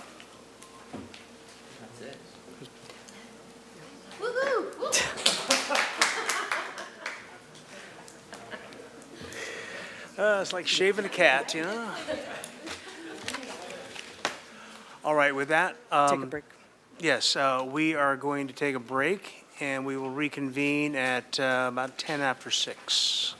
[SPEAKER 1] It's like shaving a cat, you know? All right, with that.
[SPEAKER 19] Take a break.
[SPEAKER 1] Yes, we are going to take a break, and we will reconvene at about 10 after 6.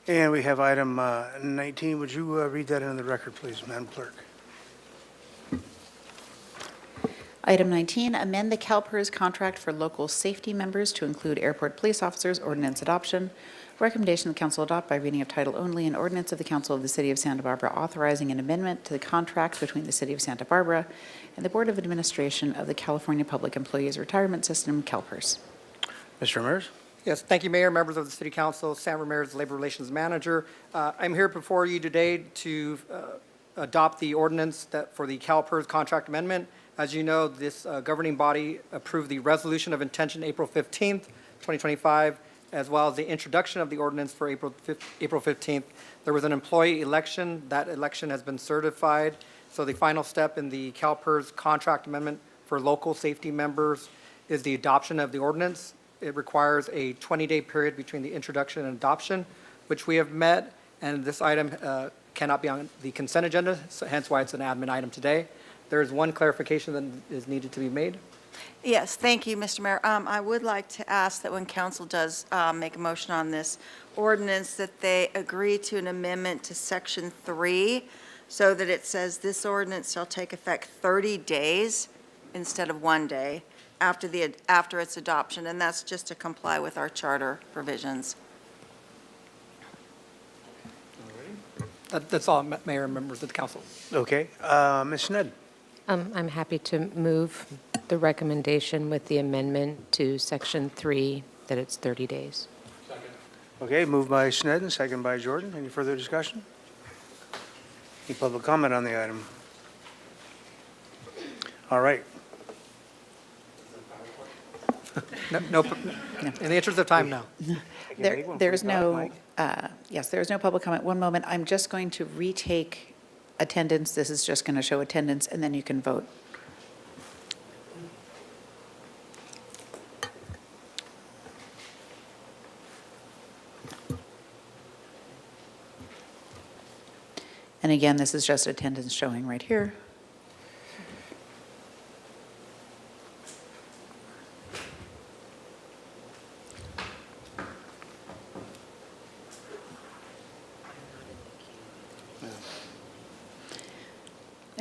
[SPEAKER 1] And we have item 19. Would you read that into the record, please, Madam Clerk?
[SPEAKER 17] Item 19, amend the CalPERS contract for local safety members to include airport police officers, ordinance adoption. Recommendation the council adopt by reading of title only an ordinance of the Council of the City of Santa Barbara authorizing an amendment to the contract between the City of Santa Barbara and the Board of Administration of the California Public Employees Retirement System, CalPERS.
[SPEAKER 1] Mr. Ramirez?
[SPEAKER 12] Yes, thank you, Mayor, members of the City Council. Sam Ramirez, Labor Relations Manager. I'm here before you today to adopt the ordinance for the CalPERS contract amendment. As you know, this governing body approved the resolution of intention April 15th, 2025, as well as the introduction of the ordinance for April 15th. There was an employee election. That election has been certified. So the final step in the CalPERS contract amendment for local safety members is the adoption of the ordinance. It requires a 20-day period between the introduction and adoption, which we have met, and this item cannot be on the consent agenda, so hence why it's an admin item today. There is one clarification that is needed to be made.
[SPEAKER 3] Yes, thank you, Mr. Mayor. I would like to ask that when council does make a motion on this ordinance, that they agree to an amendment to Section 3, so that it says this ordinance shall take effect 30 days instead of 1 day after its adoption, and that's just to comply with our charter provisions.
[SPEAKER 12] That's all, Mayor and members of the council.
[SPEAKER 1] Okay. Ms. Sneddon?
[SPEAKER 15] I'm happy to move the recommendation with the amendment to Section 3, that it's 30 days.
[SPEAKER 1] Okay, moved by Sneddon, second by Jordan. Any further discussion? Any public comment on the item? All right.
[SPEAKER 12] No, in the interest of time, no.
[SPEAKER 17] There's no, yes, there's no public comment. One moment, I'm just going to retake attendance. This is just going to show attendance, and then you can vote. And again, this is just attendance showing right here.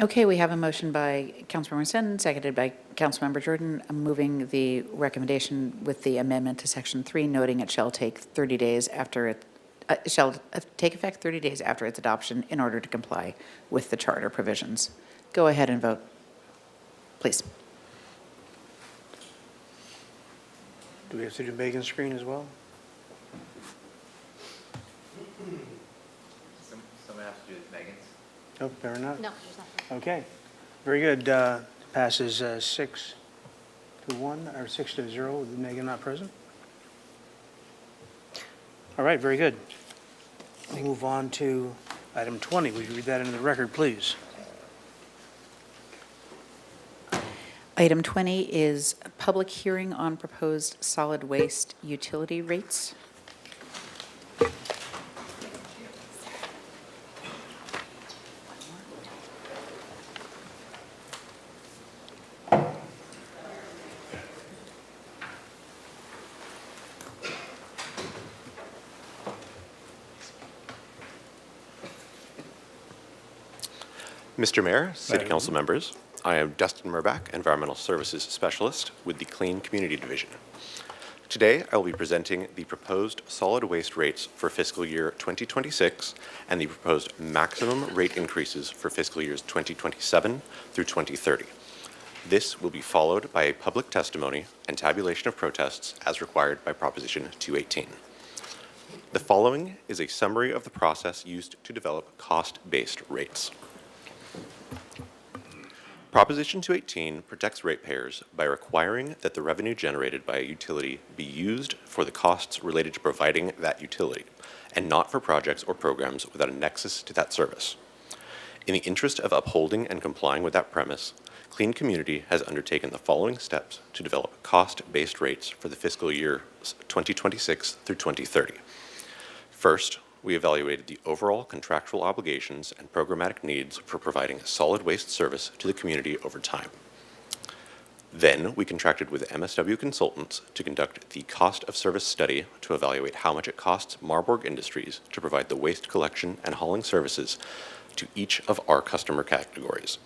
[SPEAKER 17] Okay, we have a motion by Councilmember Sneddon, seconded by Councilmember Jordan. I'm moving the recommendation with the amendment to Section 3, noting it shall take 30 days after it, shall take effect 30 days after its adoption in order to comply with the charter provisions. Go ahead and vote, please.
[SPEAKER 1] Do we have to do Megan's screen as well?
[SPEAKER 20] Someone has to do Megan's.
[SPEAKER 1] No, fair enough.
[SPEAKER 4] No, there's nothing.
[SPEAKER 1] Okay, very good. Passes 6 to 1, or 6 to 0 with Megan not present. All right, very good. We'll move on to item 20. Would you read that into the record, please?
[SPEAKER 17] Item 20 is a public hearing on proposed solid waste utility rates.
[SPEAKER 14] Mr. Mayor, City Council members, I am Dustin Murbach, Environmental Services Specialist with the Clean Community Division. Today, I will be presenting the proposed solid waste rates for fiscal year 2026 and the proposed maximum rate increases for fiscal years 2027 through 2030. This will be followed by a public testimony and tabulation of protests as required by Proposition 218. The following is a summary of the process used to develop cost-based rates. Proposition 218 protects ratepayers by requiring that the revenue generated by a utility be used for the costs related to providing that utility, and not for projects or programs without a nexus to that service. In the interest of upholding and complying with that premise, Clean Community has undertaken the following steps to develop cost-based rates for the fiscal year 2026 through 2030. First, we evaluated the overall contractual obligations and programmatic needs for providing a solid waste service to the community over time. Then we contracted with MSW Consultants to conduct the cost of service study to evaluate how much it costs Marburg Industries to provide the waste collection and hauling services to each of our customer categories.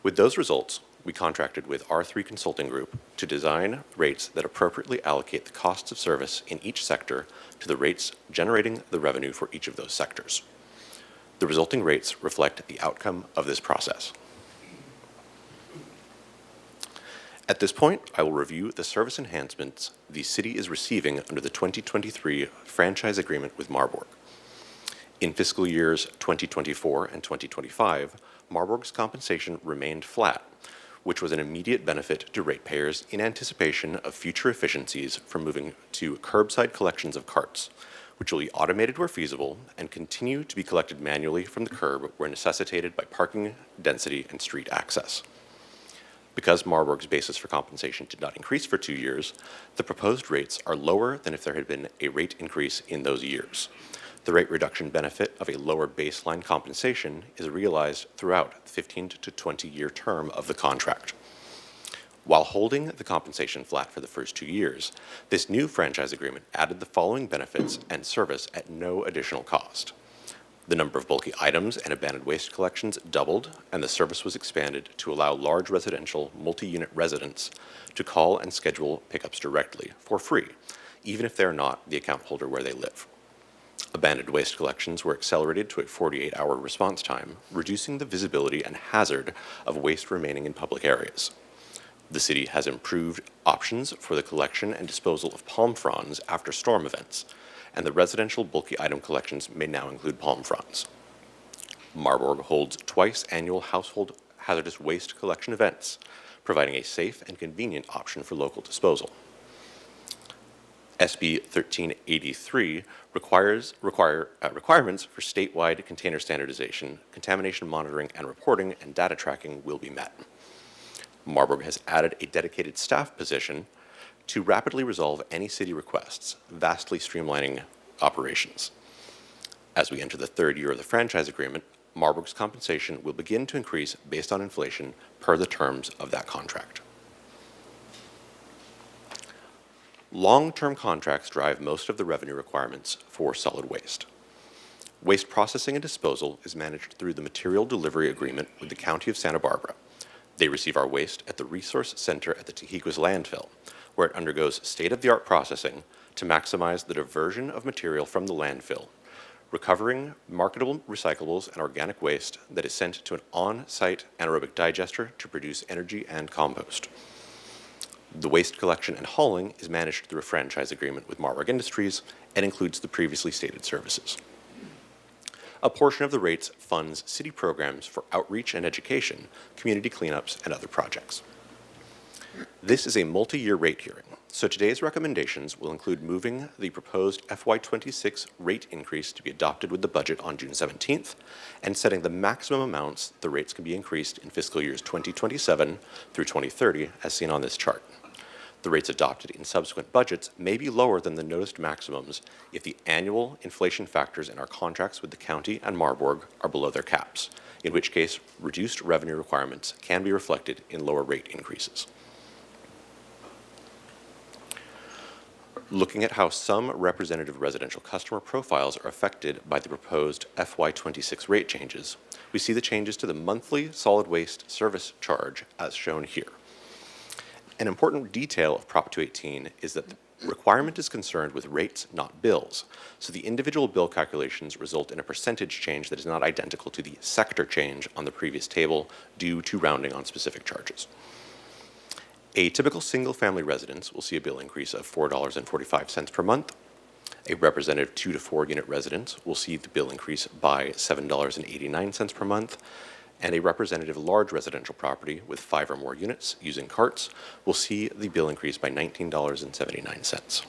[SPEAKER 14] With those results, we contracted with R3 Consulting Group to design rates that appropriately allocate the costs of service in each sector to the rates generating the revenue for each of those sectors. The resulting rates reflect the outcome of this process. At this point, I will review the service enhancements the city is receiving under the 2023 franchise agreement with Marburg. In fiscal years 2024 and 2025, Marburg's compensation remained flat, which was an immediate benefit to ratepayers in anticipation of future efficiencies from moving to curbside collections of carts, which will be automated where feasible and continue to be collected manually from the curb where necessitated by parking density and street access. Because Marburg's basis for compensation did not increase for 2 years, the proposed rates are lower than if there had been a rate increase in those years. The rate reduction benefit of a lower baseline compensation is realized throughout the 15 to 20-year term of the contract. While holding the compensation flat for the first 2 years, this new franchise agreement added the following benefits and service at no additional cost. The number of bulky items and abandoned waste collections doubled, and the service was expanded to allow large residential multi-unit residents to call and schedule pickups directly for free, even if they are not the account holder where they live. Abandoned waste collections were accelerated to a 48-hour response time, reducing the visibility and hazard of waste remaining in public areas. The city has improved options for the collection and disposal of palm fronds after storm events, and the residential bulky item collections may now include palm fronds. Marburg holds twice annual household hazardous waste collection events, providing a safe and convenient option for local disposal. SB 1383 requirements for statewide container standardization, contamination monitoring and reporting, and data tracking will be met. Marburg has added a dedicated staff position to rapidly resolve any city requests, vastly streamlining operations. As we enter the third year of the franchise agreement, Marburg's compensation will begin to increase based on inflation per the terms of that contract. Long-term contracts drive most of the revenue requirements for solid waste. Waste processing and disposal is managed through the material delivery agreement with the County of Santa Barbara. They receive our waste at the Resource Center at the Tejiquas landfill, where it undergoes state-of-the-art processing to maximize the diversion of material from the landfill, recovering marketable recyclables and organic waste that is sent to an on-site anaerobic digester to produce energy and compost. The waste collection and hauling is managed through a franchise agreement with Marburg Industries and includes the previously stated services. A portion of the rates funds city programs for outreach and education, community cleanups, and other projects. This is a multi-year rate hearing, so today's recommendations will include moving the proposed FY26 rate increase to be adopted with the budget on June 17th and setting the maximum amounts the rates can be increased in fiscal years 2027 through 2030 as seen on this chart. The rates adopted in subsequent budgets may be lower than the noticed maximums if the annual inflation factors in our contracts with the county and Marburg are below their caps, in which case reduced revenue requirements can be reflected in lower rate increases. Looking at how some representative residential customer profiles are affected by the proposed FY26 rate changes, we see the changes to the monthly solid waste service charge as shown here. An important detail of Prop 218 is that the requirement is concerned with rates, not bills, so the individual bill calculations result in a percentage change that is not identical to the sector change on the previous table due to rounding on specific charges. A typical single-family residence will see a bill increase of $4.45 per month. A representative 2 to 4 unit residence will see the bill increase by $7.89 per month, and a representative large residential property with 5 or more units using carts will see the bill increase by $19.79.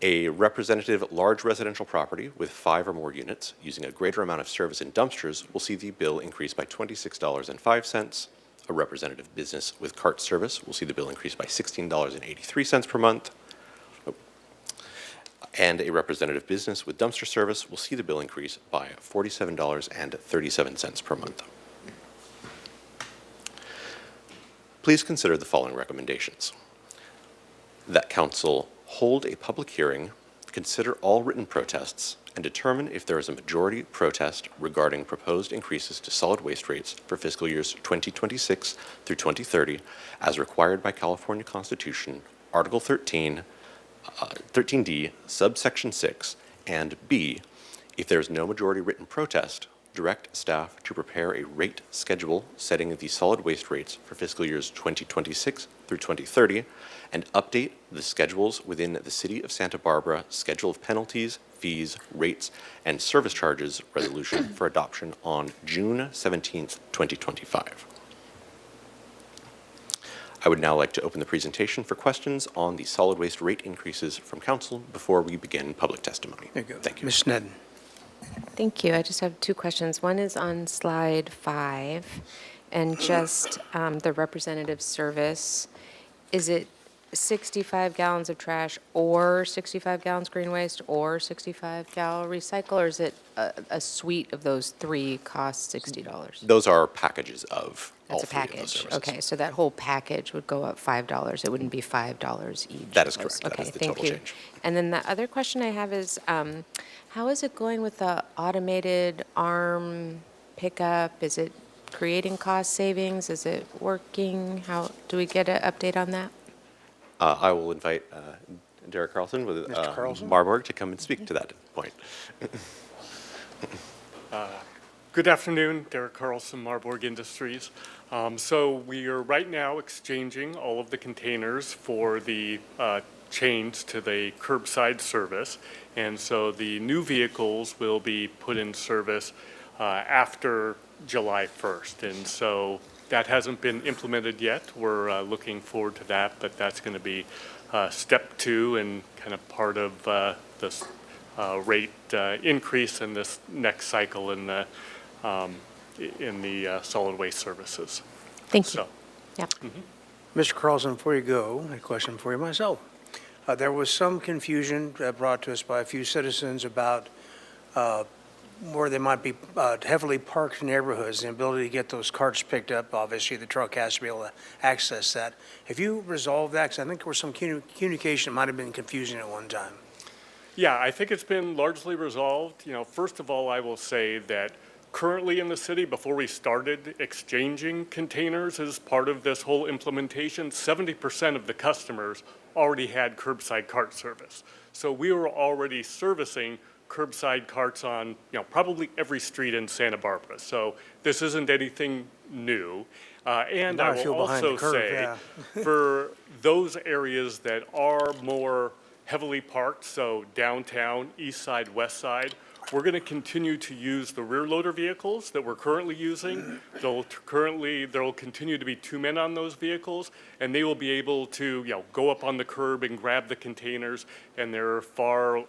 [SPEAKER 14] A representative large residential property with 5 or more units using a greater amount of service in dumpsters will see the bill increase by $26.05. A representative business with cart service will see the bill increase by $16.83 per month. and a representative business with dumpster service will see the bill increase by $47.37 per month. Please consider the following recommendations. That council hold a public hearing, consider all written protests, and determine if there is a majority protest regarding proposed increases to solid waste rates for fiscal years 2026 through 2030 as required by California Constitution, Article 13D, subsection 6, and B, if there is no majority written protest, direct staff to prepare a rate schedule setting the solid waste rates for fiscal years 2026 through 2030 and update the schedules within the City of Santa Barbara Schedule of Penalties, Fees, Rates, and Service Charges resolution for adoption on June 17th, 2025. I would now like to open the presentation for questions on the solid waste rate increases from council before we begin public testimony.
[SPEAKER 1] There you go.
[SPEAKER 14] Thank you.
[SPEAKER 1] Ms. Sneddon.
[SPEAKER 15] Thank you. I just have two questions. One is on slide 5, and just the representative service. Is it 65 gallons of trash or 65 gallons green waste or 65 gal recycle, or is it a suite of those three costs $60?
[SPEAKER 14] Those are packages of all
[SPEAKER 15] That's a
[SPEAKER 14] three of those
[SPEAKER 15] package.
[SPEAKER 14] services.
[SPEAKER 15] Okay, so that whole package would go up $5. It wouldn't be $5 each.
[SPEAKER 14] That is
[SPEAKER 15] of those.
[SPEAKER 14] correct. That
[SPEAKER 15] Okay,
[SPEAKER 14] is the
[SPEAKER 15] thank
[SPEAKER 14] total
[SPEAKER 15] you.
[SPEAKER 14] change.
[SPEAKER 15] And then the other question I have is, how is it going with the automated arm pickup? Is it creating cost savings? Is it working? How do we get an update on that?
[SPEAKER 14] I will invite Derek Carlson with
[SPEAKER 1] Mr. Carlson?
[SPEAKER 14] Marburg to come and speak to that point.
[SPEAKER 7] Good afternoon, Derek Carlson, Marburg Industries. So we are right now exchanging all of the containers for the change to the curbside service. And so the new vehicles will be put in service after July 1st. And so that hasn't been implemented yet. We're looking forward to that, but that's going to be step 2 and kind of part of this rate increase in this next cycle in the solid waste services.
[SPEAKER 15] Thank you.
[SPEAKER 7] So,
[SPEAKER 15] Yep.
[SPEAKER 1] Mr. Carlson, before you go, a question for you myself. There was some confusion brought to us by a few citizens about where they might be heavily parked neighborhoods, the ability to get those carts picked up. Obviously, the truck has to be able to access that. Have you resolved that? Because I think there was some communication that might have been confusing at one time.
[SPEAKER 7] yeah, I think it's been largely resolved. You know, first of all, I will say that currently in the city, before we started exchanging containers as part of this whole implementation, 70% of the customers already had curbside cart service. So we were already servicing curbside carts on, probably every street in Santa Barbara. So this isn't anything new. And
[SPEAKER 1] Now
[SPEAKER 7] I
[SPEAKER 1] I
[SPEAKER 7] will
[SPEAKER 1] feel behind the
[SPEAKER 7] also
[SPEAKER 1] curve,
[SPEAKER 7] say,
[SPEAKER 1] yeah.
[SPEAKER 7] for those areas that are more heavily parked, so downtown, east side, west side, we're going to continue to use the rear loader vehicles that we're currently using. There will continue to be 2 men on those vehicles, and they will be able to, go up on the curb and grab the containers, and there are far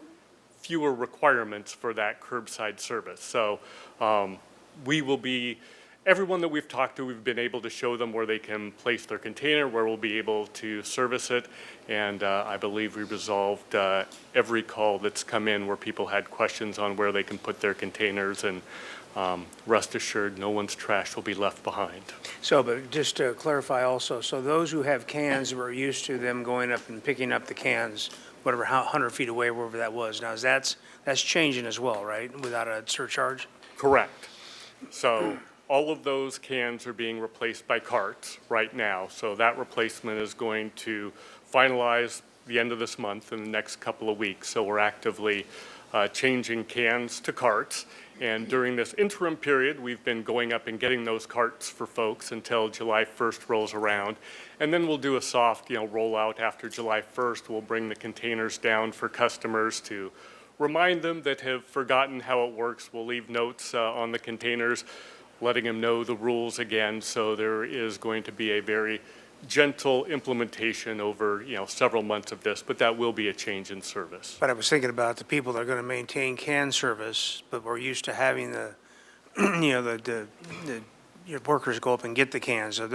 [SPEAKER 7] fewer requirements for that curbside service. So we will be, everyone that we've talked to, we've been able to show them where they can place their container, where we'll be able to service it, and I believe we resolved every call that's come in where people had questions on where they can put their containers, and rest assured, no one's trash will be left behind.
[SPEAKER 1] So, but just to clarify also, so those who have cans were used to them going up and picking up the cans, whatever, 100 feet away, wherever that was. Now, that's changing as well, right, without a surcharge?
[SPEAKER 7] Correct. So all of those cans are being replaced by carts right now. So that replacement is going to finalize the end of this month in the next couple of weeks. So we're actively changing cans to carts. And during this interim period, we've been going up and getting those carts for folks until July 1st rolls around. And then we'll do a soft, rollout after July 1st. We'll bring the containers down for customers to remind them that have forgotten how it works. We'll leave notes on the containers, letting them know the rules again. So there is going to be a very gentle implementation over, several months of this, but that will be a change in service.
[SPEAKER 1] But I was thinking about the people that are going to maintain can service, but we're used to having the, your workers go up and get the cans. So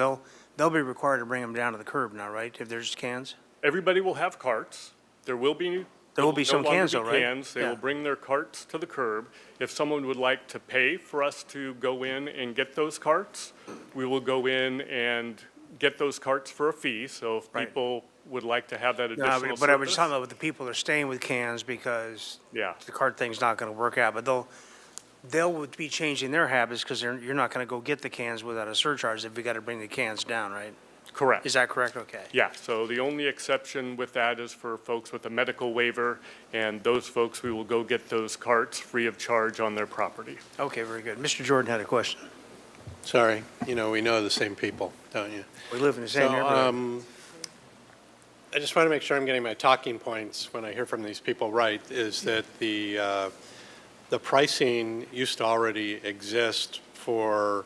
[SPEAKER 1] they'll be required to bring them down to the curb now, right, if there's cans?
[SPEAKER 7] Everybody will have carts. There will be
[SPEAKER 1] There will be some cans though, right?
[SPEAKER 7] Cans. They
[SPEAKER 1] Yeah.
[SPEAKER 7] will bring their carts to the curb. If someone would like to pay for us to go in and get those carts, we will go in and get those carts for a fee. So if
[SPEAKER 1] Right.
[SPEAKER 7] people would like to have that
[SPEAKER 1] No,
[SPEAKER 7] additional
[SPEAKER 1] but I was just talking
[SPEAKER 7] service.
[SPEAKER 1] about with the people that are staying with cans because
[SPEAKER 7] Yeah.
[SPEAKER 1] the cart thing's not gonna work out, but they'll be changing their habits because you're not gonna go get the cans without a surcharge if you gotta bring the cans down, right?
[SPEAKER 7] Correct.
[SPEAKER 1] Is that correct? Okay.
[SPEAKER 7] Yeah, so the only exception with that is for folks with a medical waiver, and those folks, we will go get those carts free of charge on their property.
[SPEAKER 1] Okay, very good. Mr. Jordan had a question.
[SPEAKER 2] Sorry, we know the same people, don't you?
[SPEAKER 1] We live in the same
[SPEAKER 2] So,
[SPEAKER 1] neighborhood.
[SPEAKER 2] I just want to make sure I'm getting my talking points when I hear from these people right, is that the pricing used to already exist for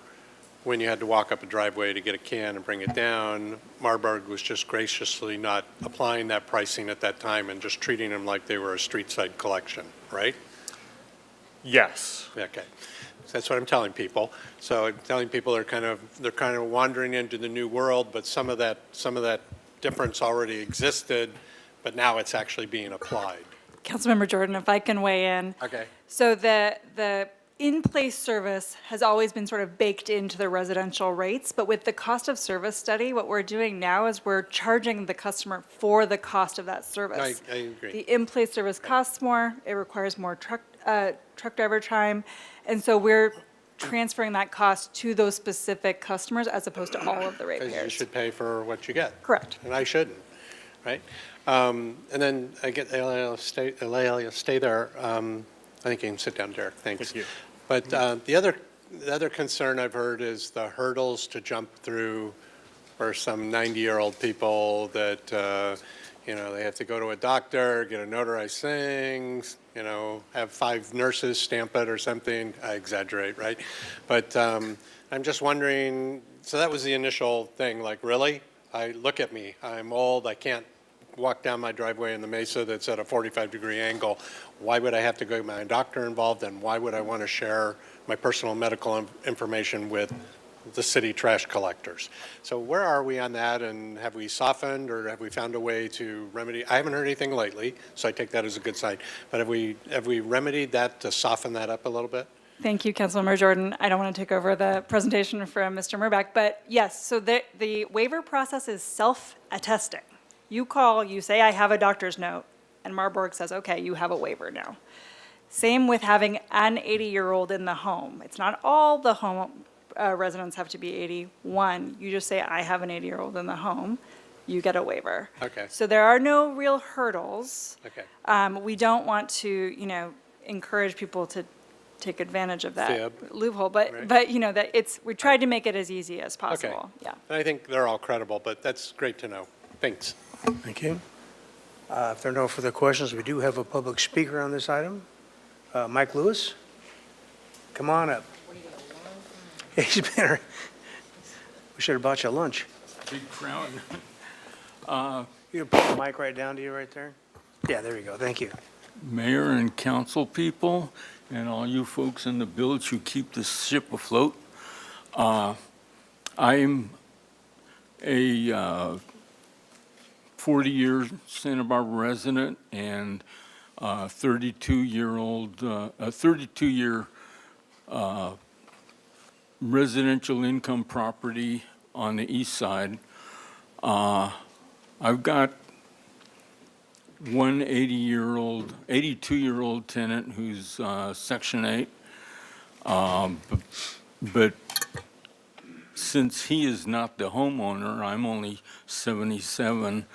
[SPEAKER 2] when you had to walk up a driveway to get a can and bring it down. Marburg was just graciously not applying that pricing at that time and just treating them like they were a street side collection, right?
[SPEAKER 7] Yes.
[SPEAKER 2] Okay. So that's what I'm telling people. So I'm telling people they're kind of wandering into the new world, but some of that difference already existed, but now it's actually being applied.
[SPEAKER 10] Councilmember Jordan, if I can weigh in.
[SPEAKER 2] Okay.
[SPEAKER 10] So the in-place service has always been sort of baked into the residential rates, but with the cost of service study, what we're doing now is we're charging the customer for the cost of that service.
[SPEAKER 2] I agree.
[SPEAKER 10] The in-place service costs more, it requires more truck driver time, and so we're transferring that cost to those specific customers as opposed to all of the
[SPEAKER 2] Because you
[SPEAKER 10] ratepayers.
[SPEAKER 2] should pay for what you get.
[SPEAKER 10] Correct.
[SPEAKER 2] And I shouldn't, right? And then I get, Leila, stay there. I think you can sit down, Derek, thanks.
[SPEAKER 7] Thank you.
[SPEAKER 2] But the other concern I've heard is the hurdles to jump through for some 90-year-old people that, they have to go to a doctor, get a notarized thing, have 5 nurses stamp it or something. I exaggerate, right? But I'm just wondering, so that was the initial thing, like, really? Look at me, I'm old, I can't walk down my driveway in the mesa that's at a 45-degree angle. Why would I have to get my doctor involved, and why would I want to share my personal medical information with the city trash collectors? So where are we on that, and have we softened, or have we found a way to remedy? I haven't heard anything lately, so I take that as a good sign. But have we remedied that to soften that up a little bit?
[SPEAKER 10] Thank you, Councilmember Jordan. I don't want to take over the presentation from Mr. Murbach, but yes, so the waiver process is self-attesting. You call, you say, I have a doctor's note, and Marburg says, okay, you have a waiver now. Same with having an 80-year-old in the home. It's not all the home residents have to be 81. You just say, I have an 80-year-old in the home, you get a waiver.
[SPEAKER 2] Okay.
[SPEAKER 10] So there are no real hurdles.
[SPEAKER 2] Okay.
[SPEAKER 10] We don't want to, encourage people to take advantage of that
[SPEAKER 2] Fib.
[SPEAKER 10] loophole, but,
[SPEAKER 2] Right.
[SPEAKER 10] that we tried to make it as easy as possible. Yeah.
[SPEAKER 2] And I think they're all credible, but that's great to know. Thanks.
[SPEAKER 1] Thank you. If there are no further questions, we do have a public speaker on this item. Mike Lewis, come on up. He's been, we should have bought you lunch.
[SPEAKER 16] Big crowd.
[SPEAKER 1] You put the mic right down to you right there? Yeah, there you go. Thank you.
[SPEAKER 16] Mayor and council people, and all you folks in the village who keep this ship afloat. I'm a 40-year Santa Barbara resident and 32-year residential income property on the east side. I've got one 82-year-old tenant who's Section 8. But since he is not the homeowner, I'm only 77,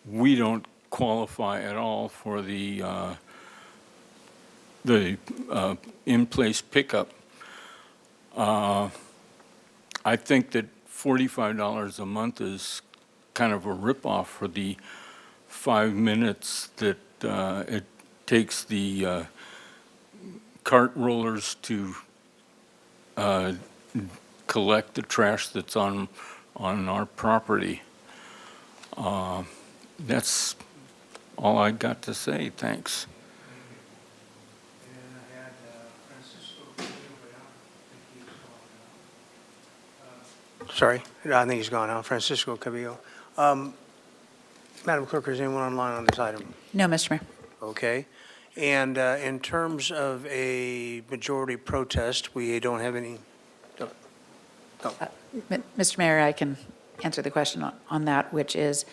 [SPEAKER 16] we don't qualify at all for the in-place pickup. I think that $45 a month is kind of a ripoff for the 5 minutes that it takes the cart rollers to collect the trash that's on our property. That's all I got to say. Thanks.
[SPEAKER 1] Sorry, I think he's gone now. Francisco Cabillo. Madam Clerk, is anyone online on this item?
[SPEAKER 17] No, Mr. Mayor.
[SPEAKER 1] Okay. And in terms of a majority protest, we don't have any,
[SPEAKER 17] Mr. Mayor, I can answer the question on that, which is,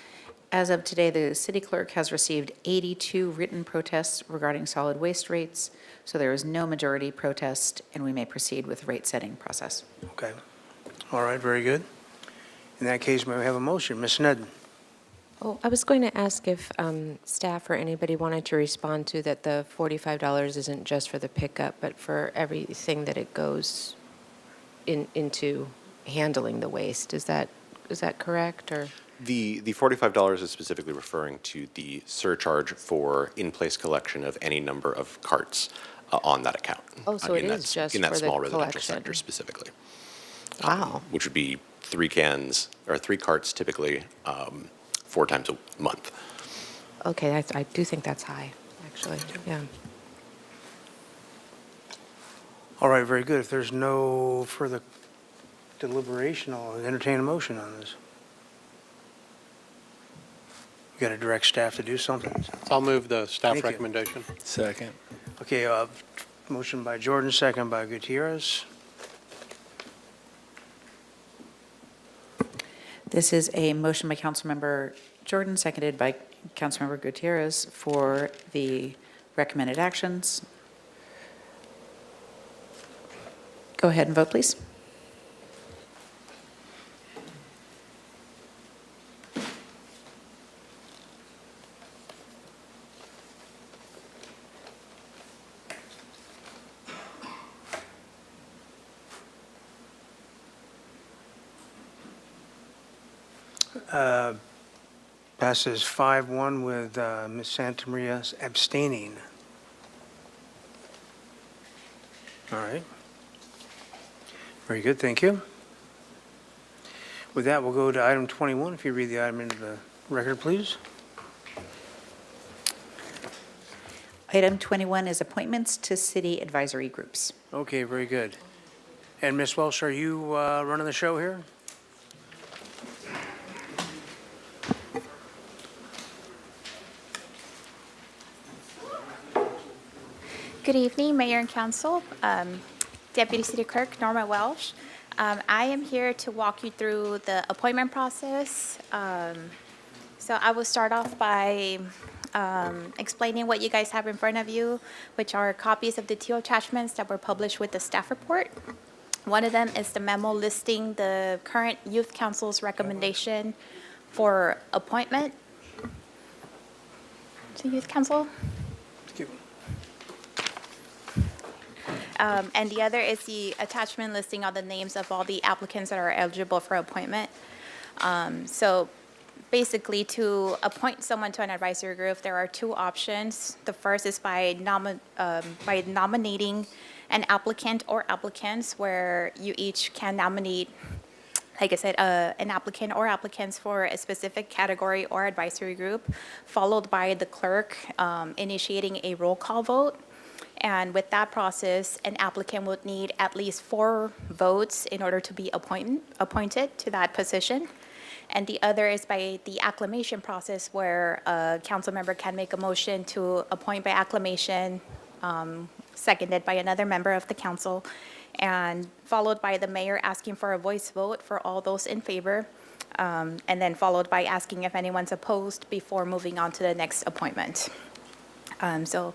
[SPEAKER 17] as of today, the city clerk has received 82 written protests regarding solid waste rates, so there is no majority protest, and we may proceed with rate-setting process.
[SPEAKER 1] okay. All right, very good. In that case, may we have a motion? Ms. Sneddon?
[SPEAKER 15] Oh, I was going to ask if staff or anybody wanted to respond to that the $45 isn't just for the pickup, but for everything that it goes into handling the waste. Is that correct, or?
[SPEAKER 14] The $45 is specifically referring to the surcharge for in-place collection of any number of carts on that account.
[SPEAKER 15] Oh, so it is just
[SPEAKER 14] in that
[SPEAKER 15] for the
[SPEAKER 14] small residential
[SPEAKER 15] collection.
[SPEAKER 14] sector specifically.
[SPEAKER 15] Wow.
[SPEAKER 14] Which would be 3 carts typically, 4 times a month.
[SPEAKER 15] Okay, I do think that's high, actually, yeah.
[SPEAKER 1] All right, very good. If there's no further deliberation, I'll entertain a motion on this. You got to direct staff to do something.
[SPEAKER 2] I'll move the staff
[SPEAKER 1] Thank you.
[SPEAKER 2] recommendation.
[SPEAKER 9] Second.
[SPEAKER 1] Okay, motion by Jordan, second by Gutierrez.
[SPEAKER 17] This is a motion by Councilmember Jordan, seconded by Councilmember Gutierrez for the recommended actions. Go ahead and vote, please.
[SPEAKER 1] Passes 5-1 with Ms. Santamaria abstaining. All right. Very good, thank you. With that, we'll go to item 21. If you read the item into the record, please.
[SPEAKER 17] Item 21 is appointments to city advisory groups.
[SPEAKER 1] Okay, very good. And Ms. Welsh, are you running the show here?
[SPEAKER 18] Good evening, Mayor and Council. Deputy City Clerk Norma Welsh. I am here to walk you through the appointment process. So I will start off by explaining what you guys have in front of you, which are copies of the two attachments that were published with the staff report. One of them is the memo listing the current Youth Council's recommendation for appointment to Youth Council. And the other is the attachment listing all the names of all the applicants that are eligible for appointment. So basically, to appoint someone to an advisory group, there are two options. The first is by nominating an applicant or applicants, where you each can nominate, like I said, an applicant or applicants for a specific category or advisory group, followed by the clerk initiating a roll call vote. And with that process, an applicant would need at least 4 votes in order to be appointed to that position. And the other is by the acclamation process, where a council member can make a motion to appoint by acclamation, seconded by another member of the council, and followed by the mayor asking for a voice vote for all those in favor, and then followed by asking if anyone's opposed before moving on to the next appointment. So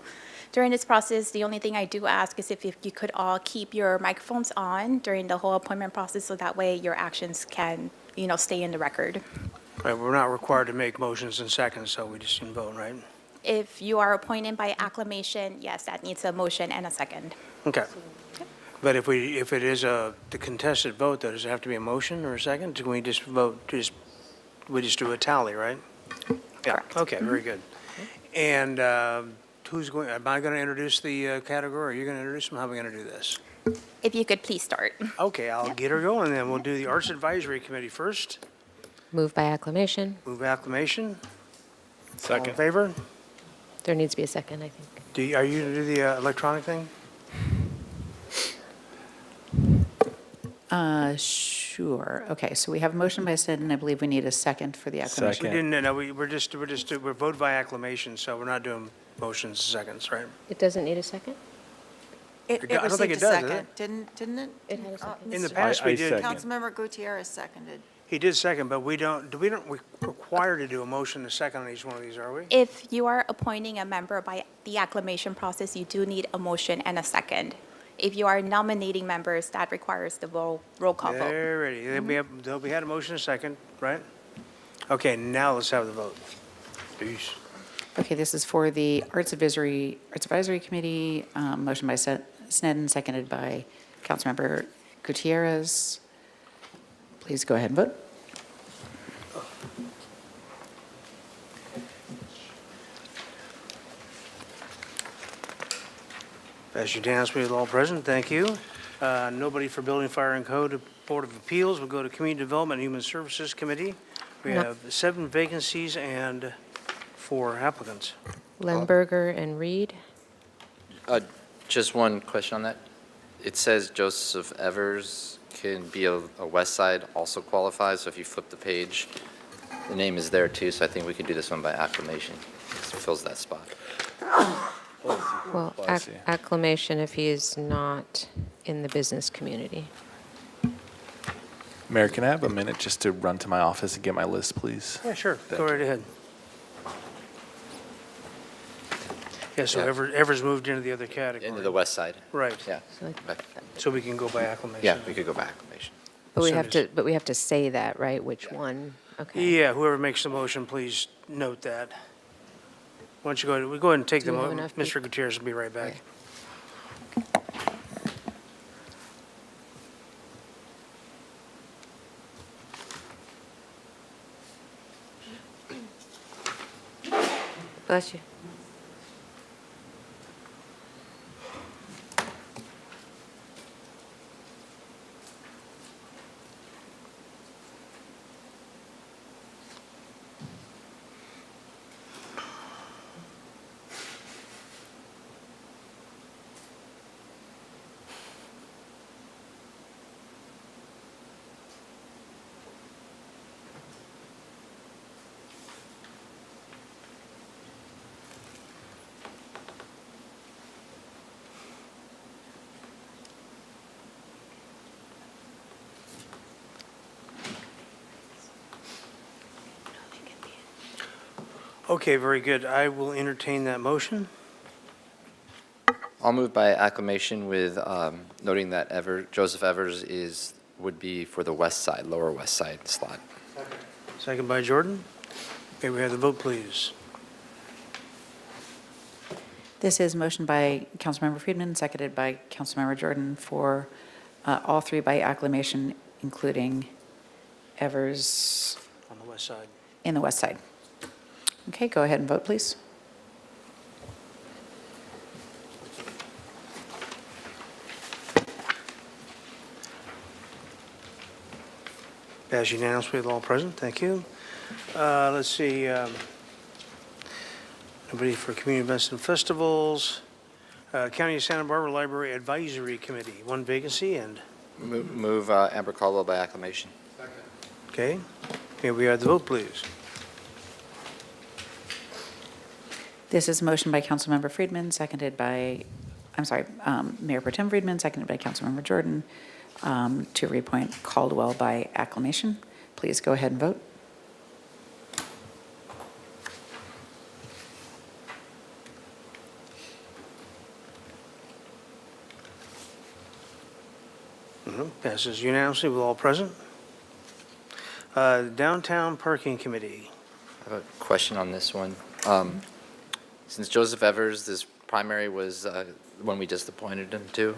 [SPEAKER 18] during this process, the only thing I do ask is if you could all keep your microphones on during the whole appointment process, so that way your actions can, stay in the record.
[SPEAKER 1] Right, we're not required to make motions in seconds, so we just can vote, right?
[SPEAKER 18] If you are appointed by acclamation, yes, that needs a motion and a second.
[SPEAKER 1] Okay. But if it is the contested vote, though, does it have to be a motion or a second? Can we just vote, we just do a tally, right? Yeah, okay, very good. And am I going to introduce the category, or are you going to introduce them? How are we going to do this?
[SPEAKER 18] If you could please start.
[SPEAKER 1] Okay, I'll get her going, then we'll do the Arts Advisory Committee first.
[SPEAKER 15] Move by acclamation.
[SPEAKER 1] Move acclamation.
[SPEAKER 9] Second.
[SPEAKER 1] All in favor?
[SPEAKER 15] There needs to be a second, I think.
[SPEAKER 1] Are you going to do the electronic thing?
[SPEAKER 17] sure. Okay, so we have a motion by Snedden. I believe we need a second for the acclamation.
[SPEAKER 1] We didn't, no, we're vote by acclamation, so we're not doing motions and seconds, right?
[SPEAKER 15] It doesn't need a second?
[SPEAKER 3] It
[SPEAKER 1] I don't think
[SPEAKER 3] received
[SPEAKER 1] it
[SPEAKER 3] a
[SPEAKER 1] does, does
[SPEAKER 3] second, didn't it?
[SPEAKER 15] It had a second.
[SPEAKER 1] In the past, we did.
[SPEAKER 3] Councilmember Gutierrez seconded.
[SPEAKER 1] He did second, but we don't require to do a motion and a second on each one of these, are we?
[SPEAKER 18] If you are appointing a member by the acclamation process, you do need a motion and a second. If you are nominating members, that requires the roll call vote.
[SPEAKER 1] They're ready. We had a motion and a second, right? Okay, now let's have the vote. Peace.
[SPEAKER 17] Okay, this is for the Arts Advisory Committee, motion by Snedden, seconded by Councilmember Gutierrez. Please go ahead and vote.
[SPEAKER 1] Passed unanimously with all present, thank you. Nobody for Building, Fire, and Code. Board of Appeals will go to Community Development and Human Services Committee. We have 7 vacancies and 4 applicants.
[SPEAKER 15] Lemberger and Reed?
[SPEAKER 20] Just one question on that. It says Joseph Evers can be a West Side, also qualifies, so if you flip the page, the name is there too, so I think we could do this one by acclamation. It fills that spot.
[SPEAKER 15] Well, acclamation if he is not in the business community.
[SPEAKER 9] Mayor, can I have a minute just to run to my office and get my list, please?
[SPEAKER 1] Yeah, sure,
[SPEAKER 9] Thank
[SPEAKER 1] go
[SPEAKER 9] you.
[SPEAKER 1] right ahead. Yeah, so
[SPEAKER 20] Yeah.
[SPEAKER 1] Evers moved into the other category.
[SPEAKER 20] Into the West Side.
[SPEAKER 1] Right,
[SPEAKER 20] Yeah.
[SPEAKER 1] so we can go by acclamation.
[SPEAKER 20] Yeah, we could go by acclamation.
[SPEAKER 15] But we
[SPEAKER 1] So
[SPEAKER 15] have to, but we have to say that, right? Which one? Okay.
[SPEAKER 1] Yeah, whoever makes the motion, please note that. Why don't you go ahead and take
[SPEAKER 15] Do
[SPEAKER 1] the
[SPEAKER 15] we have
[SPEAKER 1] motion.
[SPEAKER 15] enough
[SPEAKER 1] Mr. Gutierrez will be right back.
[SPEAKER 15] Bless you.
[SPEAKER 1] Okay, very good. I will entertain that motion.
[SPEAKER 20] I'll move by acclamation with noting that Joseph Evers would be for the West Side, Lower West Side slot.
[SPEAKER 1] Second by Jordan. Okay, we have the vote, please.
[SPEAKER 17] This is motion by Councilmember Friedman, seconded by Councilmember Jordan for all 3 by acclamation, including Evers
[SPEAKER 1] On the west side.
[SPEAKER 17] in the West Side. Okay, go ahead and vote, please.
[SPEAKER 1] Passed unanimously with all present, thank you. Let's see, nobody for community events and festivals. County of Santa Barbara Library Advisory Committee, 1 vacancy and,
[SPEAKER 20] Move Amber Caldwell by acclamation.
[SPEAKER 1] okay. May we have the vote, please?
[SPEAKER 17] This is a motion by Councilmember Friedman, seconded by, Mayor Pro Tem Friedman, seconded by Councilmember Jordan, to reappoint Caldwell by acclamation. Please go ahead and vote.
[SPEAKER 1] Passes unanimously with all present. Downtown Parking Committee.
[SPEAKER 20] I have a question on this one. Since Joseph Evers, this primary was the one we just appointed him to,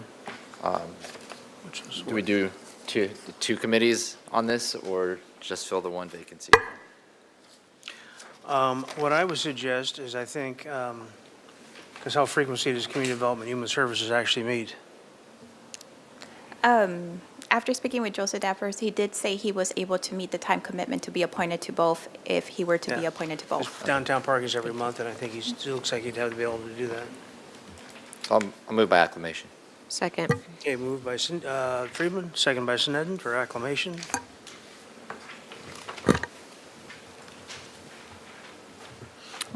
[SPEAKER 20] do we do two committees on this or just fill the 1 vacancy?
[SPEAKER 1] What I would suggest is I think, because how frequently does Community Development and Human Services actually meet?
[SPEAKER 18] After speaking with Joseph Evers, he did say he was able to meet the time commitment to be appointed to both if he were to be
[SPEAKER 1] Yeah.
[SPEAKER 18] appointed to
[SPEAKER 1] Because
[SPEAKER 18] both.
[SPEAKER 1] Downtown Parking is every month, and I think he looks like he'd have to be able to do that.
[SPEAKER 20] I'll move by acclamation.
[SPEAKER 15] Second.
[SPEAKER 1] Okay, moved by Friedman, second by Sneddon for acclamation.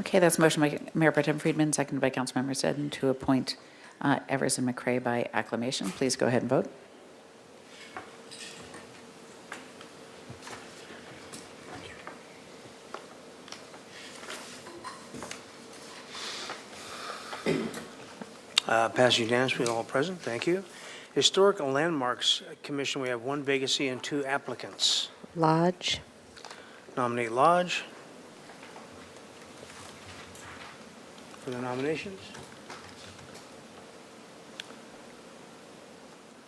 [SPEAKER 17] Okay, that's motion by Mayor Pro Tem Friedman, seconded by Councilmember Sneddon to appoint Evers and McCray by acclamation. Please go ahead and vote.
[SPEAKER 1] Passed unanimously, all present. Thank you. Historic and Landmarks Commission, we have one vacancy and two applicants.
[SPEAKER 15] Lodge.
[SPEAKER 1] Nominate Lodge for the nominations.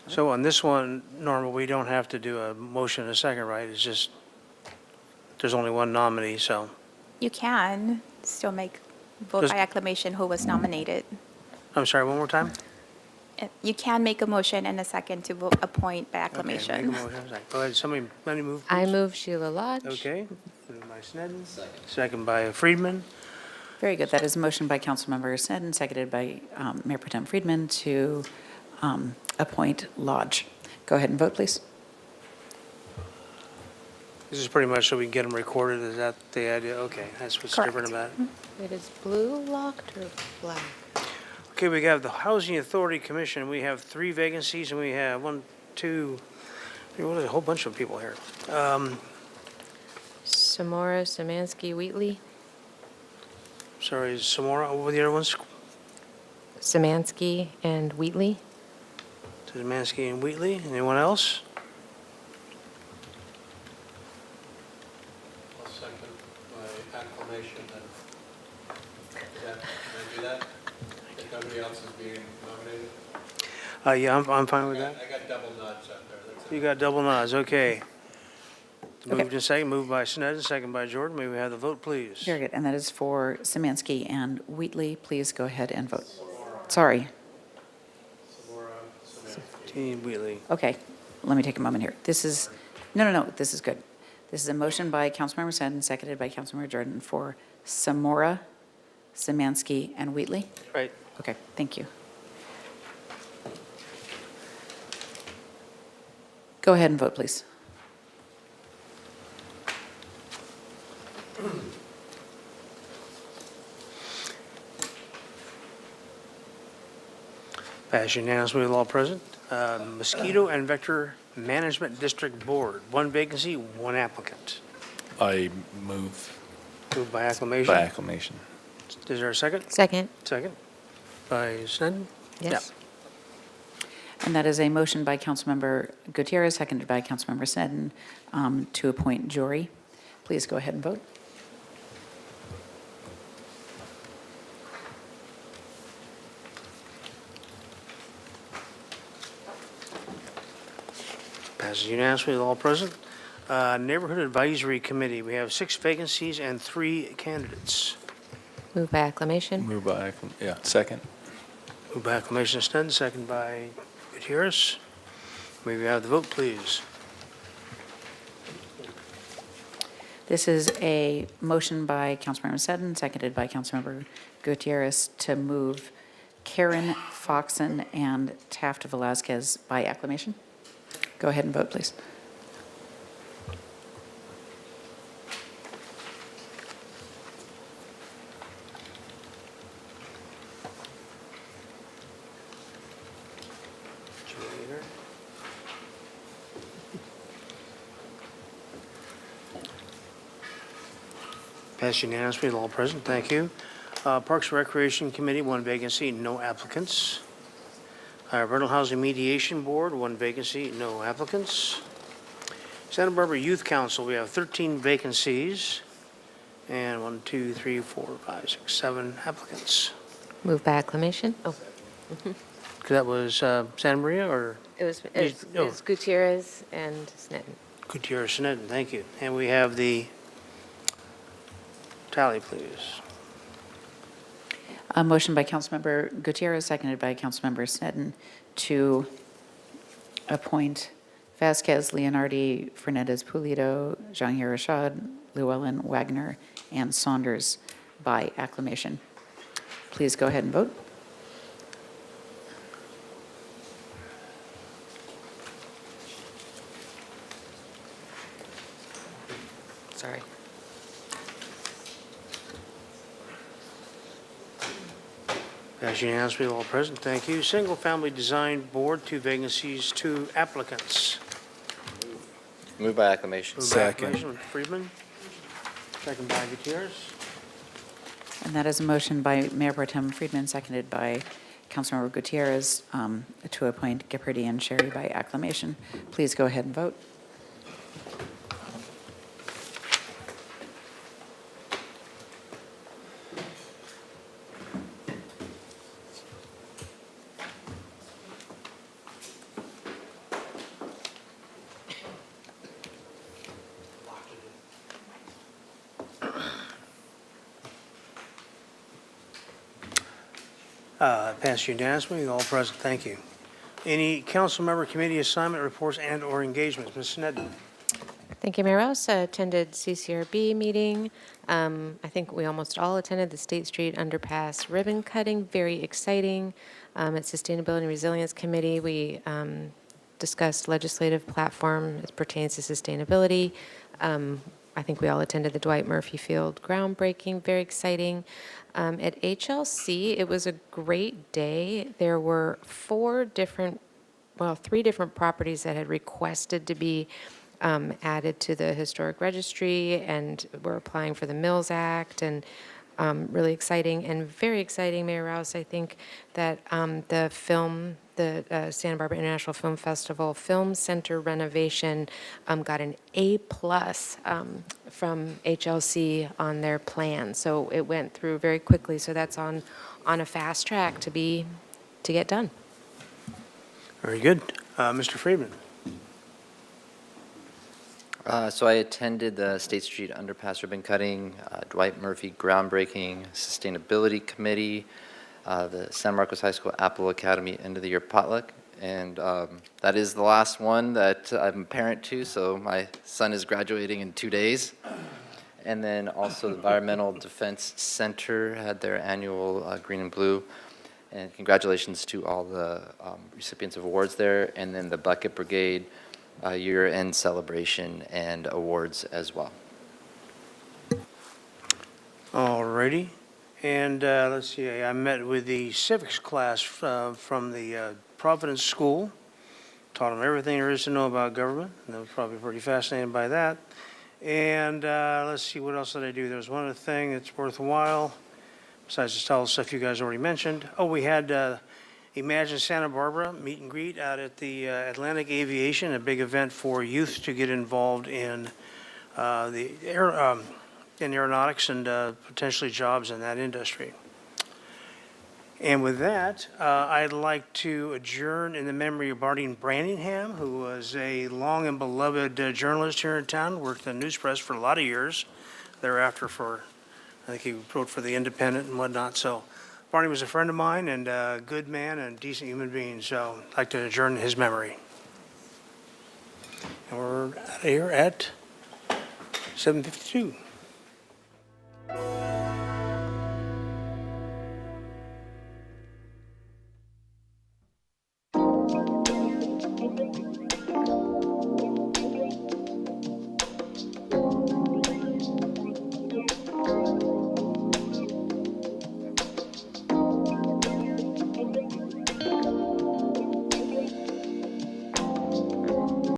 [SPEAKER 1] So on this one, Norma, we don't have to do a motion in a second, right? It's just, there's only one nominee, so.
[SPEAKER 18] You can still vote
[SPEAKER 1] Does-
[SPEAKER 18] by acclamation who was nominated.
[SPEAKER 1] I'm sorry, one more time?
[SPEAKER 18] You can make a motion and a second to appoint by acclamation.
[SPEAKER 1] Okay, make a motion. Go ahead, somebody move,
[SPEAKER 15] I
[SPEAKER 1] please.
[SPEAKER 15] move Sheila Lodge.
[SPEAKER 1] Okay, moved by Sneddon. Second by Friedman.
[SPEAKER 17] Very good. That is a motion by Councilmember Sneddon, seconded by Mayor Pro Tem Friedman to appoint Lodge. Go ahead and vote, please.
[SPEAKER 1] This is pretty much so we can get them recorded, is that the idea? Okay, that's what's different about it.
[SPEAKER 15] It is blue locked or black?
[SPEAKER 1] Okay, we have the Housing Authority Commission. We have 3 vacancies, and we have 1, 2, 3, what is a whole bunch of people here.
[SPEAKER 15] Samora, Samansky, Wheatley.
[SPEAKER 1] Sorry, Samora, what were the other ones?
[SPEAKER 15] Samansky and Wheatley.
[SPEAKER 1] Mansky and Wheatley. Anyone else?
[SPEAKER 2] I'll second by acclamation. Can I do that? If nobody else is being nominated?
[SPEAKER 1] Yeah, I'm fine with that.
[SPEAKER 2] I got double nods out there. That's
[SPEAKER 1] You got double nods, okay. Moved in second, moved by Sneddon, second by Jordan. May we have the vote, please?
[SPEAKER 17] Very good. And that is for Samansky and Wheatley. Please go ahead and vote. Sorry.
[SPEAKER 1] Team Wheatley.
[SPEAKER 17] Okay, let me take a moment here. This is, no, this is good. This is a motion by Councilmember Sneddon, seconded by Councilmember Jordan for Samora, Samansky, and Wheatley.
[SPEAKER 1] Right.
[SPEAKER 17] Okay, thank you. Go ahead and vote, please.
[SPEAKER 1] Passed unanimously with all present. Mosquito and Vector Management District Board, 1 vacancy, 1 applicant.
[SPEAKER 9] I move
[SPEAKER 1] Moved by acclamation.
[SPEAKER 9] by acclamation.
[SPEAKER 1] Is there a second?
[SPEAKER 15] Second.
[SPEAKER 1] Second. By Sneddon?
[SPEAKER 15] Yes.
[SPEAKER 17] And that is a motion by Councilmember Gutierrez, seconded by Councilmember Sneddon, to appoint Jory. Please go ahead and vote.
[SPEAKER 1] Passes unanimously with all present. Neighborhood Advisory Committee, we have 6 vacancies and 3 candidates.
[SPEAKER 15] Move by acclamation.
[SPEAKER 9] Move by, second.
[SPEAKER 1] Moved by acclamation, Sneddon, second by Gutierrez. May we have the vote, please?
[SPEAKER 17] This is a motion by Councilmember Sneddon, seconded by Councilmember Gutierrez to move Karen Foxen and Taft Velazquez by acclamation. Go ahead and vote, please.
[SPEAKER 1] Passed unanimously with all present. Thank you. Parks and Recreation Committee, 1 vacancy, no applicants. Rental Housing Mediation Board, 1 vacancy, no applicants. Santa Barbara Youth Council, we have 13 vacancies and 1, 2, 3, 4, 5, 6, 7 applicants.
[SPEAKER 15] Move by acclamation. Oh.
[SPEAKER 1] That was Santa Maria or?
[SPEAKER 15] It was Gutierrez and Sneddon.
[SPEAKER 1] Gutierrez Sneddon, thank you. And we have the tally, please.
[SPEAKER 17] A motion by Councilmember Gutierrez, seconded by Councilmember Sneddon, to appoint Vasquez, Leonardi, Fernandez Pulido, Jean-Pierre Rashad, Llewellyn, Wagner, and Saunders by acclamation. Please go ahead and vote.
[SPEAKER 1] Passed unanimously, all present, thank you. Single Family Design Board, 2 vacancies, 2 applicants.
[SPEAKER 20] Move by acclamation.
[SPEAKER 1] Moved by acclamation, Friedman. Second by Gutierrez.
[SPEAKER 17] And that is a motion by Mayor Pro Tem Friedman, seconded by Councilmember Gutierrez, to appoint Gipperty and Sherry by acclamation. Please go ahead and vote.
[SPEAKER 1] Passed unanimously, all present, thank you. Any council member committee assignment reports and/or engagements? Ms. Sneddon.
[SPEAKER 15] Thank you, Mayor Rouse. Attended CCRB meeting. I think we almost all attended the State Street Underpass ribbon cutting, very exciting. At Sustainability and Resilience Committee, we discussed legislative platform as pertains to sustainability. I think we all attended the Dwight Murphy Field groundbreaking, very exciting. At HLC, it was a great day. There were 3 different properties that had requested to be added to the Historic Registry, and we're applying for the Mills Act, and really exciting and very exciting, Mayor Rouse. I think that the Santa Barbara International Film Festival Film Center renovation got an A+ from HLC on their plan. So it went through very quickly. So that's on a fast track to get done.
[SPEAKER 1] Very good. Mr. Friedman.
[SPEAKER 20] So I attended the State Street Underpass ribbon cutting, Dwight Murphy groundbreaking, Sustainability Committee, the San Marcos High School Apple Academy end of the year potluck, and that is the last one that I'm a parent to, so my son is graduating in 2 days. And then also the Environmental Defense Center had their annual Green and Blue, and congratulations to all the recipients of awards there, and then the Bucket Brigade year-end celebration and awards as well.
[SPEAKER 1] All righty. And let's see, I met with the civics class from the Providence School. Taught them everything there is to know about government. They were probably pretty fascinated by that. And let's see, what else did I do? There was one other thing that's worthwhile, besides just all the stuff you guys already mentioned. Oh, we had Imagine Santa Barbara meet and greet out at the Atlantic Aviation, a big event for youth to get involved in in aeronautics and potentially jobs in that industry. And with that, I'd like to adjourn in the memory of Barney Brandingham, who was a long and beloved journalist here in town, worked in the news press for a lot of years. Thereafter I think he wrote for The Independent and whatnot. So Barney was a friend of mine and a good man and a decent human being. So I'd like to adjourn his memory. And we're out of here at 7:52.